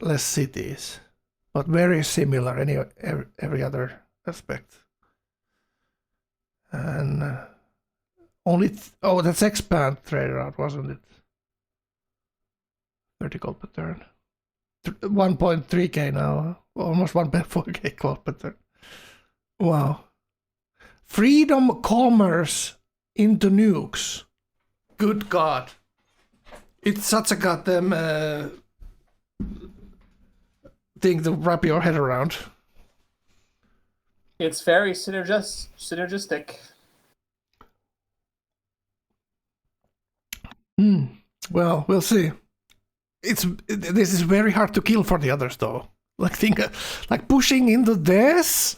less cities. But very similar every other aspect. And only that's expand trader out, wasn't it? 30 gold per turn. 1.3k now, almost 1.4k gold per turn. Wow. Freedom commerce into nukes. Good God. It's such a goddamn thing to wrap your head around. It's very synergistic. Well, we'll see. This is very hard to kill for the others, though. Like pushing into this.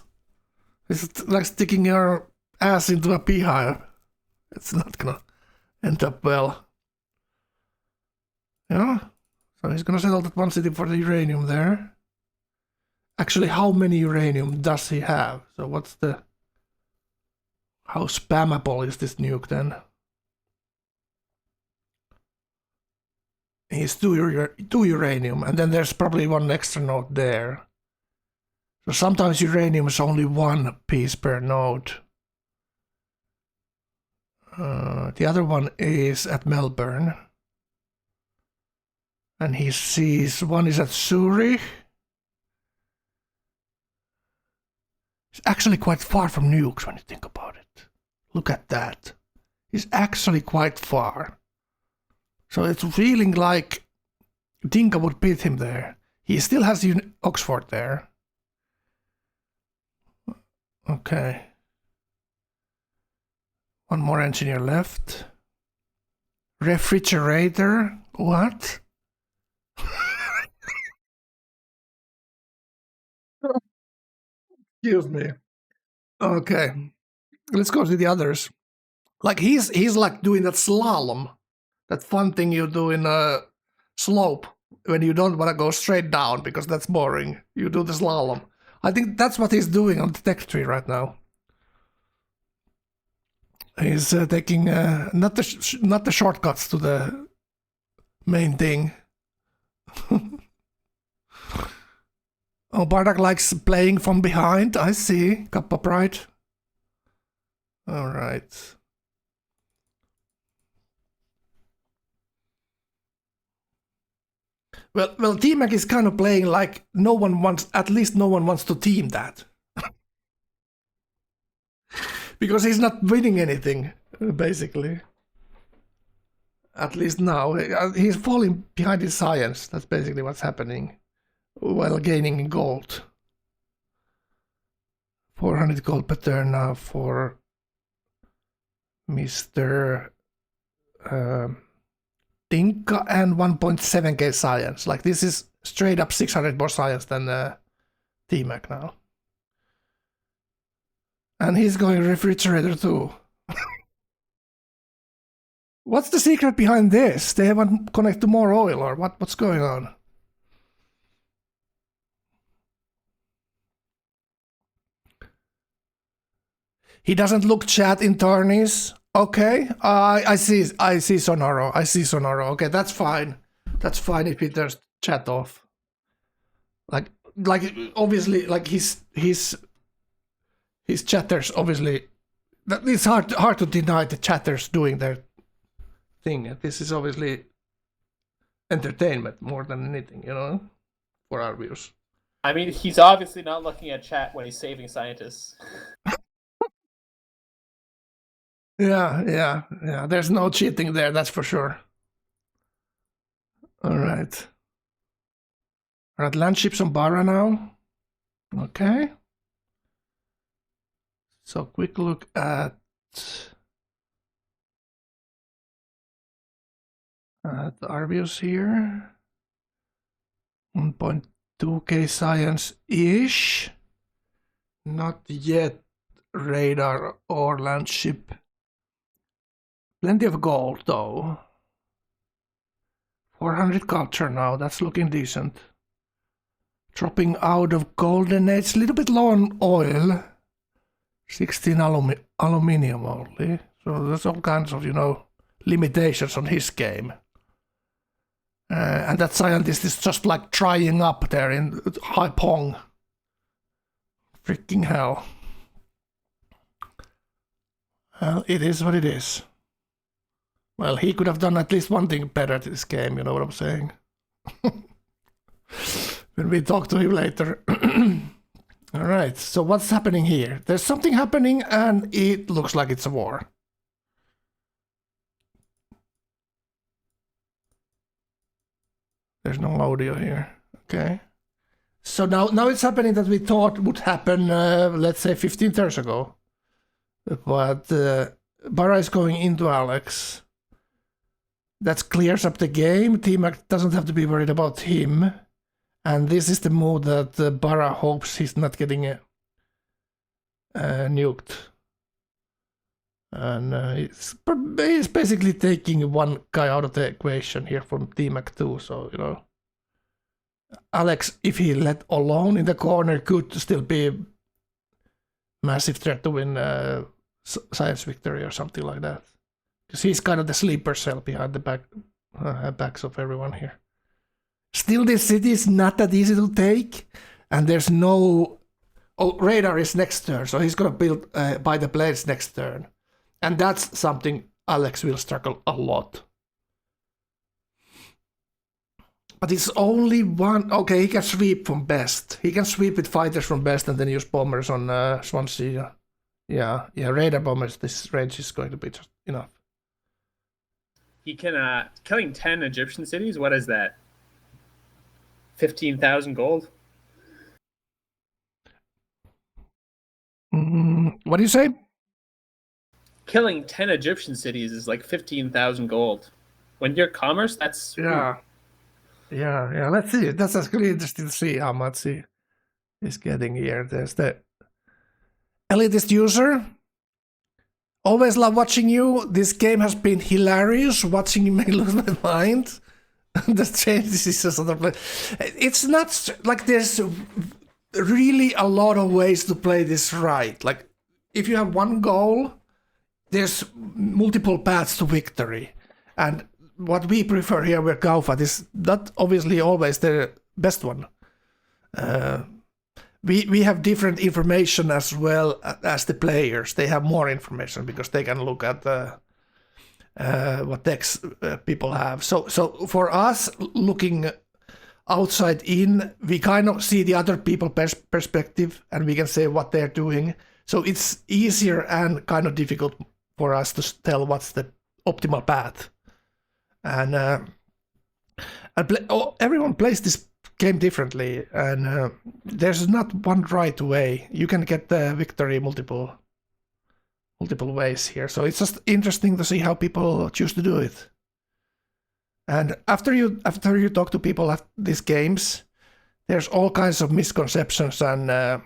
It's like sticking your ass into a beehive. It's not gonna end up well. Yeah. So he's gonna settle that one city for the uranium there. Actually, how many uranium does he have? So what's the... How spammable is this nuke then? He's 2 uranium, and then there's probably one extra node there. So sometimes uranium is only 1 piece per node. The other one is at Melbourne. And he sees one is at Zurich. It's actually quite far from nukes when you think about it. Look at that. He's actually quite far. So it's feeling like Dinka would beat him there. He still has Oxford there. Okay. One more engineer left. Refrigerator? What? Excuse me. Okay. Let's go to the others. Like he's like doing that slalom. That fun thing you do in a slope when you don't want to go straight down because that's boring. You do the slalom. I think that's what he's doing on the tech tree right now. He's taking not the shortcuts to the main thing. Oh, Bardak likes playing from behind. I see. Kappa Pride. All right. Well, T-Mac is kind of playing like no one wants to team that. Because he's not winning anything, basically. At least now. He's falling behind his science. That's basically what's happening. While gaining gold. 400 gold per turn now for Mr. Dinka and 1.7k science. Like this is straight up 600 more science than T-Mac now. And he's going refrigerator too. What's the secret behind this? They haven't connected more oil or what's going on? He doesn't look chat in tourneys. Okay, I see Sonoro. Okay, that's fine. That's fine if he turns chat off. Like obviously, like his chatters obviously. It's hard to deny the chatters doing their thing. This is obviously entertainment more than anything, you know, for our views. I mean, he's obviously not looking at chat when he's saving scientists. Yeah. There's no cheating there, that's for sure. All right. We're at land ships on Barra now. Okay. So quick look at our views here. 1.2k science-ish. Not yet radar or land ship. Plenty of gold though. 400 culture now, that's looking decent. Dropping out of golden age, a little bit low on oil. 16 aluminium only. So there's all kinds of, you know, limitations on his game. And that scientist is just like trying up there in High Pong. Freaking hell. Well, it is what it is. Well, he could have done at least one thing better at this game, you know what I'm saying? When we talk to him later. Alright, so what's happening here? There's something happening and it looks like it's a war. There's no audio here. Okay. So now it's happening that we thought would happen, let's say 15 turns ago. But Barra is going into Alex. That clears up the game. T-Mac doesn't have to be worried about him. And this is the move that Barra hopes he's not getting nuked. And he's basically taking one guy out of the equation here from T-Mac 2. So, you know, Alex, if he let alone in the corner, could still be massive threat to win science victory or something like that. Because he's kind of the sleeper cell behind the backs of everyone here. Still, this city is not that easy to take, and there's no... Oh, radar is next turn, so he's gonna build by the blades next turn. And that's something Alex will struggle a lot. But it's only one... Okay, he can sweep from best. He can sweep with fighters from best and then use bombers on Swansea. Yeah, radar bombers, this range is going to be just enough. He can, killing 10 Egyptian cities, what is that? 15,000 gold? What do you say? Killing 10 Egyptian cities is like 15,000 gold. When you're commerce, that's... Yeah, let's see. That's actually interesting to see how much he is getting here. There's the elitist user. Always love watching you. This game has been hilarious. Watching you may lose my mind. The changes is just sort of like, it's not like there's really a lot of ways to play this right. Like if you have one goal, there's multiple paths to victory. And what we prefer here with Gaufat is not obviously always the best one. We have different information as well as the players. They have more information because they can look at what decks people have. So for us, looking outside in, we kind of see the other people's perspective and we can say what they're doing. So it's easier and kind of difficult for us to tell what's the optimal path. And everyone plays this game differently, and there's not one right way. You can get the victory multiple ways here. So it's just interesting to see how people choose to do it. And after you talk to people at these games, there's all kinds of misconceptions and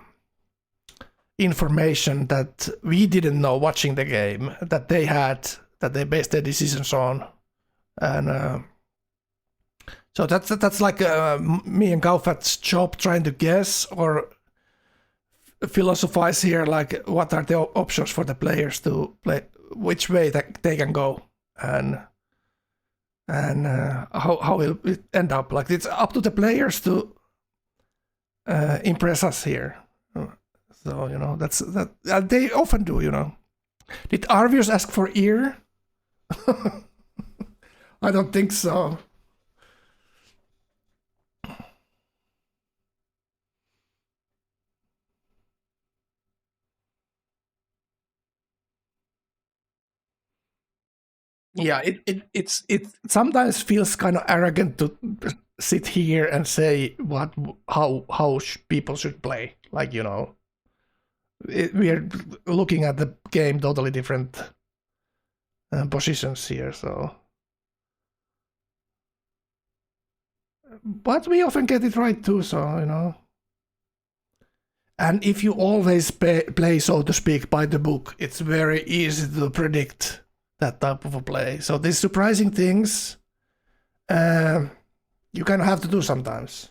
information that we didn't know watching the game that they had, that they based their decisions on. And so that's like me and Gaufat's job trying to guess or philosophize here, like what are the options for the players to play, which way that they can go, and how will it end up. Like it's up to the players to impress us here. So that's that they often do. Did Arvius ask for ear? I don't think so. Yeah, it sometimes feels kind of arrogant to sit here and say how people should play. Like we are looking at the game totally different positions here. So, but we often get it right too. So and if you always play, so to speak, by the book, it's very easy to predict that type of a play. So these surprising things, you kind of have to do sometimes,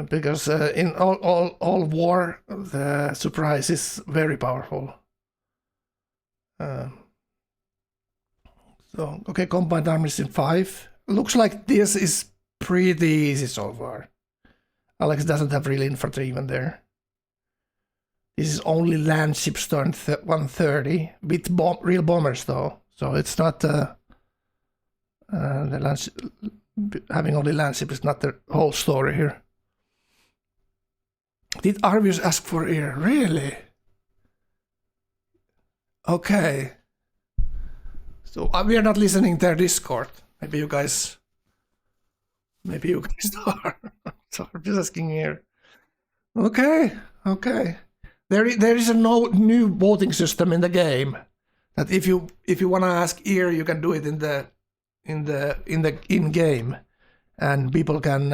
because in all war, the surprise is very powerful. So okay, combined armies in 5. Looks like this is pretty easy so far. Alex doesn't have real infantry even there. This is only land ships turn 130 with real bombers though, so it's not the having only land ships is not the whole story here. Did Arvius ask for ear? Really? Okay. So we are not listening to their Discord. Maybe you guys are. So I'm just asking here. Okay. There is a new voting system in the game that if you want to ask ear, you can do it in game, and people can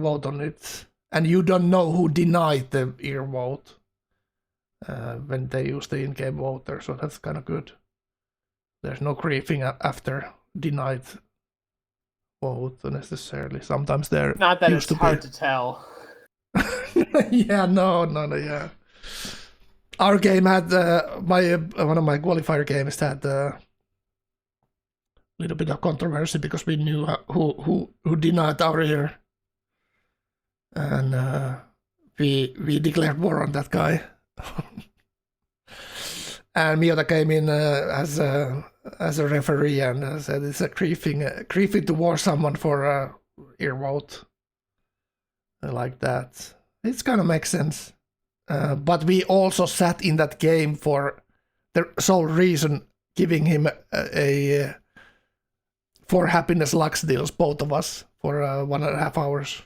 vote on it, and you don't know who denied the ear vote when they use the in-game voter, so that's kind of good. There's no griefing after denied vote necessarily. Sometimes they're not that it's hard to tell. Yeah, no, yeah. Our game had one of my qualifier games had a little bit of controversy because we knew who denied our ear, and we declared war on that guy. And Miota came in as a referee and said it's a griefing to war someone for a ear vote like that. It kind of makes sense. But we also sat in that game for the sole reason giving him a 4 happiness lux deals, both of us, for 1.5 hours.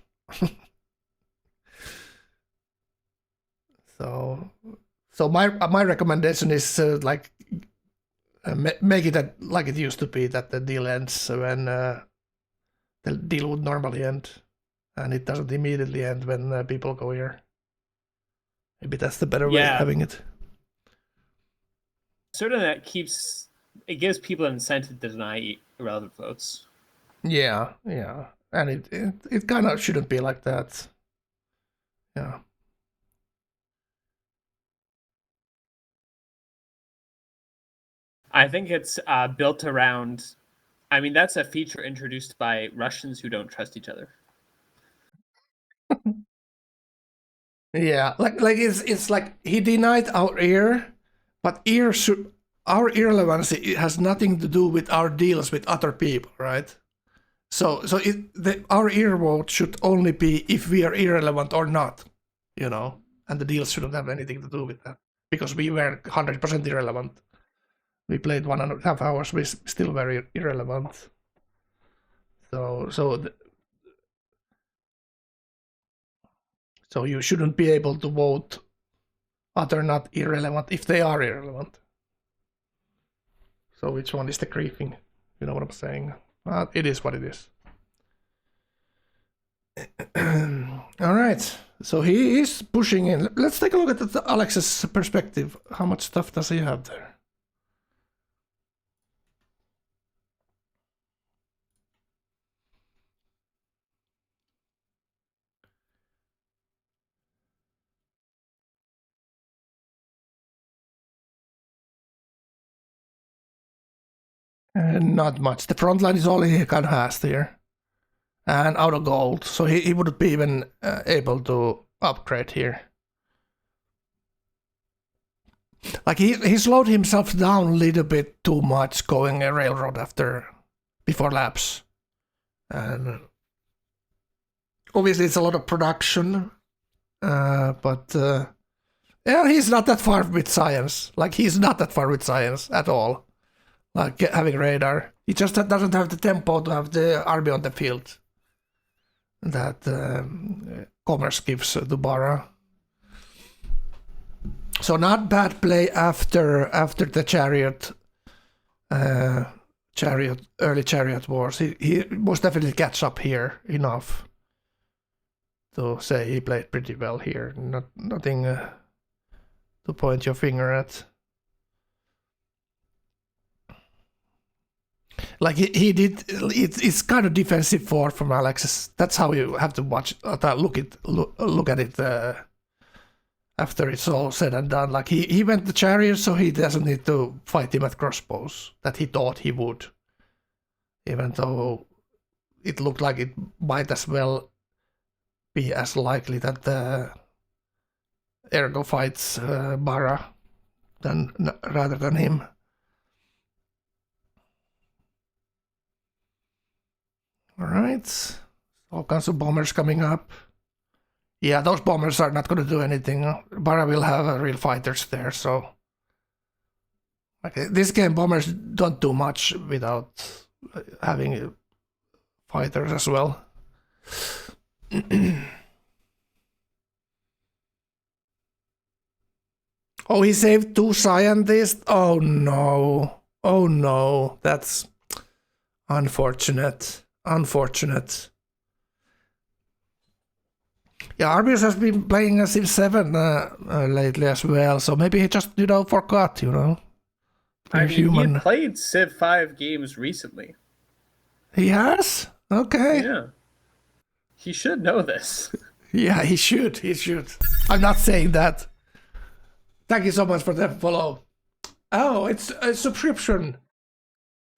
So my recommendation is make it like it used to be, that the deal ends when the deal would normally end, and it doesn't immediately end when people go here. Maybe that's the better way of having it. Sort of that gives people an incentive to deny irrelevant votes. Yeah, and it kind of shouldn't be like that. Yeah. I think it's built around. I mean, that's a feature introduced by Russians who don't trust each other. Yeah, like it's like he denied our ear, but our irrelevancy has nothing to do with our deals with other people, right? So our ear vote should only be if we are irrelevant or not, and the deals shouldn't have anything to do with that, because we were 100% irrelevant. We played 1.5 hours. We're still very irrelevant. So you shouldn't be able to vote other not irrelevant if they are irrelevant. So which one is the griefing? You know what I'm saying? It is what it is. All right. So he is pushing in. Let's take a look at Alex's perspective. How much stuff does he have there? Not much. The front line is all he kind of has here. And out of gold, so he wouldn't be even able to upgrade here. Like he slowed himself down a little bit too much going a railroad before laps. And obviously it's a lot of production, but yeah, he's not that far with science. Like he's not that far with science at all. Like having radar. He just doesn't have the tempo to have the army on the field that Commerce gives to Bara. So not bad play after the chariot early chariot wars. He most definitely catch up here enough to say he played pretty well here. Nothing to point your finger at. Like he did, it's kind of defensive four from Alexis. That's how you have to look at it after it's all said and done. Like he went the chariot, so he doesn't need to fight him at crossbows that he thought he would, even though it looked like it might as well be as likely that the Ergo fights Bara rather than him. All right, all kinds of bombers coming up. Yeah, those bombers are not going to do anything. Bara will have real fighters there, so okay, this game bombers don't do much without having fighters as well. Oh, he saved 2 scientists? Oh no. Oh no, that's unfortunate. Unfortunate. Yeah, Arbius has been playing a Civ 7 lately as well, so maybe he just, forgot, I mean, human. he played Civ 5 games recently. He has? Okay. Yeah. He should know this. Yeah, he should. I'm not saying that. Thank you so much for the follow. Oh, it's a subscription.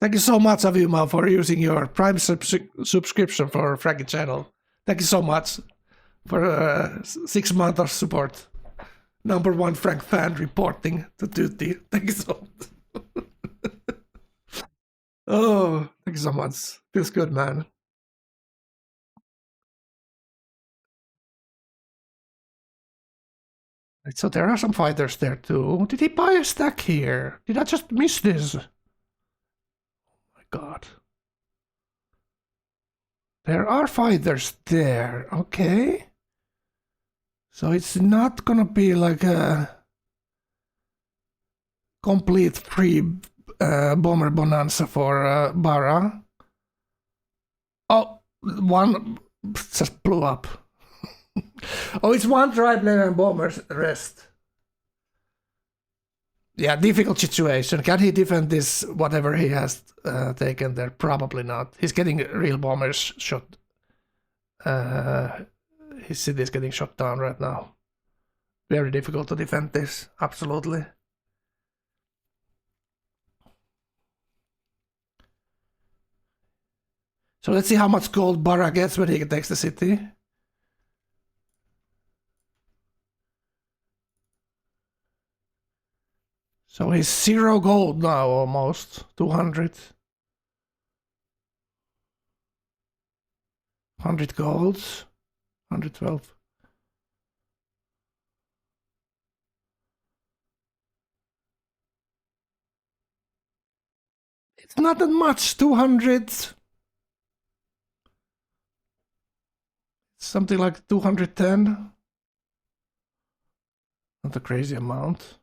Thank you so much, Avima, for using your Prime subscription for Frankie channel. Thank you so much for 6 months of support. #1 Frank fan reporting to duty. Thank you so much. Oh, thank you so much. Feels good, man. So there are some fighters there too. Did he buy a stack here? Did I just miss this? Oh my god. There are fighters there, okay. So it's not gonna be like a complete free bomber bonanza for Bara. Oh, one just blew up. Oh, it's one tribelayer and bombers rest. Yeah, difficult situation. Can he defend this, whatever he has taken there? Probably not. He's getting real bombers shot. His city is getting shot down right now. Very difficult to defend this, absolutely. So let's see how much gold Bara gets when he takes the city. So he's 0 gold now, almost 200. 100 golds, 112. It's not that much, 200. Something like 210. Not a crazy amount.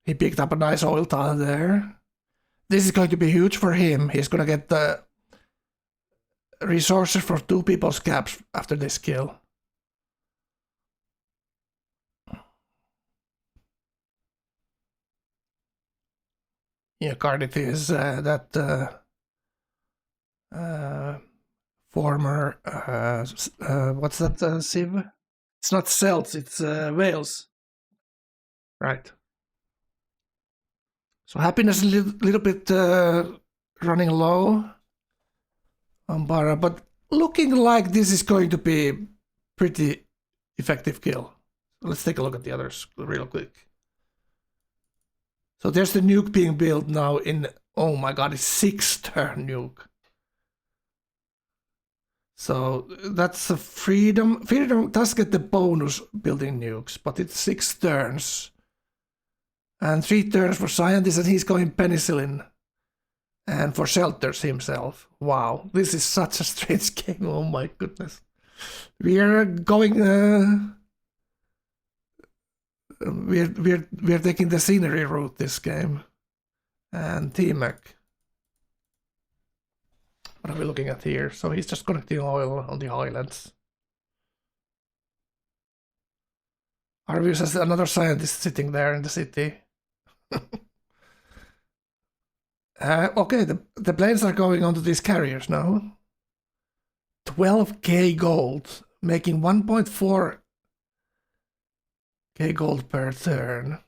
He picked up a nice oil tile there. This is going to be huge for him. He's going to get the resources for 2 people's caps after this kill. Yeah, Cardiff is that former, what's that, Civ? It's not Celts, it's Wales. Right. So happiness a little bit running low on Bara, but looking like this is going to be pretty effective kill. Let's take a look at the others real quick. So there's the nuke being built now in, oh my god, it's 6-turn nuke. So that's a Freedom. Freedom does get the bonus building nukes, but it's 6 turns. And 3 turns for Scientist, and he's going Penicillin. And for Shelters himself. Wow, this is such a strange game, oh my goodness. We are going... We're taking the scenery route this game. And T-Mac. What are we looking at here? So he's just collecting oil on the islands. Arvius has another scientist sitting there in the city. Okay, the planes are going onto these carriers now. 12k gold, making 1.4k gold per turn.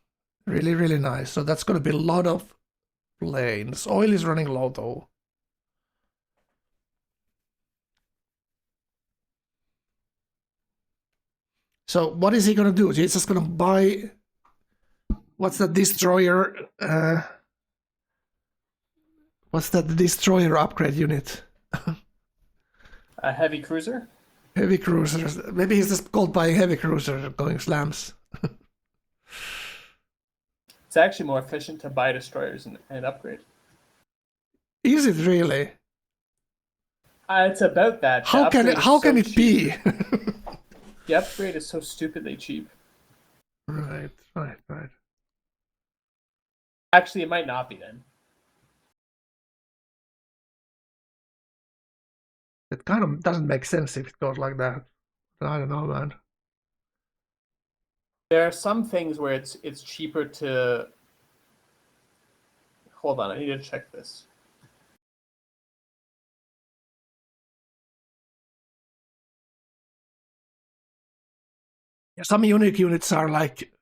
Really, really nice. So that's going to be a lot of planes. Oil is running low though. So what is he going to do? He's just going to buy... What's that destroyer? What's that destroyer upgrade unit? A heavy cruiser? Heavy cruisers. Maybe he's just called buying heavy cruiser going slams. It's actually more efficient to buy destroyers and upgrade. Is it really? It's about that. How can it be? The upgrade is so stupidly cheap. Right. Actually, it might not be then. It kind of doesn't make sense if it goes like that. I don't know, man. There are some things where it's cheaper to... Hold on, I need to check this. Some unique units are like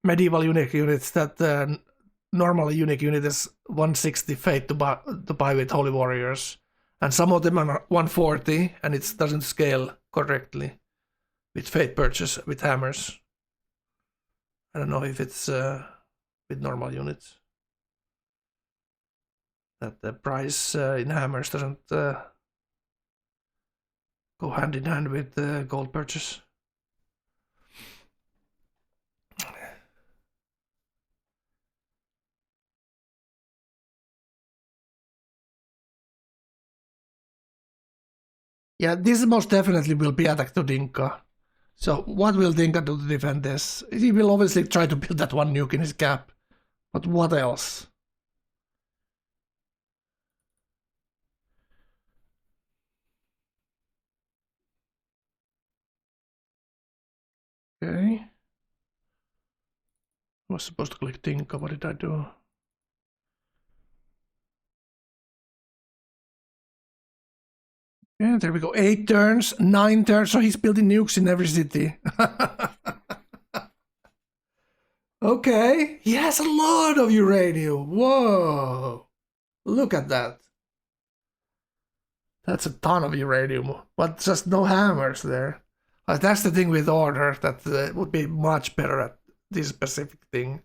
medieval unique units that normal unique unit is 160 fate to buy with Holy Warriors. And some of them are 140 and it doesn't scale correctly with fate purchase with hammers. I don't know if it's with normal units. That the price in hammers doesn't go hand in hand with gold purchase. Yeah, this most definitely will be attack to Dinka. So what will Dinka do to defend this? He will obviously try to build that one nuke in his cap. But what else? Okay. I was supposed to click Dinka, what did I do? Yeah, there we go. 8 turns, 9 turns, so he's building nukes in every city. Okay, he has a lot of uranium. Whoa, look at that. That's a ton of uranium, but just no hammers there. That's the thing with Order, that would be much better at this specific thing.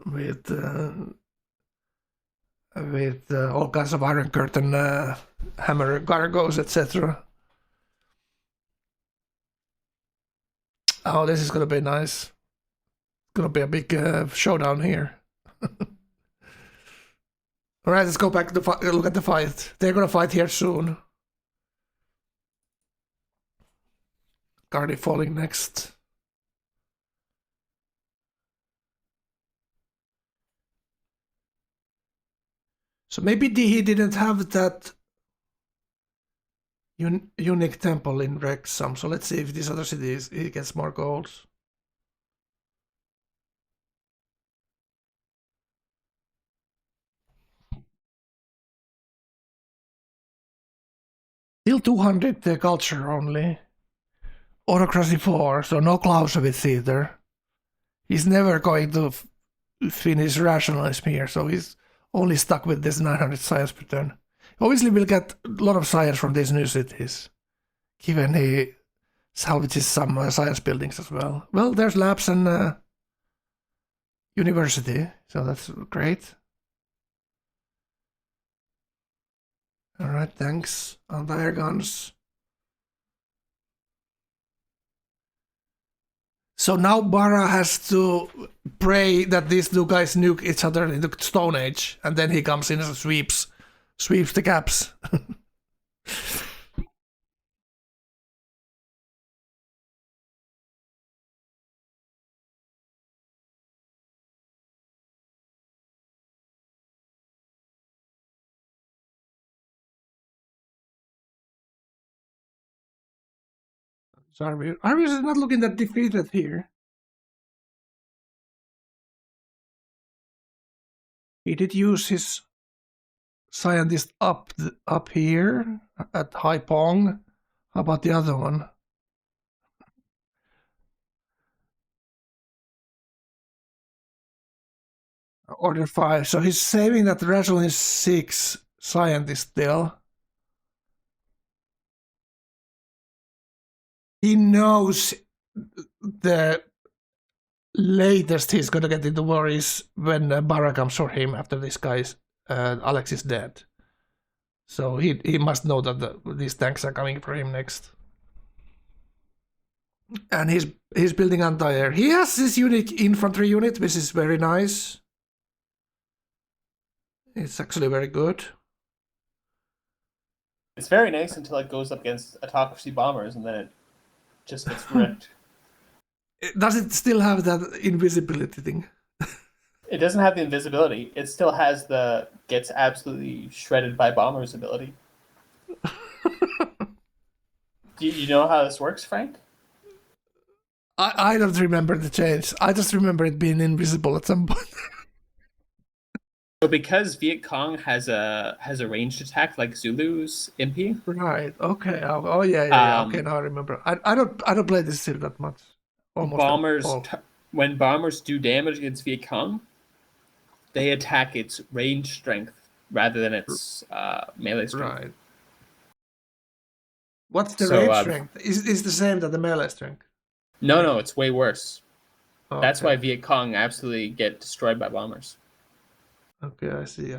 With all kinds of Iron Curtain, hammer cargoes, etc. Oh, this is gonna be nice. It's gonna be a big showdown here. All right, let's go back to look at the fight. They're gonna fight here soon. Guardy falling next. So maybe he didn't have that unique temple in Wrexham. So let's see if this other city he gets more golds. Still 200 culture only. Autocracy 4, so no Clausewitz either. He's never going to finish rationalism here, so he's only stuck with this 900 science per turn. Obviously, we'll get a lot of science from these new cities, given he salvages some science buildings as well. Well, there's labs and university, so that's great. All right, thanks. Anti-air guns. So now Bara has to pray that these two guys nuke each other into Stone Age, and then he comes in and sweeps the gaps. So Arvius is not looking that defeated here. He did use his scientist up here at High Pong. How about the other one? Order 5. So he's saving that Rational 6 scientist still. He knows the latest he's gonna get into worries when Bara comes for him after this guy's Alex is dead. So he must know that these tanks are coming for him next. And he's building anti-air. He has this unique infantry unit, which is very nice. It's actually very good. It's very nice until it goes up against autocracy bombers, and then it just gets wrecked. Does it still have that invisibility thing? It doesn't have the invisibility. It still has the gets absolutely shredded by bombers ability. Do you know how this works, Frank? I don't remember the change. I just remember it being invisible at some point. So because Viet Cong has a ranged attack like Zulu's Impy. Right. Okay. Oh yeah. Okay, now I remember. I don't play this still that much. Almost when bombers do damage against Viet Cong, they attack its range strength rather than its melee strength. Right. What's the range strength? Is the same as the melee strength? No, it's way worse. Okay. That's why Viet Cong absolutely get destroyed by bombers. Okay, I see.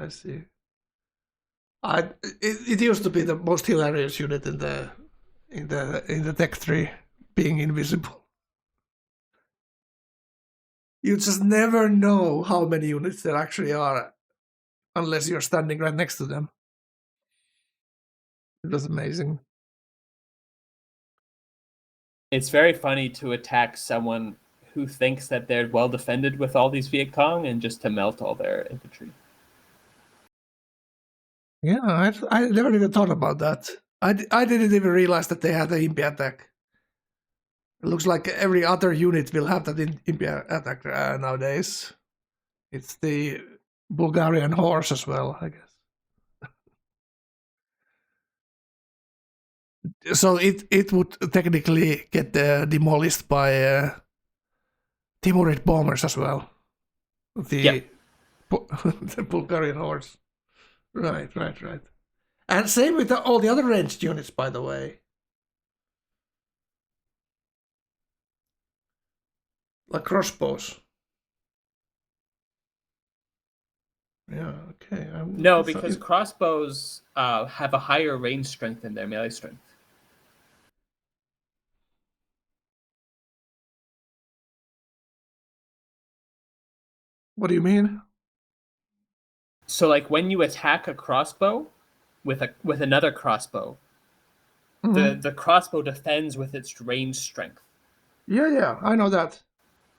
It used to be the most hilarious unit in the Tech 3, being invisible. You just never know how many units there actually are unless you're standing right next to them. It was amazing. It's very funny to attack someone who thinks that they're well defended with all these Viet Cong and just to melt all their infantry. Yeah, I never even thought about that. I didn't even realize that they had the Impy attack. It looks like every other unit will have that Impy attack nowadays. It's the Bulgarian horse as well, I guess. So it would technically get demolished by Timurid bombers as well. The Bulgarian horse. Right. And same with all the other ranged units, by the way. Like crossbows. Yeah, okay. No, because crossbows have a higher range strength than their melee strength. What do you mean? So, like when you attack a crossbow with another crossbow, the crossbow defends with its range strength. Yeah, I know that.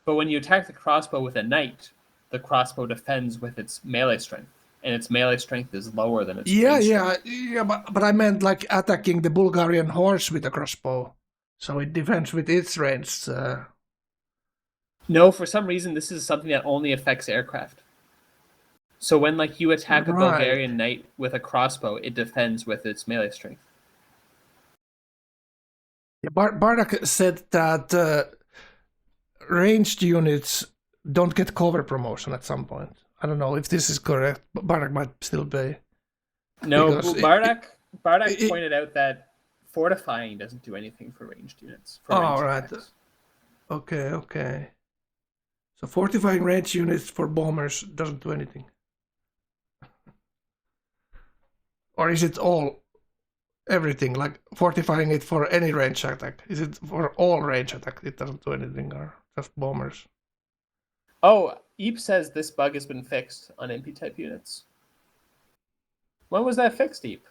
But when you attack the crossbow with a knight, the crossbow defends with its melee strength, and its melee strength is lower than its range strength. Yeah, but I meant like attacking the Bulgarian horse with a crossbow, so it defends with its range. No, for some reason this is something that only affects aircraft. So when like you attack a Bulgarian knight with a crossbow, it defends with its melee strength. Yeah, Bardak said that ranged units don't get cover promotion at some point. I don't know if this is correct, but Bardak might still be. No, Because Bardak it- pointed out that fortifying doesn't do anything for ranged units. For Oh, ranged right. attacks. Okay. So fortifying range units for bombers doesn't do anything. Or is it everything, like fortifying it for any range attack? Is it for all range attack it doesn't do anything, or just bombers? Oh, Eep says this bug has been fixed on MP type units. When was that fixed, Eep?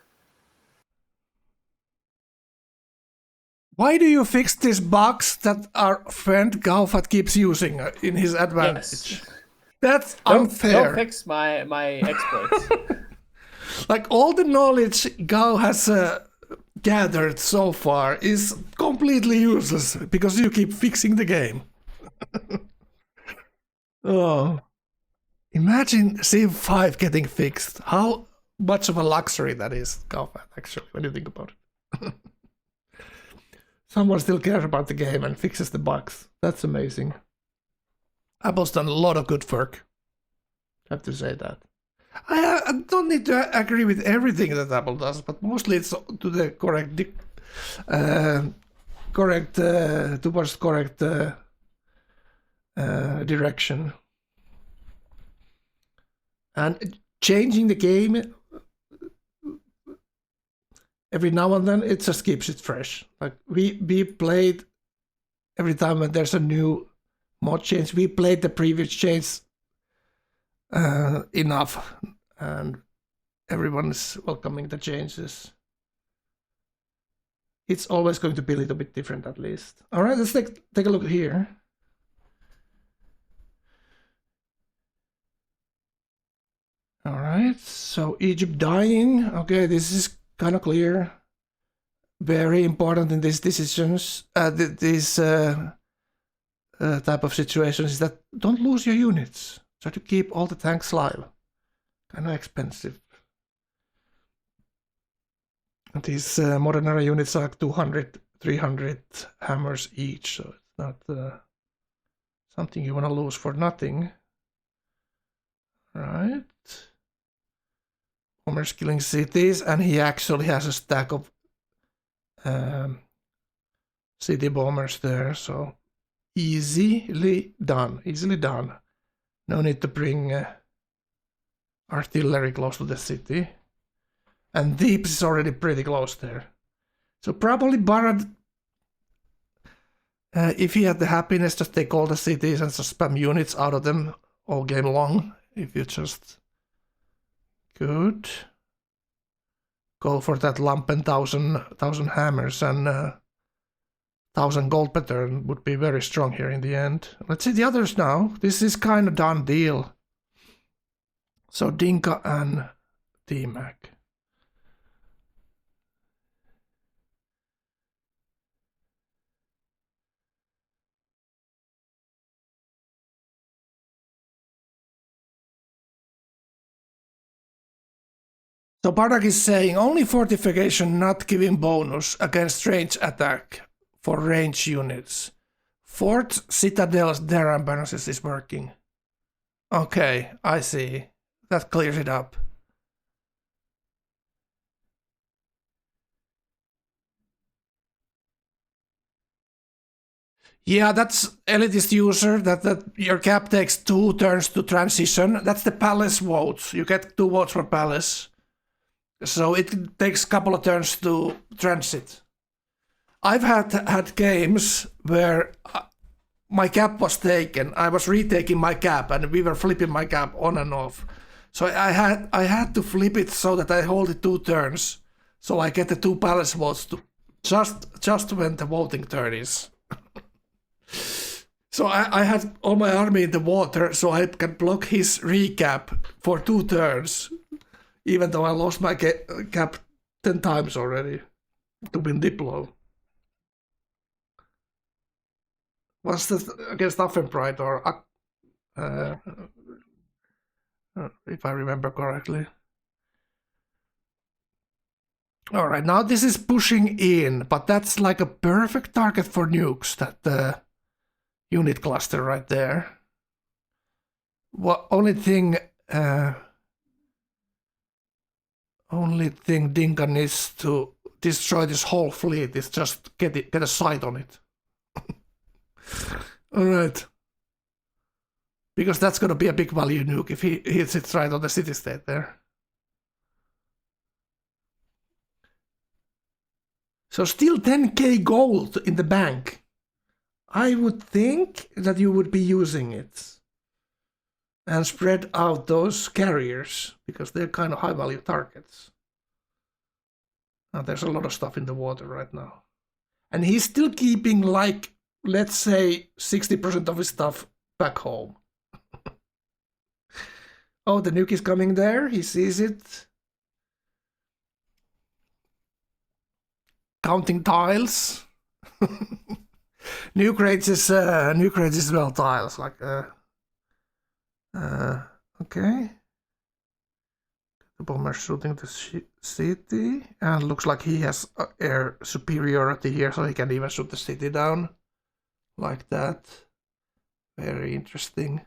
Why do you fix these bugs that our friend Gaufat keeps using in his advantage? Yes. That's Don't unfair. fix my exploits. Like all the knowledge Gao has gathered so far is completely useless because you keep fixing the game. Oh, imagine Civ 5 getting fixed. How much of a luxury that is, Gaufat, actually, when you think about it. Someone still cares about the game and fixes the bugs. That's amazing. Apple's done a lot of good work. I have to say that. I don't need to agree with everything that Apple does, but mostly it's to the towards correct direction. And changing the game every now and then, it just keeps it fresh. Like we played every time when there's a new mod change, we played the previous change enough, and everyone's welcoming the changes. It's always going to be a little bit different, at least. All right, let's take a look here. All right, so Egypt dying. Okay, this is kind of clear. Very important in these decisions, these type of situations, is that don't lose your units. Try to keep all the tanks live. Kind of expensive. And these modern era units are like 200, 300 hammers each, so it's not something you want to lose for nothing. Right. Homer's killing cities, and he actually has a stack of city bombers there, so easily done. No need to bring artillery close to the city. And Deeps is already pretty close there. So probably Barad, if he had the happiness, just take all the cities and just spam units out of them all game long. If you just... Good. Go for that lump and 1,000 hammers and 1,000 gold pattern would be very strong here in the end. Let's see the others now. This is kind of done deal. So Dinka and T-Mac. So Bardak is saying only fortification not giving bonus against range attack for range units. Fort Citadels Darren bonuses is working. Okay, I see. That clears it up. Yeah, that's elitist user, that your cap takes 2 turns to transition. That's the palace votes. You get 2 votes for palace. So it takes a couple of turns to transit. I've had games where my cap was taken. I was retaking my cap, and we were flipping my cap on and off. So I had to flip it so that I hold it 2 turns, so I get the 2 palace votes to just when the voting turn is. So I had all my army in the water, so I can block his recap for 2 turns. Even though I lost my cap 10 times already to win Diplo. Was this against Affenpride or if I remember correctly? Alright, now this is pushing in, but that's like a perfect target for nukes, that unit cluster right there. only thing Dinka needs to destroy this whole fleet is just get a sight on it. All right. Because that's gonna be a big value nuke if he hits it right on the city state there. So still 10k gold in the bank. I would think that you would be using it and spread out those carriers because they're kind of high value targets. And there's a lot of stuff in the water right now. And he's still keeping like, let's say 60% of his stuff back home. Oh, the nuke is coming there. He sees it. Counting tiles. Nuke rates is well tiles. Like okay. The bomber shooting the city, and looks like he has air superiority here, so he can even shoot the city down like that. Very interesting.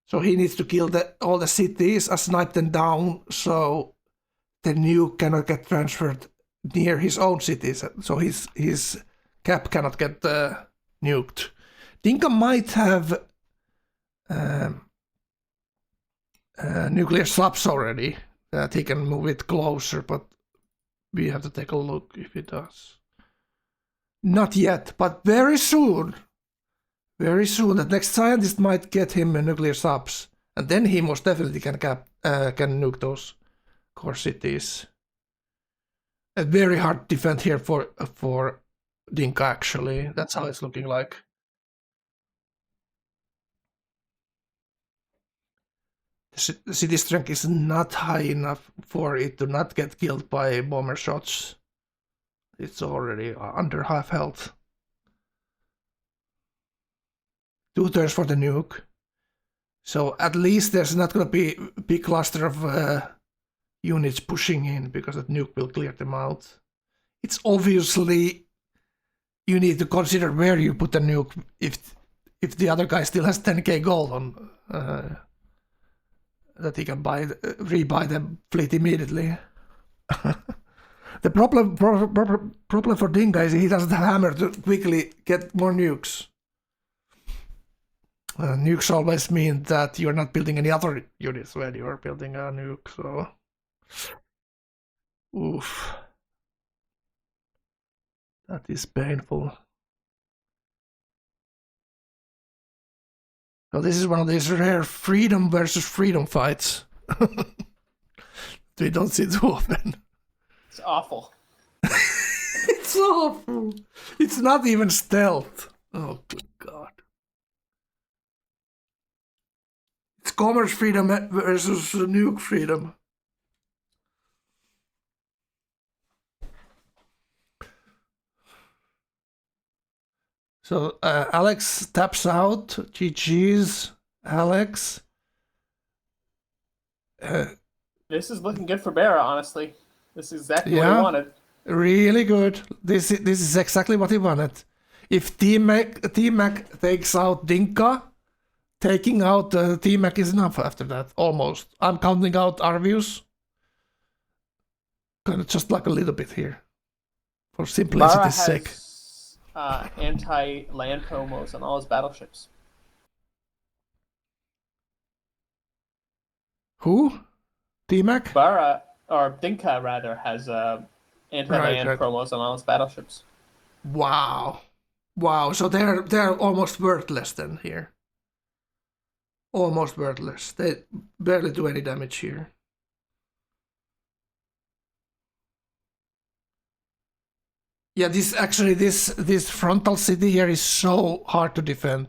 So he needs to kill all the cities, snipe them down, so the nuke cannot get transferred near his own cities, so his cap cannot get nuked. Dinka might have nuclear subs already, that he can move it closer, but we have to take a look if he does. Not yet, but very soon. Very soon, the next scientist might get him nuclear subs, and then he most definitely can nuke those core cities. A very hard defend here for Dinka, actually. That's how it's looking like. The city strength is not high enough for it to not get killed by bomber shots. It's already under half health. 2 turns for the nuke. So at least there's not going to be a big cluster of units pushing in, because the nuke will clear them out. It's obviously, you need to consider where you put the nuke if the other guy still has 10k gold on that he can rebuy the fleet immediately. The problem for Dinka is he doesn't have hammer to quickly get more nukes. Nukes always mean that you're not building any other units when you are building a nuke, so... Oof. That is painful. So this is one of these rare freedom versus freedom fights. We don't see too often. It's awful. It's awful. It's not even stealth. Oh, good God. It's commerce freedom versus nuke freedom. So Alex taps out. GG's, Alex. This is looking good for Barra, honestly. This is exactly what he wanted. Really good. This is exactly what he wanted. If T-Mac takes out Dinka, taking out T-Mac is enough after that, almost. I'm counting out our views. Kind of just like a little bit here. For simplicity's sake. Anti-land promos on all his battleships. Who? T-Mac? Barra, or Dinka rather, has anti-land promos on all his battleships. Wow. Wow, so they're almost worthless then here. Almost worthless. They barely do any damage here. Yeah, this frontal city here is so hard to defend.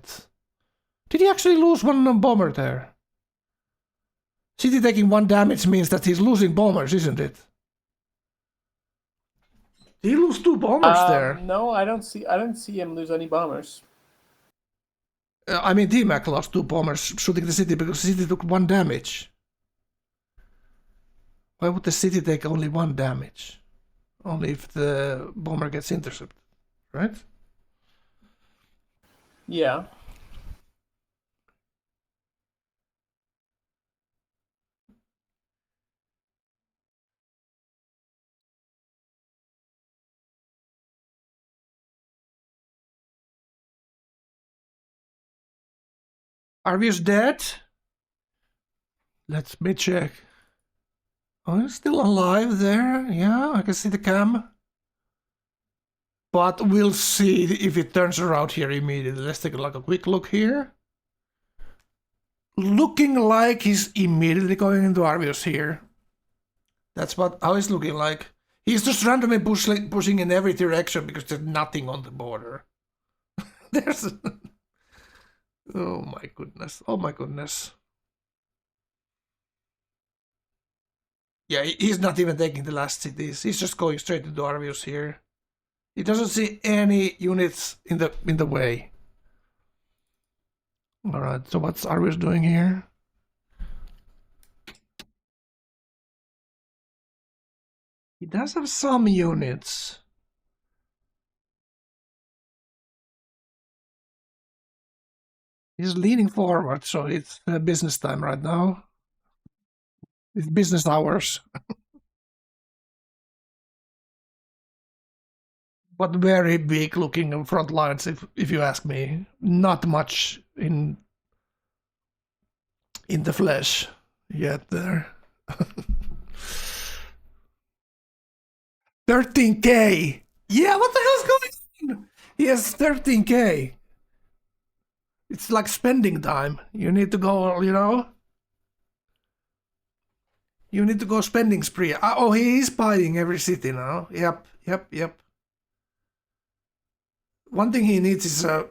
Did he actually lose one bomber there? City taking 1 damage means that he's losing bombers, isn't it? Did he lose 2 bombers there? No, I don't see him lose any bombers. I mean, T-Mac lost 2 bombers shooting the city because the city took 1 damage. Why would the city take only 1 damage? Only if the bomber gets intercepted, right? Yeah. Arvius dead? Let me check. Oh, he's still alive there. Yeah, I can see the cam. But we'll see if it turns around here immediately. Let's take a quick look here. Looking like he's immediately going into Arvius here. That's how it's looking like. He's just randomly pushing in every direction because there's nothing on the border. There's... Oh my goodness. Oh my goodness. Yeah, he's not even taking the last cities. He's just going straight into Arvius here. He doesn't see any units in the way. All right, so what's Arvius doing here? He does have some units. He's leaning forward, so it's business time right now. It's business hours. But very big looking front lines, if you ask me. Not much in the flesh yet there. 13k! Yeah, what the hell's going on? He has 13k. It's like spending time. You need to go, you know? You need to go spending spree. Oh, he is buying every city now. Yep. One thing he needs is a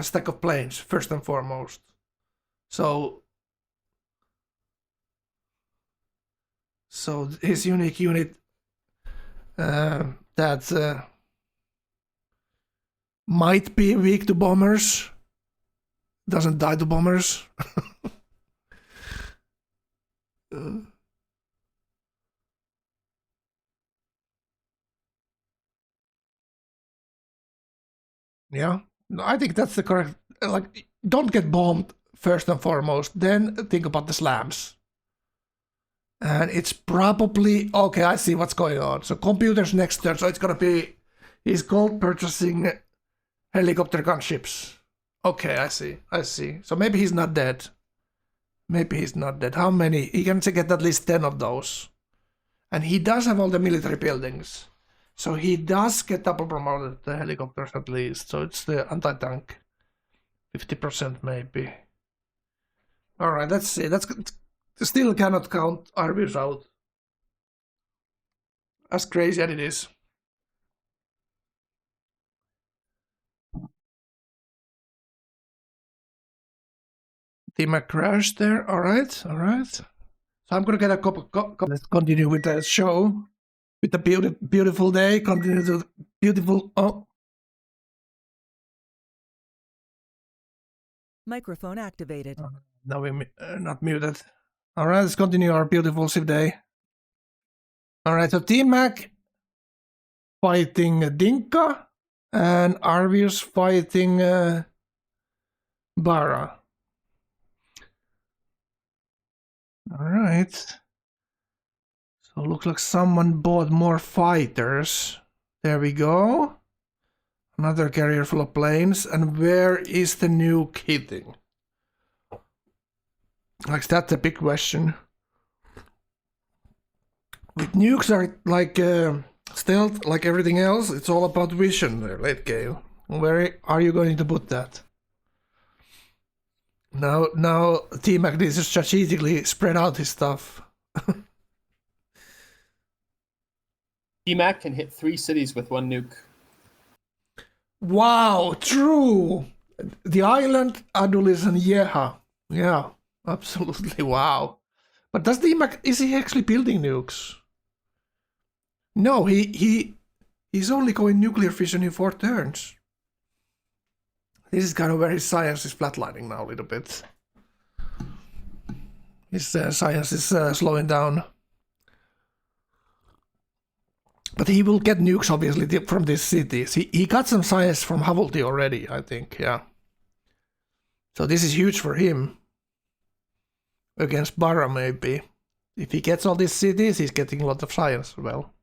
stack of planes, first and foremost. So his unique unit that might be weak to bombers, doesn't die to bombers. Yeah, I think that's the correct. Like, don't get bombed first and foremost. Then think about the slams. And it's probably okay. I see what's going on. So computers next turn. So it's gonna be he's gold purchasing helicopter gunships. Okay, I see. So maybe he's not dead. How many? He can get at least 10 of those. And he does have all the military buildings. So he does get double promoted the helicopters at least. So it's the anti-tank. 50% maybe. Alright, let's see. That's still cannot count Arvius out. As crazy as it is. Team crashed there. Alright. So I'm gonna get a cup of let's continue with the show. With the beautiful day. Continue to beautiful. Oh. Microphone activated. Now we're not muted. Alright, let's continue our beautiful ship day. Alright, so Team Mac fighting Dinka and Arvius fighting Bara. Alright. So looks like someone bought more fighters. There we go. Another carrier full of planes. And where is the nuke hitting? Like, that's the big question. With nukes are like stealth, like everything else, it's all about vision there, late game. Where are you going to put that? Now T-Mac needs to strategically spread out his stuff. T-Mac can hit 3 cities with 1 nuke. Wow, true! The island, Adulis, and Yeha. Yeah, absolutely, wow. But does T-Mac, is he actually building nukes? No, he's only going nuclear fission in 4 turns. This is kind of where his science is flatlining now a little bit. His science is slowing down. But he will get nukes, obviously, from these cities. He got some science from Havolti already, I think, yeah. So this is huge for him. Against Bara, maybe. If he gets all these cities, he's getting a lot of science as well.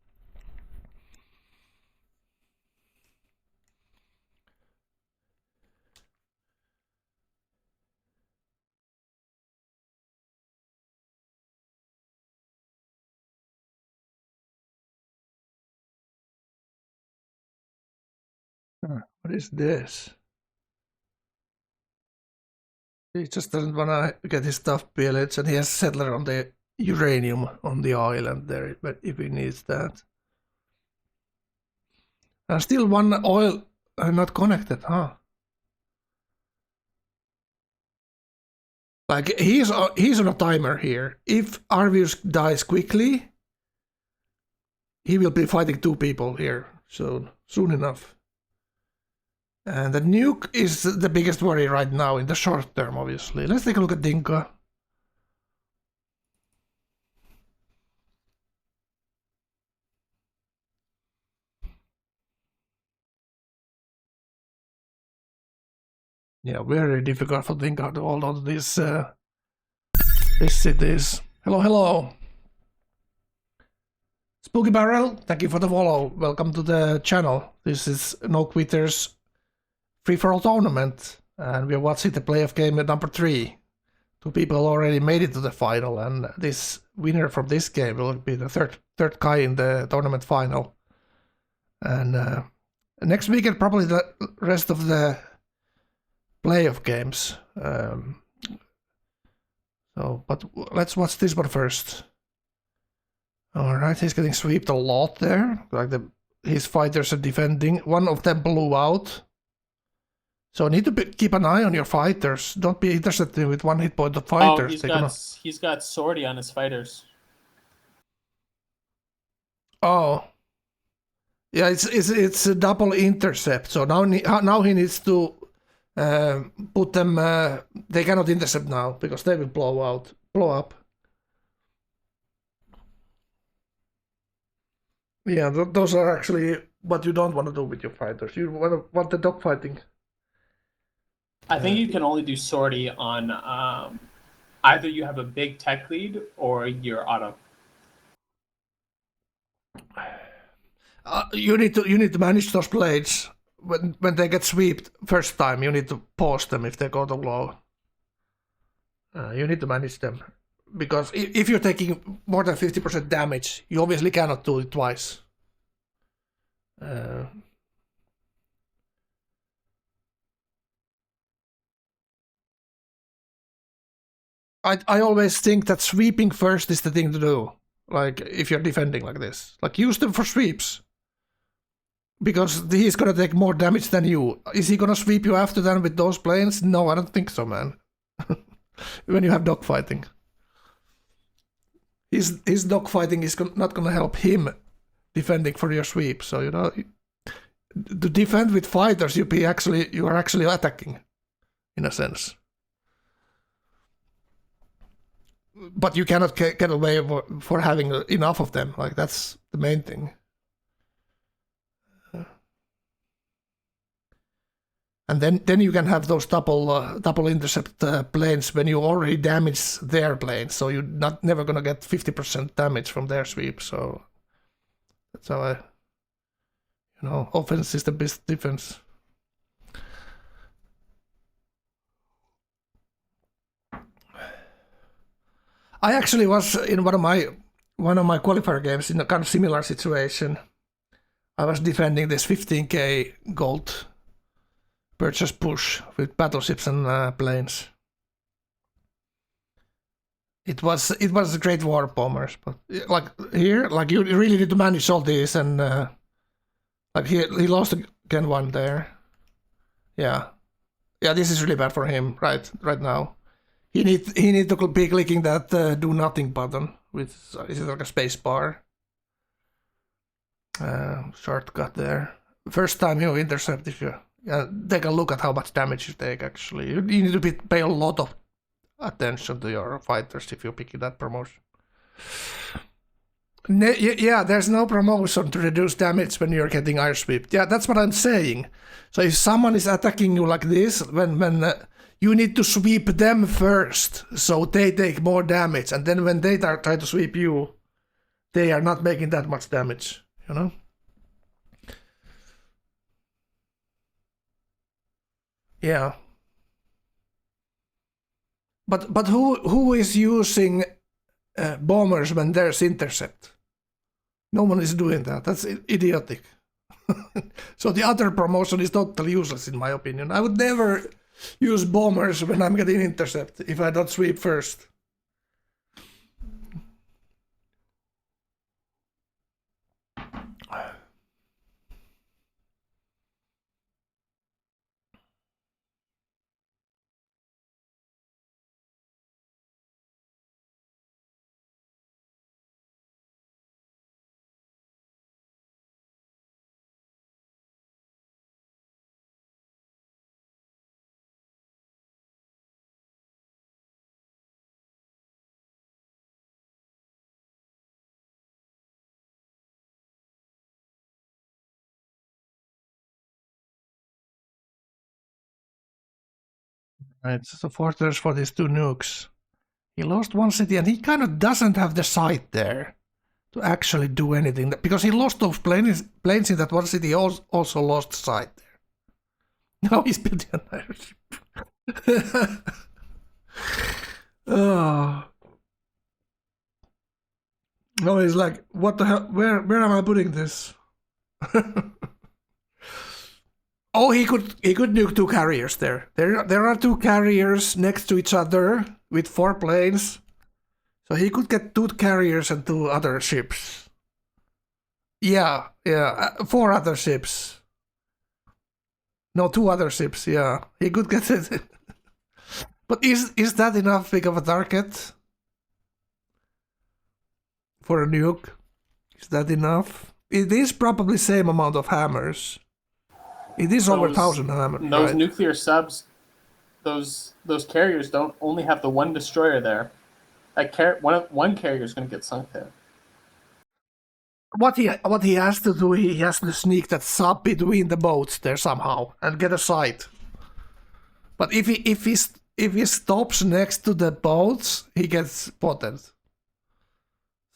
What is this? He just doesn't wanna get his stuff pillaged, and he has settler on the uranium on the island there, but if he needs that. Still one oil not connected, huh? Like he's on a timer here. If Arvius dies quickly, he will be fighting 2 people here soon enough. And the nuke is the biggest worry right now in the short term, obviously. Let's take a look at Dinka. Yeah, very difficult for Dinka to hold on to these cities. Hello. Spooky Barrel, thank you for the follow. Welcome to the channel. This is No Quitters free-for-all tournament, and we are watching the playoff game at number 3. 2 people already made it to the final, and this winner from this game will be the third guy in the tournament final. And next weekend, probably the rest of the playoff games. But let's watch this one first. Alright, he's getting swept a lot there. Like his fighters are defending. One of them blew out. So need to keep an eye on your fighters. Don't be interested with 1 hit point of fighters. He's got Sortie on his fighters. Oh. Yeah, it's a double intercept. So now he needs to put them. They cannot intercept now because they will blow up. Yeah, those are actually what you don't want to do with your fighters. You want the dogfighting. I think you can only do Sortie on either you have a big tech lead or you're auto. You need to manage those blades. When they get swept first time, you need to pause them if they go too low. You need to manage them. Because if you're taking more than 50% damage, you obviously cannot do it twice. I always think that sweeping first is the thing to do. Like, if you're defending like this. Like, use them for sweeps. Because he's gonna take more damage than you. Is he gonna sweep you after that with those planes? No, I don't think so, man. When you have dogfighting. His dogfighting is not gonna help him defending for your sweep. So, you know, to defend with fighters, you are actually attacking, in a sense. But you cannot get away for having enough of them. Like, that's the main thing. And then you can have those double intercept planes when you already damage their planes, so you're never gonna get 50% damage from their sweep. So that's how offense is the best defense. I actually was in one of my qualifier games in a kind of similar situation. I was defending this 15k gold purchase push with battleships and planes. It was great war bombers, but like here, like you really need to manage all these, and like he lost again one there. Yeah, this is really bad for him right now. He need to be clicking that do nothing button with is it like a space bar. Shortcut there. First time you intercept, if you take a look at how much damage you take. Actually, you need to pay a lot of attention to your fighters if you're picking that promotion. Yeah, there's no promotion to reduce damage when you're getting air sweep. Yeah, that's what I'm saying. So if someone is attacking you like this, when you need to sweep them first, so they take more damage, and then when they try to sweep you, they are not making that much damage. You know. Yeah. But who is using bombers when there's intercept? No one is doing that. That's idiotic. So the other promotion is totally useless in my opinion. I would never use bombers when I'm getting intercept if I don't sweep first. Right, so fortress for these 2 nukes. He lost 1 city and he kind of doesn't have the site there to actually do anything. Because he lost those planes in that 1 city, also lost site there. Now he's building an airship. Oh. No, he's like, what the hell? Where am I putting this? Oh, he could nuke 2 carriers there. There are 2 carriers next to each other with 4 planes. So he could get 2 carriers and 2 other ships. Yeah, 4 other ships. No, 2 other ships, yeah. He could get it. But is that enough big of a target? For a nuke? Is that enough? It is probably same amount of hammers. It is over 1,000 hammers. Those right? nuclear subs, those carriers don't only have the 1 destroyer there. Like one carrier is going to get sunk there. What he has to do, he has to sneak that sub between the boats there somehow and get a sight. But if he stops next to the boats, he gets spotted.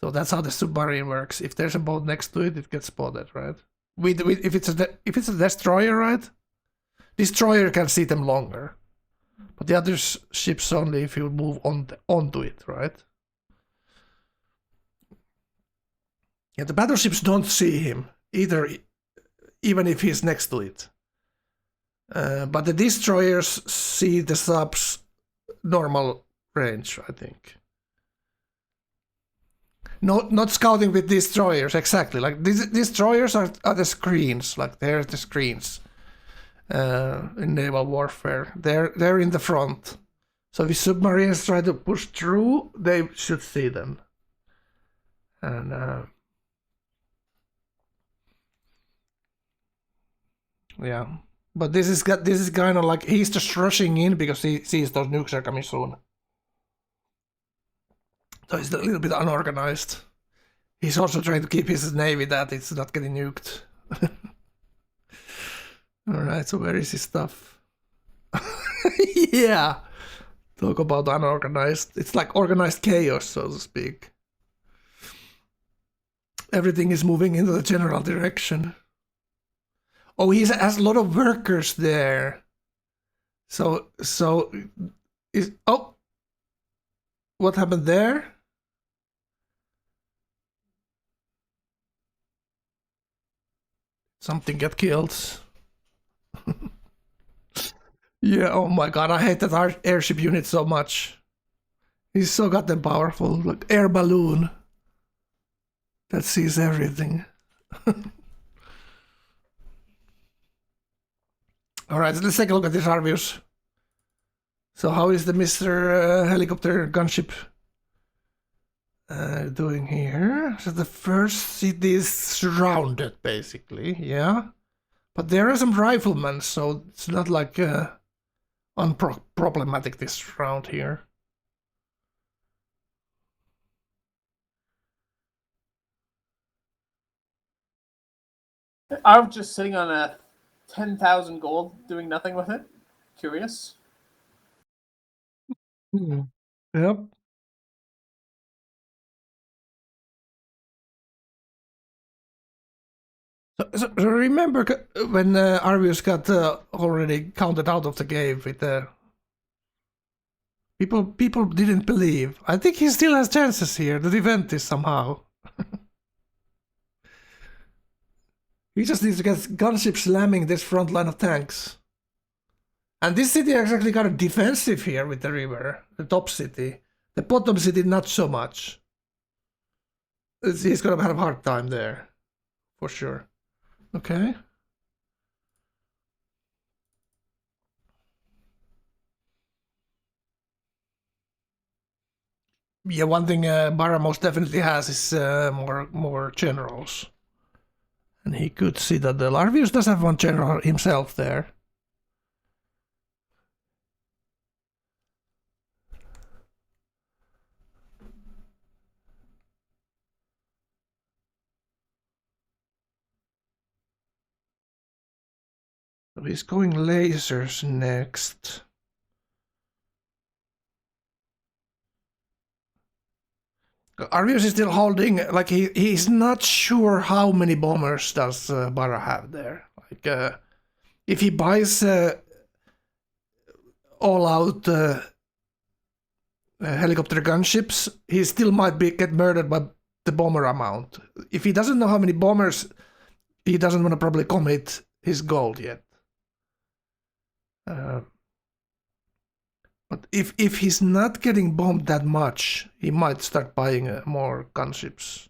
So that's how the submarine works. If there's a boat next to it, it gets spotted, right? If it's a destroyer, right? Destroyer can see them longer, but the other ships only if you move onto it, right? Yeah, the battleships don't see him either, even if he's next to it. But the destroyers see the subs normal range, I think. Not scouting with destroyers, exactly. Like these destroyers are the screens, like they're the screens in naval warfare. They're in the front. So if submarines try to push through, they should see them. And yeah, but this is kind of like he's just rushing in because he sees those nukes are coming soon. So he's a little bit unorganized. He's also trying to keep his navy that it's not getting nuked. Alright, so where is his stuff? Yeah! Talk about unorganized. It's like organized chaos, so to speak. Everything is moving into the general direction. Oh, he has a lot of workers there. So is oh, what happened there? Something got killed. Yeah, oh my god, I hate that airship unit so much. He's so goddamn powerful. Like air balloon that sees everything. Alright, let's take a look at these reviews. So how is the Mr. Helicopter gunship doing here? So the first city is surrounded, basically, yeah. But there are some riflemen, so it's not like unproblematic this round here. I'm just sitting on a 10,000 gold, doing nothing with it. Curious. Yep. So remember when Arvius got already counted out of the game with the people didn't believe. I think he still has chances here to defend this somehow. He just needs to get gunship slamming this front line of tanks. And this city actually got a defensive here with the river, the top city. The bottom city, not so much. He's gonna have a hard time there, for sure. Okay. Yeah, one thing Barra most definitely has is more generals. And he could see that the Larvius does have one general himself there. So he's going lasers next. Arvius is still holding, like he's not sure how many bombers does Barra have there. Like if he buys all out helicopter gunships, he still might get murdered by the bomber amount. If he doesn't know how many bombers, he doesn't want to probably commit his gold yet. But if he's not getting bombed that much, he might start buying more gunships.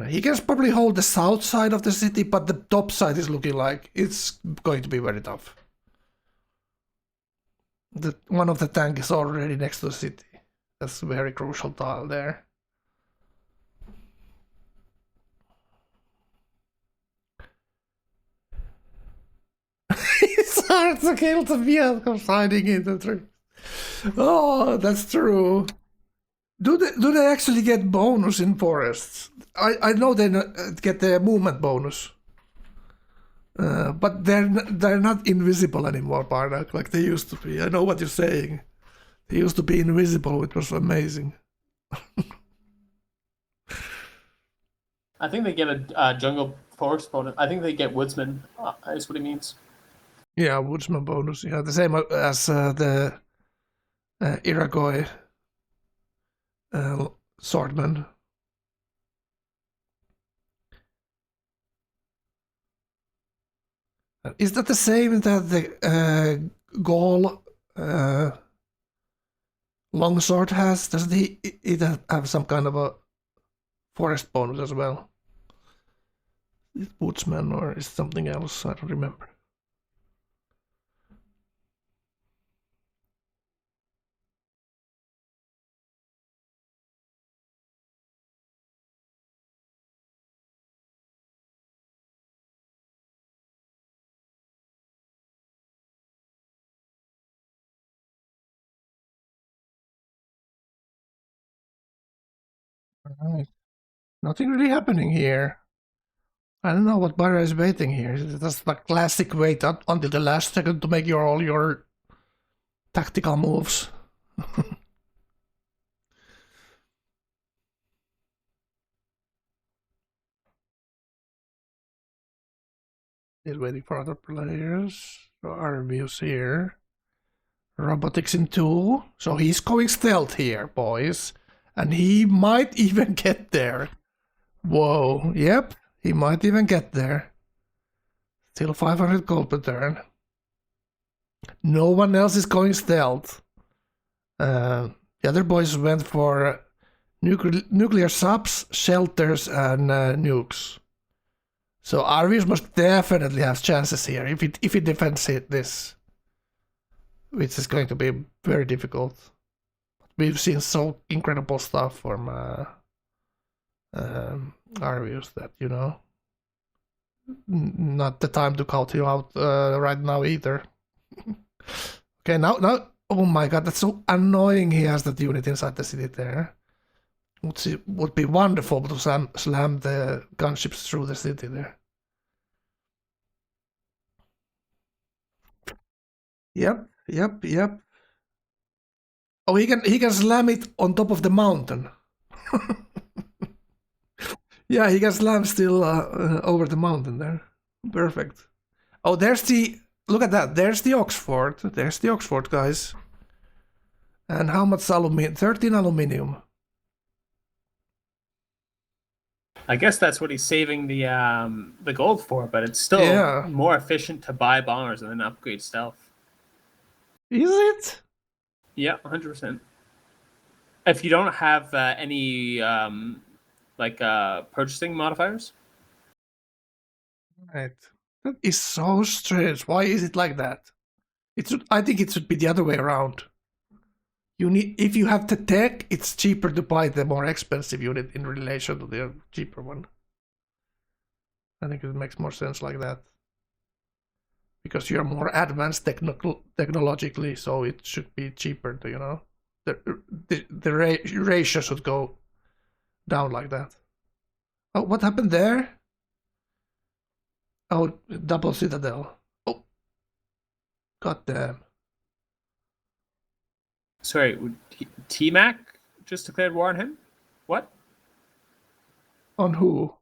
He can probably hold the south side of the city, but the top side is looking like it's going to be very tough. One of the tanks is already next to the city. That's a very crucial tile there. It's hard to kill the vehicles hiding in the tree. Oh, that's true. Do they actually get bonus in forests? I know they get the movement bonus, but they're not invisible anymore, Bardock, like they used to be. I know what you're saying. They used to be invisible, which was amazing. I think they get a jungle forest bonus. I think they get woodsman. Is what he means. Yeah, woodsman bonus. Yeah, the same as the Iragoi swordman. Is that the same that the Gaul longsword has? Doesn't he have some kind of a forest bonus as well? Is it woodsman or is it something else? I don't remember. Alright. Nothing really happening here. I don't know what Barra is waiting here. That's the classic wait up until the last second to make all your tactical moves. Still waiting for other players. So our views here. Robotics in 2. So he's going stealth here, boys. And he might even get there. Whoa, yep, he might even get there. Still 500 gold per turn. No one else is going stealth. The other boys went for nuclear subs, shelters, and nukes. So Arvius must definitely have chances here if he defends this, which is going to be very difficult. We've seen so incredible stuff from Arvius that, you know, not the time to count him out right now either. Okay, now, oh my god, that's so annoying. He has that unit inside the city there. Would be wonderful to slam the gunships through the city there. Yep. Oh, he can slam it on top of the mountain. Yeah, he can slam still over the mountain there. Perfect. Oh, there's the... Look at that. There's the Oxford. There's the Oxford, guys. And how much aluminium? 13 aluminium. I guess that's what he's saving the gold for, but it's still Yeah. more efficient to buy bombers and then upgrade stealth. Is it? Yeah, 100%. If you don't have any purchasing modifiers. Right. That is so strange. Why is it like that? I think it should be the other way around. If you have the tech, it's cheaper to buy the more expensive unit in relation to the cheaper one. I think it makes more sense like that. Because you're more advanced technologically, so it should be cheaper, the ratio should go down like that. Oh, what happened there? Oh, double citadel. Oh, god damn. Sorry, T-Mac just declared war on him? What? On who?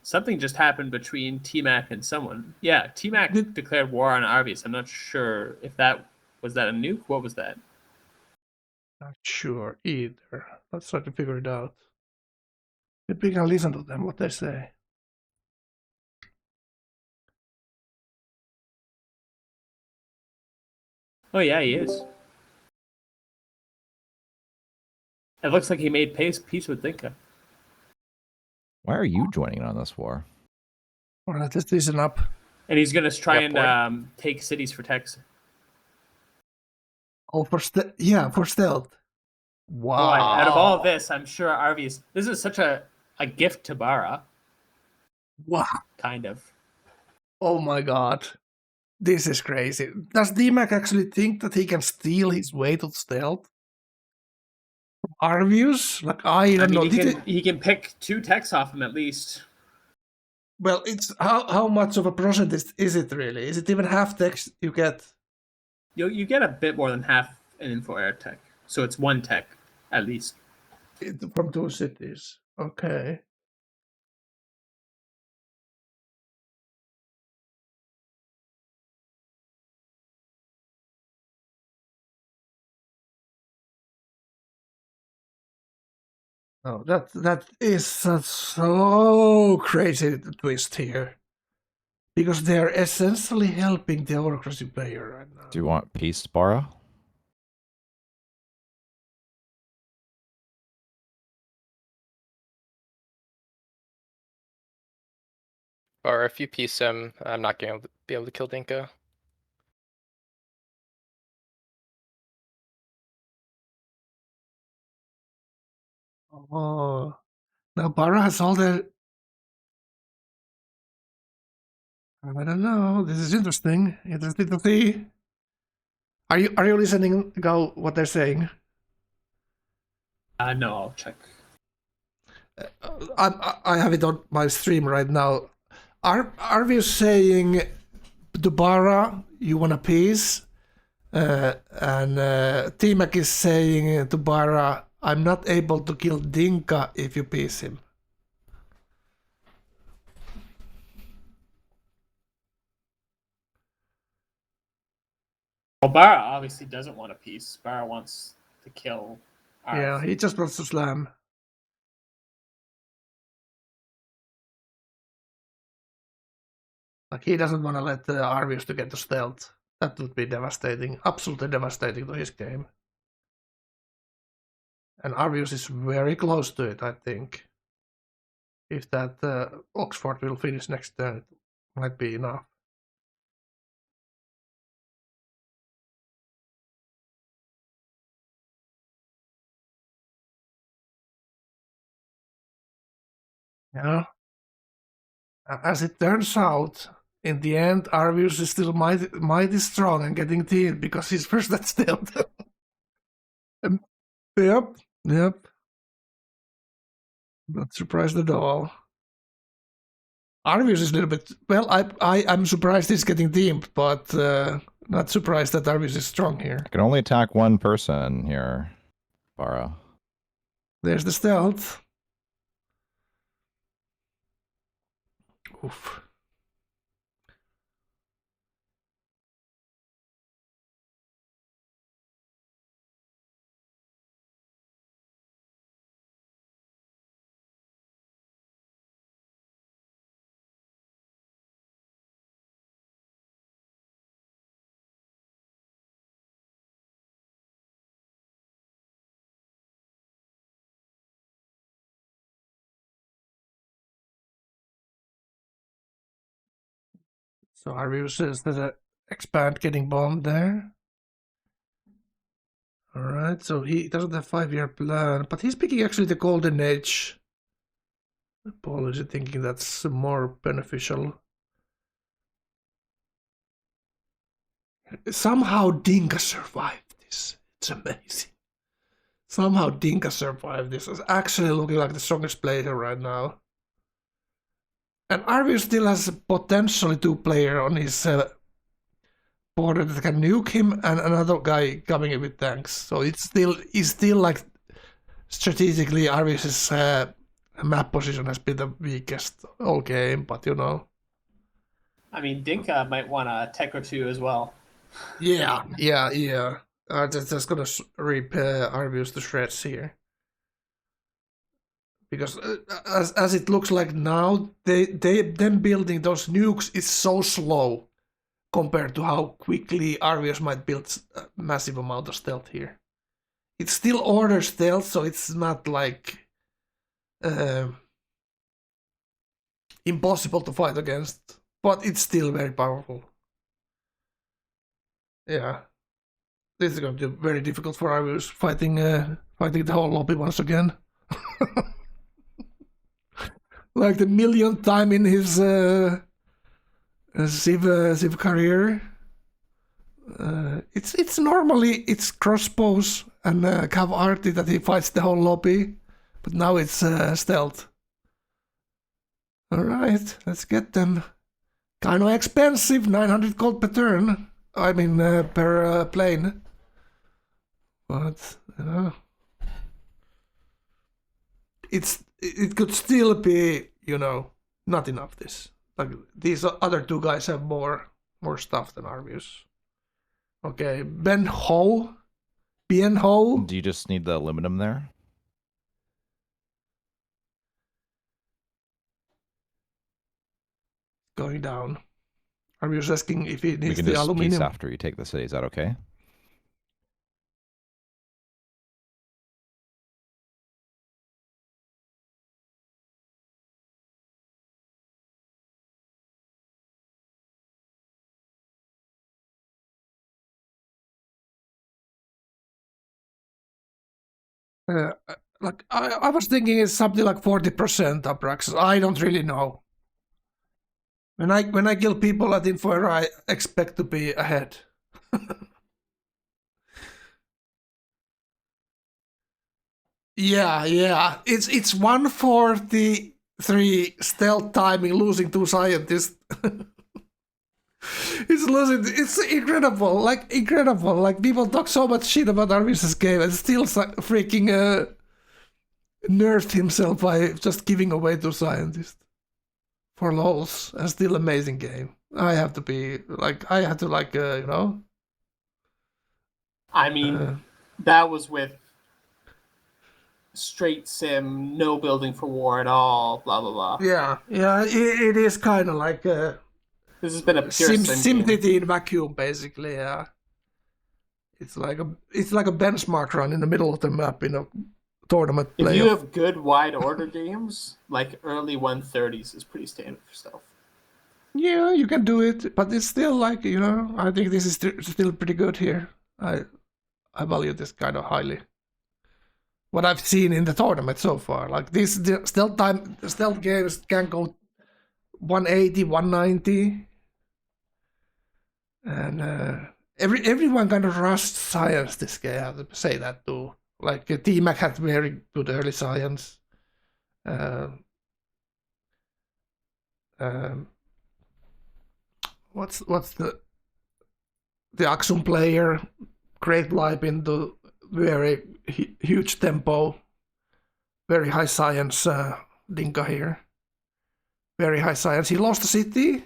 Something just happened between T-Mac and someone. Yeah, T-Mac declared war on Arvius. I'm not sure if was that a nuke? What was that? Not sure either. Let's try to figure it out. Maybe we can listen to them, what they say. Oh yeah, he is. It looks like he made peace with Dinka. Why are you joining on this war? Alright, let's listen up. And he's gonna try and take cities for techs. Oh, for stealth. Wow. Oh, out of all of this, I'm sure Arvius. This is such a gift to Bara. Wow. Kind of. Oh my god. This is crazy. Does D-Mac actually think that he can steal his way to stealth? Arvius? Like, I don't know. He can pick 2 techs off him at least. Well, it's how much of a percentage is it really? Is it even half techs you get? You get a bit more than half an info air tech. So it's 1 tech, at least. From 2 cities. Okay. Oh, that is so crazy twist here. Because they're essentially helping the autocracy player right now. Do you want peace, Bara? Or if you piece him, I'm not going to be able to kill Dinka. Oh, now Bara has all the. I don't know. This is interesting. Interesting to see. Are you listening? Go what they're saying. No, I'll check. I have it on my stream right now. Are we saying to Bara you want a peace? And T-Mac is saying to Bara, I'm not able to kill Dinka if you peace him. Well, Bara obviously doesn't want a peace. Bara wants to kill Arv. Yeah, he just wants to slam. Like, he doesn't want to let Arvius to get to stealth. That would be devastating. Absolutely devastating to his game. And Arvius is very close to it, I think. If that Oxford will finish next turn, it might be enough. Yeah. As it turns out, in the end, Arvius is still mighty strong and getting teamed because he's first at stealth. Yep. Not surprised at all. Arvius is a little bit. Well, I'm surprised he's getting teamed, but not surprised that Arvius is strong here. I can only attack one person here, Bara. There's the stealth. Oof. So Arvius says that expand getting bombed there. Alright, so he doesn't have 5-year plan, but he's picking actually the Golden Age policy, thinking that's more beneficial. Somehow Dinka survived this. It's amazing. Somehow Dinka survived this. It's actually looking like the strongest player right now. And Arvius still has potentially 2 players on his border that can nuke him, and another guy coming in with tanks. So it's still like strategically Arvius's map position has been the weakest all game, but you know. I mean, Dinka might want a tech or 2 as well. Yeah. Just gonna rip Arvius to shreds here. Because as it looks like now, them building those nukes is so slow compared to how quickly Arvius might build a massive amount of stealth here. It's still order stealth, so it's not like impossible to fight against, but it's still very powerful. Yeah. This is going to be very difficult for Arvius fighting the whole lobby once again. Like the millionth time in his Civ career. It's normally cross pose and cav arty that he fights the whole lobby, but now it's stealth. Alright, let's get them. Kinda expensive, 900 gold per turn. I mean per plane. But you know, it could still be, you know, not enough. This, like, these other 2 guys have more stuff than Arvius. Okay, Ben Ho. Do you just need the aluminum there? Going down. Arvius asking if he We needs can the just aluminum. peace after you take the city. Is that okay? Like I was thinking it's something like 40% approx. I don't really know. When I kill people at Info, I expect to be ahead. Yeah. It's 143 stealth timing, losing 2 scientists. It's losing. It's incredible. Like people talk so much shit about Arvius's game and still freaking nerfed himself by just giving away 2 scientists for lols. And still amazing game. I have to you know. I mean, that was with straight sim, no building for war at all, blah blah blah. Yeah. It is kind of like this has been a pure SimCity in vacuum, basically. Yeah. It's like a benchmark run in the middle of the map in a tournament playoff. If you have good wide order games, like early 130s is pretty standard for stealth. Yeah, you can do it, but it's still like, you know, I think this is still pretty good here. I value this kind of highly. What I've seen in the tournament so far, like the stealth games can go 180, 190, and everyone kind of rushed science this game. I have to say that too. Like T-Mac had very good early science. What's the Axum player? Great life into very huge tempo, very high science. Dinka here, very high science. He lost the city,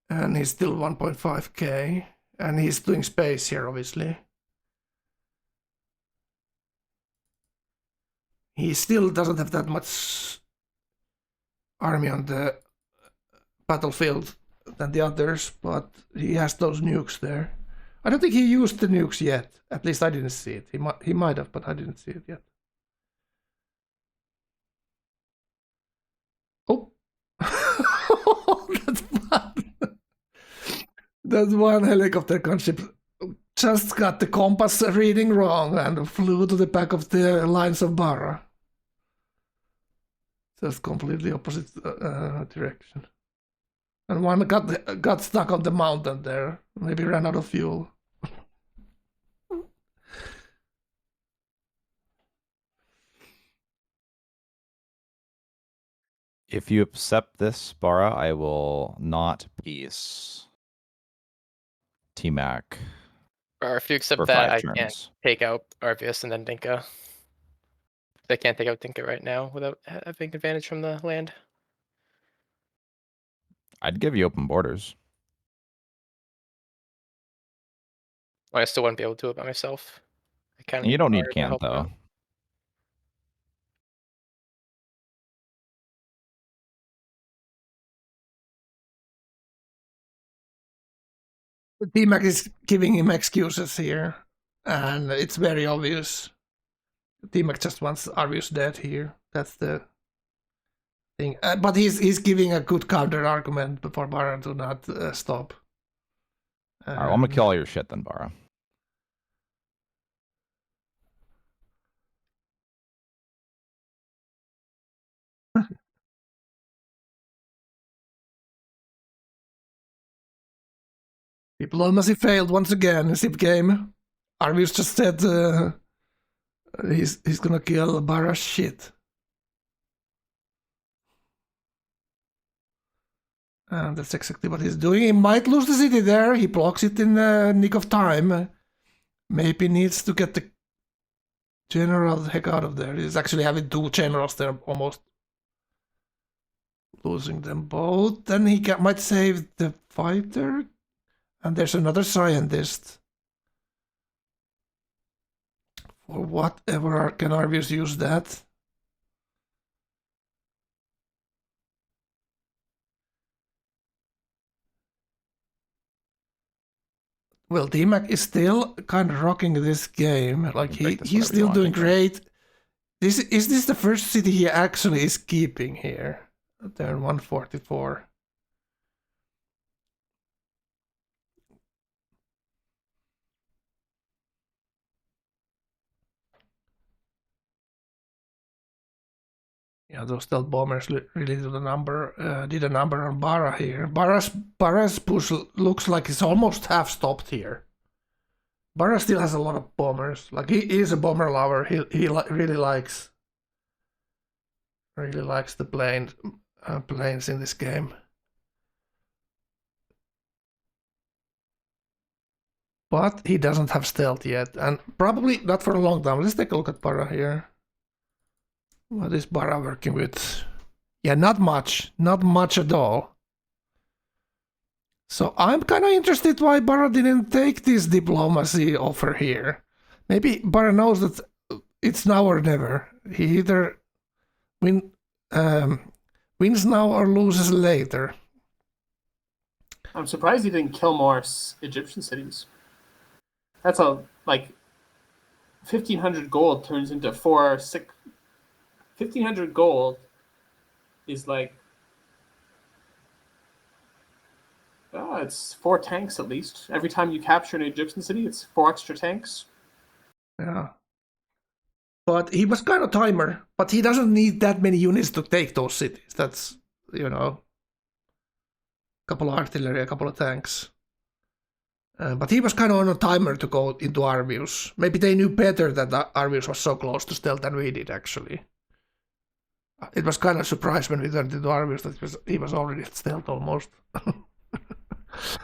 and he's still 1.5k, and he's doing space here, obviously. He still doesn't have that much army on the battlefield than the others, but he has those nukes there. I don't think he used the nukes yet. At least I didn't see it. He might have, but I didn't see it yet. Oh, that's That one helicopter gunship just got the compass reading wrong and flew to the back of the lines of Barra. Just completely opposite direction. And one got stuck on the mountain there. Maybe ran out of fuel. If you accept this, Bara, I will not peace T-Mac. Or if you accept for that, 5 I turns. can't take out Arvius and then Dinka. I can't take out Dinka right now without having advantage from the land. I'd give you open borders. I still wouldn't be able to do it by myself. I kind of You don't need Bara to Cant help though. out. T-Mac is giving him excuses here, and it's very obvious. T-Mac just wants Arvius dead here. That's the thing. But he's giving a good counter argument for Bara to not stop. Alright, well, I'm gonna kill all your shit then, Bara. Diplomacy failed once again in SIP game. Arvius just said he's gonna kill Bara's shit. And that's exactly what he's doing. He might lose the city there. He blocks it in the nick of time. Maybe needs to get the general the heck out of there. He's actually having 2 generals there, almost losing them both. Then he might save the fighter. And there's another scientist. For whatever can Arvius use that? Well, T-Mac is still kind of rocking this game. Like he's still doing great. Is this the first city he actually is keeping here? Turn 144. Yeah, those stealth bombers really did a number on Bara here. Bara's push looks like it's almost half stopped here. Bara still has a lot of bombers. Like he is a bomber lover. He really likes the planes in this game. But he doesn't have stealth yet, and probably not for a long time. Let's take a look at Bara here. What is Bara working with? Yeah, not much at all. So I'm kind of interested why Bara didn't take this diplomacy offer here. Maybe Bara knows that it's now or never. He either wins now or loses later. I'm surprised he didn't kill more Egyptian cities. That's a 1,500 gold turns into 1,500 gold is like it's 4 tanks at least. Every time you capture an Egyptian city, it's 4 extra tanks. Yeah. But he was kind of timer, but he doesn't need that many units to take those cities. That's, a couple of artillery, a couple of tanks. But he was kind of on a timer to go into Arvius. Maybe they knew better that Arvius was so close to stealth than we did, actually. It was kind of a surprise when we turned into Arvius that he was already at stealth almost.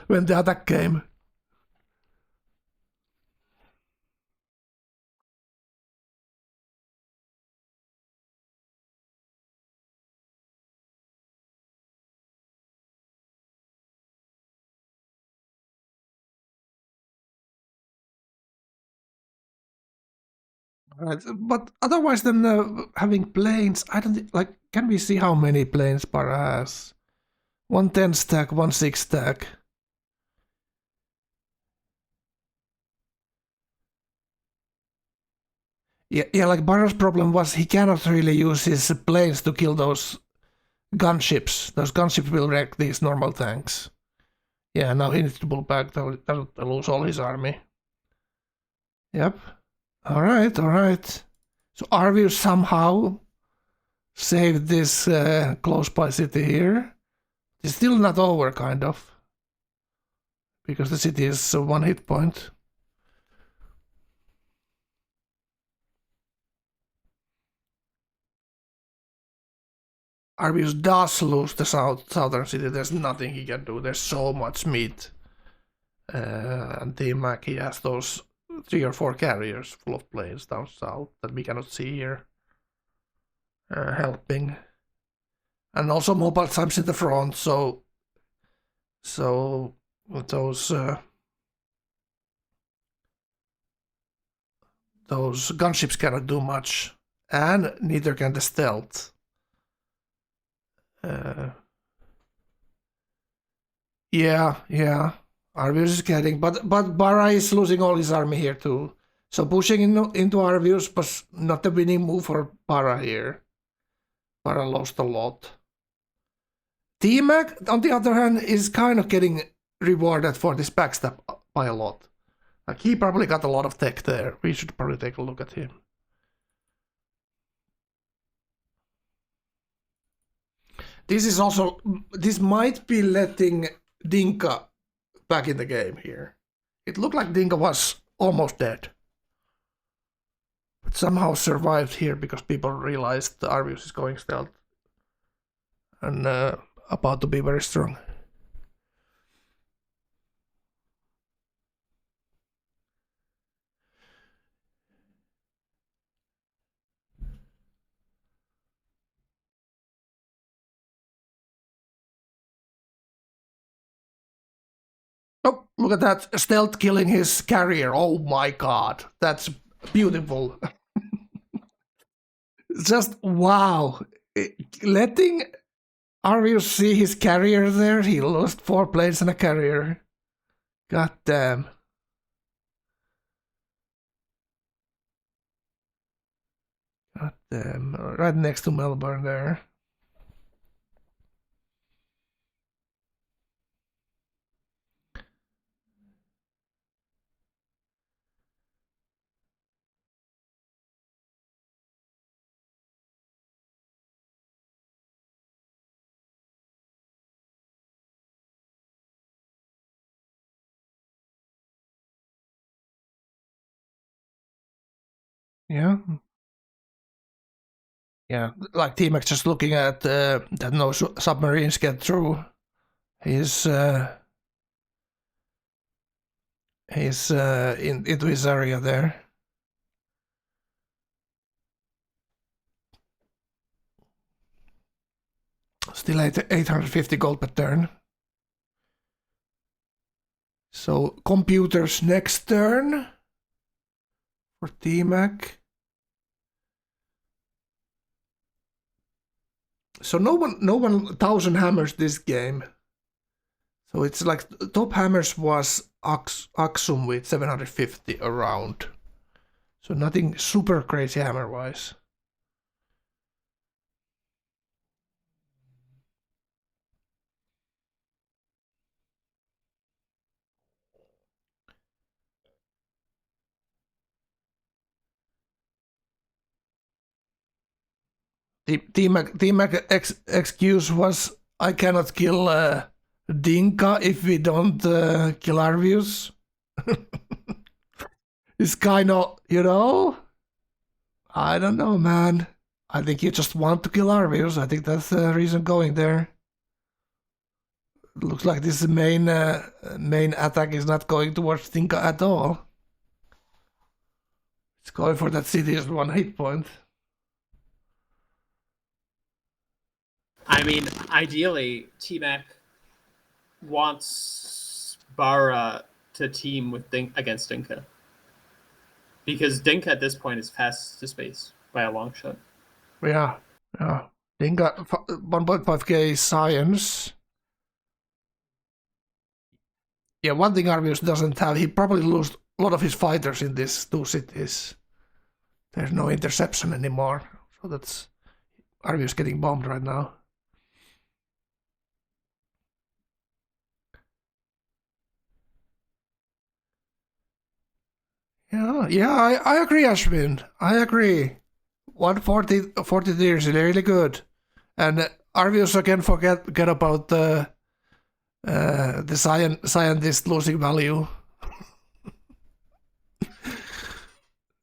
When the attack came. Right, but otherwise than having planes, I don't like. Can we see how many planes Bara has? 1 10 stack, 1 6 stack. Yeah, like Bara's problem was he cannot really use his planes to kill those gunships. Those gunships will wreck these normal tanks. Yeah, now he needs to pull back to lose all his army. Yep. Alright, alright. So Arvius somehow saved this close by city here. It's still not over, kind of. Because the city is 1 hit point. Arvius does lose the southern city. There's nothing he can do. There's so much meat. And T-Mac, he has those 3 or 4 carriers full of planes down south that we cannot see here. Helping. And also mobile subs in the front, so those gunships cannot do much. And neither can the stealth. Yeah. Arvius is getting, but Bara is losing all his army here too. So pushing into Arvius was not the winning move for Bara here. Bara lost a lot. T-Mac, on the other hand, is kind of getting rewarded for this backstab by a lot. Like, he probably got a lot of tech there. We should probably take a look at him. This might be letting Dinka back in the game here. It looked like Dinka was almost dead. But somehow survived here because people realized the Arvius is going stealth. And about to be very strong. Oh, look at that stealth killing his carrier. Oh my god, that's beautiful. Just wow. Letting Arvius see his carrier there, he lost 4 planes and a carrier. God damn. God damn. Right next to Melbourne there. Yeah. Yeah, like T-Mac just looking at that no submarines get through. He's into his area there. Still 850 gold per turn. So computers next turn for T-Mac. So no one 1000 hammers this game. So it's like top hammers was Axum with 750 around. So nothing super crazy hammer wise. T-Mac excuse was I cannot kill Dinka if we don't kill Arvius. It's kind of, I don't know, man. I think you just want to kill Arvius. I think that's the reason going there. Looks like this main attack is not going towards Dinka at all. It's going for that city's 1 hit point. I mean, ideally, T-Mac wants Bara to team with against Dinka. Because Dinka at this point is fast to space by a long shot. Yeah. Dinka 1.5k science. Yeah, one thing Arvius doesn't have, he probably lost a lot of his fighters in these 2 cities. There's no interception anymore. So that's Arvius getting bombed right now. Yeah, I agree, Ashwin. I agree. 143 is really good. And Arvius again forget about the scientist losing value.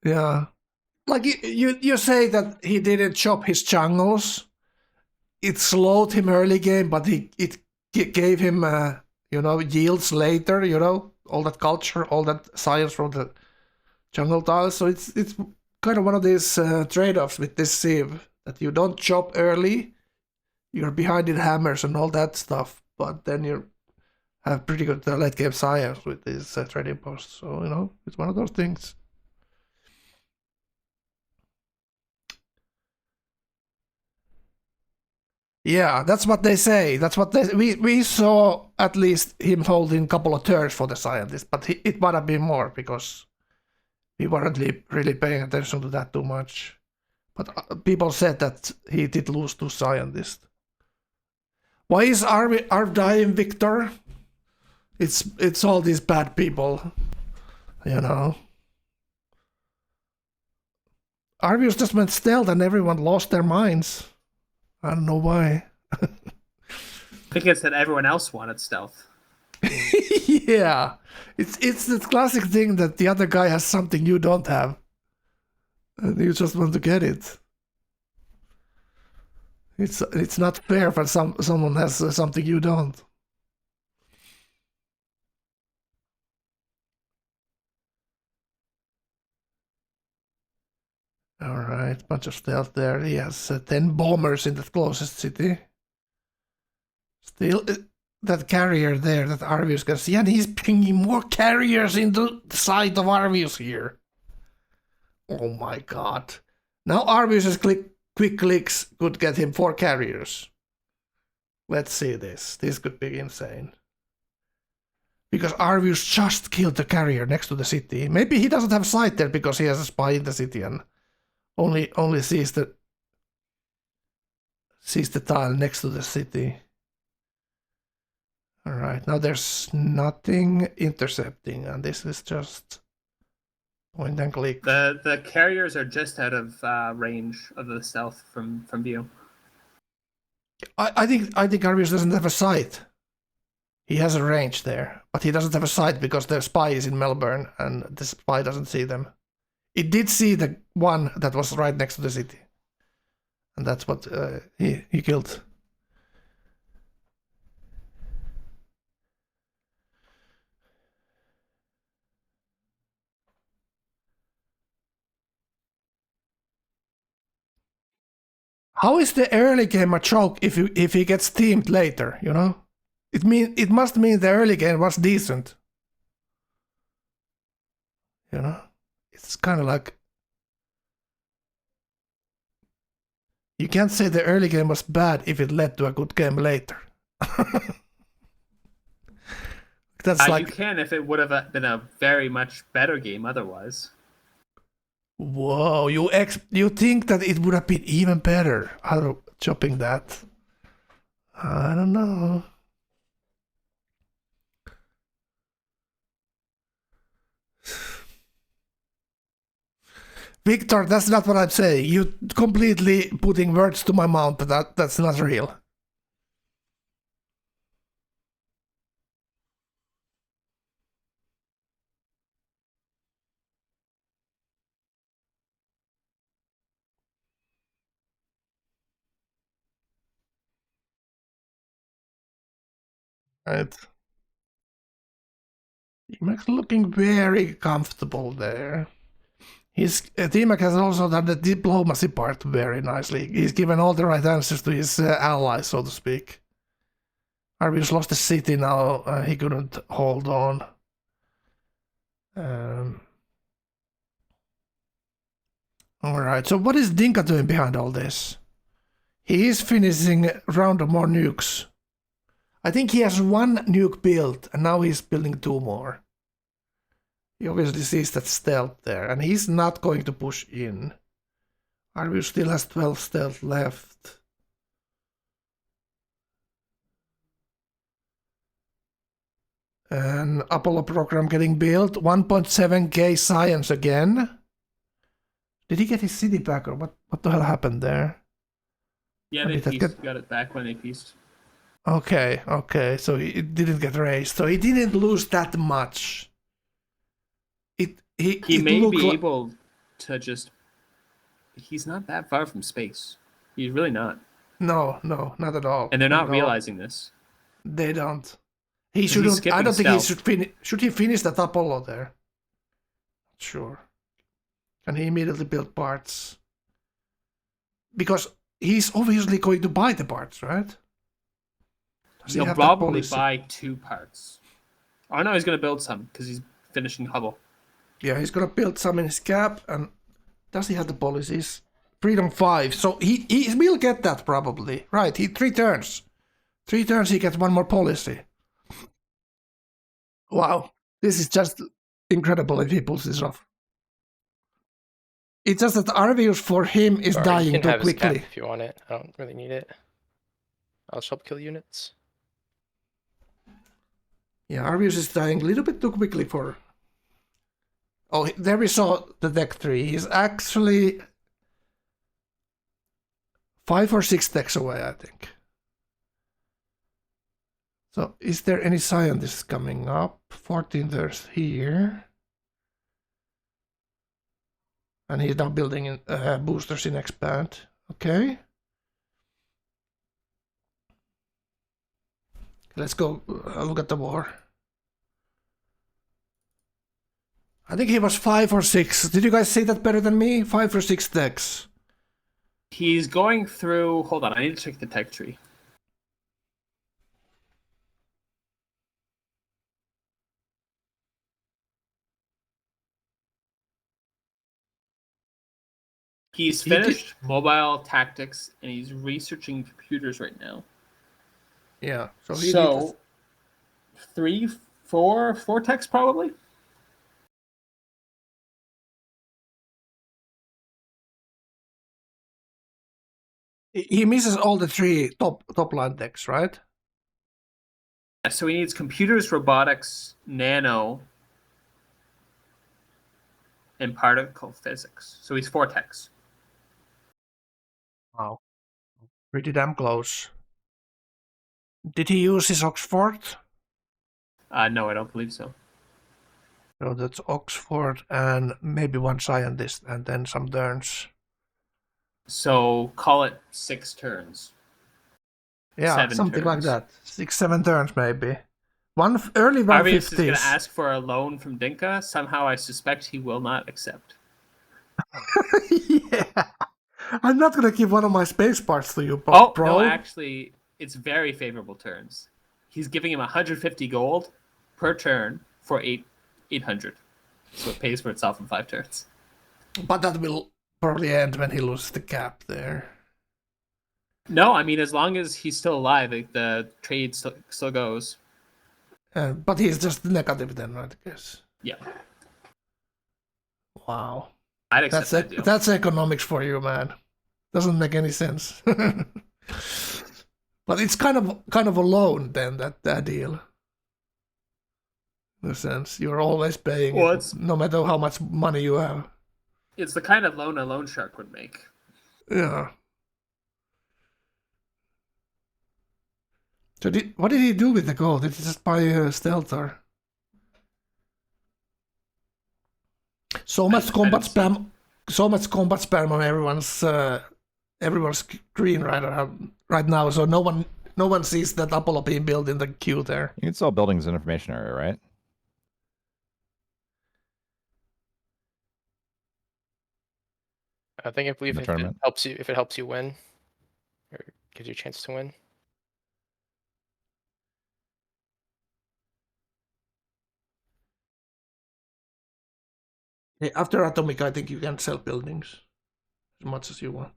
Yeah. Like you say that he didn't chop his jungles. It slowed him early game, but it gave him yields later. All that culture, all that science from the jungle tiles. So it's kind of one of these trade-offs with this Civ that you don't chop early. You're behind in hammers and all that stuff, but then you have pretty good late game science with these trading posts. So it's one of those things. Yeah, that's what they say. We saw at least him holding a couple of turns for the scientist, but it might have been more because we weren't really paying attention to that too much. But people said that he did lose to scientist. Why is Arv dying, Victor? It's all these bad people, Arvius just went stealth and everyone lost their minds. I don't know why. I think it's that everyone else wanted stealth. Yeah, it's the classic thing that the other guy has something you don't have, and you just want to get it. It's not fair when someone has something you don't. All right, bunch of stealth there. He has 10 bombers in the closest city. Still, that carrier there that Arvius can see, and he's bringing more carriers into the side of Arvius here. Oh my god. Now Arvius's quick clicks could get him 4 carriers. Let's see this. This could be insane. Because Arvius just killed the carrier next to the city. Maybe he doesn't have sight there because he has a spy in the city and only sees the tile next to the city. Alright, now there's nothing intercepting, and this is just point and click. The carriers are just out of range of the stealth from view. I think Arvius doesn't have a sight. He has a range there, but he doesn't have a sight because the spy is in Melbourne and the spy doesn't see them. It did see the one that was right next to the city. And that's what he killed. How is the early game a joke if he gets teamed later, It must mean the early game was decent. It's kind of like you can't say the early game was bad if it led to a good game later. That's like you can if it would have been a very much better game otherwise. Whoa, you think that it would have been even better out of chopping that? I don't know. Victor, that's not what I'm saying. You completely putting words to my mouth. That's not real. Right. T-Mac looking very comfortable there. T-Mac has also done the diplomacy part very nicely. He's given all the right answers to his allies, so to speak. Arvius lost the city now. He couldn't hold on. Alright, so what is Dinka doing behind all this? He is finishing a round of more nukes. I think he has 1 nuke built, and now he's building 2 more. He obviously sees that stealth there, and he's not going to push in. Arvius still has 12 stealth left. An Apollo program getting built. 1.7k science again. Did he get his city back, or what the hell happened there? Yeah, Or they did that pieced, got it back when they pieced. Okay, so it didn't get raised. So he didn't lose that much. He it may looked be like- able to just. He's not that far from space. He's really not. No, not at all. And they're not at all. realizing this. They don't. He He's shouldn't. I skipping don't think he stealth. should finish. Should he finish that Apollo there? Sure. And he immediately built parts. Because he's obviously going to buy the parts, right? Does he He'll have that probably policy? buy 2 parts. Oh no, he's gonna build some because he's finishing Hubble. Yeah, he's gonna build some in his cap, and does he have the policies? Freedom 5, so he will get that probably. Right, 3 turns. 3 turns he gets 1 more policy. Wow, this is just incredible if he pulls this off. It's just that Arvius for him is Or you dying can too have his cap quickly. if you want it. I don't really need it. I'll help kill units. Yeah, Arvius is dying a little bit too quickly for... Oh, there we saw the deck 3. He's actually 5 or 6 decks away, I think. So, is there any scientists coming up? 14 there's here. And he's now building in, boosters in Expand. Okay. Let's go look at the war. I think he was 5 or 6. Did you guys say that better than me? 5 or 6 decks. He's going through. Hold on, I need to check the tech tree. He's He did- finished mobile tactics and he's researching computers right now. Yeah. So So, 3, 4 techs probably. he misses all the 3 top line decks, right? So he needs computers, robotics, nano, and particle physics. So he's 4 techs. Wow. Pretty damn close. Did he use his Oxford? No, I don't believe so. So that's Oxford and maybe 1 scientist and then some turns. So call it 6 turns. Yeah, 7 something like turns. that. 6, 7 turns maybe. Early Arvius is going 150s. to ask for a loan from Dinka. Somehow I suspect he will not accept. Yeah. I'm not gonna give one of my space parts to you, Oh, bro. no, actually, it's very favorable turns. He's giving him 150 gold per turn for 800. So it pays for itself in 5 turns. But that will probably end when he loses the cap there. No, I mean, as long as he's still alive, the trade still goes. But he's just negative then, right? I guess. Yeah. Wow. I'd accept that deal. That's economics for you, man. Doesn't make any sense. But it's kind of a loan then, that deal. In a sense, you're always paying Well, it, no matter how much money you have. It's the kind of loan a loan shark would make. Yeah. So what did he do with the gold? Did he just buy stealth or? So much combat spam. So much combat spam on everyone's screen right now. So no one sees that Apollo being built in the queue there. You can sell buildings in information area, right? I believe the if tournament. it helps you win, or gives you a chance to win. After Atomic, I think you can sell buildings as much as you want.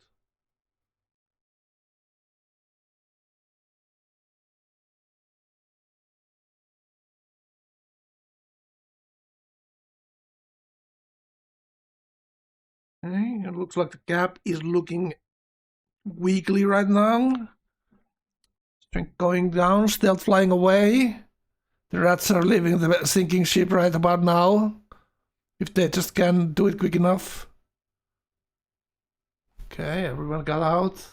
Okay, it looks like the cap is looking weakly right now. Strength going down, stealth flying away. The rats are leaving the sinking ship right about now. If they just can do it quick enough. Okay, everyone got out.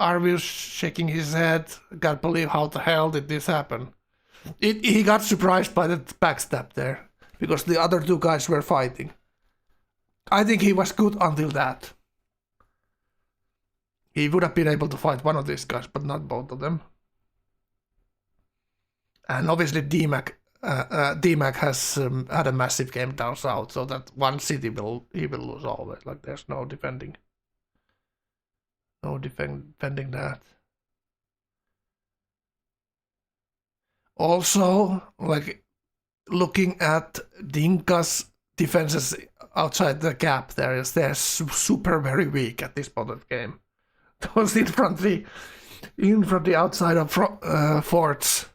Arvius shaking his head. Can't believe how the hell did this happen. He got surprised by the backstab there. Because the other two guys were fighting. I think he was good until that. He would have been able to fight one of these guys, but not both of them. And obviously DMAC has had a massive game down south, so that one city he will lose always. Like there's no defending. No defending that. Also, like looking at Dinka's defenses outside the gap, they're super very weak at this point of the game. Those in front the outside of forts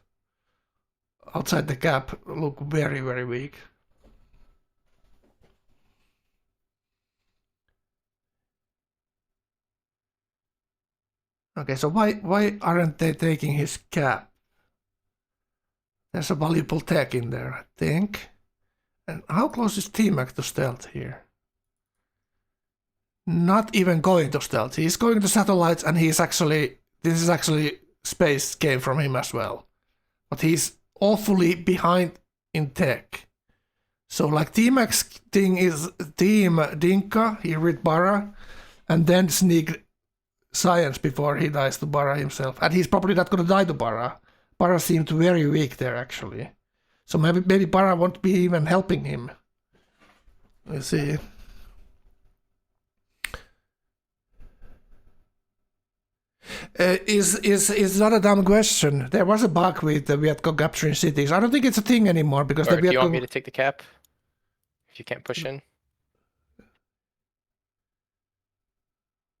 outside the gap look very very weak. Okay, so why aren't they taking his cap? There's a valuable tech in there, I think. And how close is T-Mac to stealth here? Not even going to stealth. He's going to satellites, and this is actually space game from him as well. But he's awfully behind in tech. So like T-Mac's thing is Team Dinka, he read Bara, and then sneak science before he dies to Bara himself. And he's probably not going to die to Bara. Bara seemed very weak there actually. So maybe Bara won't be even helping him. Let's see. Is not a dumb question. There was a bug with the Vietcong capturing cities. I don't think it's a thing anymore because Or the do you want Vietcong... me to take the cap? If you can't push in.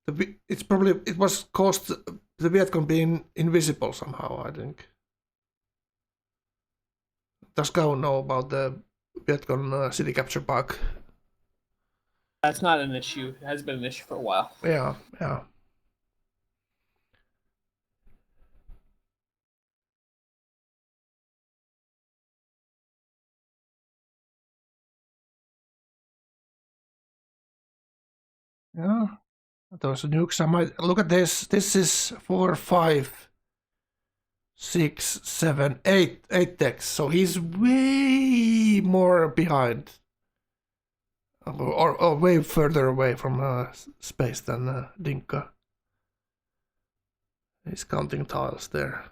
It was caused the Vietcong being invisible somehow, I think. Does Gao know about the Vietcong city capture bug? That's not an issue. It has been an issue for a while. Yeah. Yeah, those nukes. I might look at this. This is 4, 5, 6, 7, 8 decks. So he's way more behind, or way further away from space than Dinka. He's counting tiles there,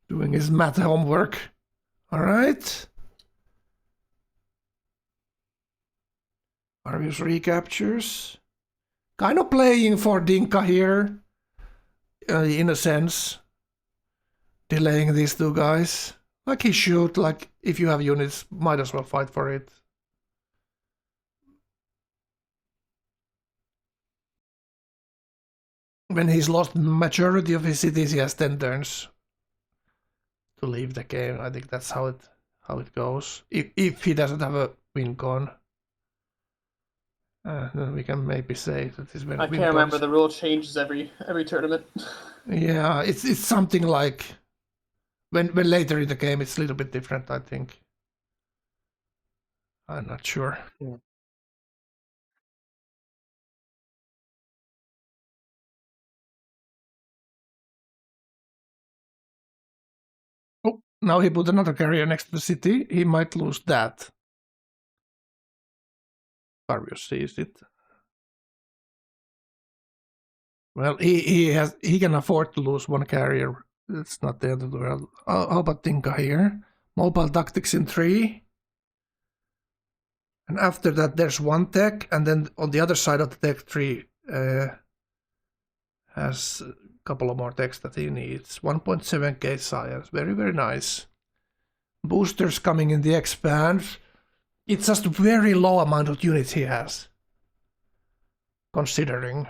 doing his math homework. All right. Various recaptures. Kind of playing for Dinka here, in a sense. Delaying these two guys. Like he should, like if you have units, might as well fight for it. When he's lost majority of his cities, he has 10 turns to leave the game. I think that's how it goes. If he doesn't have a win con. Then we can maybe say that he's been. I can't remember. The rule changes every tournament. Yeah, it's something like when later in the game it's a little bit different. I think. I'm not sure. Yeah. Oh, now he put another carrier next to the city. He might lose that. Varius sees it. Well, he can afford to lose one carrier. It's not the end of the world. How about Dinka here? Mobile tactics in 3. And after that there's one tech, and then on the other side of the tech tree has a couple of more techs that he needs. 1.7k science. Very, very nice. Boosters coming in the expand. It's just a very low amount of units he has. Considering.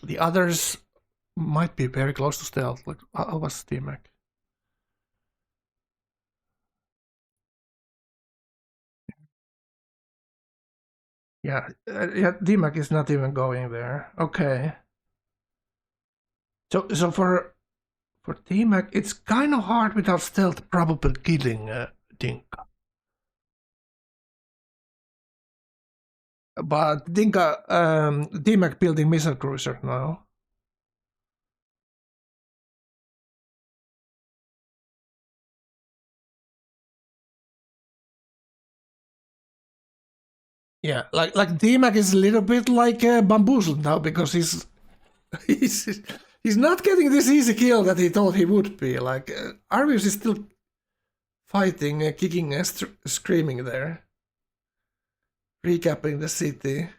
The others might be very close to stealth. Like, how was T-Mac? Yeah, DMAC is not even going there. Okay. So for DMAC, it's kind of hard without stealth probably killing Dinka. But Dinka, DMAC building missile cruiser now. Yeah, like DMAC is a little bit like bamboozled now because he's he's not getting this easy kill that he thought he would be. Like Arvius is still fighting, kicking, and screaming there, recapping the city.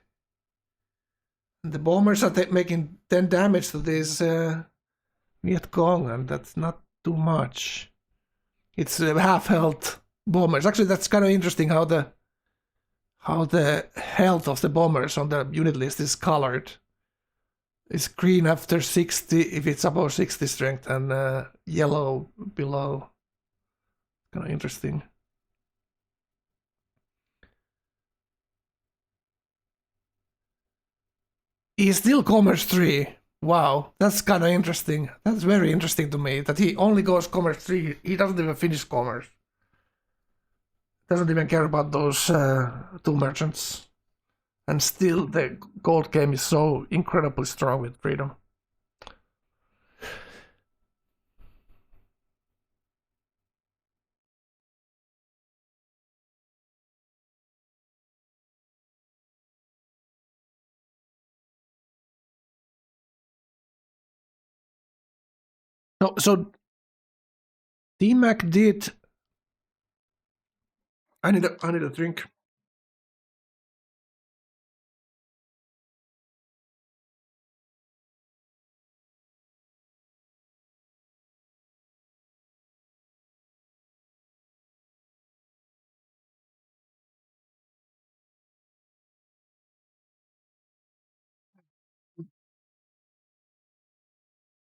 The bombers are making 10 damage to this Viet Cong, and that's not too much. It's half health bombers. Actually, that's kind of interesting how the health of the bombers on the unit list is colored. It's green after 60 if it's above 60 strength, and yellow below. Kind of interesting. He's still Commerce 3. Wow, that's kind of interesting. That's very interesting to me, that he only goes Commerce 3. He doesn't even finish Commerce. Doesn't even care about those two merchants. And still the gold game is so incredibly strong with Freedom. So DMAC did. I need a drink.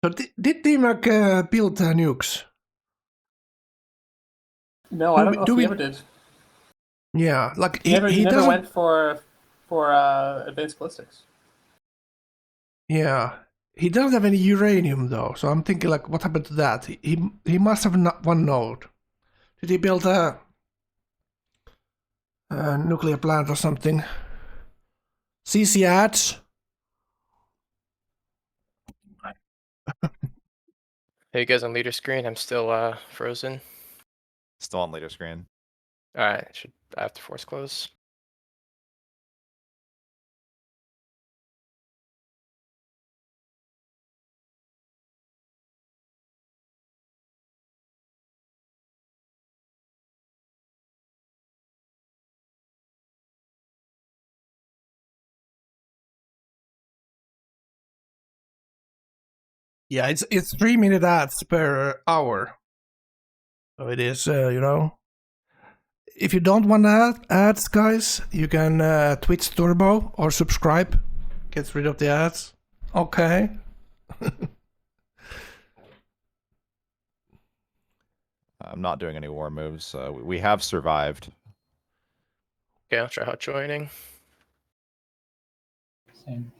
So did DMAC build nukes? No, I don't know if he ever did. Yeah, like He never doesn't... went for advanced ballistics. Yeah, he doesn't have any uranium though, so I'm thinking like, what happened to that? He must have one node. Did he build a nuclear plant or something? CC ads. Hey, you guys on leader screen? I'm still frozen. Still on leader screen. All right, I have to force close. Yeah, it's 3-minute ads per hour. So it is, you know. If you don't want ads, guys, you can Twitch Turbo or subscribe. Gets rid of the ads. Okay. I'm not doing any war moves. We have survived. Okay, I'll try hot joining. Same.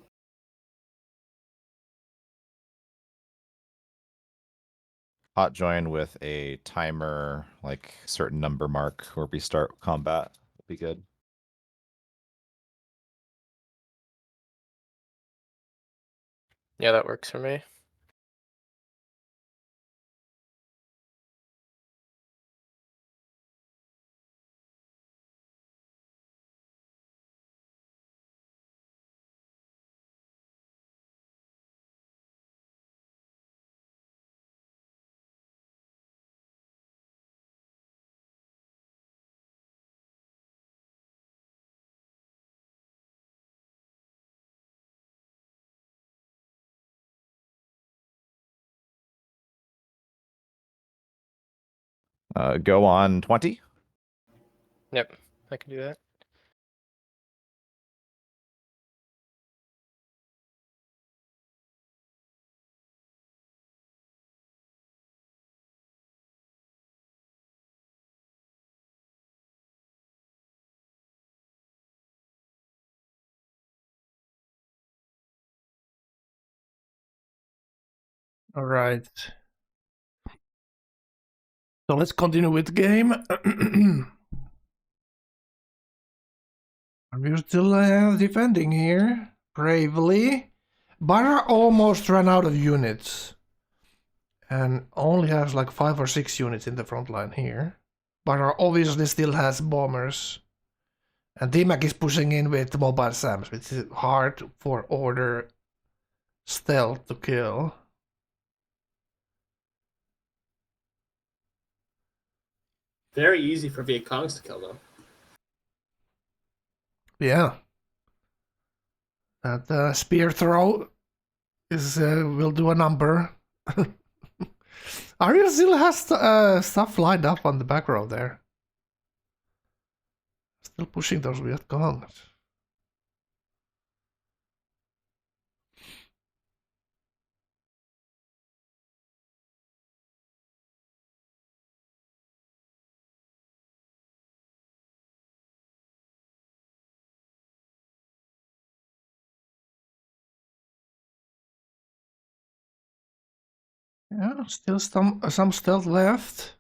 Hot join with a timer, like certain number mark where we start combat. Would be good. Yeah, that works for me. Go on 20. Yep, I can do that. All right. So let's continue with the game. We're still defending here bravely. Barra almost ran out of units and only has like 5 or 6 units in the front line here. Barra obviously still has bombers. And D-Mac is pushing in with mobile SAMs, which is hard for order stealth to kill. Very easy for Viet Congs to kill, though. Yeah. That spear throw is will do a number. Arya still has stuff lined up on the back row there. Still pushing those Viet Congs. Yeah, still some stealth left.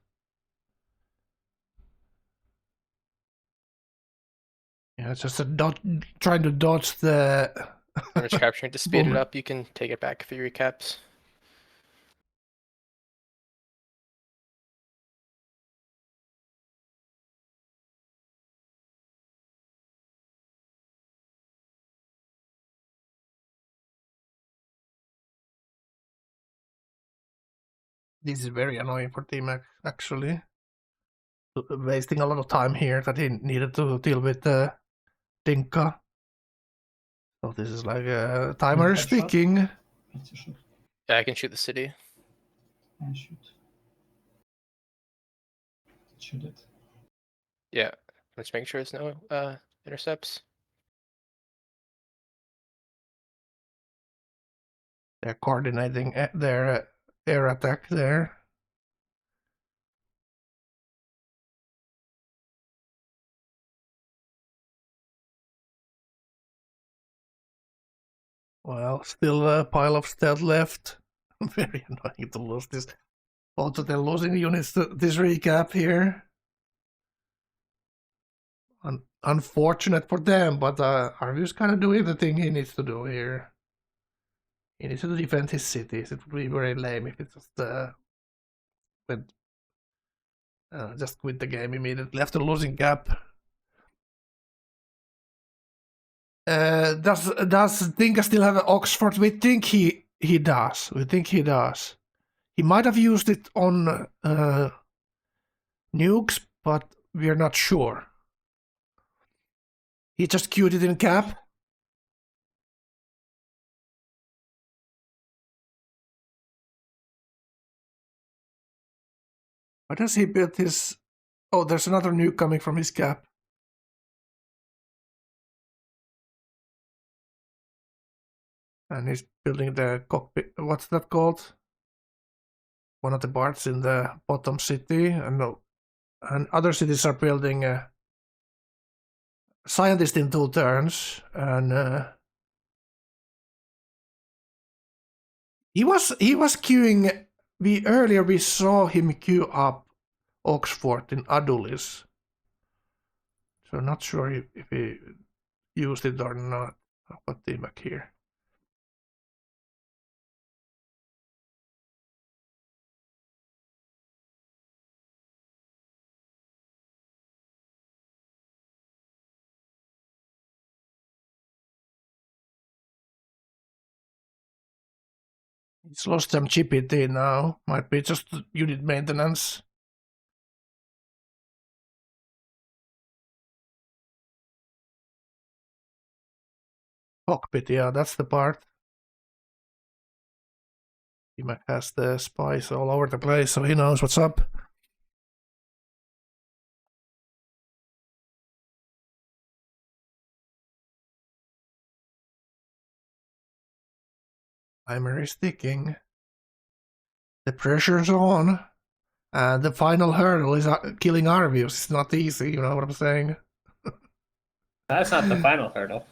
Yeah, it's just trying to dodge the. When it's capturing to speed it Boomer. up, you can take it back if you recaps. This is very annoying for T-Mac, actually. Wasting a lot of time here that he needed to deal with Dinka. So this is like a timer is Headshot. ticking. Need to shoot. Yeah, I can shoot the city. And shoot. Shoot it. Yeah, let's make sure there's no intercepts. They're coordinating their air attack there. Well, still a pile of stealth left. Very annoying to lose this. Also, they're losing units to this recap here. Unfortunate for them, but Arvius kind of doing the thing he needs to do here. He needs to defend his cities. It would be very lame if it just quit the game immediately after losing gap. Does Dinka still have Oxford? We think he does. We think he does. He might have used it on nukes, but we're not sure. He just queued it in cap. Why does he build his... Oh, there's another nuke coming from his cap. And he's building the cockpit. What's that called? One of the parts in the bottom city. And other cities are building scientist in 2 turns. And he was queuing. Earlier we saw him queue up Oxford in Adulis. So not sure if he used it or not. I've got T-Mac here. He's lost some GPT now. Might be just unit maintenance. Cockpit, yeah, that's the part. He might has the spies all over the place, so he knows what's up. Timer is ticking. The pressure's on. And the final hurdle is killing Arvius. It's not easy, you know what I'm saying? That's not the final hurdle.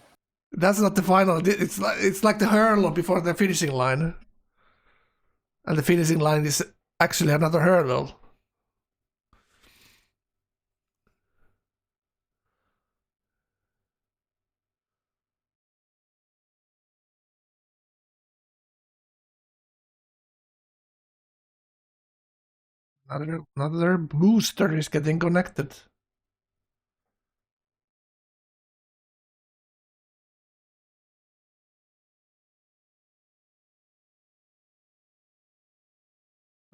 That's not the final. It's like the hurdle before the finishing line. And the finishing line is actually another hurdle. Another booster is getting connected.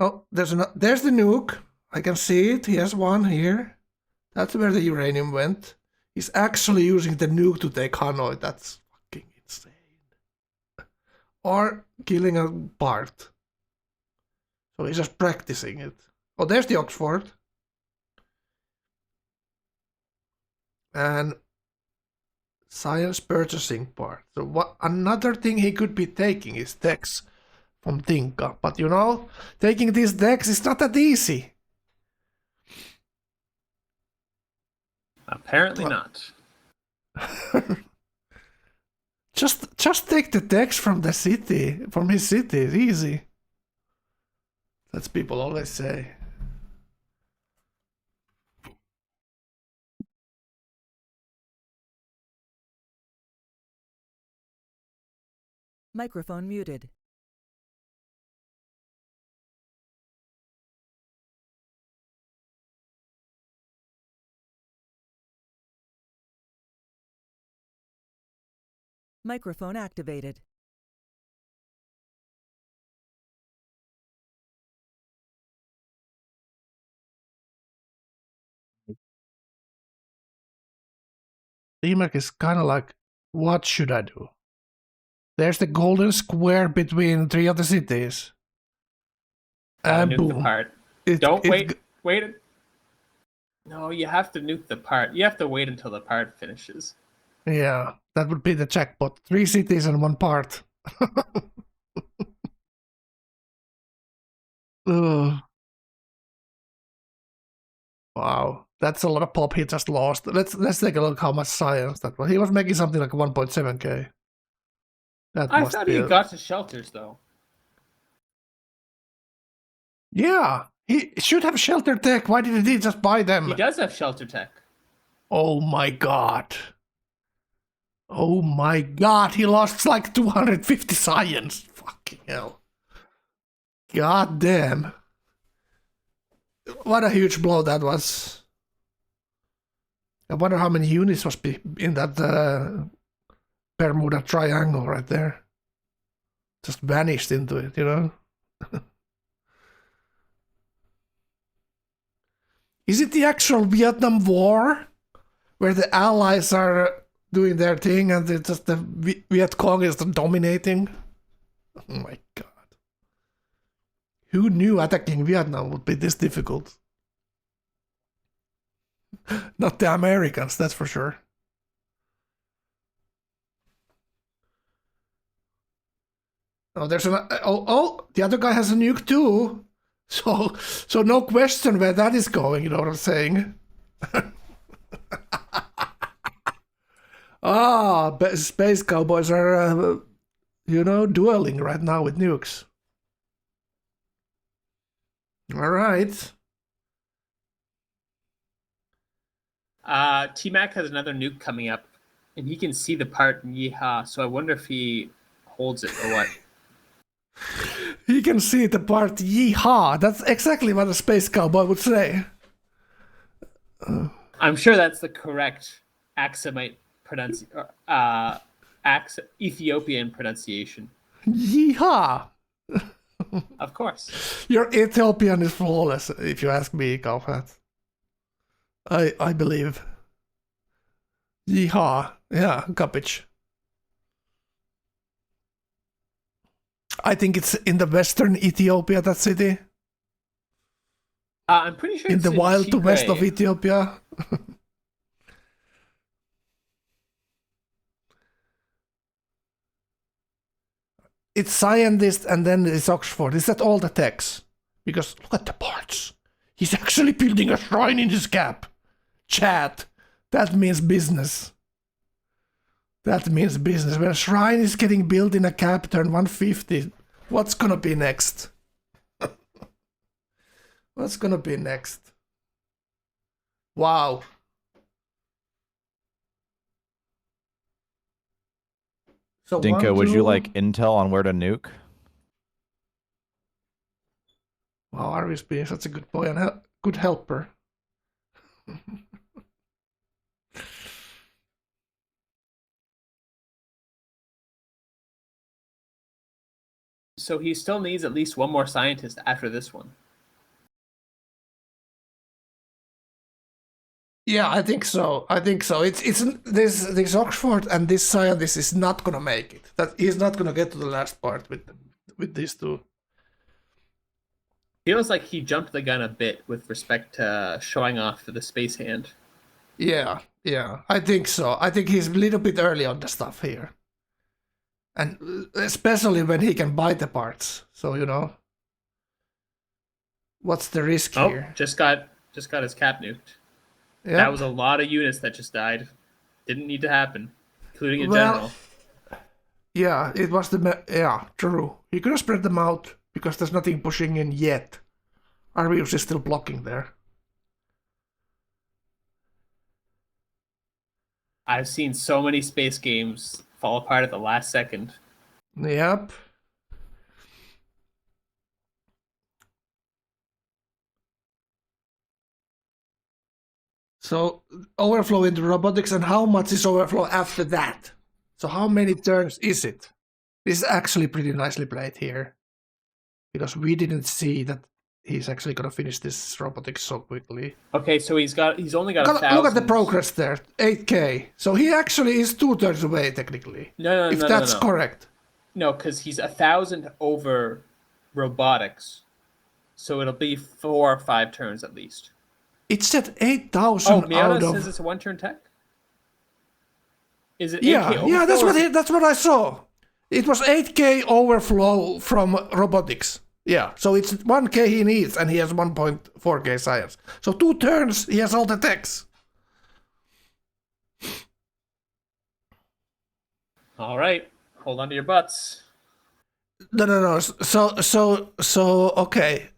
Oh, there's the nuke. I can see it. He has one here. That's where the uranium went. He's actually using the nuke to take Hanoi. That's fucking insane. Or killing a part. So he's just practicing it. Oh, there's the Oxford. And science purchasing part. So what another thing he could be taking is techs from Dinka. But you know, taking these decks is not that easy. Apparently not. Just take the decks from the city, from his city. It's easy. That's people always say. Microphone muted. Microphone activated. DMAC is kind of like, what should I do? There's the golden square between three of the cities. And Nuke boom. the part. Wait. No, you have to nuke the part. You have to wait until the part finishes. Yeah, that would be the jackpot. 3 cities and 1 part. Ugh. Wow, that's a lot of pop he just lost. Let's take a look how much science that was. He was making something like 1.7k. I thought he got to shelters though. Yeah, he should have shelter tech. Why did he just buy them? He does have shelter tech. Oh my god. Oh my god, he lost like 250 science. Fucking hell. God damn. What a huge blow that was. I wonder how many units must be in that Bermuda Triangle right there. Just vanished into it, you know? Is it the actual Vietnam War? Where the Allies are doing their thing and it's just the Viet Cong is dominating? Oh my god. Who knew attacking Vietnam would be this difficult? Not the Americans, that's for sure. Oh, there's an the other guy has a nuke too. So no question where that is going, you know what I'm saying? Space cowboys are, you know, dueling right now with nukes. All right. T-Mac has another nuke coming up, and he can see the part in Yeehaw, so I wonder if he holds it or what. He can see the part Yeehaw. That's exactly what a space cowboy would say. I'm sure that's the correct Axumite Ethiopian pronunciation. Yeehaw! Of course. Your Ethiopian is flawless, if you ask me, Kaufat. I believe. Yeehaw. Yeah, Kapich. I think it's in the western Ethiopia, that city. I'm pretty sure in it's the wild to west of Ethiopia. It's scientist and then it's Oxford. Is that all the techs? Because look at the parts. He's actually building a shrine in his cap. Chat. That means business. That means business. When a shrine is getting built in a cap turn 150, what's gonna be next? What's gonna be next? Wow. So Dinka, 1, would you 2. like intel on where to nuke? Wow, Arvis being such a good boy and good helper. So he still needs at least one more scientist after this one. Yeah, I think so. It's this Oxford and this scientist is not gonna make it. That he's not gonna get to the last part with these two. Feels like he jumped the gun a bit with respect to showing off the space hand. Yeah, I think so. I think he's a little bit early on the stuff here. And especially when he can buy the parts. So, you know, what's the risk here? Just got his cap nuked. Yeah. That was a lot of units that just died. Didn't need to happen, including a general. Yeah, it was true. He could have spread them out because there's nothing pushing in yet. Arvius is still blocking there. I've seen so many space games fall apart at the last second. Yep. So overflow into robotics, and how much is overflow after that? So how many turns is it? This is actually pretty nicely played here, because we didn't see that he's actually gonna finish this robotics so quickly. Okay, so he's only got 1,000. Look at the progress there, 8k. So he actually is 2 turns away technically. No, if that's correct. No, because he's 1,000 over robotics, so it'll be 4 or 5 turns at least. It said 8,000 Oh, Miata out of... says it's a 1-turn tech? Is it 8K Yeah, overflow that's what I saw. It was 8k overflow from robotics. Yeah, so it's 1k he needs, and he has 1.4k science. So 2 turns, he has all the techs. All right, hold on to your butts. No. So okay.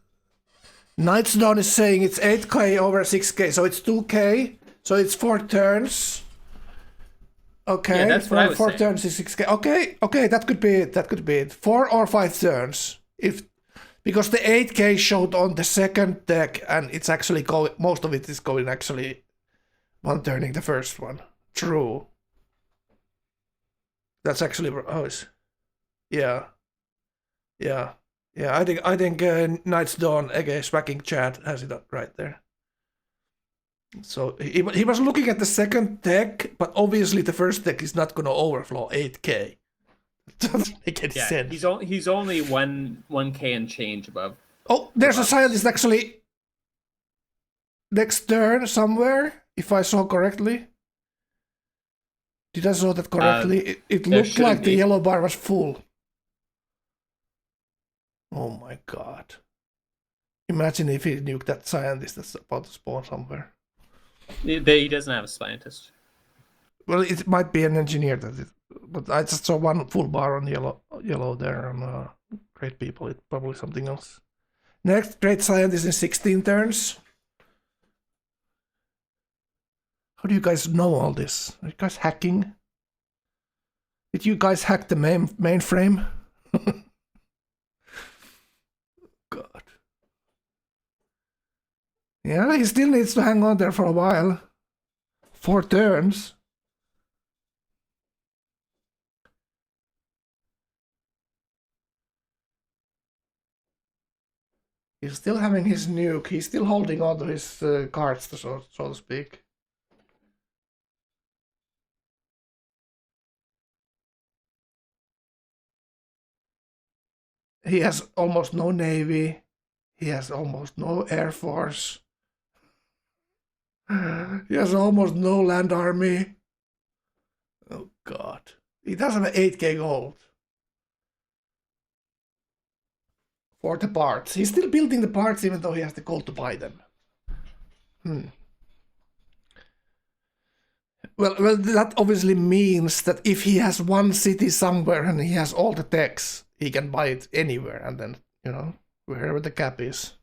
Night's Dawn is saying it's 8k over 6k, so it's 2k, so it's 4 turns. Okay, yeah, that's what I was 4 saying. turns is 6k. Okay, that could be it. 4 or 5 turns. Because the 8k showed on the second deck, and it's actually going, most of it is going actually one turning the first one. True. That's actually yeah. I think Night's Dawn against Whacking Chat has it right there. So he was looking at the second deck, but obviously the first deck is not gonna overflow 8k. Doesn't make any sense. He's only 1k and change above. Oh, there's a scientist actually next turn somewhere, if I saw correctly. Did I saw that correctly? It looked like the yellow bar was full. Oh my god. Imagine if he nuked that scientist that's about to spawn somewhere. He doesn't have a scientist. Well, it might be an engineer but I just saw one full bar on yellow there on Great People. It's probably something else. Next, Great Scientist in 16 turns. How do you guys know all this? Are you guys hacking? Did you guys hack the mainframe? God. Yeah, he still needs to hang on there for a while. 4 turns. He's still having his nuke. He's still holding on to his cards, so to speak. He has almost no navy. He has almost no air force. He has almost no land army. Oh god. He does have an 8k gold. For the parts. He's still building the parts even though he has the gold to buy them. Well, that obviously means that if he has one city somewhere and he has all the techs, he can buy it anywhere, and then, you know, wherever the cap is.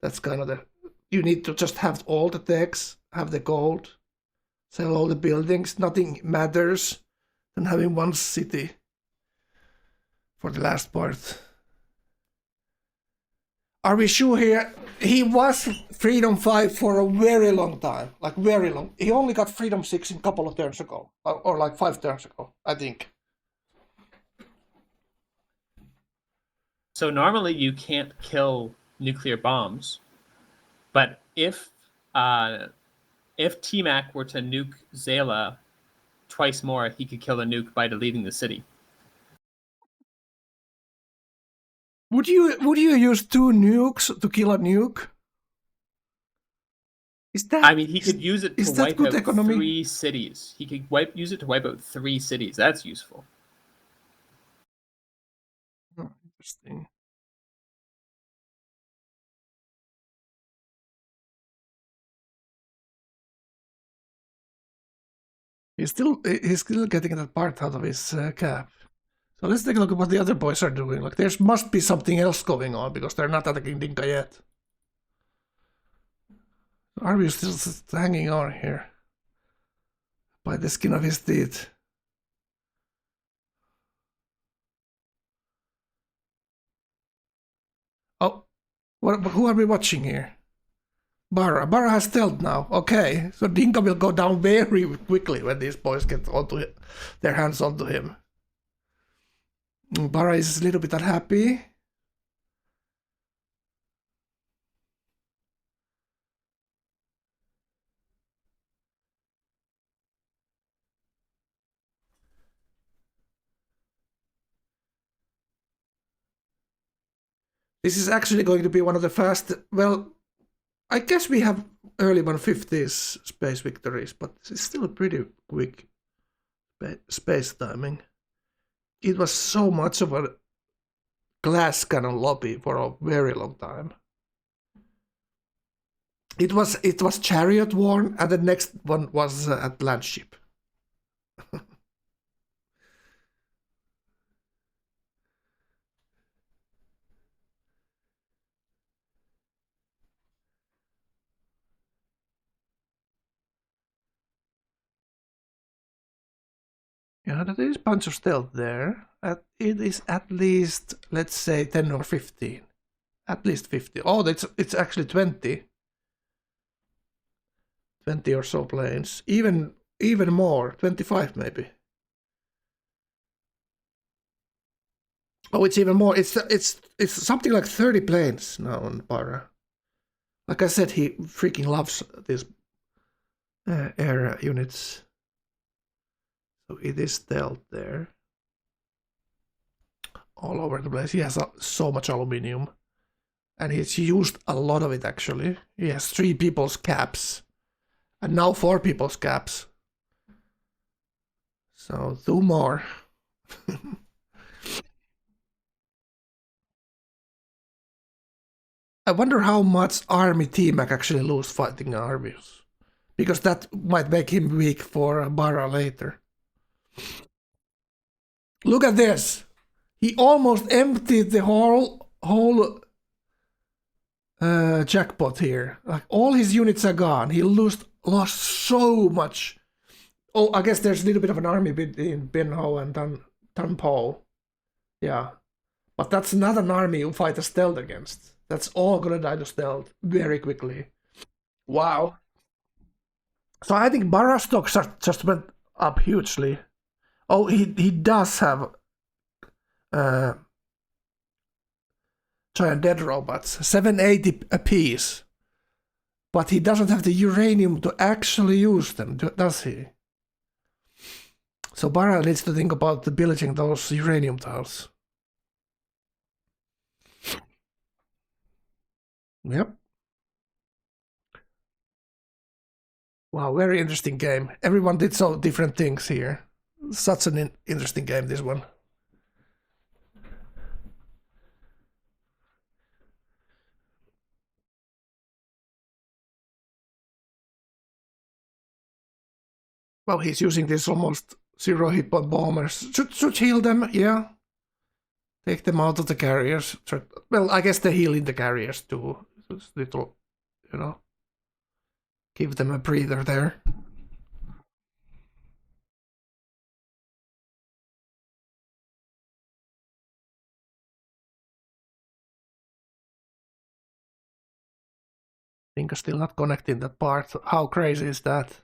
That's kind of the... You need to just have all the techs, have the gold, sell all the buildings. Nothing matters than having one city for the last part. Are we sure here? He was Freedom 5 for a very long time. Like, very long. He only got Freedom 6 in a couple of turns ago. Or like 5 turns ago, I think. So normally you can't kill nuclear bombs, but if T-Mac were to nuke Zayla twice more, he could kill a nuke by deleting the city. Would you use 2 nukes to kill a nuke? Is that? I mean, he could use it to wipe out economy? 3 cities. He could use it to wipe out 3 cities. That's useful. Oh, interesting. He's still getting that part out of his cap. So let's take a look at what the other boys are doing. Like, there must be something else going on because they're not attacking Dinka yet. Are we still hanging on here by the skin of his teeth? Oh, who are we watching here? Barra. Barra has stealth now. Okay, so Dinka will go down very quickly when these boys get their hands onto him. Barra is a little bit unhappy. This is actually going to be one of the fast... Well, I guess we have early 150s space victories, but it's still pretty quick space timing. It was so much of a glass cannon lobby for a very long time. It was Chariot Worn, and the next one was at Landship. Yeah, there is a bunch of stealth there. It is at least, let's say, 10 or 15. At least 50. Oh, it's actually 20. 20 or so planes. Even more. 25 maybe. Oh, it's even more. It's something like 30 planes now on Barra. Like I said, he freaking loves these air units. So it is stealth there. All over the place. He has so much aluminium. And he's used a lot of it actually. He has 3 people's caps. And now 4 people's caps. So 2 more. I wonder how much army T-Mac actually lose fighting Arvius. Because that might make him weak for Barra later. Look at this. He almost emptied the whole jackpot here. Like, all his units are gone. He lost so much. Oh, I guess there's a little bit of an army between Binho and Tanpo. Yeah. But that's not an army you fight a stealth against. That's all gonna die to stealth very quickly. Wow. So I think Barra stocks just went up hugely. Oh, he does have giant dead robots, 780 apiece. But he doesn't have the uranium to actually use them, does he? So Barra needs to think about pillaging those uranium tiles. Yep. Wow, very interesting game. Everyone did so different things here. Such an interesting game, this one. Well, he's using this almost 0 hit point bombers. Should heal them, yeah. Take them out of the carriers. Well, I guess they heal in the carriers too. Just little, you know, give them a breather there. Dinka still not connecting that part. How crazy is that?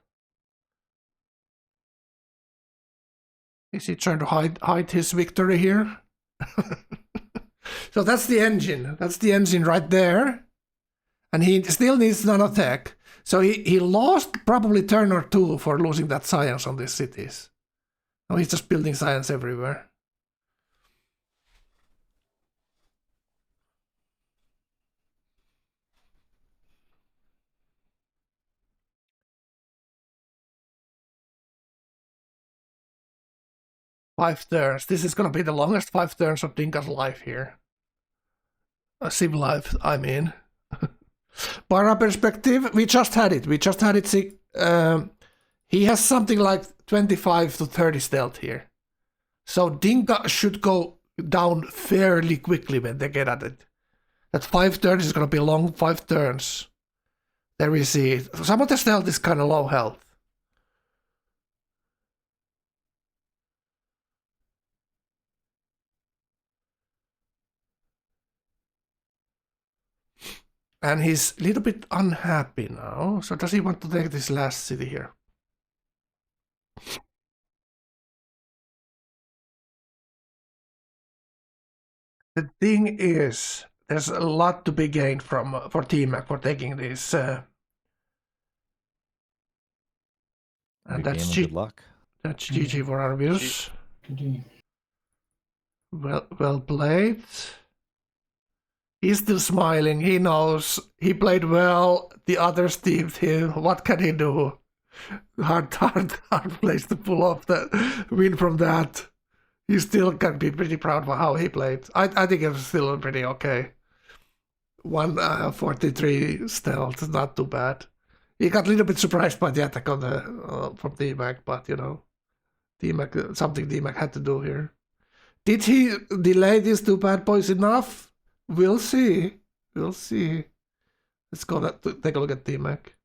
Is he trying to hide his victory here? So that's the engine. That's the engine right there. And he still needs nanotech. So he lost probably turn or two for losing that science on these cities. Now he's just building science everywhere. Five turns. This is gonna be the longest 5 turns of Dinka's life here. A sim life, I mean. Para perspective, we just had it. He has something like 25 to 30 stealth here. So Dinka should go down fairly quickly when they get at it. That 5 turns is gonna be long 5 turns. There we see it. Some of the stealth is kind of low health. And he's a little bit unhappy now. So does he want to take this last city here? The thing is, there's a lot to be gained from for T-Mac for taking this. And Good that's game and good luck. That's GG for Arvius. Well played. He's still smiling. He knows he played well. The others teamed him. What can he do? Hard place to pull off the win from that. He still can be pretty proud of how he played. I think it was still pretty okay. 143 stealth, not too bad. He got a little bit surprised by the attack on the from D-Mac, but you know, D-Mac something D-Mac had to do here. Did he delay these 2 bad boys enough? We'll see. We'll see. Let's go take a look at D-Mac.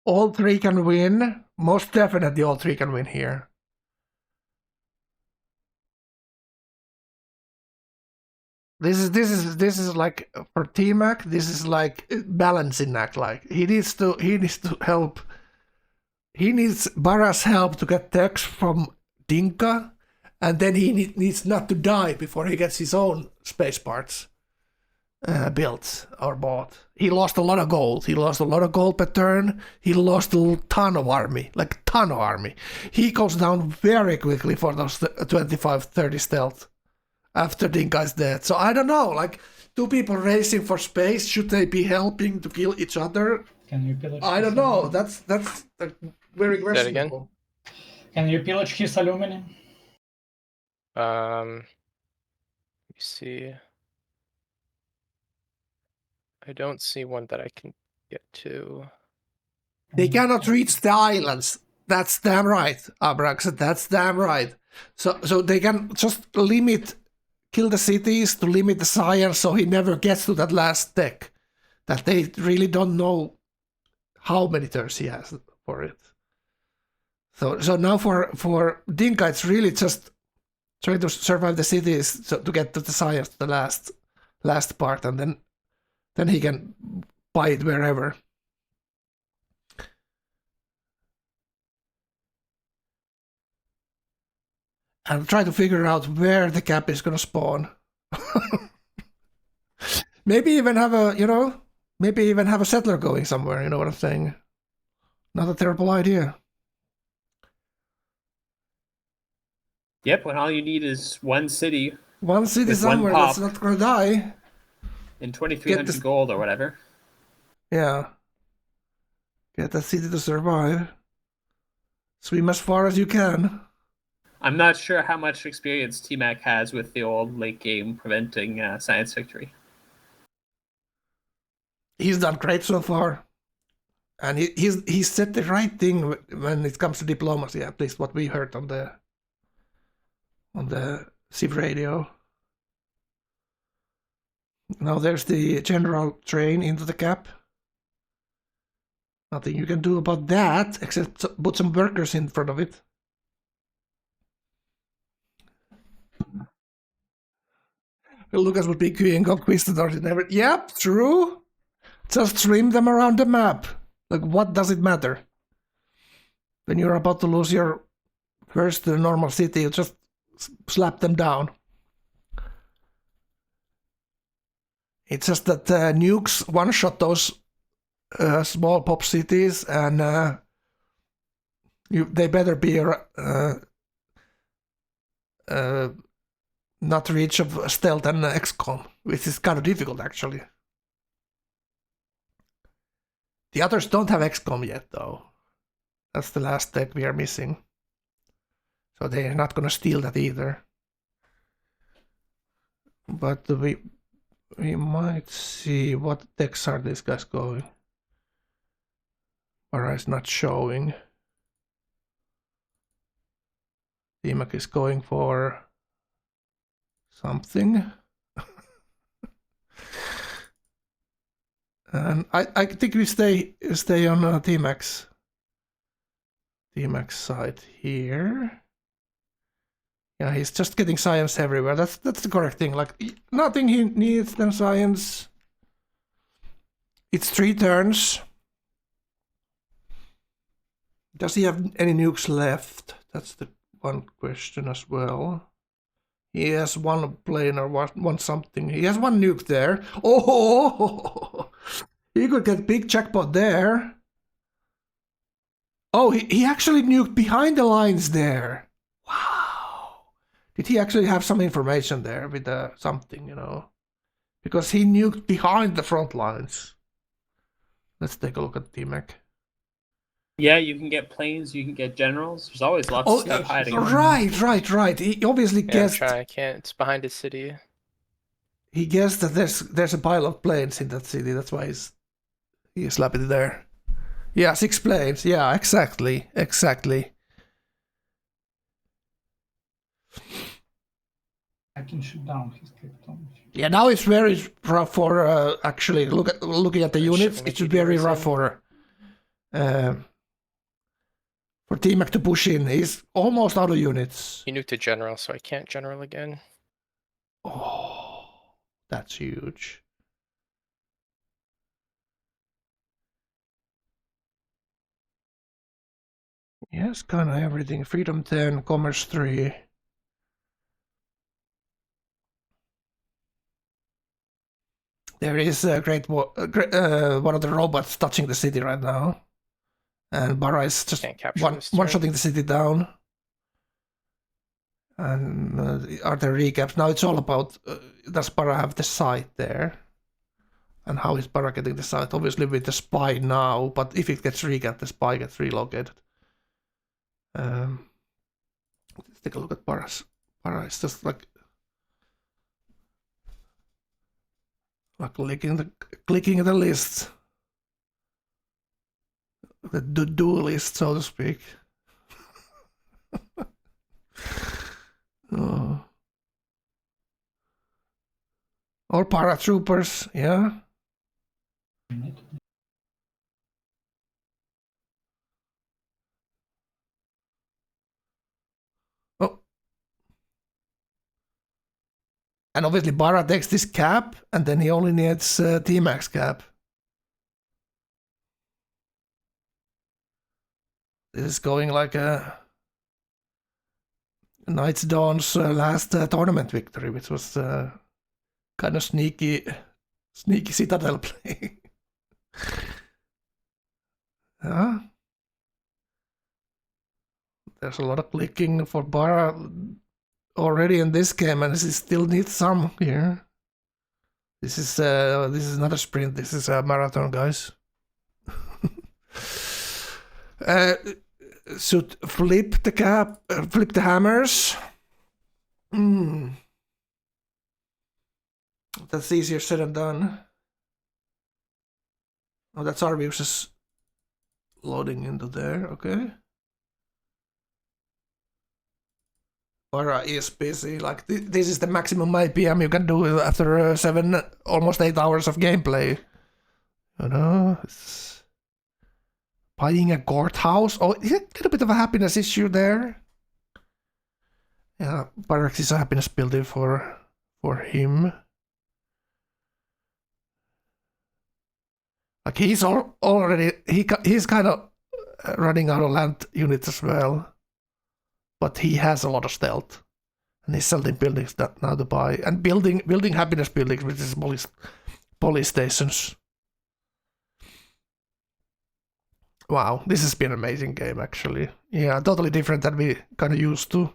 All 3 can win. Most definitely all 3 can win here. This is like for T-Mac, this is like balancing act. Like he needs to help. He needs Bara's help to get techs from Dinka, and then he needs not to die before he gets his own space parts built or bought. He lost a lot of gold. He lost a lot of gold per turn. He lost a ton of army, like a ton of army. He goes down very quickly for those 25-30 stealth after Dinka is dead. So I don't know, like 2 people racing for space, should they be helping to kill each other? Can you pillage? I don't know. That's very questionable. Can you pillage his aluminum? Let me see. I don't see one that I can get to. They cannot reach the islands. That's damn right, Abrax. That's damn right. So they can just kill the cities to limit the science, so he never gets to that last tech. That they really don't know how many turns he has for it. So now for Dinka, it's really just trying to survive the cities to get to the science, the last part, and then he can buy it wherever. And try to figure out where the cap is gonna spawn. Maybe even have a settler going somewhere, you know what I'm saying? Not a terrible idea. Yep, when all you need is one city. One city somewhere that's not gonna die. And 2,300 gold or whatever. Yeah. Get that city to survive. Swim as far as you can. I'm not sure how much experience T-Mac has with the old late game preventing science victory. He's done great so far. And he's said the right thing when it comes to diplomacy, at least what we heard on the on the Civ radio. Now there's the general train into the cap. Nothing you can do about that except put some workers in front of it. Lucas would be queuing conquistadors in every. Yep, true. Just trim them around the map. Like, what does it matter? When you're about to lose your first normal city, you just slap them down. It's just that nukes one-shot those small pop cities, and they better be not reach of stealth and XCOM, which is kind of difficult actually. The others don't have XCOM yet, though. That's the last tech we are missing. So they're not gonna steal that either. But we might see what techs are these guys going. Or is not showing. Timak is going for something. And I think we stay on T-Max side here. Yeah, he's just getting science everywhere. That's the correct thing. Like, nothing he needs than science. It's 3 turns. Does he have any nukes left? That's the one question as well. He has one plane or one something. He has 1 nuke there. Oh, he could get big jackpot there. Oh, he actually nuked behind the lines there. Wow. Did he actually have some information there with something, you know? Because he nuked behind the front lines. Let's take a look at T-Mac. Yeah, you can get planes, you can get generals. There's always lots of stuff hiding. Right. He obviously guessed. I can't. It's behind his city. He guessed that there's a pile of planes in that city. That's why he slapped it there. Yeah, 6 planes. Yeah, exactly. I can shoot down his captain. Yeah, now it's very rough for actually looking at the units. It's very rough for T-Mac to push in. He's almost out of units. He nuked a general, so I can't general again. Oh, that's huge. Yes, kind of everything. Freedom 10, Commerce 3. There is a one of the robots touching the city right now. And Barra is just one-shotting the city down. And are there recaps? Now it's all about, does Barra have the site there? And how is Barra getting the site? Obviously with the spy now, but if it gets recapped, the spy gets relocated. Let's take a look at Barra's. Barra is just like clicking the list. The do list, so to speak. Oh. Or paratroopers, yeah. Oh. And obviously Barra takes this cap, and then he only needs T-Max cap. This is going like a Knights Dawn's last tournament victory, which was kind of sneaky Citadel play. Yeah. There's a lot of clicking for Barra already in this game, and he still needs some here. This is not a sprint. This is a marathon, guys. Should flip the cap, flip the hammers. That's easier said than done. Oh, that's Arvius loading into there. Okay. Bara is busy. Like this is the maximum IPM you can do after 7, almost 8 hours of gameplay. You know, it's buying a courthouse. Oh, is it a little bit of a happiness issue there? Yeah, Barracks is a happiness building for him. Like he's already he's kind of running out of land units as well. But he has a lot of stealth, and he's selling buildings that now to buy and building happiness buildings, which is police stations. Wow, this has been an amazing game actually. Yeah, totally different than we kind of used to.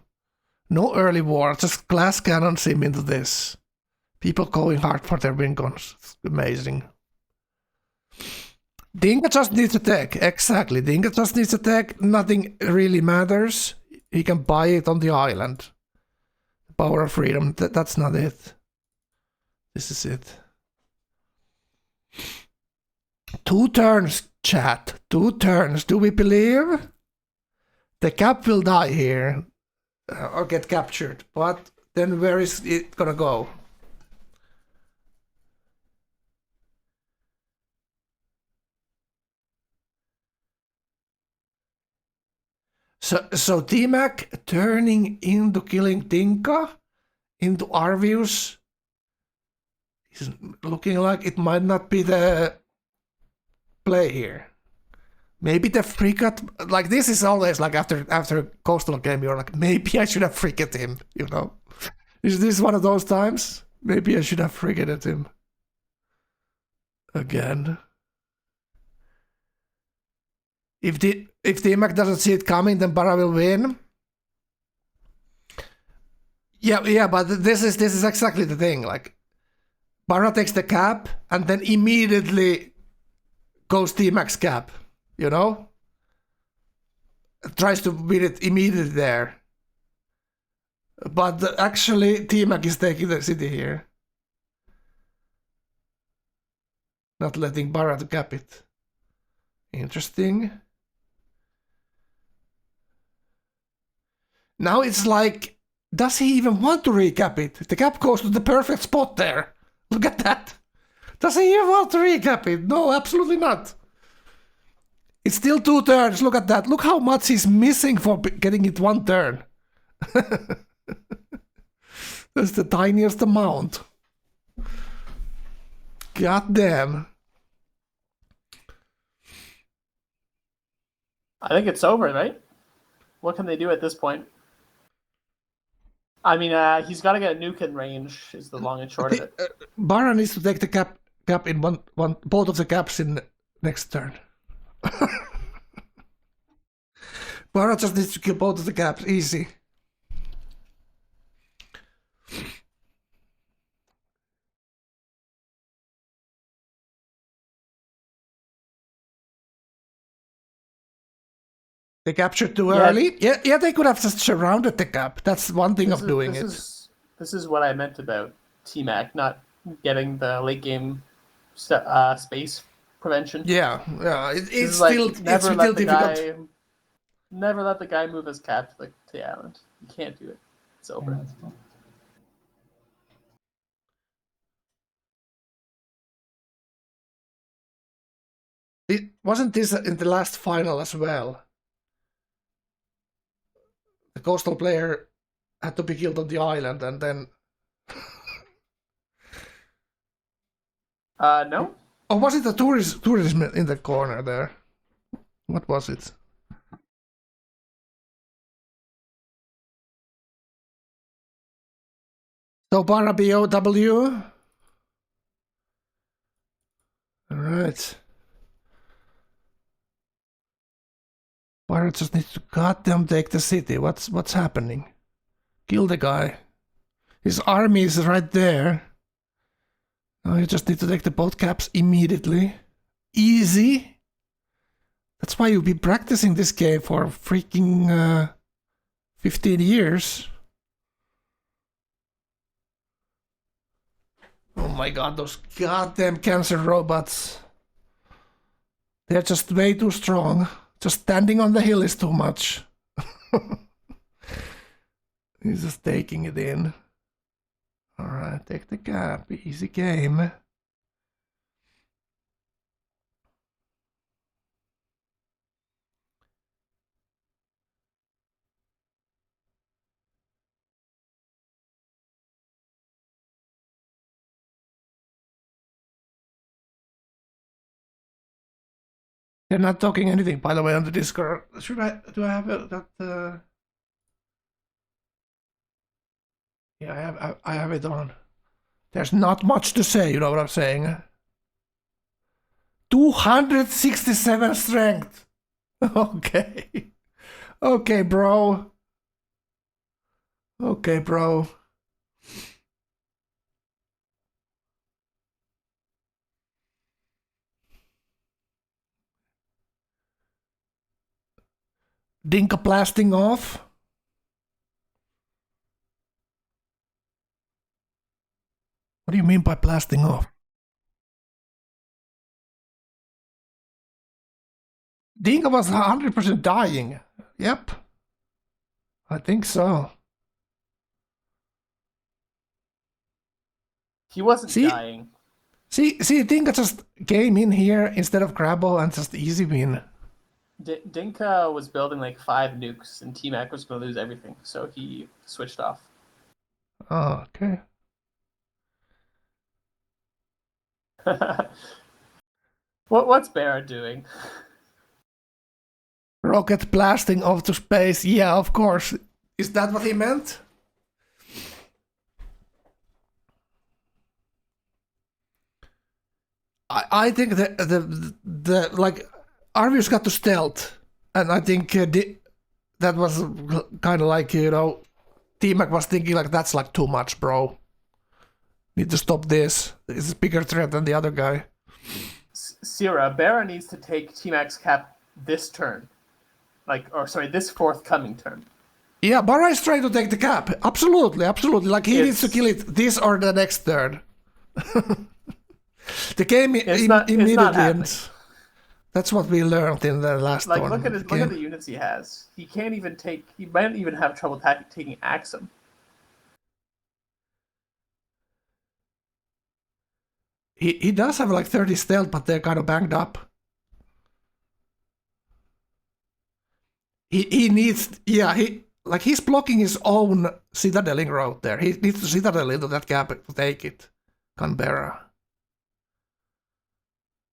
No early war, just glass cannon sim into this. People going hard for their win guns. It's amazing. Dinka just needs a tech, exactly. Dinka just needs a tech. Nothing really matters. He can buy it on the island. Power of freedom, that's not it. This is it. 2 turns, chat. 2 turns. Do we believe? The cap will die here. Or get captured. But then where is it gonna go? So T-Mac turning into killing Dinka into Arvius is looking like it might not be the play here. Maybe the frigate, like this is always like after a coastal game, you're like, maybe I should have frigated him, you know? Is this one of those times? Maybe I should have frigated him. Again. If T-Mac doesn't see it coming, then Bara will win. Yeah, but this is exactly the thing. Like, Bara takes the cap and then immediately goes T-Mac's cap. You know, tries to win it immediately there. But actually, T-Mac is taking the city here, not letting Bara to cap it. Interesting. Now it's like, does he even want to recap it? The cap goes to the perfect spot there. Look at that. Does he even want to recap it? No, absolutely not. It's still 2 turns. Look at that. Look how much he's missing for getting it 1 turn. That's the tiniest amount. God damn. I think it's over, right? What can they do at this point? I mean, he's got to get a nuke in range, is the long and short of it. Bara needs to take the cap in both of the caps in next turn. Bara just needs to kill both of the caps, easy. They captured too early. Yeah, they could have just surrounded the cap. That's one thing of doing it. This is what I meant about T-Mac not getting the late game space prevention. Yeah. It's still difficult. Never let the guy move his cap to the island. You can't do it. It's over. Wasn't this in the last final as well? The coastal player had to be killed on the island and then... No. Or was it the tourism in the corner there? What was it? So Bara BOW. Alright. Bara just needs to goddamn take the city. What's happening? Kill the guy. His army is right there. Now you just need to take the both caps immediately. Easy. That's why you've been practicing this game for freaking 15 years. Oh my god, those goddamn cancer robots. They're just way too strong. Just standing on the hill is too much. He's just taking it in. Alright, take the cap. Easy game. They're not talking anything, by the way, on the Discord. Do I have that? Yeah, I have it on. There's not much to say, you know what I'm saying? 267 strength. Okay. Okay, bro. Okay, bro. Dinka blasting off. What do you mean by blasting off? Dinka was 100% dying. Yep. I think so. He wasn't dying. See, Dinka just came in here instead of Grabbo and just easy win. Dinka was building like 5 nukes, and T-Mac was going to lose everything, so he switched off. Oh, okay. What's Bear doing? Rocket blasting off to space. Yeah, of course. Is that what he meant? I think the like Arvius got to stealth, and I think that was kind of like, you know, T-Mac was thinking like, that's like too much, bro. Need to stop this. It's a bigger threat than the other guy. Cirra, Bear needs to take T-Mac's cap this turn. This forthcoming turn. Yeah, Barra is trying to take the cap. Absolutely, absolutely. Like, he needs to kill it this or the next turn. The game immediately ends. That's what we learned in the last one. Look at the units he has. He can't even take. He might even have trouble taking Axum. He does have like 30 stealth, but they're kind of banged up. He needs, yeah, he's blocking his own citadeling route there. He needs to citadel into that gap to take it. Canberra.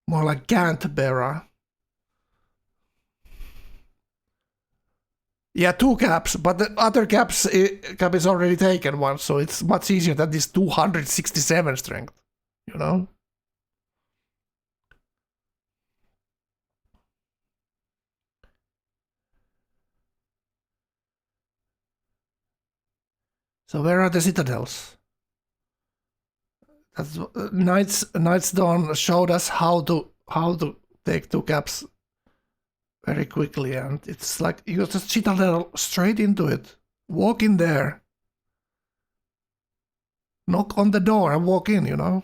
More like Canberra. Yeah, 2 caps, but the other cap is already taken once, so it's much easier than this 267 strength, you know? So where are the citadels? That's, Night's Dawn showed us how to take 2 caps very quickly, and it's like you just citadel straight into it. Walk in there. Knock on the door and walk in, you know?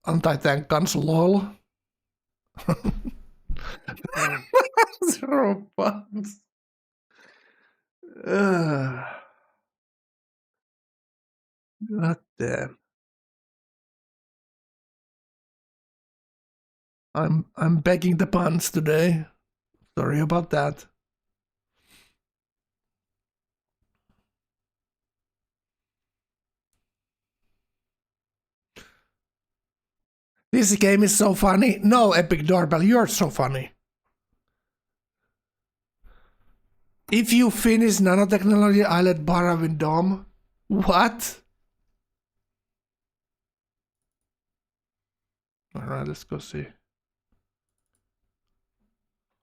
Anti-tank guns, lol. 0 pounds. God damn. I'm begging the puns today. Sorry about that. This game is so funny. No, Epic Doorbell, you're so funny. If you finish nanotechnology, I let Barra win Dom. What? Alright, let's go see.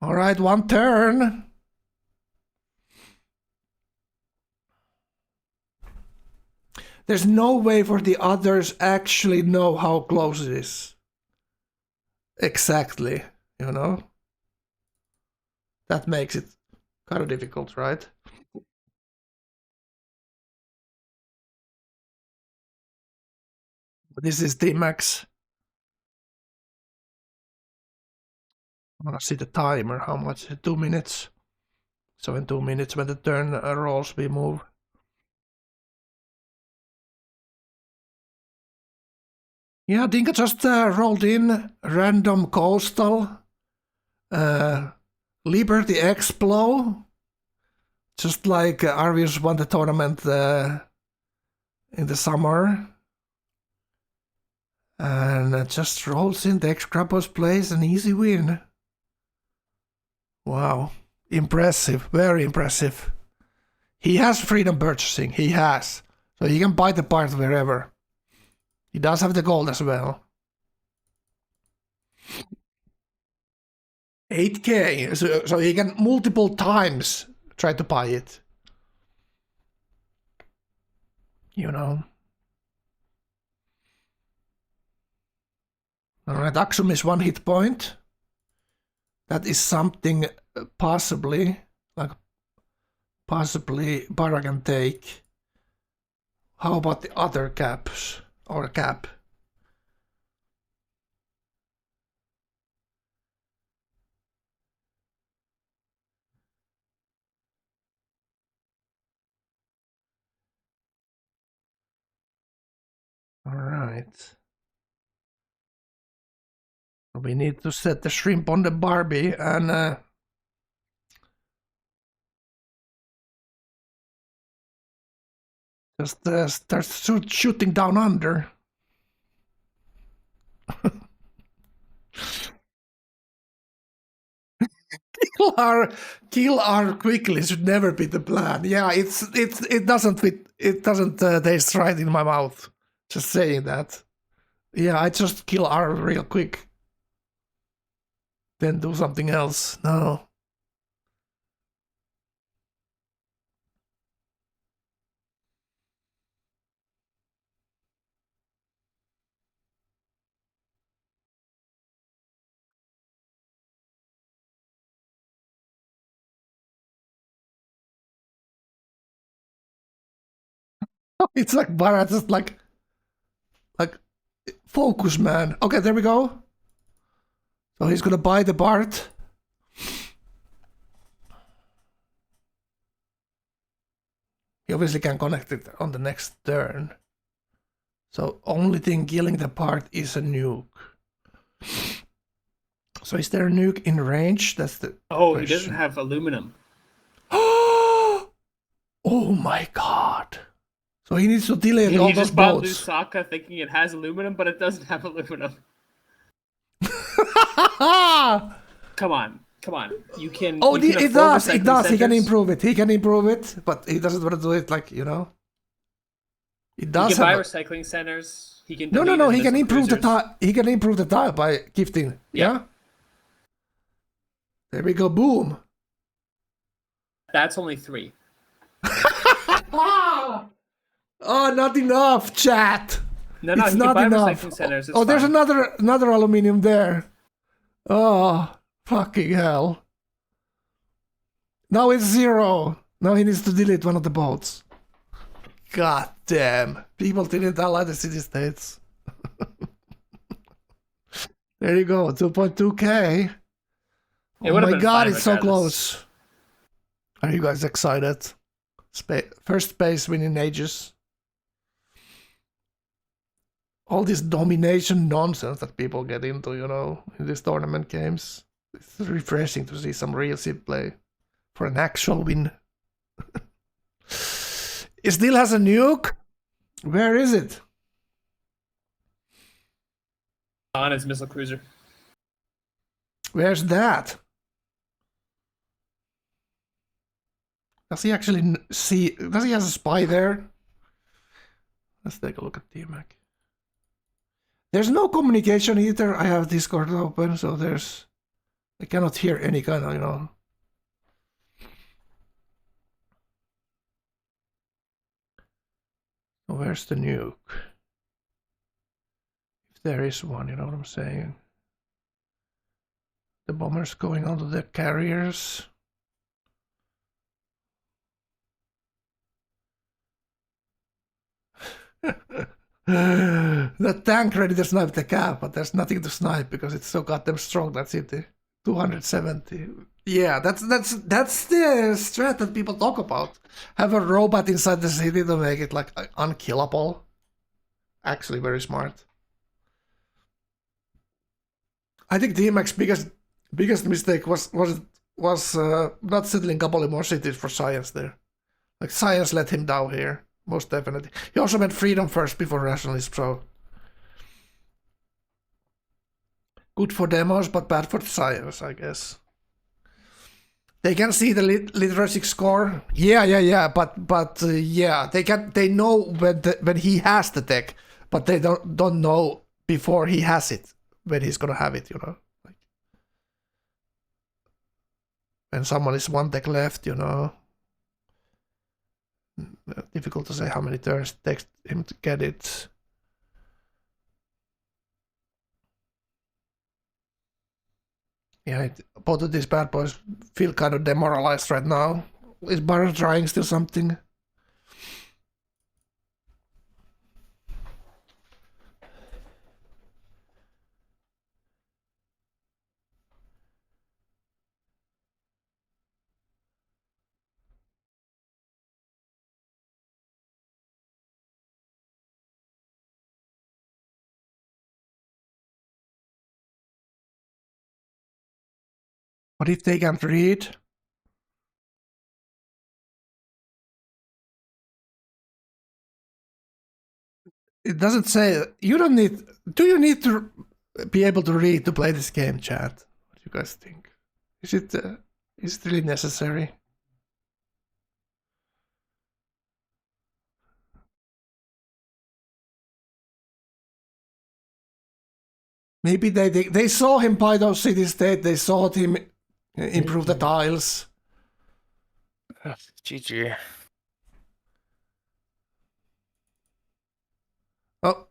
Alright, 1 turn. There's no way for the others actually know how close it is. Exactly, you know? That makes it kind of difficult, right? This is T-Max. I want to see the timer, how much? 2 minutes. So in 2 minutes when the turn rolls, we move. Yeah, Dinka just rolled in random coastal, Liberty Explo, just like Arvius won the tournament in the summer. And just rolls in, takes Grabbo's place, an easy win. Wow, impressive, very impressive. He has freedom purchasing, he has. So he can buy the part wherever. He does have the gold as well. 8k, so he can multiple times try to buy it. You know. Alright, Axum is 1 hit point. That is something possibly Bara can take. How about the other caps? Or cap? Alright. We need to set the shrimp on the Barbie and just start shooting down under. Kill R quickly should never be the plan. Yeah, it doesn't fit. It doesn't taste right in my mouth. Just saying that. Yeah, I just kill R real quick. Then do something else. No. It's like Bara just like focus, man. Okay, there we go. So he's gonna buy the Bart. He obviously can connect it on the next turn. So only thing killing the Bart is a nuke. So is there a nuke in range? That's the question. He doesn't have aluminum. Oh my god. So he needs to delay all He those just bought boats. Lusaka thinking it has aluminum, but it doesn't have aluminum. Come on. You can. Oh, you can it afford does. It recycling does. He can centers. improve it. He can improve it, but he doesn't want to do it like, you know. It does. He can buy have recycling centers. He can. No. delete his He can missile improve the cruisers. tile. He can improve the tile by gifting. Yeah. There we go. Boom. That's only 3. Oh, not enough, chat. No, It's he not can buy enough. recycling centers. It's Oh, there's fine. another aluminium there. Oh, fucking hell. Now it's 0. Now he needs to delete one of the boats. God damn. People didn't allow the city-states. There you go, 2.2k. It Oh would've my been god, fine it's so regardless. close. Are you guys excited? First space win in ages. All this domination nonsense that people get into, you know, in these tournament games. It's refreshing to see some real sim play for an actual win. It still has a nuke? Where is it? On his missile cruiser. Where's that? Does he actually see? Does he have a spy there? Let's take a look at T-Mac. There's no communication either. I have Discord open, so I cannot hear any kind of, you know. Where's the nuke? If there is one, you know what I'm saying? The bombers going onto the carriers. The tank ready to snipe the cap, but there's nothing to snipe because it's so goddamn strong, that city. 270. Yeah, that's the strat that people talk about. Have a robot inside the city to make it like unkillable. Actually, very smart. I think DMAC's biggest mistake was not settling a couple more cities for science there. Like science let him down here, most definitely. He also meant freedom first before rationalism, so good for demos, but bad for science, I guess. They can see the literacy score. Yeah. But yeah, they know when he has the tech, but they don't know before he has it when he's gonna have it. Like when someone is one tech left, difficult to say how many turns it takes him to get it. Yeah, both of these bad boys feel kind of demoralized right now. Is Barra trying still something? What if they can't read? It doesn't say. You don't need. Do you need to be able to read to play this game, chat? What do you guys think? Is it really necessary? Maybe they saw him buy those city state. They saw him improve the tiles. GG. Oh,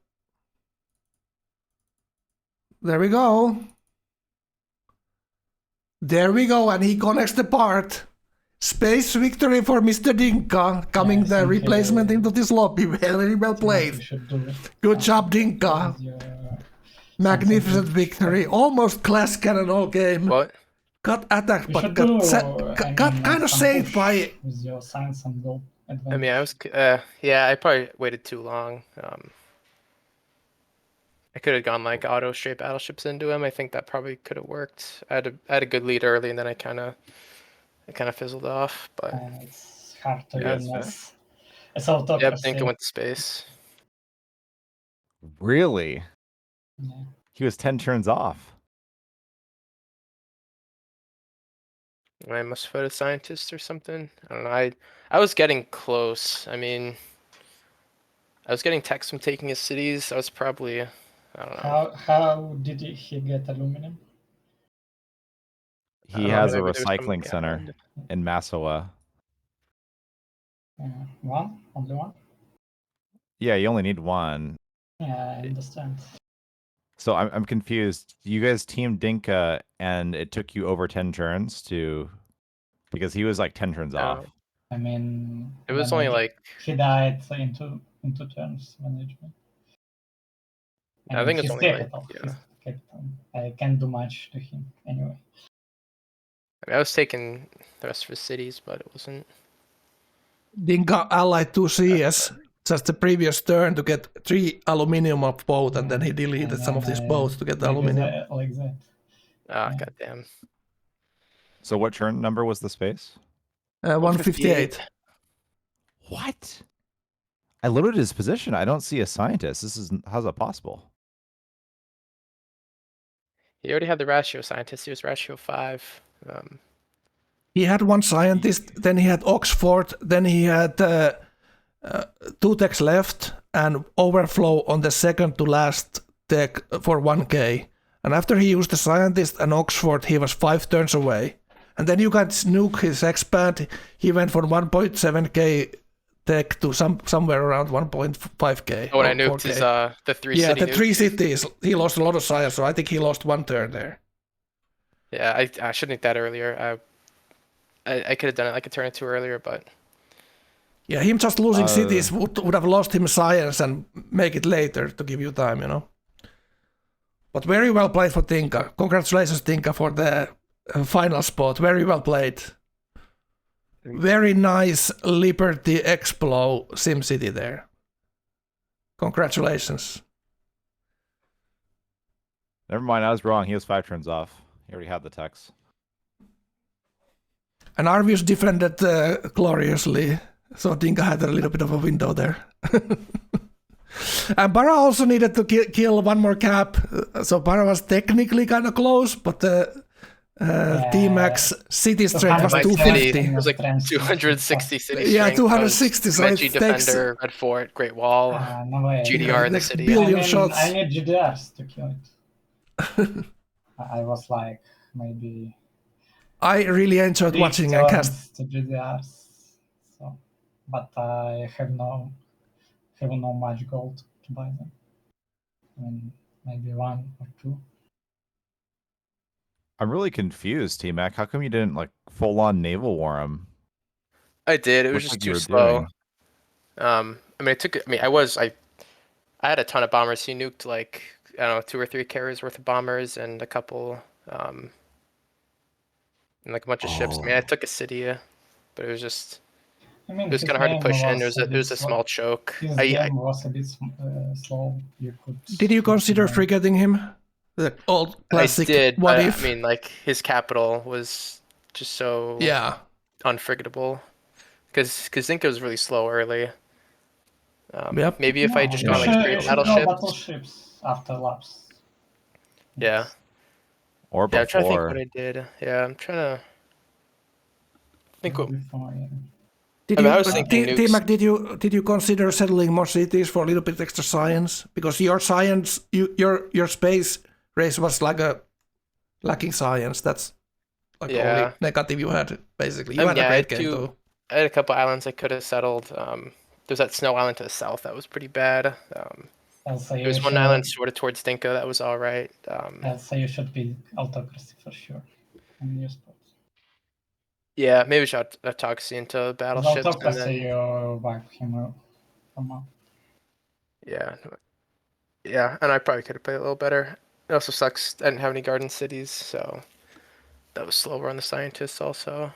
there we go. There we go, and he connects the part. Space victory for Mr. Dinka, coming the replacement into this lobby. Very well played. Good job, Dinka. Magnificent victory. Almost class cannon all game. What? Got attacked, but got kind of saved by. With your science and gold advantage. I mean, I was, yeah, I probably waited too long. I could have gone like auto straight battleships into him. I think that probably could have worked. I had a good lead early, and then it kind of fizzled off. But it's hard to yeah, win as autocracy. Yep, Dinka went to space. Really? Yeah. He was 10 turns off. I must have voted scientist or something. I don't know. I was getting close. I mean, I was getting texts from taking his cities. I was probably, I don't know. How did he get aluminum? He has a recycling center in Massawa. One? Only one? Yeah, you only need one. Yeah, I understand. So I'm confused. You guys teamed Dinka, and it took you over 10 turns because he was like 10 turns off. I mean, it was only like he died in two turns management. I think it's only capital. Like, yeah. Capital. I can't do much to him anyway. I mean, I was taking the rest of his cities, but it wasn't. Dinka allied 2 CS. Just the previous turn to get 3 aluminium of both, and then he deleted some of these boats to get the aluminium. Like that. Ah, goddamn. So what turn number was the space? 158. What? I loaded his position. I don't see a scientist. How's that possible? He already had the ratio scientist. He was ratio 5. He had 1 scientist, then he had Oxford, then he had 2 techs left and overflow on the second to last tech for 1k. And after he used the scientist and Oxford, he was 5 turns away. And then you can nuke his expand. He went from 1.7k tech to somewhere around 1.5k. Oh, and I nuked his the 3 yeah, city the 3 cities. He lost a lot of science, so I think he lost 1 turn there. Yeah, I should have nuke that earlier. I could have done it like a turn or 2 earlier, but yeah, him just losing cities would have lost him science and make it later to give you time, But very well played for Dinka. Congratulations, Dinka, for the final spot. Very well played. Very nice Liberty Explo SimCity there. Congratulations. Never mind, I was wrong. He was 5 turns off. He already had the text. And Arvius defended gloriously, so Dinka had a little bit of a window there. And Bara also needed to kill one more cap, so Bara was technically kind of close, but T-Max city strength was My 250. city was like 260 city Yeah, strength. 260, so it Reggie takes... Defender, Red Fort, Great Wall, No way. GDR in the Like city. billion shots. I need GDRs to kill it. I was like maybe. I really enjoyed watching and cast. To GDRs, so, but I have no much gold to buy them. I mean, maybe 1 or 2. I'm really confused, T-Mac. How come you didn't like full on naval war him? I did. It was Looked just like you too were slow. doing. I mean, it took. I mean, I had a ton of bombers. He nuked like, I don't know, 2 or 3 carriers worth of bombers and a couple, and like a bunch of ships. I mean, I took a city, but it was just. I mean, It was his kind of hard to game push in. was It was a small choke. His game was a bit slow. You could. Did you consider frigating him? The old classic I did. what But, if? I mean, like his capital was just so unfrigatable. Because Dinka was really slow early. Yep. Maybe if I just got like 3 battleships after laps. Yeah. Or Yeah, I'm trying to think before. what I did. Yeah, I'm trying to think what. Did I mean, you, I was thinking nukes. T-Mac, did you consider settling more cities for a little bit extra science? Because your science, your space race was like a lacking science. That's like the only negative you had, basically. You had a great game, though. I had a couple islands I could have settled. There's that snow island to the south that was pretty bad. There was one island sort of towards Dinka that was all right. I'd say you should be autocracy for sure. On your spots. Yeah, maybe we should autocracy into battleships. Autocracy, you wipe him from up. Yeah. Yeah, and I probably could have played a little better. It also sucks I didn't have any garden cities, so that was slower on the scientists also.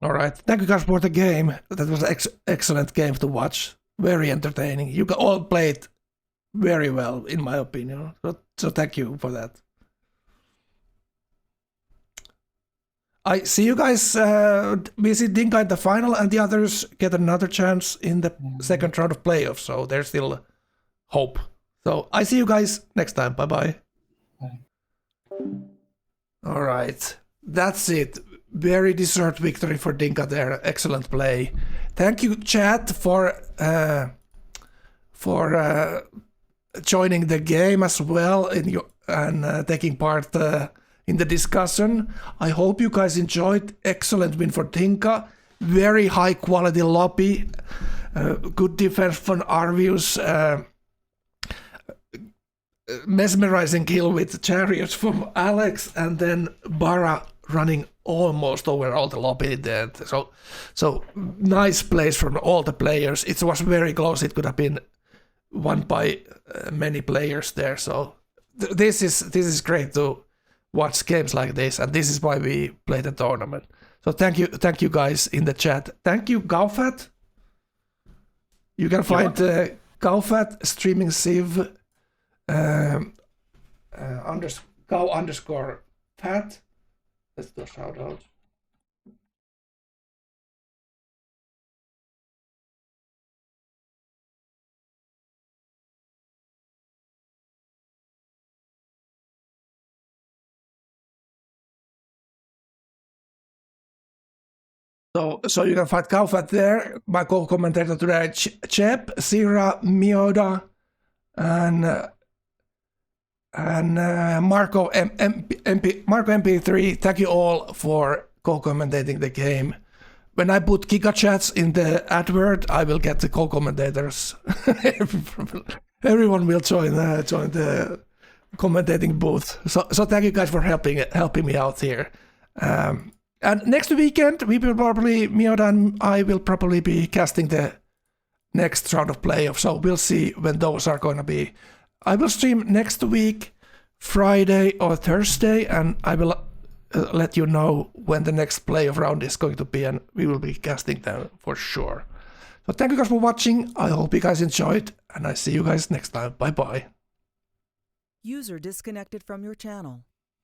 All right. Thank you guys for the game. That was an excellent game to watch. Very entertaining. You all played very well, in my opinion. So thank you for that. I see you guys visit Dinka in the final, and the others get another chance in the second round of playoffs. So there's still hope. So I see you guys next time. Bye-bye. Bye. All right. That's it. Very deserved victory for Dinka there. Excellent play. Thank you, chat, for joining the game as well and taking part in the discussion. I hope you guys enjoyed. Excellent win for Dinka. Very high quality lobby. Good defense from Arvius. Mesmerizing kill with chariots from Alex, and then Bara running almost over all the lobby there. So nice plays from all the players. It was very close. It could have been won by many players there. So this is great to watch games like this, and this is why we play the tournament. So thank you guys in the chat. Thank you, Gaufat. You can find Gaufat streaming Civ _Pat. Let's do a shout out. So you can find Gaufat there. My co-commentator today, Chep, Cirra, Mioda, and Marko MP3. Thank you all for co-commentating the game. When I put Giga Chats in the advert, I will get the co-commentators. Everyone will join the commentating booth. So thank you guys for helping me out here. And next weekend, Mioda and I will probably be casting the next round of playoffs. So we'll see when those are going to be. I will stream next week Friday or Thursday, and I will let you know when the next playoff round is going to be, and we will be casting them for sure. So thank you guys for watching. I hope you guys enjoyed, and I see you guys next time. Bye bye. User disconnected from your channel.